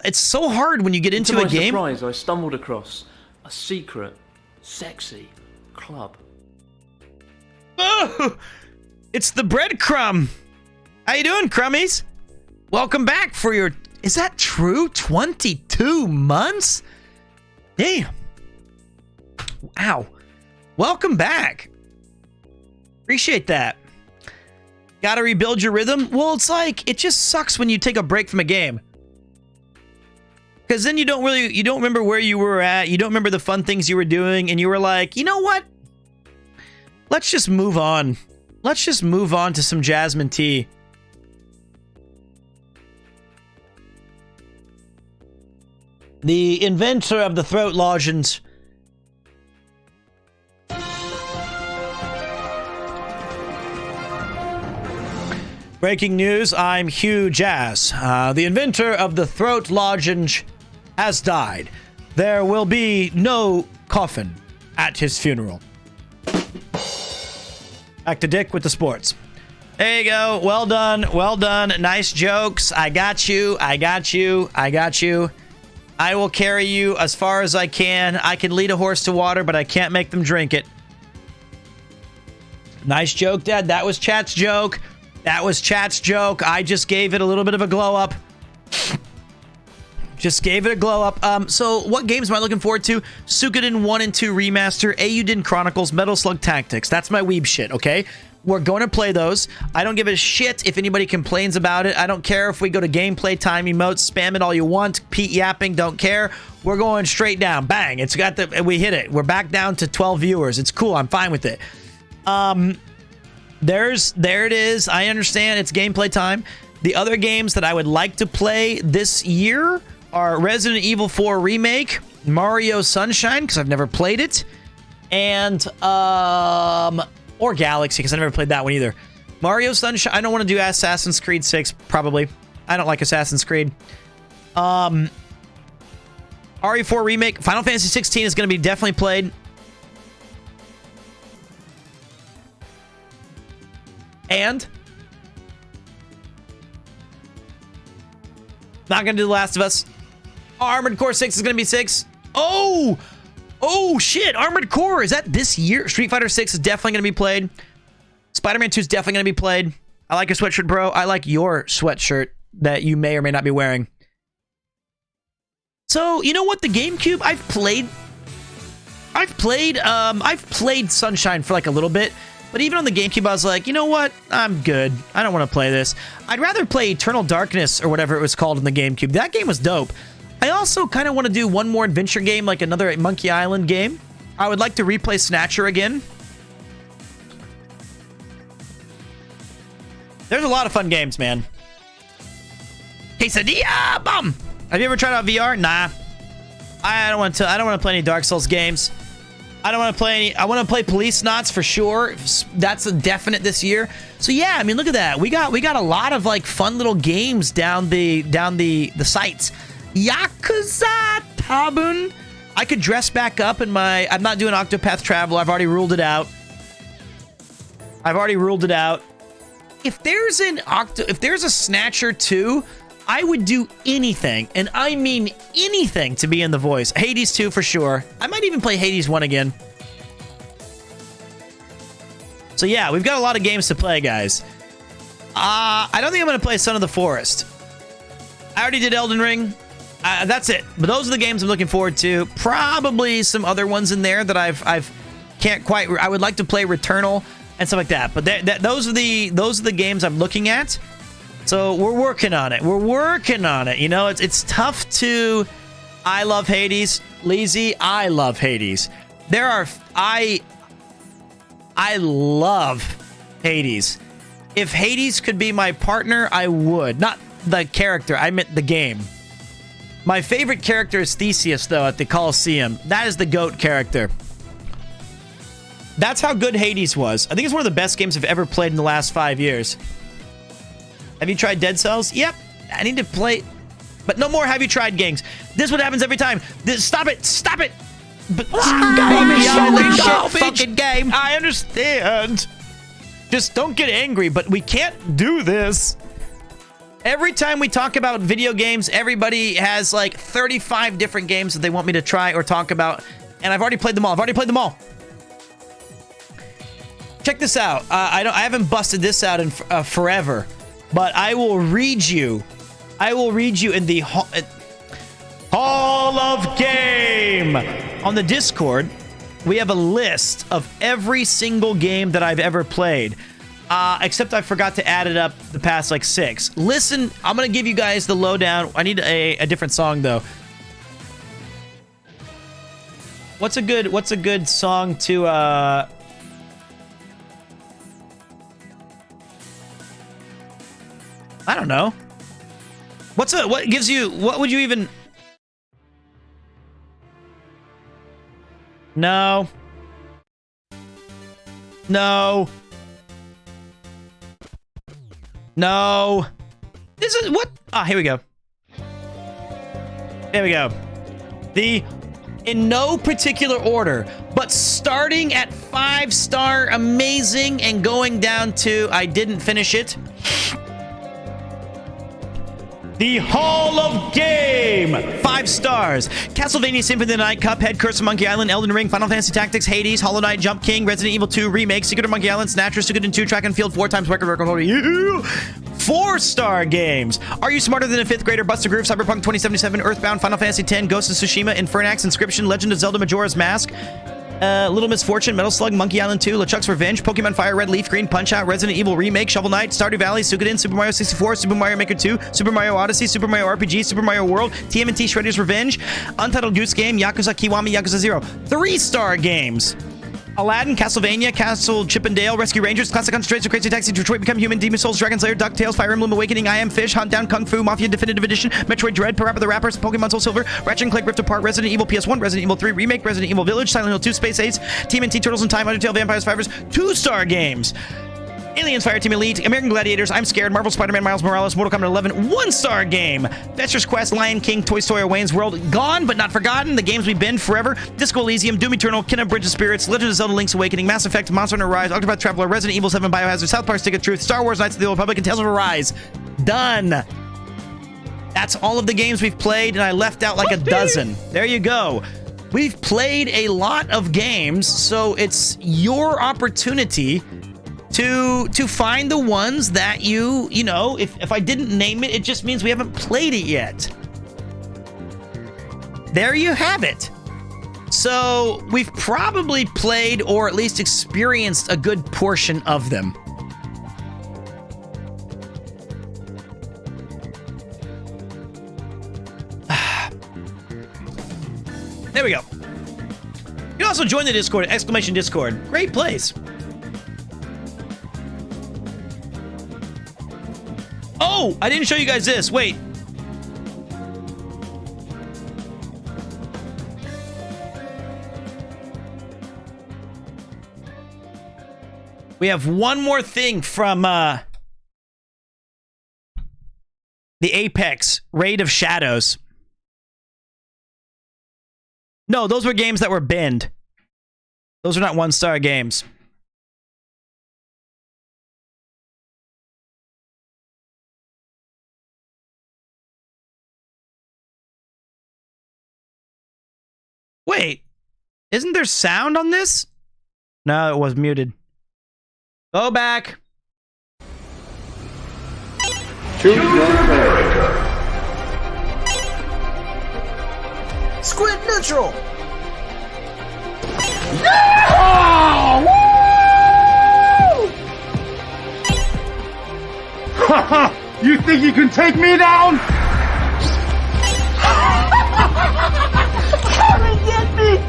it's so hard when you get into a game. To my surprise, I stumbled across a secret, sexy club. Oh! It's the breadcrumb. How you doing, Crummies? Welcome back for your... Is that true? 22 months? Damn. Wow. Welcome back. Appreciate that. Gotta rebuild your rhythm? Well, it's like, it just sucks when you take a break from a game. Because then you don't remember where you were at, you don't remember the fun things you were doing, and you were like, you know what? Let's just move on. Let's just move on to some jasmine tea. The inventor of the throat lozenge. Breaking news, I'm Hugh Jazz. The inventor of the throat lozenge has died. There will be no coffin at his funeral. Back to Dick with the sports. There you go. Well done. Well done. Nice jokes. I got you. I got you. I got you. I will carry you as far as I can. I can lead a horse to water, but I can't make them drink it. Nice joke, Dad. That was chat's joke. That was chat's joke. I just gave it a little bit of a glow up. Just gave it a glow up. So what games am I looking forward to? Suikoden 1 and 2 Remaster, Eiyuden Chronicles, Metal Slug Tactics. That's my weeb shit, okay? We're going to play those. I don't give a shit if anybody complains about it. I don't care if we go to gameplay time emotes, spam it all you want. Pete yapping, don't care. We're going straight down. Bang. It's got the... We hit it. We're back down to 12 viewers. It's cool. I'm fine with it. There it is. I understand. It's gameplay time. The other games that I would like to play this year are Resident Evil 4 Remake, Mario Sunshine, because I've never played it, and or Galaxy, because I never played that one either. Mario Sunshine. I don't want to do Assassin's Creed 6, probably. I don't like Assassin's Creed. RE4 Remake. Final Fantasy 16 is going to be definitely played. And not going to do The Last of Us. Armored Core 6 is going to be 6. Oh! Oh, shit. Armored Core. Is that this year? Street Fighter 6 is definitely going to be played. Spider-Man 2 is definitely going to be played. I like your sweatshirt, bro. I like your sweatshirt that you may or may not be wearing. So, you know what? The GameCube, I've played Sunshine for like a little bit. But even on the GameCube, I was like, you know what? I'm good. I don't want to play this. I'd rather play Eternal Darkness or whatever it was called on the GameCube. That game was dope. I also kind of want to do one more adventure game, like another Monkey Island game. I would like to replay Snatcher again. There's a lot of fun games, man. Quesadilla bomb. Have you ever tried out VR? Nah. I don't want to play any Dark Souls games. I don't want to play any. I want to play Police Knots for sure. That's a definite this year. So yeah, I mean, look at that. We got a lot of like fun little games down the sites. Yakuza Tabun. I could dress back up in my... I'm not doing Octopath Traveler. I've already ruled it out. I've already ruled it out. If there's a Snatcher 2, I would do anything, and I mean anything, to be in the voice. Hades 2 for sure. I might even play Hades 1 again. So yeah, we've got a lot of games to play, guys. I don't think I'm going to play Son of the Forest. I already did Elden Ring. That's it. But those are the games I'm looking forward to. Probably some other ones in there that I've can't quite. I would like to play Returnal and stuff like that. But those are the games I'm looking at. So we're working on it. We're working on it. You know, it's tough to. I love Hades. Lazy. I love Hades. I love Hades. If Hades could be my partner, I would. Not the character. I meant the game. My favorite character is Theseus, though, at the Colosseum. That is the GOAT character. That's how good Hades was. I think it's one of the best games I've ever played in the last 5 years. Have you tried Dead Cells? Yep. I need to play... But no more have you tried games. This is what happens every time. Stop it. Stop it. But fucking game. I understand. Just don't get angry, but we can't do this. Every time we talk about video games, everybody has like 35 different games that they want me to try or talk about, and I've already played them all. Check this out. I haven't busted this out in forever, but I will read you. In the Hall of Game on the Discord. We have a list of every single game that I've ever played. Except I forgot to add it up the past, like, 6. Listen, I'm going to give you guys the lowdown. I need a different song, though. What's a good song to, I don't know. What would you even... No. No. No. This is what? Ah, here we go. Here we go. In no particular order, but starting at 5-star amazing and going down to I didn't finish it. The Hall of Game! 5 stars. Castlevania Symphony of the Night, Cuphead, Curse of Monkey Island, Elden Ring, Final Fantasy Tactics, Hades, Hollow Knight, Jump King, Resident Evil 2 Remake, Secret of Monkey Island, Snatcher, Suikoden 2, Track and Field, 4 times record. 4-star games. Are You Smarter Than a 5th Grader? Buster Groove, Cyberpunk 2077, Earthbound, Final Fantasy X, Ghost of Tsushima, Infernax, Inscription, Legend of Zelda Majora's Mask, Little Misfortune, Metal Slug, Monkey Island 2, LeChuck's Revenge, Pokemon Fire Red, Leaf Green, Punch-Out, Resident Evil Remake, Shovel Knight, Stardew Valley, Suikoden, Super Mario 64, Super Mario Maker 2, Super Mario Odyssey, Super Mario RPG, Super Mario World, TMNT Shredder's Revenge, Untitled Goose Game, Yakuza Kiwami, Yakuza 0. 3-star games. Aladdin, Castlevania, Castle Chippendale, Rescue Rangers, Classic Concentration, Crazy Taxi, Detroit Become Human, Demon Souls, Dragon Slayer, DuckTales, Fire Emblem Awakening, I Am Fish, Hunt Down Kung Fu, Mafia Definitive Edition, Metroid Dread, Parappa the Rapper, Pokemon Soul Silver, Ratchet & Clank Rift Apart, Resident Evil PS1, Resident Evil 3 Remake, Resident Evil Village, Silent Hill 2, Space Ace, TMNT Turtles in Time, Undertale, Vampire Survivors, 2-star games. Aliens Fireteam Elite, American Gladiators, I'm Scared, Marvel Spider-Man, Miles Morales, Mortal Kombat 11, 1-star game. Fester's Quest, Lion King, Toy Story, Wayne's World, Gone but Not Forgotten, the games we've been forever, Disco Elysium, Doom Eternal, Kena Bridge of Spirits, Legend of Zelda Link's Awakening, Mass Effect, Monster Hunter Rise, Octopath Traveler, Resident Evil 7, Biohazard, South Park Stick of Truth, Star Wars Knights of the Old Republic, and Tales of Arise. Done. That's all of the games we've played, and I left out like a dozen. There you go. We've played a lot of games, so it's your opportunity to find the ones that you know, if I didn't name it, it just means we haven't played it yet. There you have it. So we've probably played or at least experienced a good portion of them. There we go. You can also join the Discord, exclamation Discord. Great place. Oh, I didn't show you guys this. Wait. We have one more thing from the Apex Raid of Shadows. No, those were games that were binned. Those are not 1-star games. Wait, isn't there sound on this? No, it was muted. Go back. Squid neutral. Haha! You think you can take me down? Come and get me!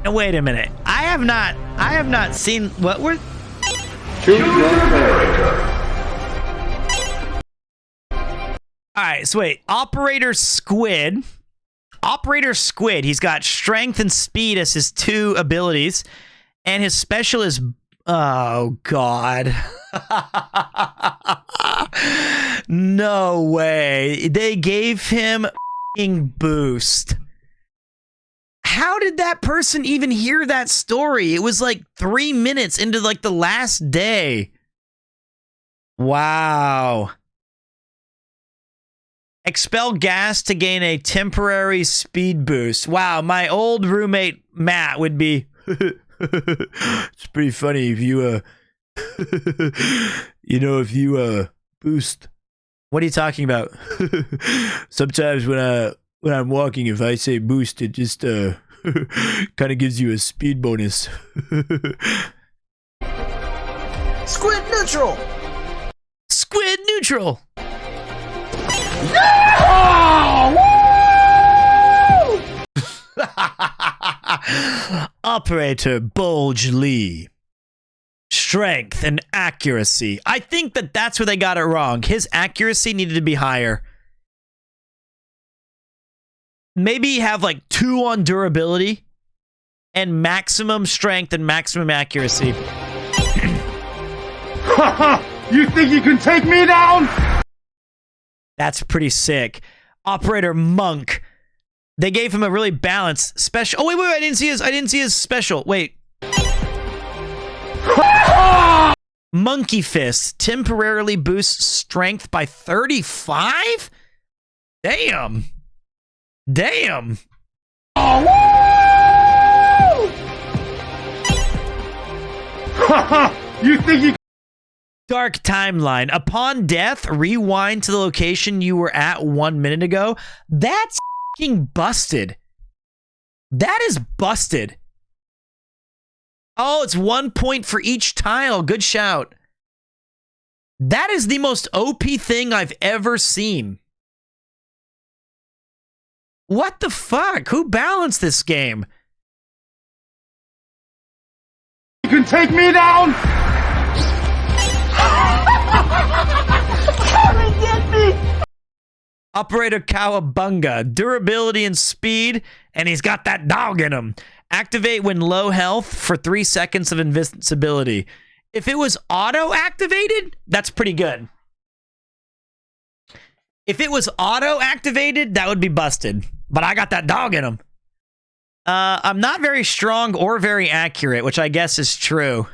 Now wait a minute. I have not seen what were. All right, so wait. Operator Squid, he's got strength and speed as his two abilities, and his special is, oh God. No way. They gave him f***ing boost. How did that person even hear that story? It was like 3 minutes into like the last day. Wow. Expel gas to gain a temporary speed boost. Wow, my old roommate Matt would be. It's pretty funny if you if you boost. What are you talking about? Sometimes when I'm walking, if I say boost, it just kind of gives you a speed bonus. Squid neutral. Squid neutral. Operator Bulge Lee. Strength and accuracy. I think that's where they got it wrong. His accuracy needed to be higher. Maybe have like 2 on durability and maximum strength and maximum accuracy. Haha! You think you can take me down? That's pretty sick. Operator Monk. They gave him a really balanced special. Oh, wait, I didn't see his special. Wait. Monkey Fist temporarily boosts strength by 35? Damn. Damn. Haha! You think you Dark timeline. Upon death, rewind to the location you were at 1 minute ago. That's f***ing busted. That is busted. Oh, it's 1 point for each tile. Good shout. That is the most OP thing I've ever seen. What the fuck? Who balanced this game? You can take me down? Come and get me! Operator Cowabunga. Durability and speed, and he's got that dog in him. Activate when low health for 3 seconds of invincibility. If it was auto-activated, that's pretty good. If it was auto-activated, that would be busted. But I got that dog in him. I'm not very strong or very accurate, which I guess is true.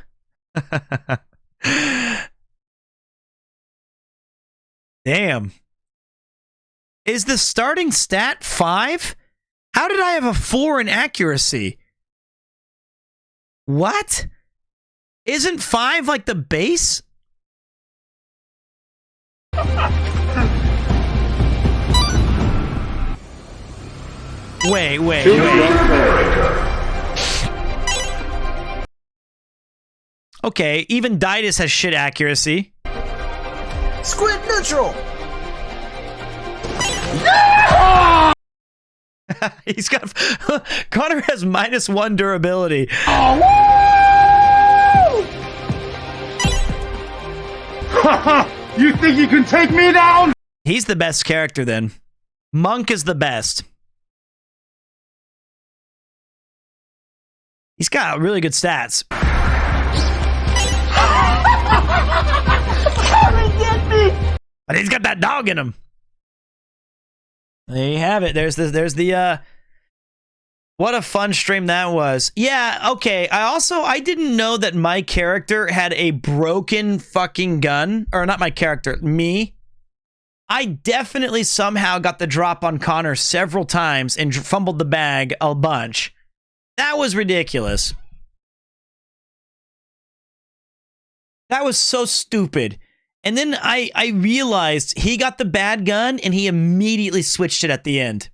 Damn. Is the starting stat 5? How did I have a 4 in accuracy? What? Isn't 5 like the base? Wait. Okay, even Didus has shit accuracy. Squid neutral. He's got... Connor has -1 durability. Haha! You think you can take me down? He's the best character then. Monk is the best. He's got really good stats. Come and get me! But he's got that dog in him. There you have it. There's the what a fun stream that was. Yeah, okay. I didn't know that my character had a broken fucking gun. Or not my character, me. I definitely somehow got the drop on Connor several times and fumbled the bag a bunch. That was ridiculous. That was so stupid. And then I realized he got the bad gun and he immediately switched it at the end.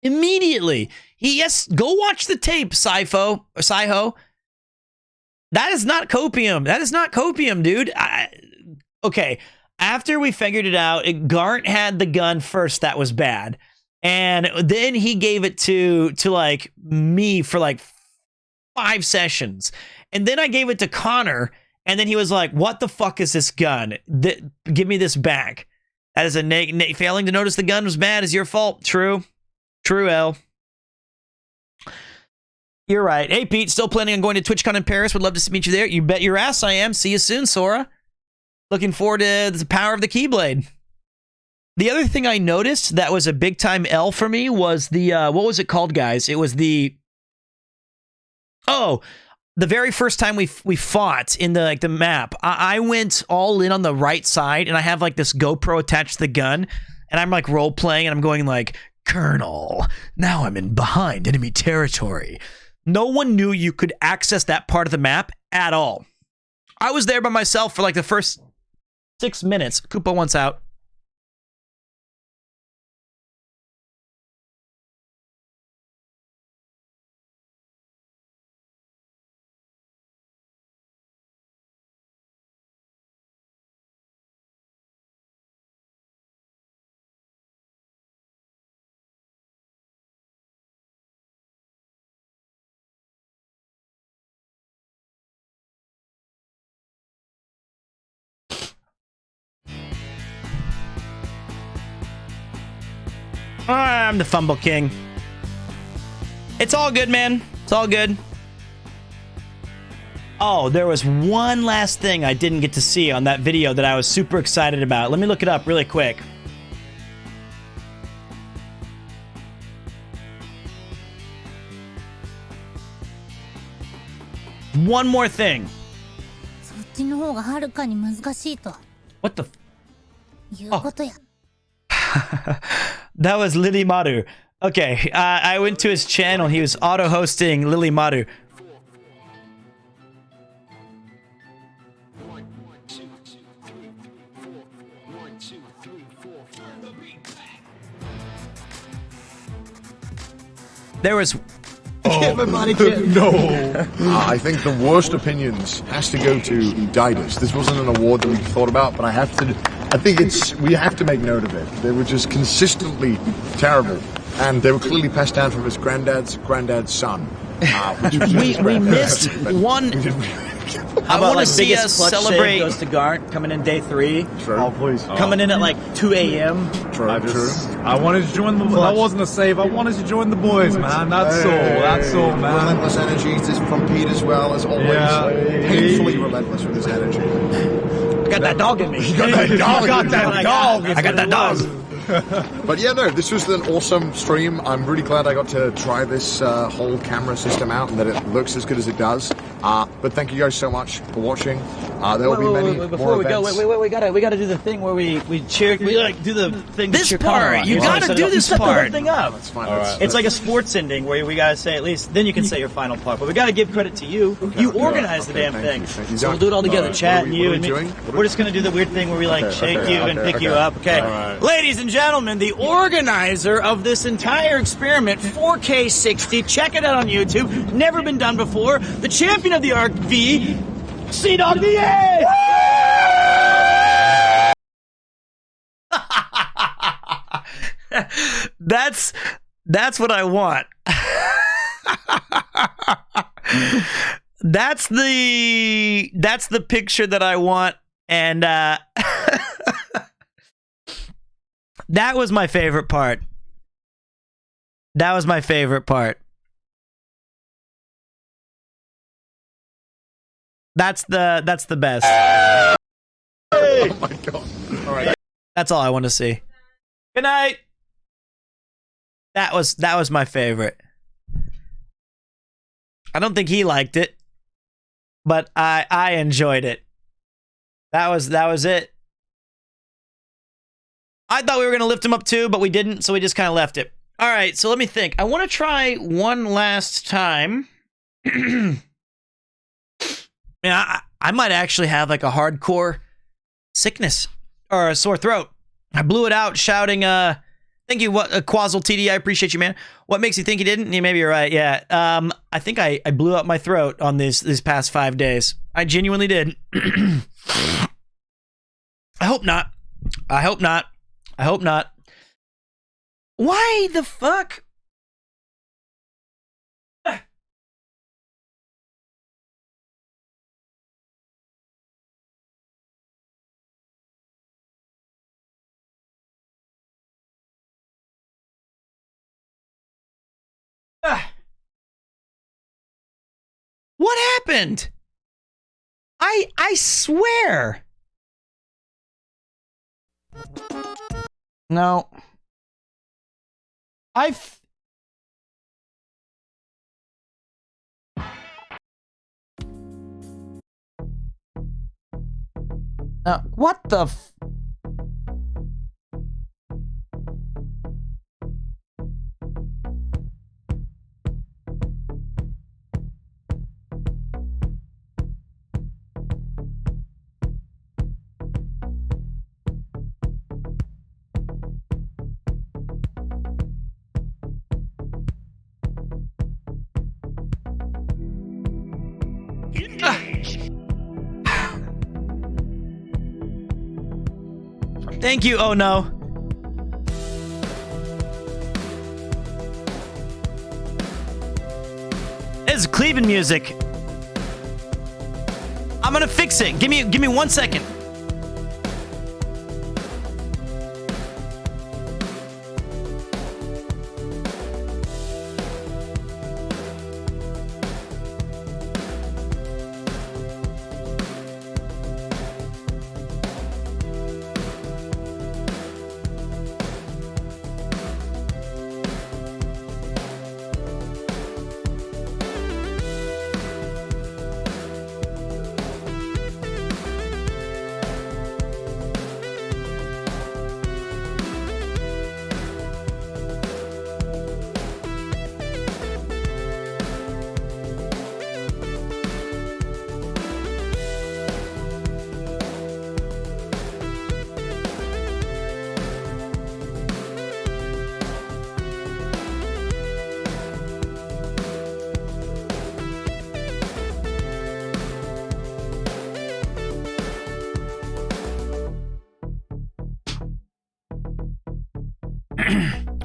Immediately. Yes, go watch the tape, Sci-Ho. That is not copium. That is not copium, dude. Okay, after we figured it out, Garnt had the gun first that was bad. And then he gave it to like me for like 5 sessions. And then I gave it to Connor. And then he was like, what the fuck is this gun? Give me this back. That is a failing to notice the gun was bad is your fault. True. True, L. You're right. Hey, Pete, still planning on going to TwitchCon in Paris. Would love to meet you there. You bet your ass I am. See you soon, Sora. Looking forward to the power of the Keyblade. The other thing I noticed that was a big time L for me was the, what was it called, guys? It was the very first time we fought in the map. I went all in on the right side, and I have like this GoPro attached to the gun, and I'm like role playing, and I'm going like, Colonel, now I'm in behind enemy territory. No one knew you could access that part of the map at all. I was there by myself for like the first 6 minutes. Koopa wants out. I'm the fumble king. It's all good, man. It's all good. Oh, there was one last thing I didn't get to see on that video that I was super excited about. Let me look it up really quick. One more thing. What the? That was Lily Maru. Okay, I went to his channel. He was auto-hosting Lily Maru. There was... No. I think the worst opinions has to go to Didus. This wasn't an award that we thought about, but I think we have to make note of it. They were just consistently terrible, and they were clearly passed down from his granddad's son. We missed one. How about like see biggest us clutch celebrate. save goes to Garnt coming in day 3. True. Oh, please. Coming in at like 2 a.m. True. I wanted to join the. That wasn't a save. I wanted to join the boys, man. That's all. That's all, man. Relentless energy from Pete as well as always. Yeah. Painfully relentless with his energy. I got that dog in me. You got that dog. I got that dog. I got that dog. But yeah, no, this was an awesome stream. I'm really glad I got to try this whole camera system out and that it looks as good as it does. But thank you guys so much for watching. There will be many more Before we go, events. we gotta do the thing where we cheer. We like do the thing. This to cheer part, Connor on. you gotta do this set the part. whole thing up. That's fine. It's like a sports ending where we gotta say at least. Then you can say your final part. But we gotta give credit to you. You organized the damn thing. Thank you. So we'll do it all together. Chat and you what and are me. we doing? We're just gonna do the weird thing where we like shake you and pick you up. Okay, ladies and gentlemen, the organizer of this entire experiment, 4K 60. Check it out on YouTube. Never been done before. The champion of the RV. C-Dog DA! That's what I want. That's the picture that I want, and that was my favorite part. That was my favorite part. That's the best. Oh my god. All right. That's all I want to see. Good night. That was my favorite. I don't think he liked it, but I enjoyed it. That was it. I thought we were going to lift him up too, but we didn't, so we just kind of left it. All right, so let me think. I want to try one last time. Yeah, I might actually have like a hardcore sickness or a sore throat. I blew it out shouting, thank you, Quazzle TD, I appreciate you, man. What makes you think you didn't? Yeah, maybe you're right, yeah. I think I blew out my throat on these past 5 days. I genuinely did. I hope not. I hope not. I hope not. Why the fuck? What happened? I swear. No. What the f... Thank you. Oh no. It's Cleveland music. I'm gonna fix it. Give me 1 second.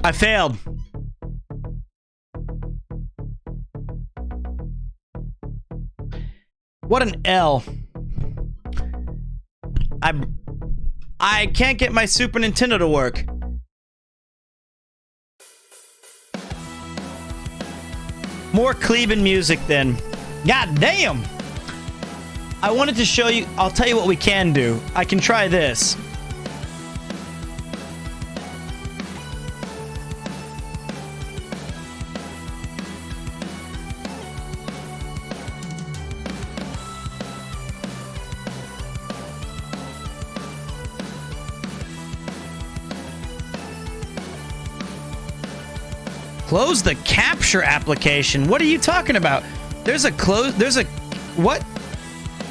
I failed. What an L. I can't get my Super Nintendo to work. More Cleveland music then. God damn. I wanted to show you. I'll tell you what we can do. I can try this. Close the capture application. What are you talking about? There's a what?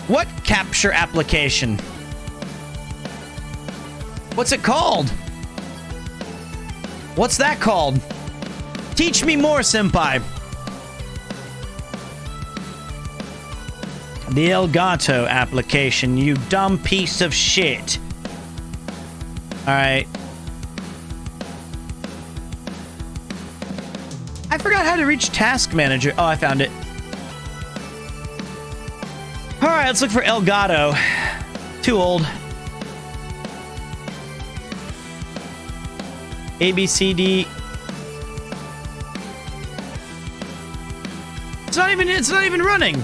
What capture application? What's it called? What's that called? Teach me more, senpai. The Elgato application, you dumb piece of shit. All right. I forgot how to reach Task Manager. Oh, I found it. All right, let's look for Elgato. Too old. A, B, C, D. It's not even running.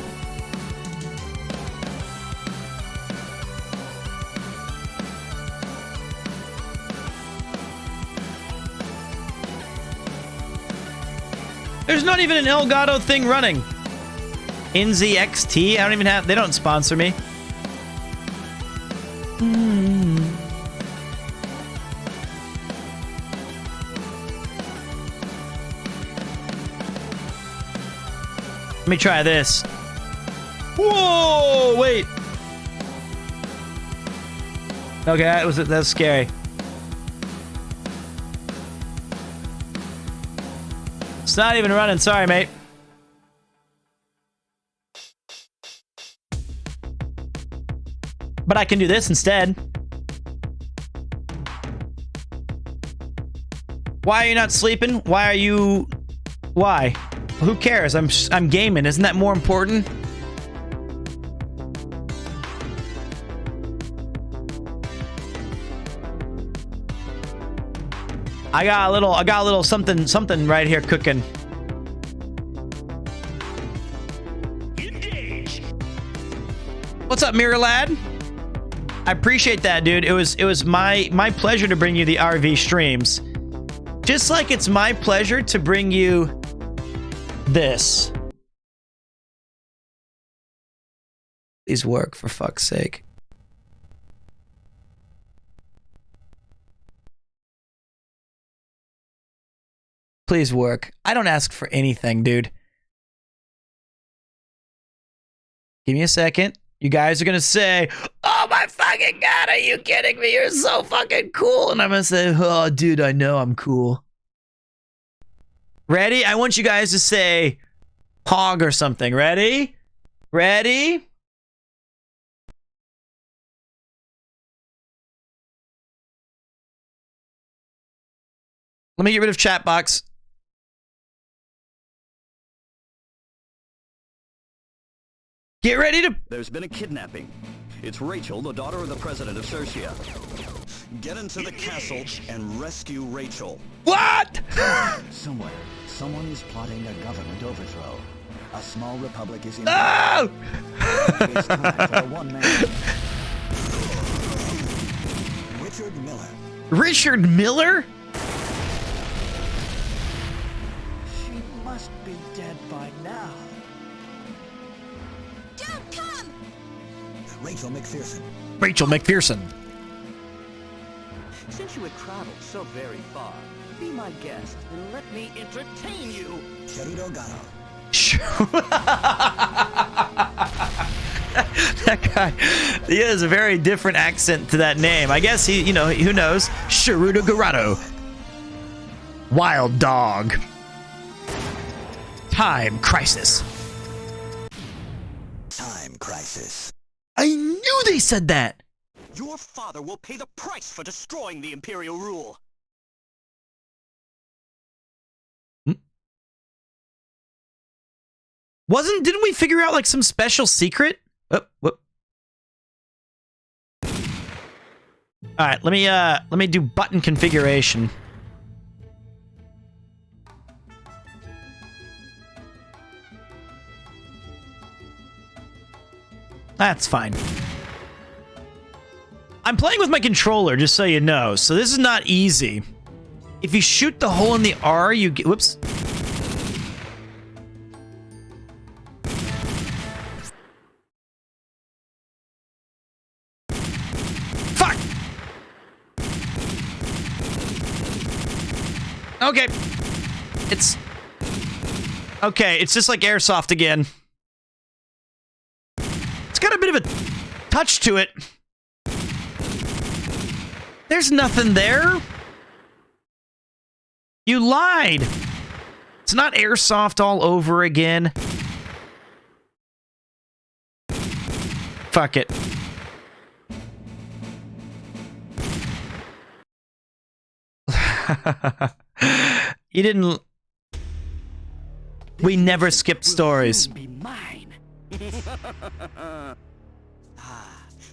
There's not even an Elgato thing running. NZXT? I don't even have... They don't sponsor me. me try this. Whoa, wait. Okay, that was scary. It's not even running. Sorry, mate. But I can do this instead. Why are you not sleeping? Why are you... Why? Who cares? I'm gaming. Isn't that more important? I got a little something right here cooking. What's up, Mirror Lad? I appreciate that, dude. It was my pleasure to bring you the RV streams. Just like it's my pleasure to bring you this. Please work, for fuck's sake. Please work. I don't ask for anything, dude. Give me a second. You guys are gonna say, "Oh my fucking god, are you kidding me? You're so fucking cool." And I'm gonna say, "Oh, dude, I know I'm cool." Ready? I want you guys to say "hog" or something. Ready? Ready? Let me get rid of chat box. Get ready to... There's been a kidnapping. It's Rachel, the daughter of the president of Circia. Get into the castle and rescue Rachel. What? Somewhere, someone is plotting a government overthrow. A small republic is in... No! It's time for the one man. Richard Miller. Richard Miller? She must be dead by now. Don't come! Rachel McPherson. Rachel McPherson. Since you had traveled so very far, be my guest and let me entertain you. Cherudo Garo. That guy, he has a very different accent to that name. I guess he, you know, who knows? Sharuda Garado. Wild dog. Time crisis. Time crisis. I knew they said that. Your father will pay the price for destroying the Imperial rule. Didn't we figure out like some special secret? Oh, whoop. All right, let me do button configuration. That's fine. I'm playing with my controller, just so you know, so this is not easy. If you shoot the hole in the R, you get... Whoops. Fuck! Okay. It's just like airsoft again. It's got a bit of a touch to it. There's nothing there. You lied. It's not airsoft all over again. Fuck it. You didn't... We never skipped stories. Be mine.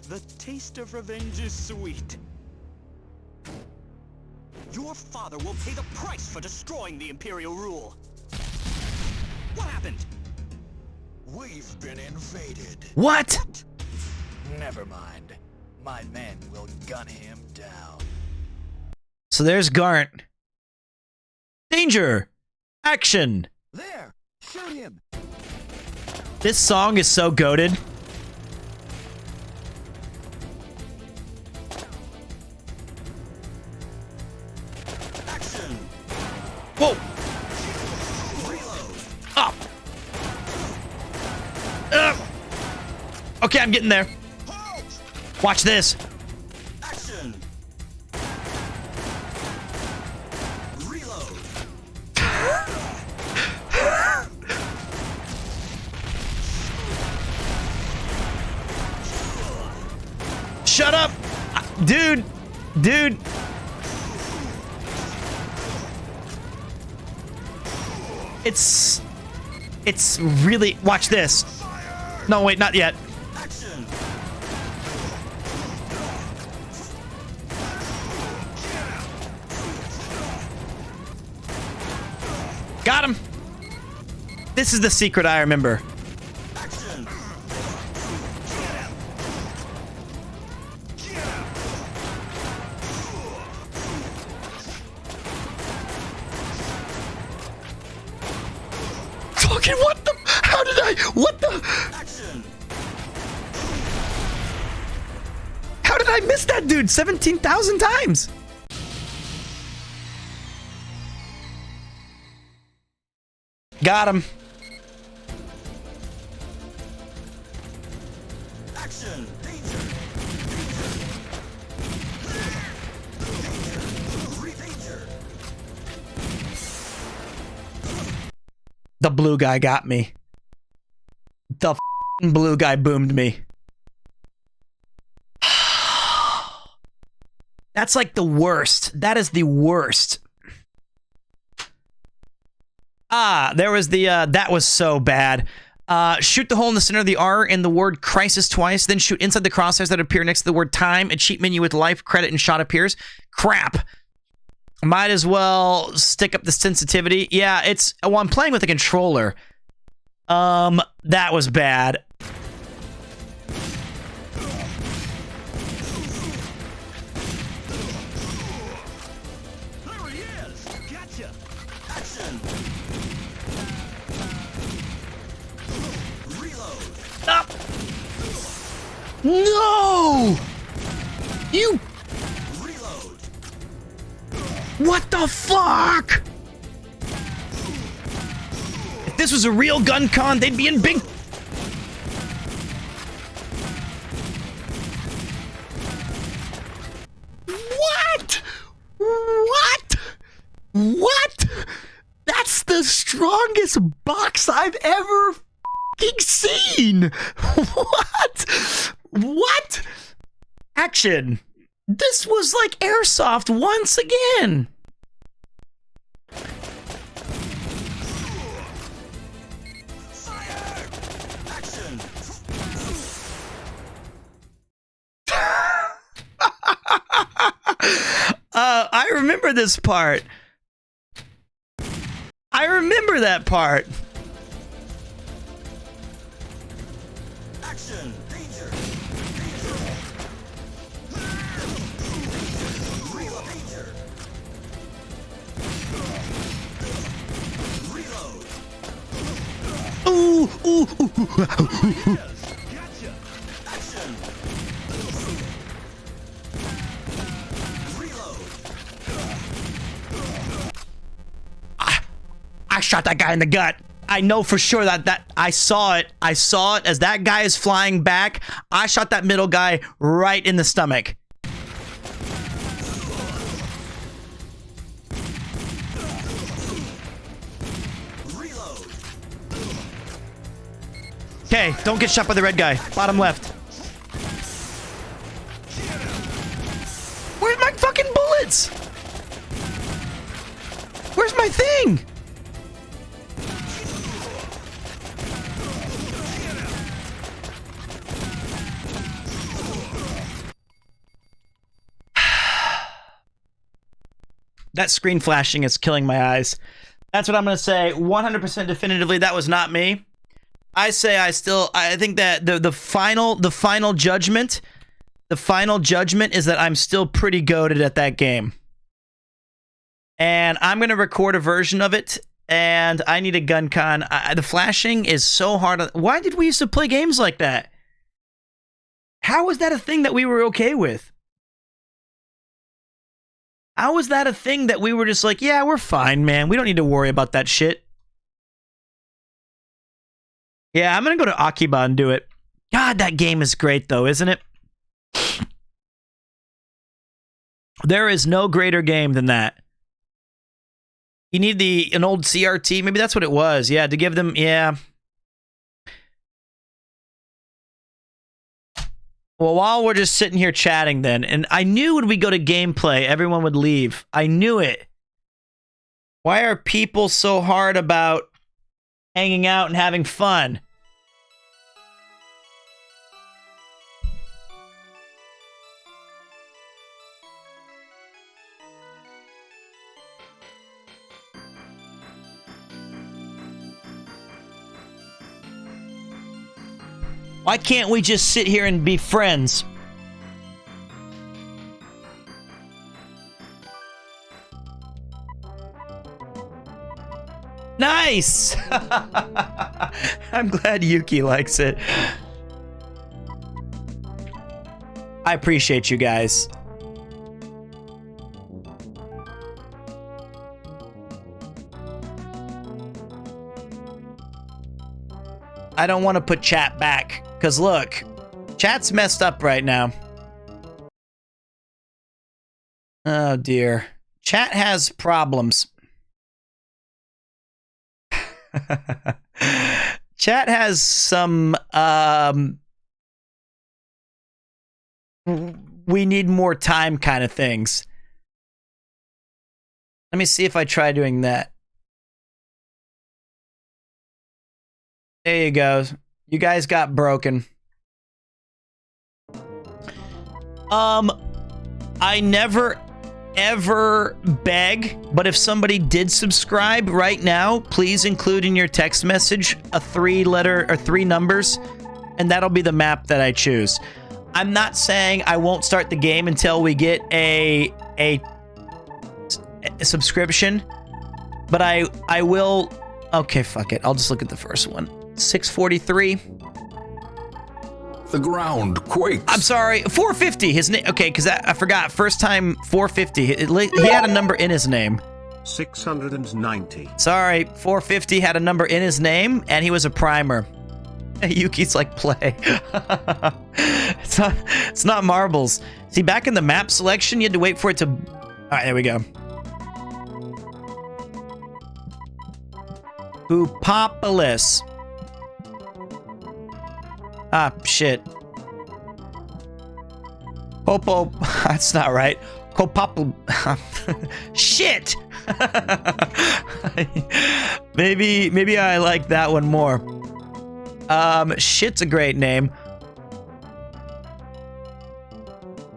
The taste of revenge is sweet. Your father will pay the price for destroying the Imperial rule. What happened? We've been invaded. What? Never mind. My men will gun him down. So there's Garnt. Danger! Action! There! Shoot him! This song is so goated. Action! Whoa! Reload! Up! Okay, I'm getting there. Watch this. Action. Reload. Shut up. Dude. Dude. It's really... Watch this. No, wait, not yet. Action. Got him. This is the secret I remember. Action. Fucking what the... How did I... What the... Action. How did I miss that dude 17,000 times? Got him. Action. Danger. Danger. The blue guy got me. The f***ing blue guy boomed me. That's like the worst. That is the worst. Ah, there was the, that was so bad. Shoot the hole in the center of the R in the word crisis twice, then shoot inside the crosshairs that appear next to the word time. A cheat menu with life, credit, and shot appears. Crap. Might as well stick up the sensitivity. Yeah, it's... Well, I'm playing with a controller. That was bad. There he is. Gotcha. Action. Reload. Stop. No! You... Reload. What the fuck? If this was a real gun con, they'd be in big... What? What? What? That's the strongest box I've ever fucking seen. What? What? Action. This was like airsoft once again. Fire. Action. I remember this part. I remember that part. Action. Danger. Reload. Danger. Reload. Ooh, ooh, ooh. Gotcha. Action. Reload. I shot that guy in the gut. I know for sure that I saw it. I saw it as that guy is flying back. I shot that middle guy right in the stomach. Reload. Okay, don't get shot by the red guy. Bottom left. Where's my fucking bullets? Where's my thing? That screen flashing is killing my eyes. That's what I'm going to say 100% definitively. That was not me. I think that the final judgment is that I'm still pretty goated at that game. And I'm going to record a version of it, and I need a gun con. The flashing is so hard. Why did we used to play games like that? How was that a thing that we were okay with? How was that a thing that we were just like, yeah, we're fine, man. We don't need to worry about that shit. Yeah, I'm going to go to Akiba and do it. God, that game is great, though, isn't it? There is no greater game than that. You need an old CRT. Maybe that's what it was. Yeah, to give them... Yeah. Well, while we're just sitting here chatting then, and I knew when we go to gameplay, everyone would leave. I knew it. Why are people so hard about hanging out and having fun? Why can't we just sit here and be friends? Nice! I'm glad Yuki likes it. I appreciate you guys. I don't want to put chat back. Because look, chat's messed up right now. Oh dear. Chat has problems. Chat has some, we need more time kind of things. Let me see if I try doing that. There you go. You guys got broken. I never ever beg, but if somebody did subscribe right now, please include in your text message a 3-letter or 3 numbers, and that'll be the map that I choose. I'm not saying I won't start the game until we get a subscription, but I will. Okay, fuck it. I'll just look at the first one. 643. The ground quakes. I'm sorry, 450. His name. Okay, because I forgot. First time 450. He had a number in his name. 690. Sorry, 450 had a number in his name, and he was a primer. Yuki's like, play. It's not marbles. See, back in the map selection, you had to wait for it to. All right, there we go. Hoopopolis. Ah, shit. Popo. That's not right. Copopol. Shit! maybe I like that one more. Shit's a great name.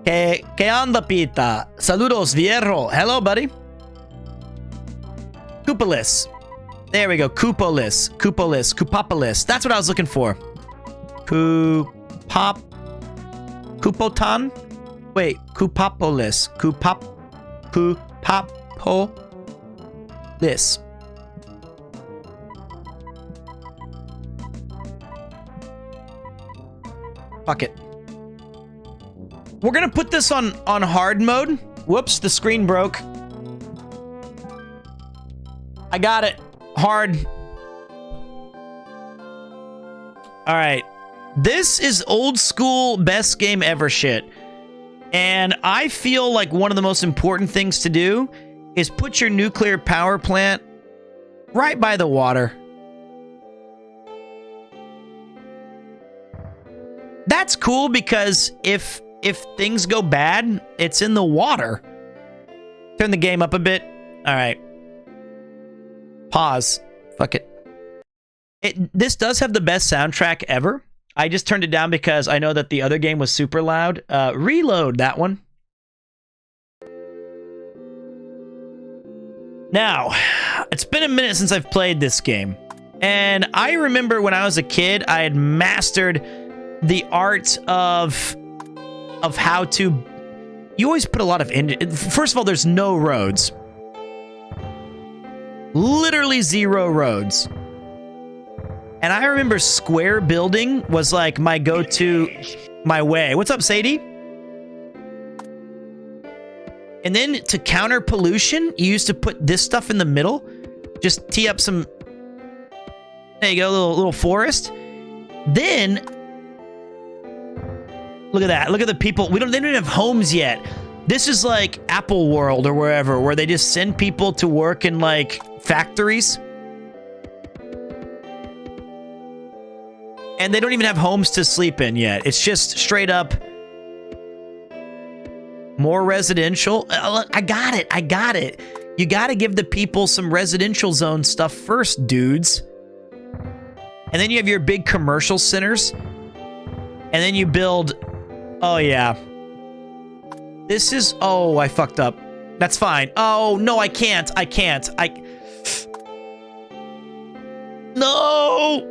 Que onda, pita? Saludos, viejo. Hello, buddy. Cupolis. There we go. Cupolis. Cupolis. Cupopolis. That's what I was looking for. Cupoton? Wait, Cupopolis. Cupopolis. Fuck it. We're gonna put this on hard mode. Whoops, the screen broke. I got it. Hard. All right. This is old school best game ever shit. And I feel like one of the most important things to do is put your nuclear power plant right by the water. That's cool because if things go bad, it's in the water. Turn the game up a bit. All right. Pause. Fuck it. This does have the best soundtrack ever. I just turned it down because I know that the other game was super loud. Reload that one. Now, it's been a minute since I've played this game. And I remember when I was a kid, I had mastered the art of how to... You always put a lot of... First of all, there's no roads. Literally 0 roads. And I remember square building was like my go-to, my way. What's up, Sadie? And then to counter pollution, you used to put this stuff in the middle. Just tee up some... There you go, little forest. Then Look at that. Look at the people. They don't even have homes yet. This is like Apple World or wherever, where they just send people to work in like factories. And they don't even have homes to sleep in yet. It's just straight up more residential. I got it. I got it. You got to give the people some residential zone stuff first, dudes. And then you have your big commercial centers. And then you build... Oh, yeah. This is... Oh, I fucked up. That's fine. Oh, no, I can't. I can't. No!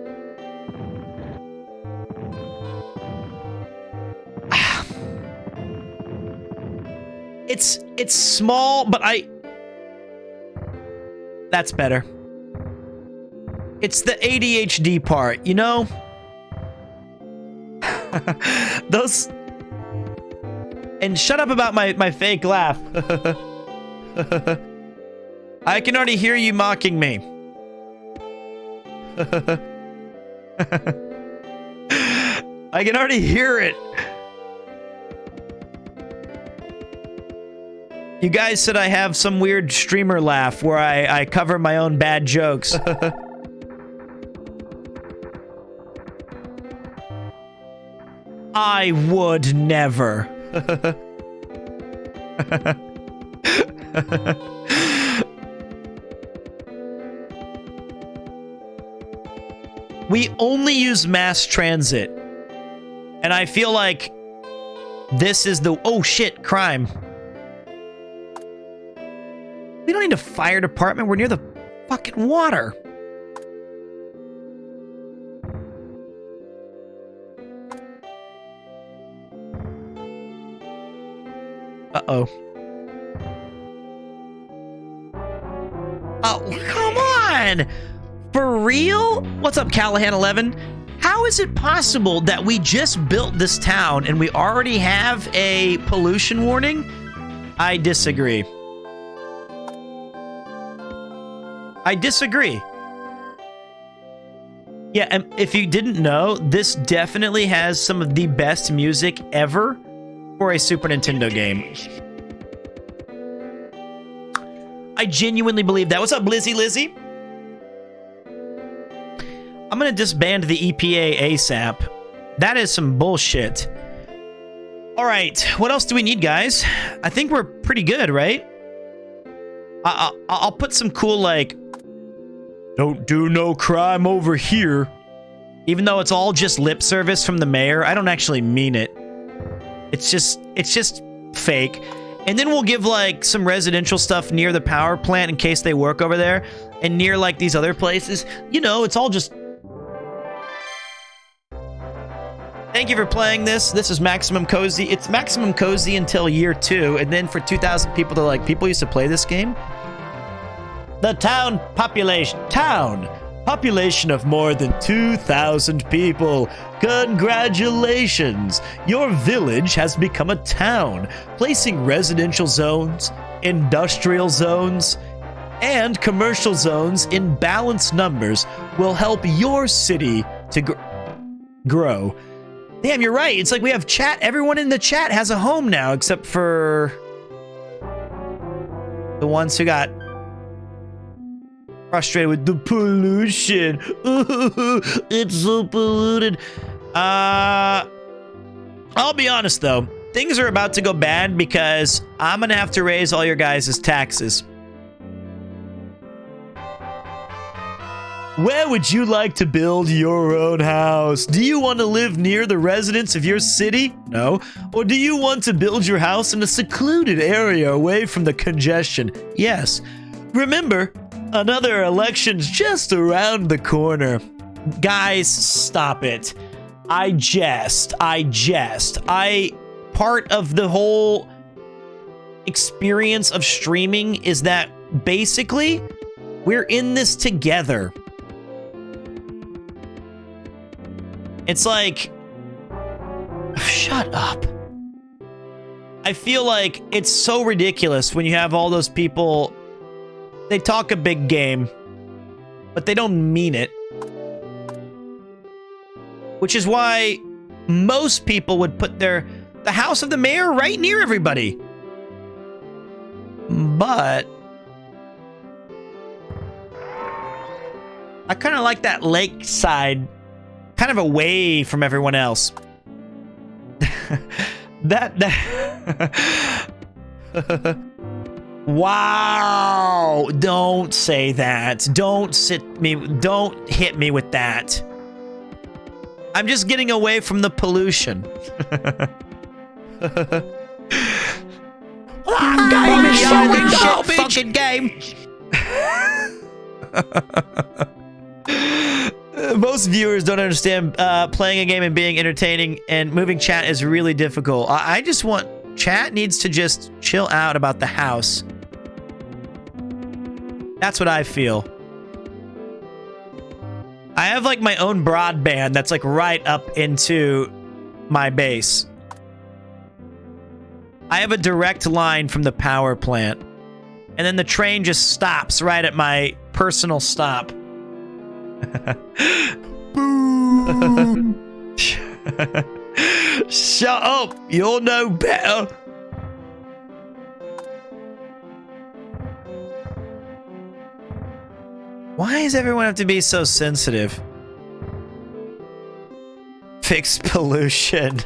It's small, but That's better. It's the ADHD part, you know? Those... And shut up about my fake laugh. I can already hear you mocking me. I can already hear it. You guys said I have some weird streamer laugh where I cover my own bad jokes. I would never. We only use mass transit. And I feel like this is the... Oh shit, crime. We don't need a fire department. We're near the fucking water. Uh-oh. Oh, come on! For real? What's up, Callahan11? How is it possible that we just built this town and we already have a pollution warning? I disagree. I disagree. Yeah, and if you didn't know, this definitely has some of the best music ever for a Super Nintendo game. I genuinely believe that. What's up, Lizzie? I'm gonna disband the EPA ASAP. That is some bullshit. All right, what else do we need, guys? I think we're pretty good, right? I'll put some cool, like, don't do no crime over here. Even though it's all just lip service from the mayor, I don't actually mean it. It's just fake. And then we'll give, like, some residential stuff near the power plant in case they work over there. And near, like, these other places. You know, it's all just... Thank you for playing this. This is Maximum Cozy. It's Maximum Cozy until year 2. And then for 2,000 people, they're like, people used to play this game? The town population of more than 2,000 people. Congratulations! Your village has become a town, placing residential zones, industrial zones, and commercial zones in balanced numbers will help your city to grow. Damn, you're right. It's like we have chat. Everyone in the chat has a home now, except for the ones who got frustrated with the pollution. It's so polluted. I'll be honest though, things are about to go bad because I'm gonna have to raise all your guys' taxes. Where would you like to build your own house? Do you want to live near the residents of your city? No. Or do you want to build your house in a secluded area away from the congestion? Yes. Remember, another election's just around the corner. Guys, stop it. I jest. Part of the whole experience of streaming is that basically we're in this together. It's like, shut up. I feel like it's so ridiculous when you have all those people, they talk a big game, but they don't mean it. Which is why most people would put the house of the mayor right near everybody. But I kind of like that lakeside, kind of away from everyone else. Wow, don't say that. Don't hit me with that. I'm just getting away from the pollution. Fucking game. Most viewers don't understand playing a game and being entertaining, and moving chat is really difficult. I just want chat needs to just chill out about the house. That's what I feel. I have like my own broadband that's like right up into my base. I have a direct line from the power plant. And then the train just stops right at my personal stop. Boom. Shut up. You'll know better. Why does everyone have to be so sensitive? Fix pollution.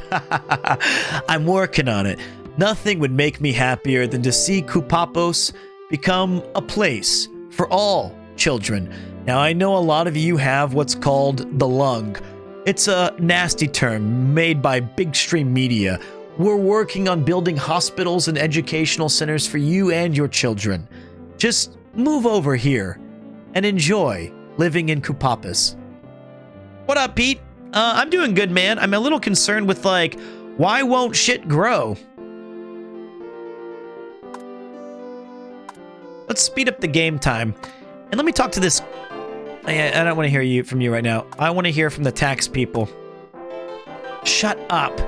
I'm working on it. Nothing would make me happier than to see Kupapos become a place for all children. Now, I know a lot of you have what's called the lung. It's a nasty term made by big stream media. We're working on building hospitals and educational centers for you and your children. Just move over here and enjoy living in Kupapos. What up, Pete? I'm doing good, man. I'm a little concerned with, like, why won't shit grow? Let's speed up the game time. And let me talk to this. I don't want to hear from you right now. I want to hear from the tax people. Shut up.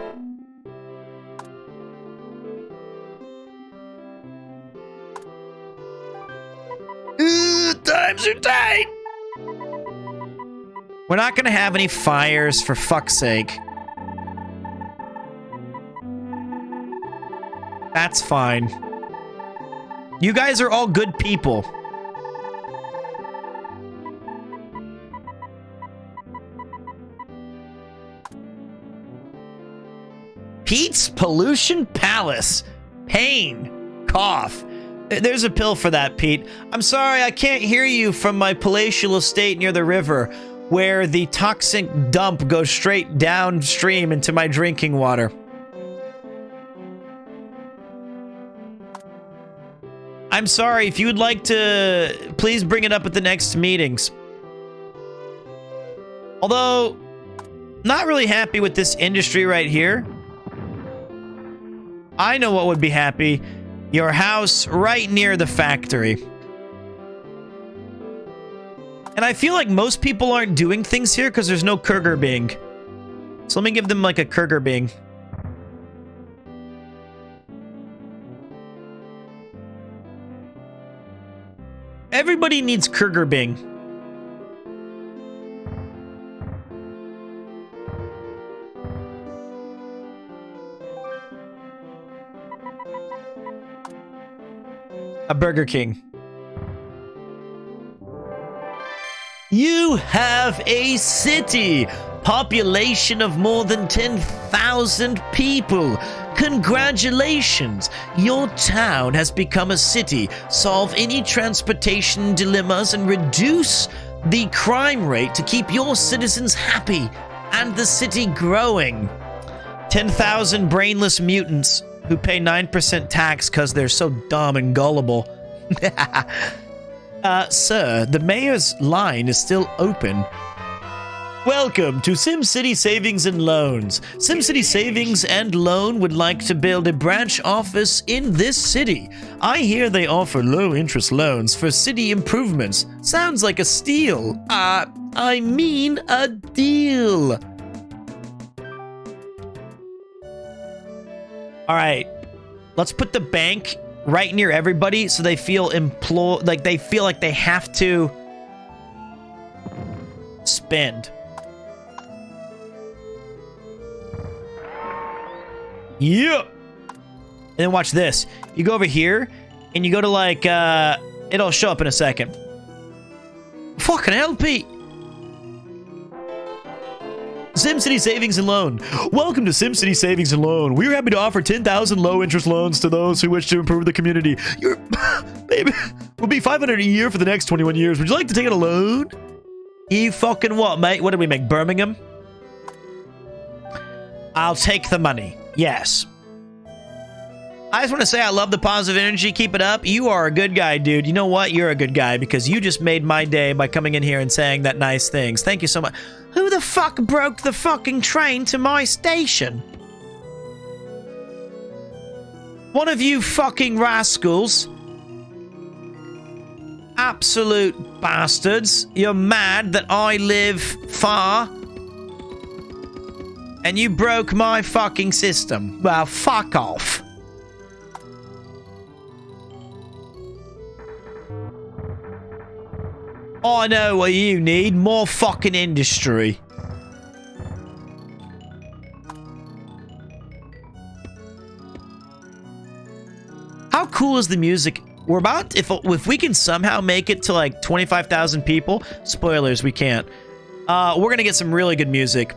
Times are tight. We're not going to have any fires, for fuck's sake. That's fine. You guys are all good people. Pete's Pollution Palace. Pain. Cough. There's a pill for that, Pete. I'm sorry, I can't hear you from my palatial estate near the river, where the toxic dump goes straight downstream into my drinking water. I'm sorry, if you would like to, please bring it up at the next meetings. Although, not really happy with this industry right here. I know what would be happy. Your house right near the factory. And I feel like most people aren't doing things here because there's no Kurgerbing. So let me give them like a Kurgerbing. Everybody needs Kurgerbing. A Burger King. You have a city. Population of more than 10,000 people. Congratulations. Your town has become a city. Solve any transportation dilemmas and reduce the crime rate to keep your citizens happy and the city growing. 10,000 brainless mutants who pay 9% tax because they're so dumb and gullible. Sir, the mayor's line is still open. Welcome to SimCity Savings and Loans. SimCity Savings and Loan would like to build a branch office in this city. I hear they offer low-interest loans for city improvements. Sounds like a steal. I mean a deal. All right, let's put the bank right near everybody so they feel like they have to spend. Yeah. And then watch this. You go over here, and you go to like, it'll show up in a second. Fucking hell, Pete. SimCity Savings and Loan. Welcome to SimCity Savings and Loan. We are happy to offer 10,000 low-interest loans to those who wish to improve the community. Your baby will be $500 a year for the next 21 years. Would you like to take out a loan? You fucking what, mate? What did we make, Birmingham? I'll take the money. Yes. I just want to say I love the positive energy. Keep it up. You are a good guy, dude. You know what? You're a good guy because you just made my day by coming in here and saying that nice things. Thank you so much. Who the fuck broke the fucking train to my station? One of you fucking rascals. Absolute bastards. You're mad that I live far. And you broke my fucking system. Well, fuck off. I know what you need. More fucking industry. How cool is the music? We're about, if we can somehow make it to like 25,000 people, spoilers, we can't. We're gonna get some really good music.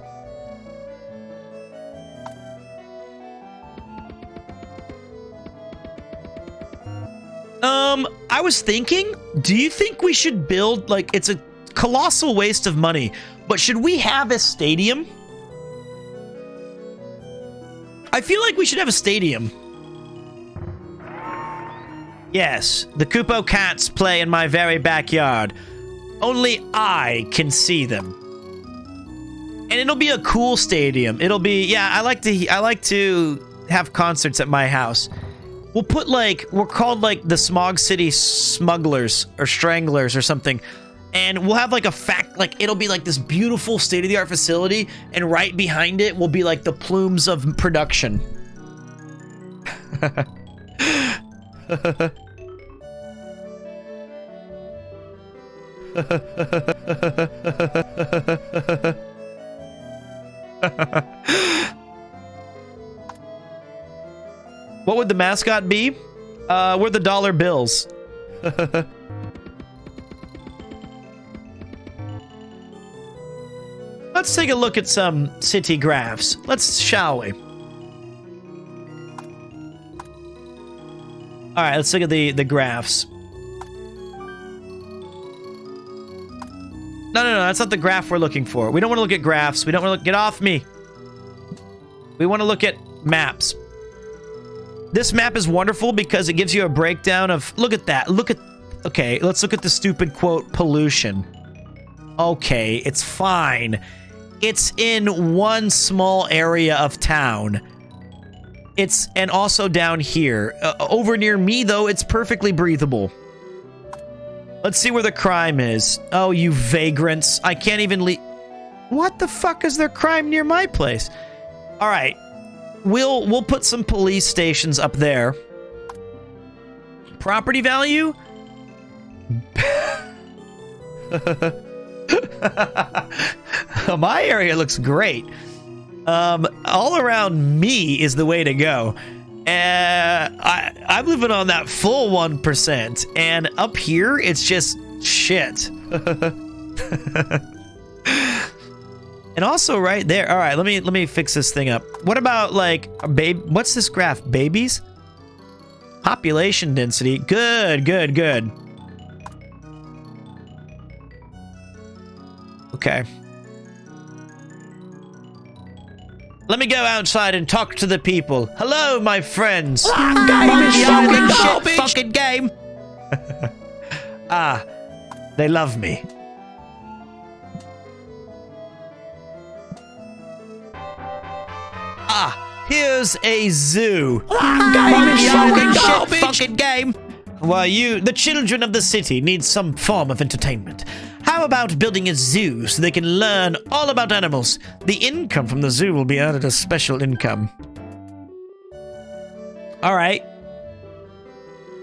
I was thinking, do you think we should build, like, it's a colossal waste of money, but should we have a stadium? I feel like we should have a stadium. Yes, the Kupo Cats play in my very backyard. Only I can see them. And it'll be a cool stadium. It'll be, yeah, I like to have concerts at my house. We'll put like, we're called like the Smog City Smugglers or Stranglers or something. And we'll have like it'll be like this beautiful state-of-the-art facility. And right behind it will be like the plumes of production. What would the mascot be? We're the dollar bills. Let's take a look at some city graphs. Shall we? All right, let's look at the graphs. No, that's not the graph we're looking for. We don't want to look at graphs. We don't want to get off me. We want to look at maps. This map is wonderful because it gives you a breakdown of, look at that. Okay, let's look at the stupid quote, pollution. Okay, it's fine. It's in one small area of town. And also down here. Over near me, though, it's perfectly breathable. Let's see where the crime is. Oh, you vagrants. I can't even leave. What the fuck is there crime near my place? All right. We'll put some police stations up there. Property value? My area looks great. All around me is the way to go. I'm living on that full 1%, and up here it's just shit. And also right there. All right, let me fix this thing up. What about like what's this graph? Babies? Population density. Good. Okay. Let me go outside and talk to the people. Hello, my friends. Fucking game. They love me. Here's a zoo. Fucking game. Well, the children of the city need some form of entertainment. How about building a zoo so they can learn all about animals? The income from the zoo will be earned as special income. All right.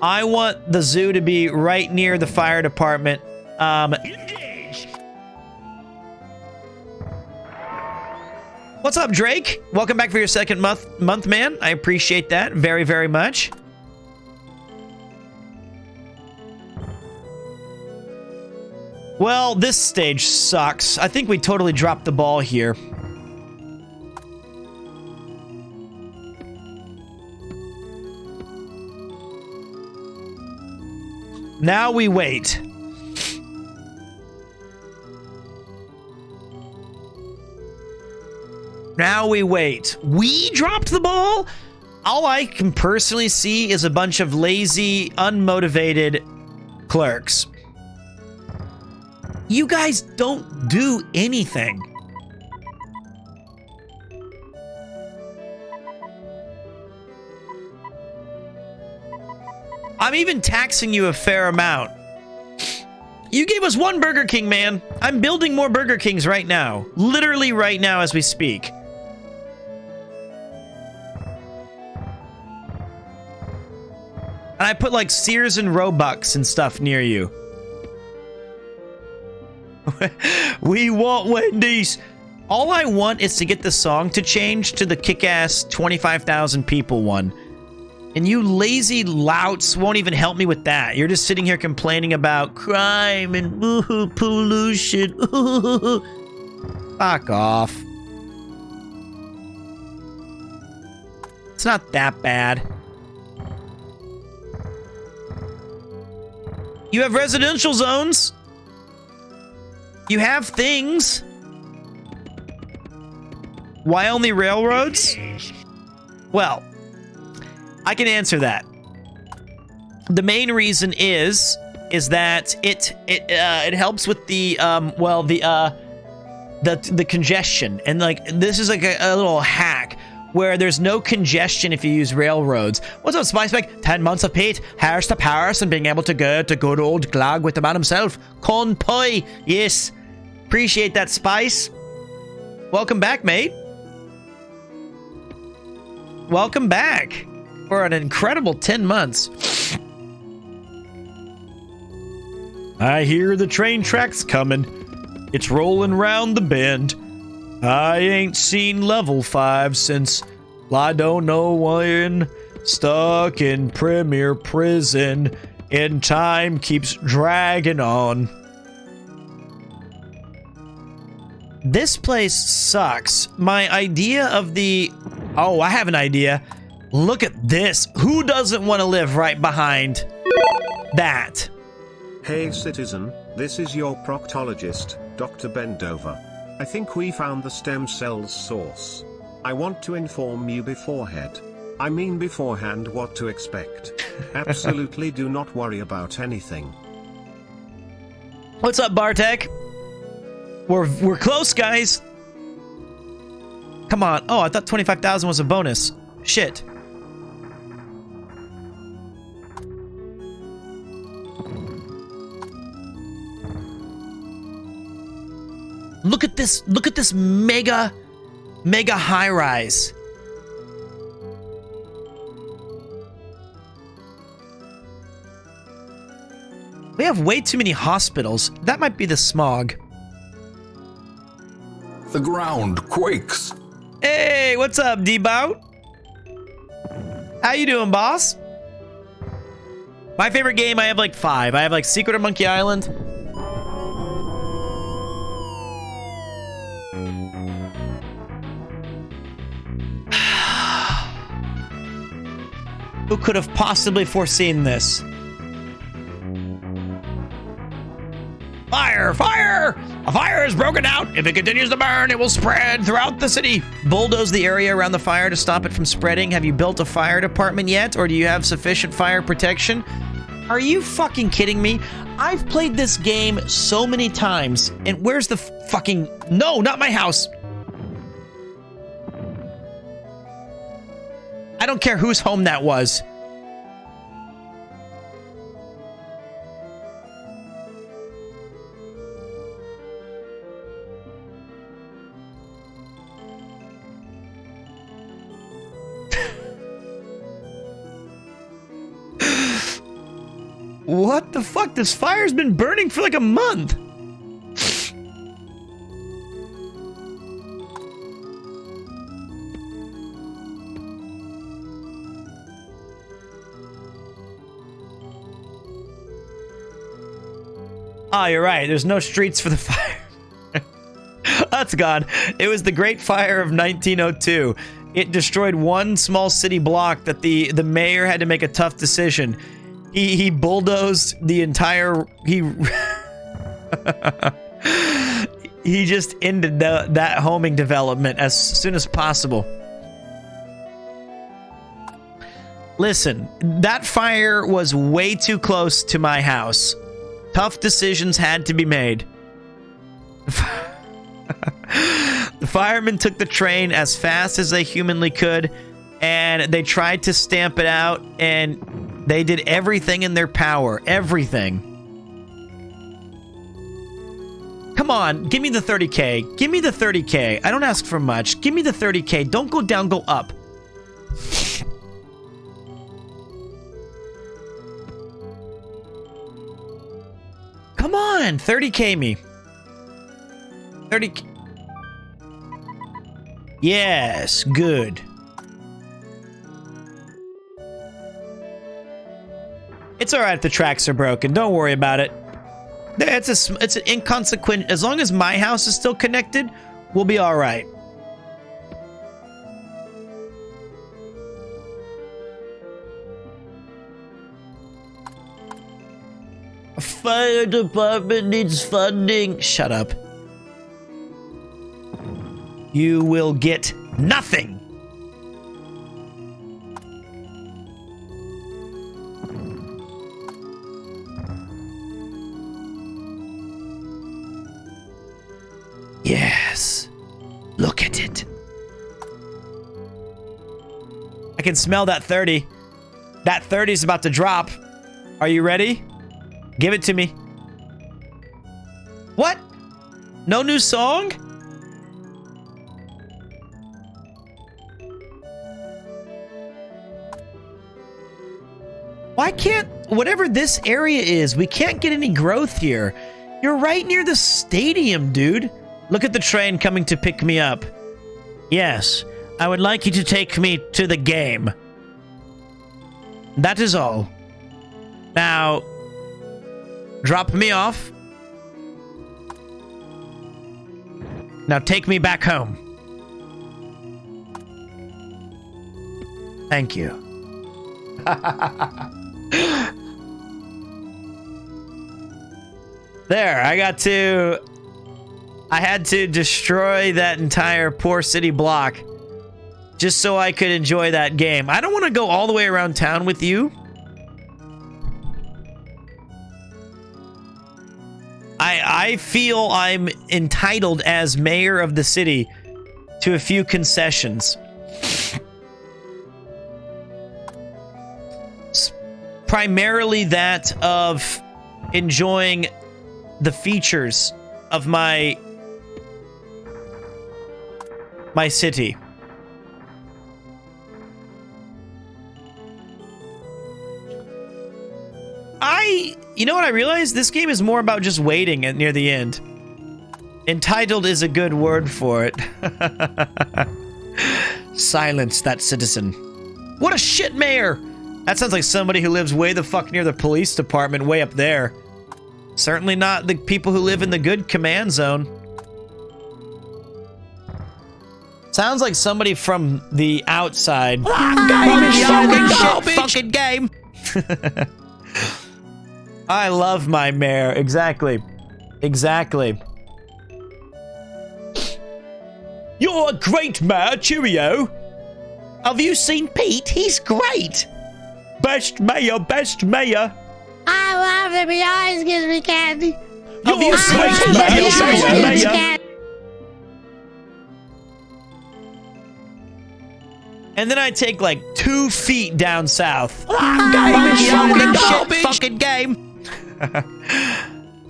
I want the zoo to be right near the fire department. What's up, Drake? Welcome back for your second month, man. I appreciate that very, very much. Well, this stage sucks. I think we totally dropped the ball here. Now we wait. Now we wait. We dropped the ball? All I can personally see is a bunch of lazy, unmotivated clerks. You guys don't do anything. I'm even taxing you a fair amount. You gave us one Burger King, man. I'm building more Burger Kings right now. Literally right now as we speak. And I put like Sears and Robux and stuff near you. We want Wendy's. All I want is to get the song to change to the kick-ass 25,000 people one. And you lazy louts won't even help me with that. You're just sitting here complaining about crime and pollution. Fuck off. It's not that bad. You have residential zones. You have things. Why only railroads? Well, I can answer that. The main reason is that it helps with the congestion, and like this is like a little hack where there's no congestion if you use railroads. What's up, Spiceback? 10 months of Pete, Harris to Paris, and being able to go to good old Glag with the man himself. Con pie, yes. Appreciate that, Spice. Welcome back, mate. Welcome back for an incredible 10 months. I hear the train tracks coming. It's rolling round the bend. I ain't seen level 5 since I don't know when. Stuck in Premier Prison, and time keeps dragging on. This place sucks. My idea of the... Oh, I have an idea. Look at this. Who doesn't want to live right behind that? Hey citizen, this is your proctologist, Dr. Bendover. I think we found the stem cell's source. I want to inform you beforehand. I mean beforehand what to expect. Absolutely do not worry about anything. What's up, Bartek? We're close, guys. Come on. Oh, I thought 25,000 was a bonus. Shit. Look at this. Look at this mega high rise. We have way too many hospitals. That might be the smog. The ground quakes. Hey, what's up, D-Bout? How you doing, boss? My favorite game, I have like 5. I have like Secret of Monkey Island. Who could have possibly foreseen this? Fire! Fire! A fire has broken out. If it continues to burn, it will spread throughout the city. Bulldoze the area around the fire to stop it from spreading. Have you built a fire department yet? Or do you have sufficient fire protection? Are you fucking kidding me? I've played this game so many times. And where's the fucking... No, not my house. I don't care whose home that was. What the fuck? This fire's been burning for like a month. Ah, you're right. There's no streets for the fire. That's gone. It was the Great Fire of 1902. It destroyed one small city block that the mayor had to make a tough decision. He bulldozed the entire... He just ended that homing development as soon as possible. Listen, that fire was way too close to my house. Tough decisions had to be made. The firemen took the train as fast as they humanly could, and they tried to stamp it out, and they did everything in their power. Everything. Come on, give me the 30K. Give me the 30K. I don't ask for much. Give me the 30K. Don't go down, go up. Come on, 30K me. 30K. Yes, good. It's all right if the tracks are broken. Don't worry about it. It's an inconsequent. As long as my house is still connected, we'll be all right. Fire department needs funding. Shut up. You will get nothing. Yes. Look at it. I can smell that 30. That 30 is about to drop. Are you ready? Give it to me. What? No new song? Why can't... Whatever this area is, we can't get any growth here. You're right near the stadium, dude. Look at the train coming to pick me up. Yes, I would like you to take me to the game. That is all. Now, drop me off. Now take me back home. Thank you. There, I had to destroy that entire poor city block just so I could enjoy that game. I don't want to go all the way around town with you. I feel I'm entitled as mayor of the city to a few concessions. Primarily that of enjoying the features of my city. You know what I realized? This game is more about just waiting at near the end. Entitled is a good word for it. Silence that citizen. What a shit mayor! That sounds like somebody who lives way the fuck near the police department way up there. Certainly not the people who live in the good command zone. Sounds like somebody from the outside. Fucking game. I love my mayor. Exactly. Exactly. You're a great mayor, cheerio. Have you seen Pete? He's great. Best mayor, best mayor. I love him. He always gives me candy. Have you seen Pete? Best mayor. And then I take like 2 feet down south. Fucking game.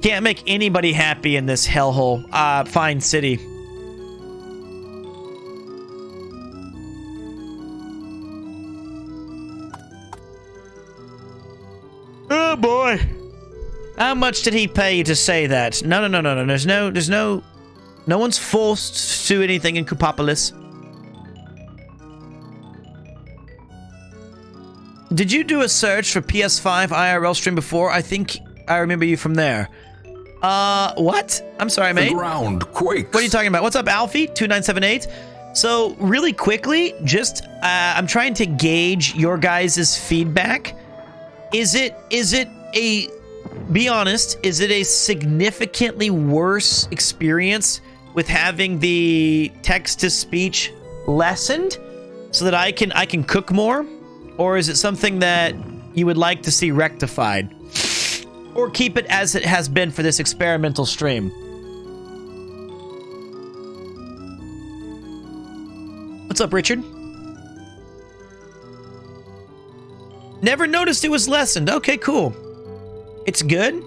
Can't make anybody happy in this hellhole. Fine city. Oh boy. How much did he pay you to say that? No. There's no one's forced to do anything in Coupopolis. Did you do a search for PS5 IRL stream before? I think I remember you from there. What? I'm sorry, mate. The ground quakes. What are you talking about? What's up, Alfie? 2978. So really quickly, just I'm trying to gauge your guys' feedback. Is it a, be honest, is it a significantly worse experience with having the text-to-speech lessened so that I can cook more? Or is it something that you would like to see rectified? Or keep it as it has been for this experimental stream? What's up, Richard? Never noticed it was lessened. Okay, cool. It's good.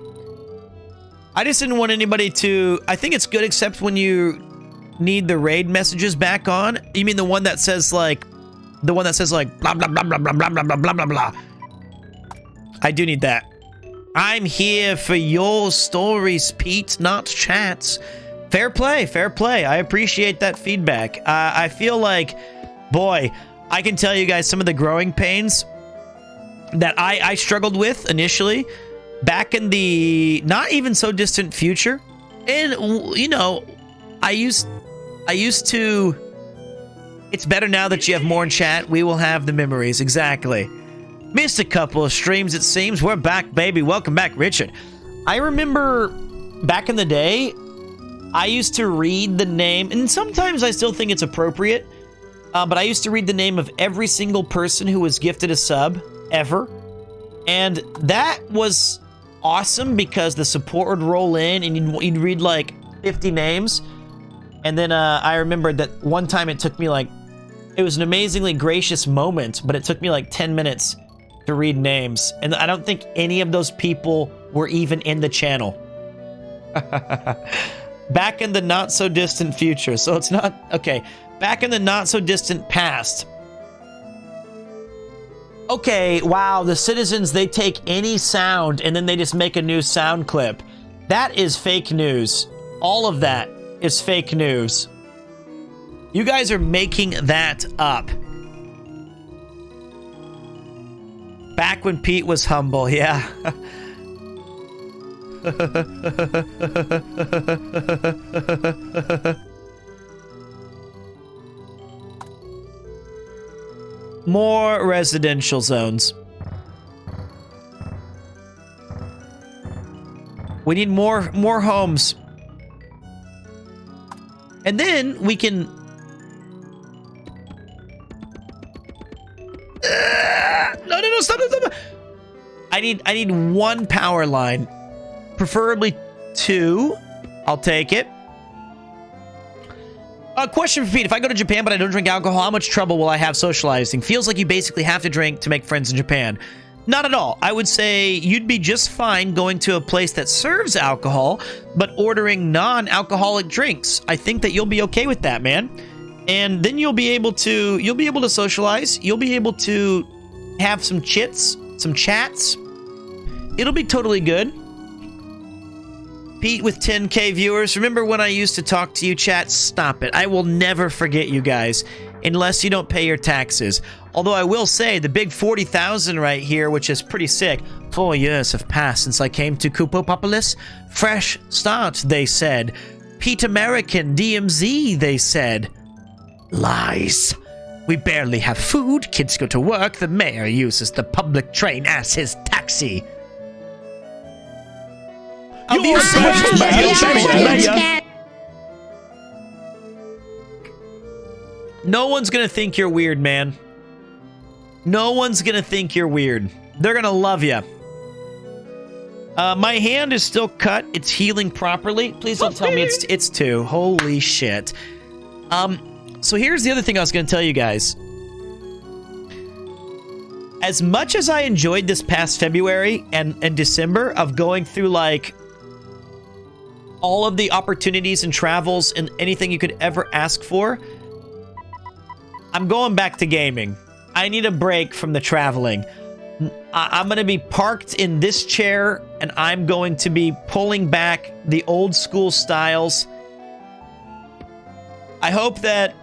I just didn't want anybody to... I think it's good except when you need the raid messages back on. You mean the one that says like... The one that says like blah blah blah blah blah blah blah blah blah blah blah. I do need that. I'm here for your stories, Pete, not chats. Fair play, fair play. I appreciate that feedback. I feel like, boy, I can tell you guys some of the growing pains that I struggled with initially back in the not even so distant future. And, you know, I used to... It's better now that you have more in chat. We will have the memories. Exactly. Missed a couple of streams, it seems. We're back, baby. Welcome back, Richard. I remember back in the day, I used to read the name, and sometimes I still think it's appropriate, but I used to read the name of every single person who was gifted a sub, ever. And that was awesome because the support would roll in, and you'd read like 50 names. And then I remembered that one time it took me like... It was an amazingly gracious moment, but it took me like 10 minutes to read names. And I don't think any of those people were even in the channel. Back in the not-so-distant future. So it's not... Okay. Back in the not-so-distant past. Okay, wow. The citizens, they take any sound and then they just make a new sound clip. That is fake news. All of that is fake news. You guys are making that up. Back when Pete was humble, yeah. More residential zones. We need more homes. And then we can... No, stop. I need one power line. Preferably 2. I'll take it. Question for Pete. If I go to Japan but I don't drink alcohol, how much trouble will I have socializing? Feels like you basically have to drink to make friends in Japan. Not at all. I would say you'd be just fine going to a place that serves alcohol, but ordering non-alcoholic drinks. I think that you'll be okay with that, man. And then you'll be able to socialize. You'll be able to have some chats. It'll be totally good. Pete with 10K viewers. Remember when I used to talk to you, chat? Stop it. I will never forget you guys unless you don't pay your taxes. Although I will say the big 40,000 right here, which is pretty sick. 4 years have passed since I came to Kupopopolis. Fresh start, they said. Pete American, DMZ, they said. Lies. We barely have food, kids go to work, the mayor uses the public train as his taxi. No one's gonna think you're weird, man. No one's gonna think you're weird. They're gonna love you. My hand is still cut. It's healing properly. Please don't tell me it's 2. Holy shit. So here's the other thing I was going to tell you guys. As much as I enjoyed this past February and December of going through like all of the opportunities and travels and anything you could ever ask for, I'm going back to gaming. I need a break from the traveling. I'm going to be parked in this chair and I'm going to be pulling back the old school styles. I hope that...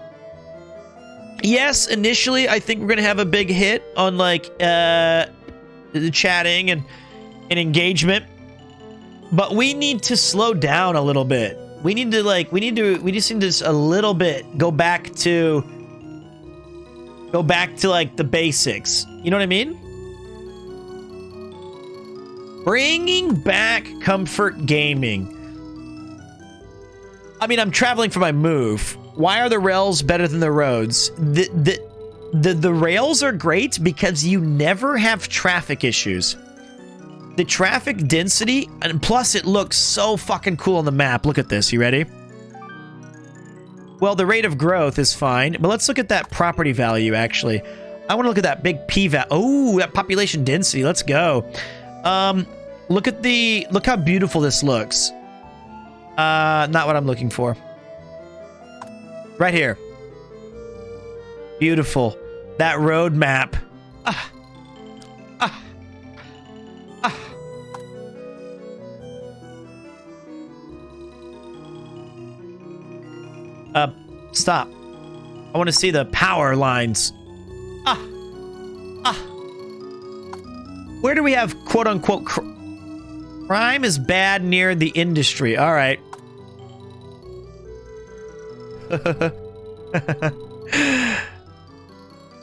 Yes, initially, I think we're going to have a big hit on, like, the chatting and engagement. But we need to slow down a little bit. We need to we just need to a little bit go back to like the basics. You know what I mean? Bringing back comfort gaming. I mean, I'm traveling for my move. Why are the rails better than the roads? The rails are great because you never have traffic issues. The traffic density, and plus it looks so fucking cool on the map. Look at this. You ready? Well, the rate of growth is fine, but let's look at that property value, actually. I want to look at that big P-value. Oh, that population density. Let's go. Look how beautiful this looks. Not what I'm looking for. Right here. Beautiful. That road map. Stop. I want to see the power lines. Where do we have quote-unquote crime is bad near the industry? All right.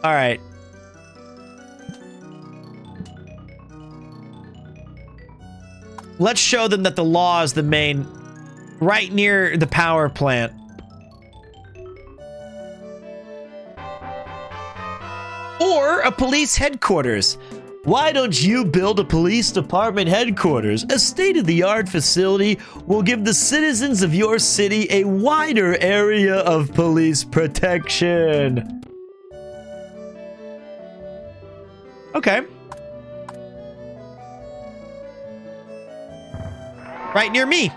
All right. Let's show them that the law is the main, right near the power plant. Or a police headquarters. Why don't you build a police department headquarters? A state-of-the-art facility will give the citizens of your city a wider area of police protection. Okay. Right near me.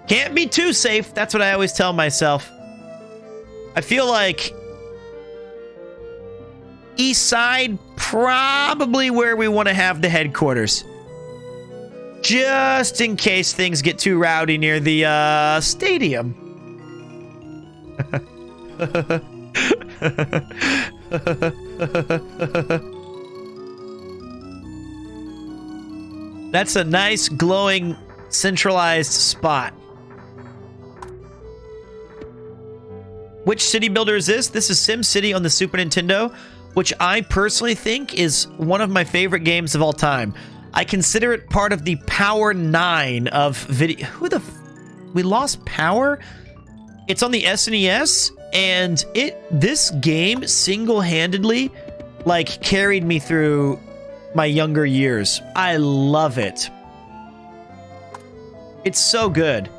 Can't be too safe. That's what I always tell myself. I feel like East Side, probably where we want to have the headquarters. Just in case things get too rowdy near the stadium. That's a nice, glowing, centralized spot. Which city builder is this? This is SimCity on the Super Nintendo, which I personally think is one of my favorite games of all time. I consider it part of the Power 9 of video. We lost Power? It's on the SNES, and this game single-handedly like carried me through my younger years. I love it. It's so good.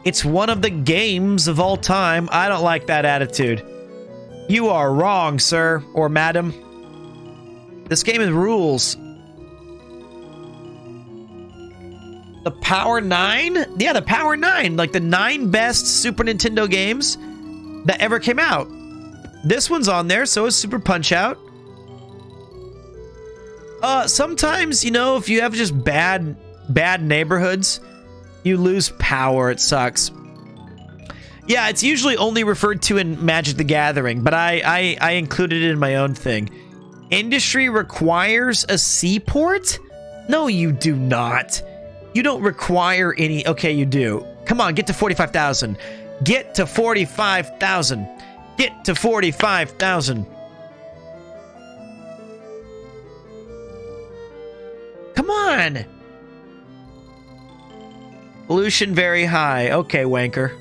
It's one of the games of all time. I don't like that attitude. You are wrong, sir or madam. This game is rules. The Power 9? Yeah, the Power 9. Like the 9 best Super Nintendo games that ever came out. This one's on there, so is Super Punch-Out. Sometimes, you know, if you have just bad neighborhoods, you lose power. It sucks. Yeah, it's usually only referred to in Magic the Gathering, but I included it in my own thing. Industry requires a seaport? No, you do not. You don't require any... Okay, you do. Come on, get to 45,000. Get to 45,000. Get to 45,000. Come on. Pollution very high. Okay, wanker.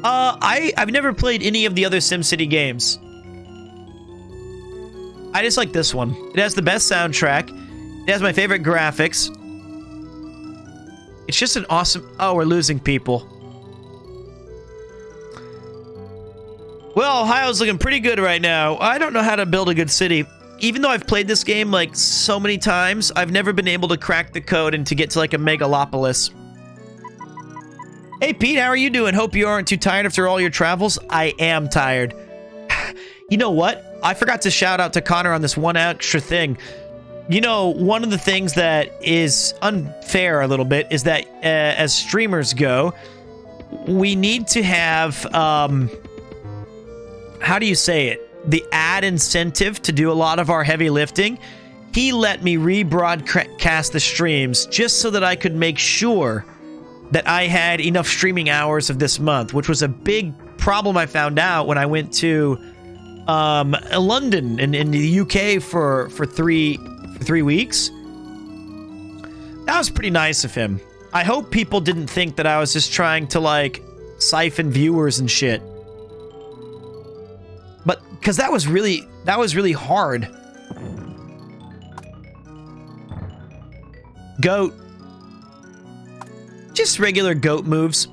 I've never played any of the other SimCity games. I just like this one. It has the best soundtrack. It has my favorite graphics. It's just an awesome... Oh, we're losing people. Well, Ohio's looking pretty good right now. I don't know how to build a good city. Even though I've played this game like so many times, I've never been able to crack the code and to get to like a megalopolis. Hey Pete, how are you doing? Hope you aren't too tired after all your travels. I am tired. You know what? I forgot to shout out to Connor on this one extra thing. You know, one of the things that is unfair a little bit is that as streamers go, we need to have, how do you say it? The ad incentive to do a lot of our heavy lifting. He let me rebroadcast the streams just so that I could make sure that I had enough streaming hours of this month, which was a big problem I found out when I went to London in the UK for 3 weeks. That was pretty nice of him. I hope people didn't think that I was just trying to like siphon viewers and shit. But because that was really hard. Goat. Just regular goat moves.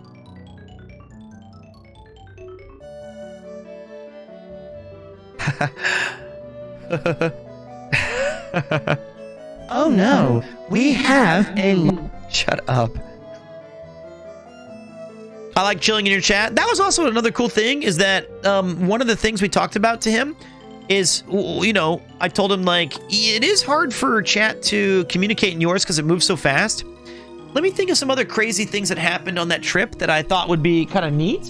Oh no, we have a... Shut up. I like chilling in your chat. That was also another cool thing, is that one of the things we talked about to him is, you know, I told him, like, it is hard for chat to communicate in yours because it moves so fast. Let me think of some other crazy things that happened on that trip that I thought would be kind of neat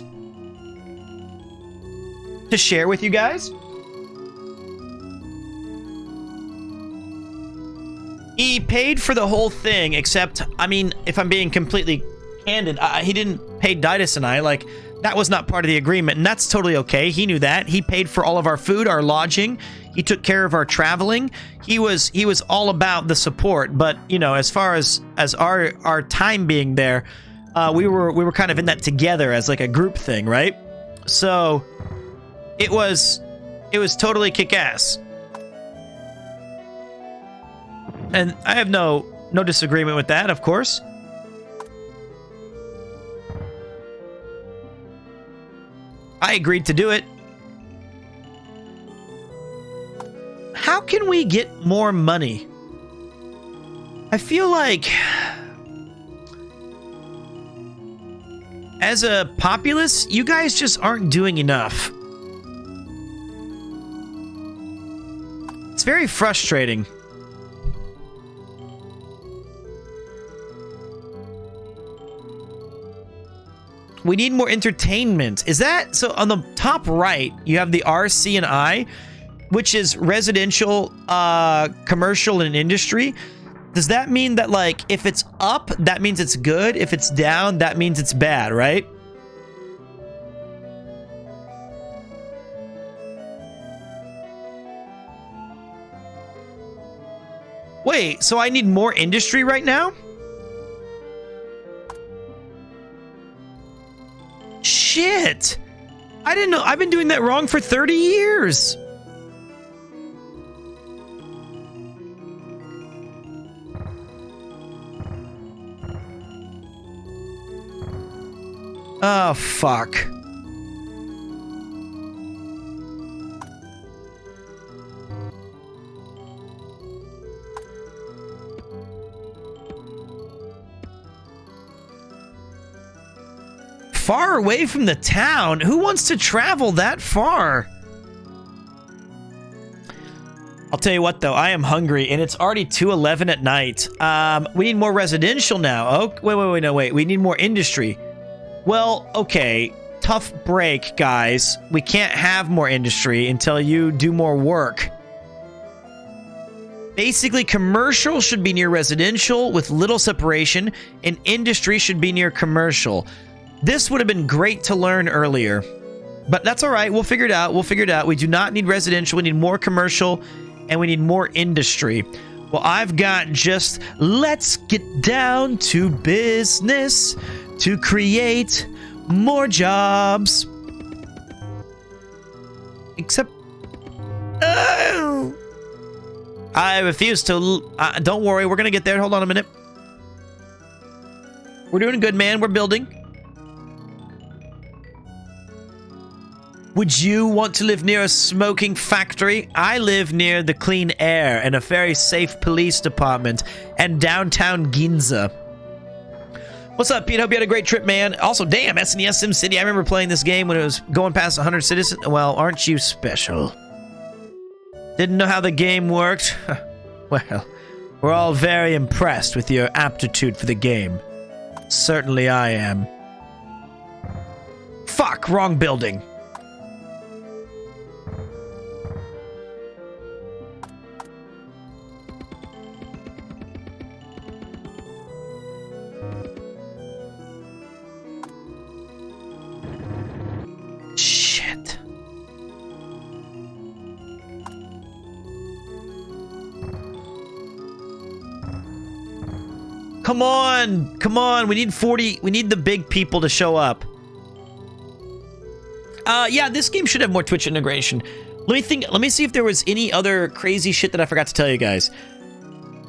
to share with you guys. He paid for the whole thing, except, I mean, if I'm being completely candid, he didn't pay Didas and I. Like, that was not part of the agreement, and that's totally okay. He knew that. He paid for all of our food, our lodging. He took care of our traveling. He was all about the support. But, you know, as far as our time being there, we were kind of in that together as like a group thing, right? So it was totally kick-ass. And I have no disagreement with that, of course. I agreed to do it. How can we get more money? I feel like as a populace, you guys just aren't doing enough. It's very frustrating. We need more entertainment. Is that so? On the top right, you have the RC and I, which is residential, commercial, and industry. Does that mean that, like, if it's up, that means it's good? If it's down, that means it's bad, right? Wait, so I need more industry right now? Shit! I didn't know. I've been doing that wrong for 30 years. Oh, fuck. Far away from the town? Who wants to travel that far? I'll tell you what, though. I am hungry, and it's already 2:11 at night. We need more residential now. Oh, wait. We need more industry. Well, okay. Tough break, guys. We can't have more industry until you do more work. Basically, commercial should be near residential with little separation, and industry should be near commercial. This would have been great to learn earlier, but that's all right. We'll figure it out. We do not need residential. We need more commercial, and we need more industry. Well, I've got just, let's get down to business to create more jobs. Except, I refuse to, don't worry. We're going to get there. Hold on a minute. We're doing good, man. We're building. Would you want to live near a smoking factory? I live near the clean air and a very safe police department and downtown Ginza. What's up, Pete? Hope you had a great trip, man. Also, damn, SNES SimCity. I remember playing this game when it was going past 100 citizens. Well, aren't you special? Didn't know how the game worked? Well, we're all very impressed with your aptitude for the game. Certainly I am. Fuck, wrong building. Shit. Come on, come on. We need 40. We need the big people to show up. Yeah, this game should have more Twitch integration. Let me think. Let me see if there was any other crazy shit that I forgot to tell you guys.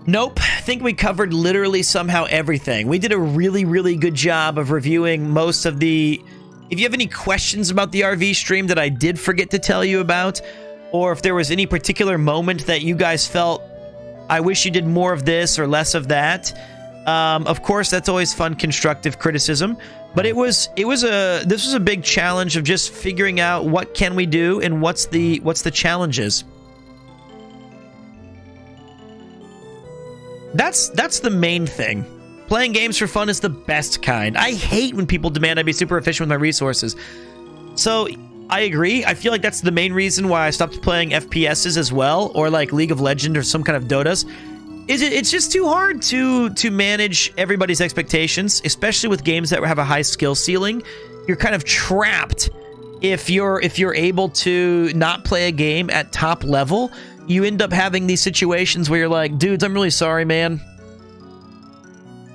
Nope. I think we covered literally somehow everything. We did a really, really good job of reviewing most of the... If you have any questions about the RV stream that I did forget to tell you about, or if there was any particular moment that you guys felt, I wish you did more of this or less of that, of course, that's always fun, constructive criticism. But this was a big challenge of just figuring out what can we do and what's the challenges. That's the main thing. Playing games for fun is the best kind. I hate when people demand I be super efficient with my resources. So I agree. I feel like that's the main reason why I stopped playing FPSs as well, or like League of Legends or some kind of Dotas. It's just too hard to manage everybody's expectations, especially with games that have a high skill ceiling. You're kind of trapped if you're able to not play a game at top level. You end up having these situations where you're like, dudes, I'm really sorry, man.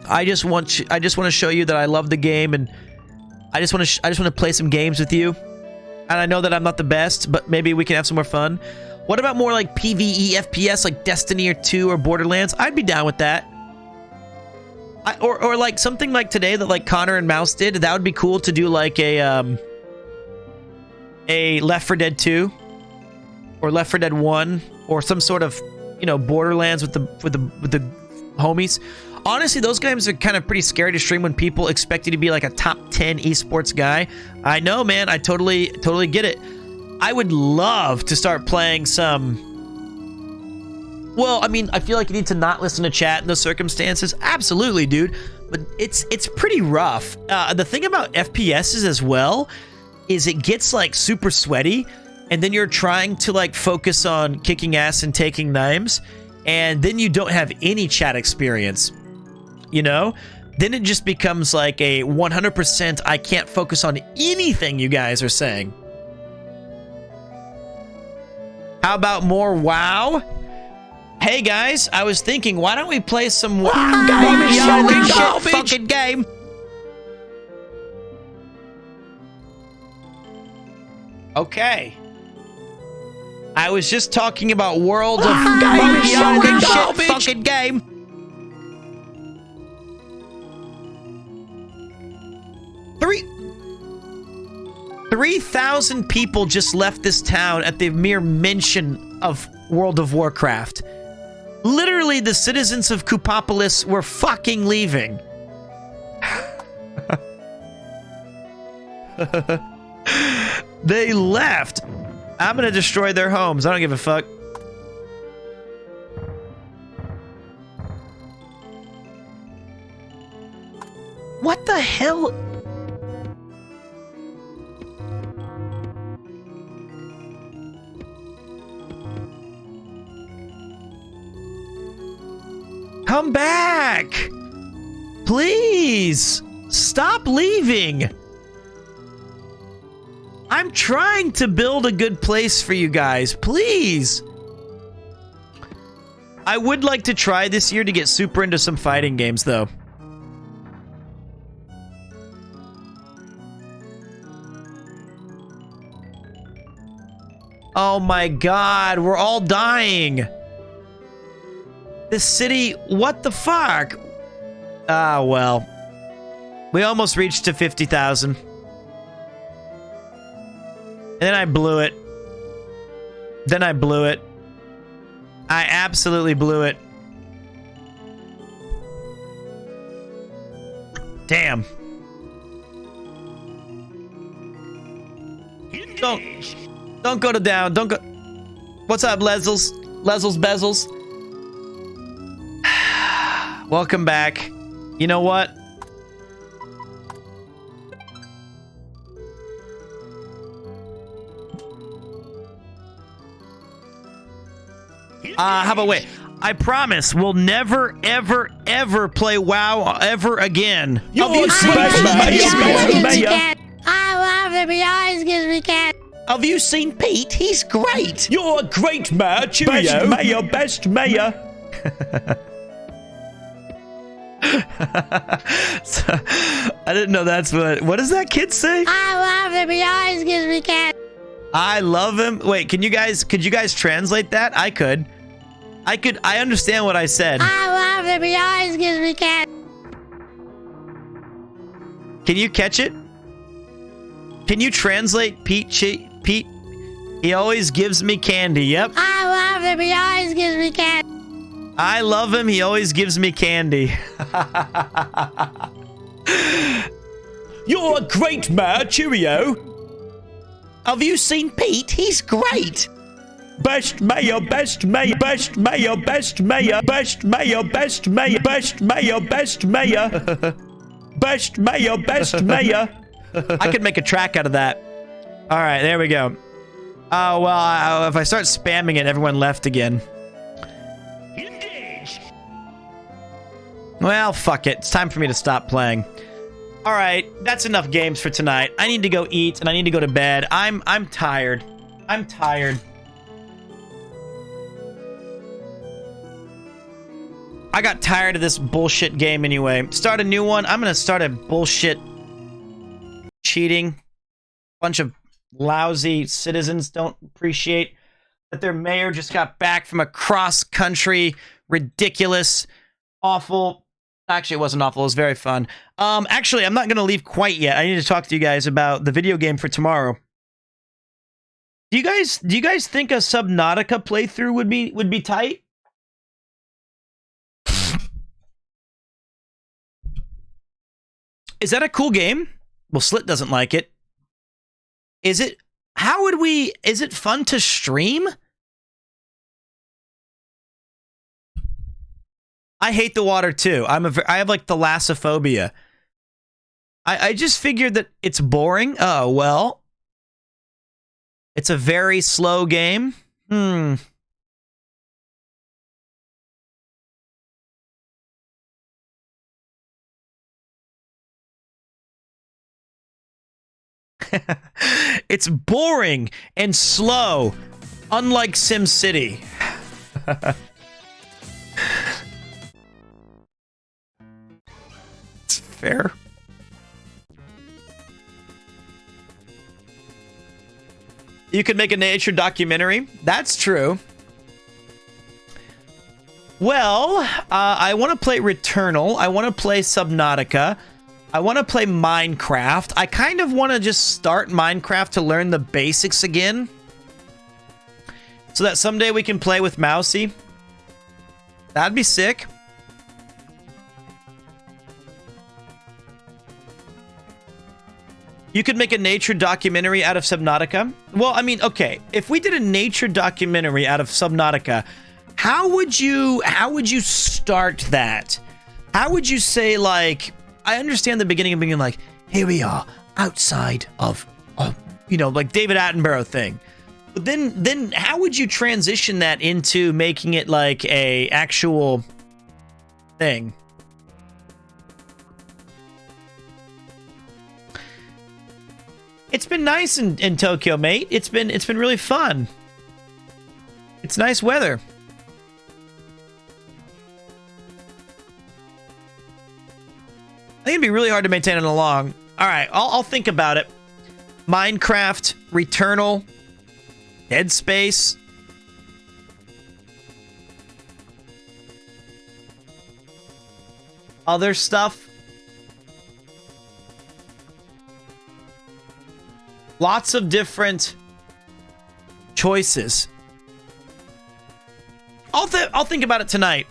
I just want to show you that I love the game, and I just want to play some games with you. And I know that I'm not the best, but maybe we can have some more fun. What about more like PvE FPS, like Destiny or 2 or Borderlands? I'd be down with that. Or like something like today that like Connor and Mouse did. That would be cool to do like a Left 4 Dead 2 or Left 4 Dead 1 or some sort of, you know, Borderlands with the homies. Honestly, those games are kind of pretty scary to stream when people expect you to be like a top 10 esports guy. I know, man. I totally get it. I would love to start playing some... Well, I mean, I feel like you need to not listen to chat in those circumstances. Absolutely, dude. But it's pretty rough. The thing about FPSs as well is it gets like super sweaty, and then you're trying to like focus on kicking ass and taking names, and then you don't have any chat experience. You know? Then it just becomes like a 100% I can't focus on anything you guys are saying. How about more WoW? Hey guys, I was thinking, why don't we play some WoW? Fucking game. Okay. I was just talking about World of fucking game. Three 3,000 people just left this town at the mere mention of World of Warcraft. Literally, the citizens of Kupopolis were fucking leaving. They left. I'm gonna destroy their homes. I don't give a fuck. What the hell? Come back! Please! Stop leaving! I'm trying to build a good place for you guys. Please! I would like to try this year to get super into some fighting games, though. Oh my god, we're all dying! This city, what the fuck? Ah, well. We almost reached to 50,000. And then I blew it. Then I blew it. I absolutely blew it. Damn. Don't go to down. Don't go. What's up, Lesels? Lesels Bezels? Welcome back. You know what? How about wait? I promise we'll never, ever, ever play WoW ever again. Have you seen Pete? I love him. He always gives me candy. Have you seen Pete? He's great. You're a great mayor, cheerio. Best mayor. So, I didn't know that's what does that kid say? I love him. He always gives me candy. I love him. Wait, could you guys translate that? I could. I understand what I said. I love him. He always gives me candy. Can you catch it? Can you translate Pete? Pete, he always gives me candy. Yep. I love him. He always gives me candy. I love him. He always gives me candy. You're a great mayor, cheerio. Have you seen Pete? He's great. Best mayor, best mayor, best mayor, best mayor, best mayor, best mayor, best mayor, best mayor, best mayor, best mayor. I could make a track out of that. All right, there we go. Oh, well, if I start spamming it, everyone left again. Well, fuck it. It's time for me to stop playing. All right, that's enough games for tonight. I need to go eat and I need to go to bed. I'm tired. I'm tired. I got tired of this bullshit game anyway. Start a new one. I'm gonna start a bullshit cheating. Bunch of lousy citizens don't appreciate that their mayor just got back from a cross-country, ridiculous, awful. Actually, it wasn't awful. It was very fun. Actually, I'm not gonna leave quite yet. I need to talk to you guys about the video game for tomorrow. Do you guys think a Subnautica playthrough would be tight? Is that a cool game? Well, Slit doesn't like it. Is it? How would we? Is it fun to stream? I hate the water too. I have like thalassophobia. I just figured that it's boring. Oh well. It's a very slow game. It's boring and slow, unlike SimCity. It's fair. You could make a nature documentary. That's true. Well, I want to play Returnal. I want to play Subnautica. I want to play Minecraft. I kind of want to just start Minecraft to learn the basics again, so that someday we can play with Mousy. That'd be sick. You could make a nature documentary out of Subnautica. Well, I mean, okay, if we did a nature documentary out of Subnautica, how would you start that? How would you say, like, I understand the beginning of being like, here we are outside of you know, like David Attenborough thing. But then how would you transition that into making it like a actual thing? It's been nice in Tokyo, mate. It's been really fun. It's nice weather. I think it'd be really hard to maintain it along. All right, I'll think about it. Minecraft, Returnal, Dead Space. Other stuff. Lots of different choices. I'll think about it tonight.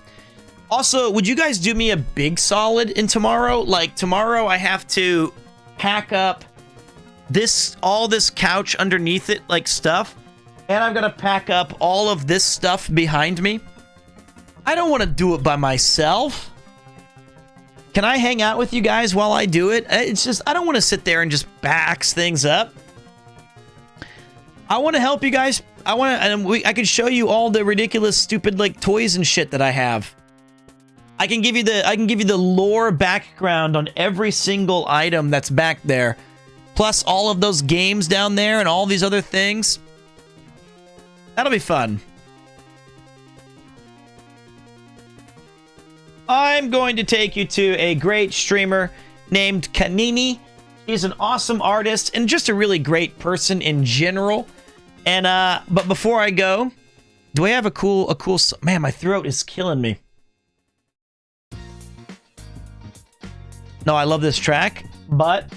Also, would you guys do me a big solid in tomorrow? Like, tomorrow I have to pack up all this couch underneath it, like, stuff. And I'm gonna pack up all of this stuff behind me. I don't want to do it by myself. Can I hang out with you guys while I do it? It's just, I don't want to sit there and just backs things up. I want to help you guys I can show you all the ridiculous, stupid like toys and shit that I have. I can give you the lore background on every single item that's back there, plus all of those games down there and all these other things. That'll be fun. I'm going to take you to a great streamer named Kanini. He's an awesome artist and just a really great person in general. And but before I go, do I have a cool man, my throat is killing me. No, I love this track, but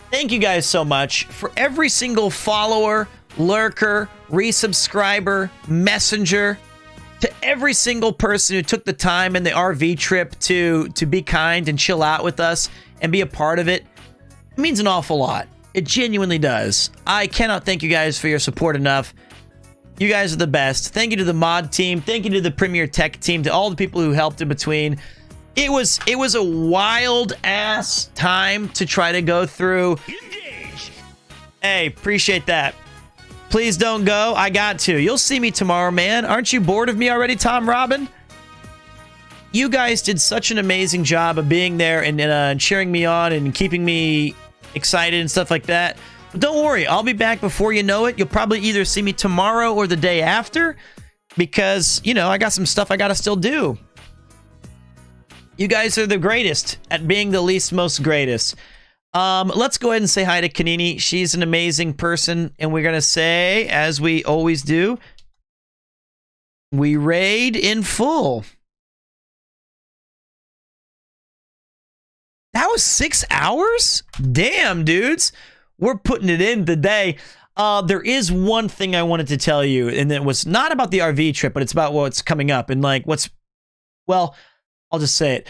thank you guys so much for every single follower, lurker, resubscriber, messenger, to every single person who took the time in the RV trip to be kind and chill out with us and be a part of it. It means an awful lot. It genuinely does. I cannot thank you guys for your support enough. You guys are the best. Thank you to the mod team. Thank you to the Premier Tech team, to all the people who helped in between. It was a wild ass time to try to go through. Hey, appreciate that. Please don't go. I got to. You'll see me tomorrow, man. Aren't you bored of me already, Tom Robin? You guys did such an amazing job of being there and cheering me on and keeping me excited and stuff like that. But don't worry, I'll be back before you know it. You'll probably either see me tomorrow or the day after because, you know, I got some stuff I got to still do. You guys are the greatest at being the least most greatest. Let's go ahead and say hi to Kanini. She's an amazing person. And we're going to say, as we always do, we raid in full. That was 6 hours? Damn, dudes. We're putting it in today. There is one thing I wanted to tell you, and it was not about the RV trip, but it's about what's coming up and like well, I'll just say it.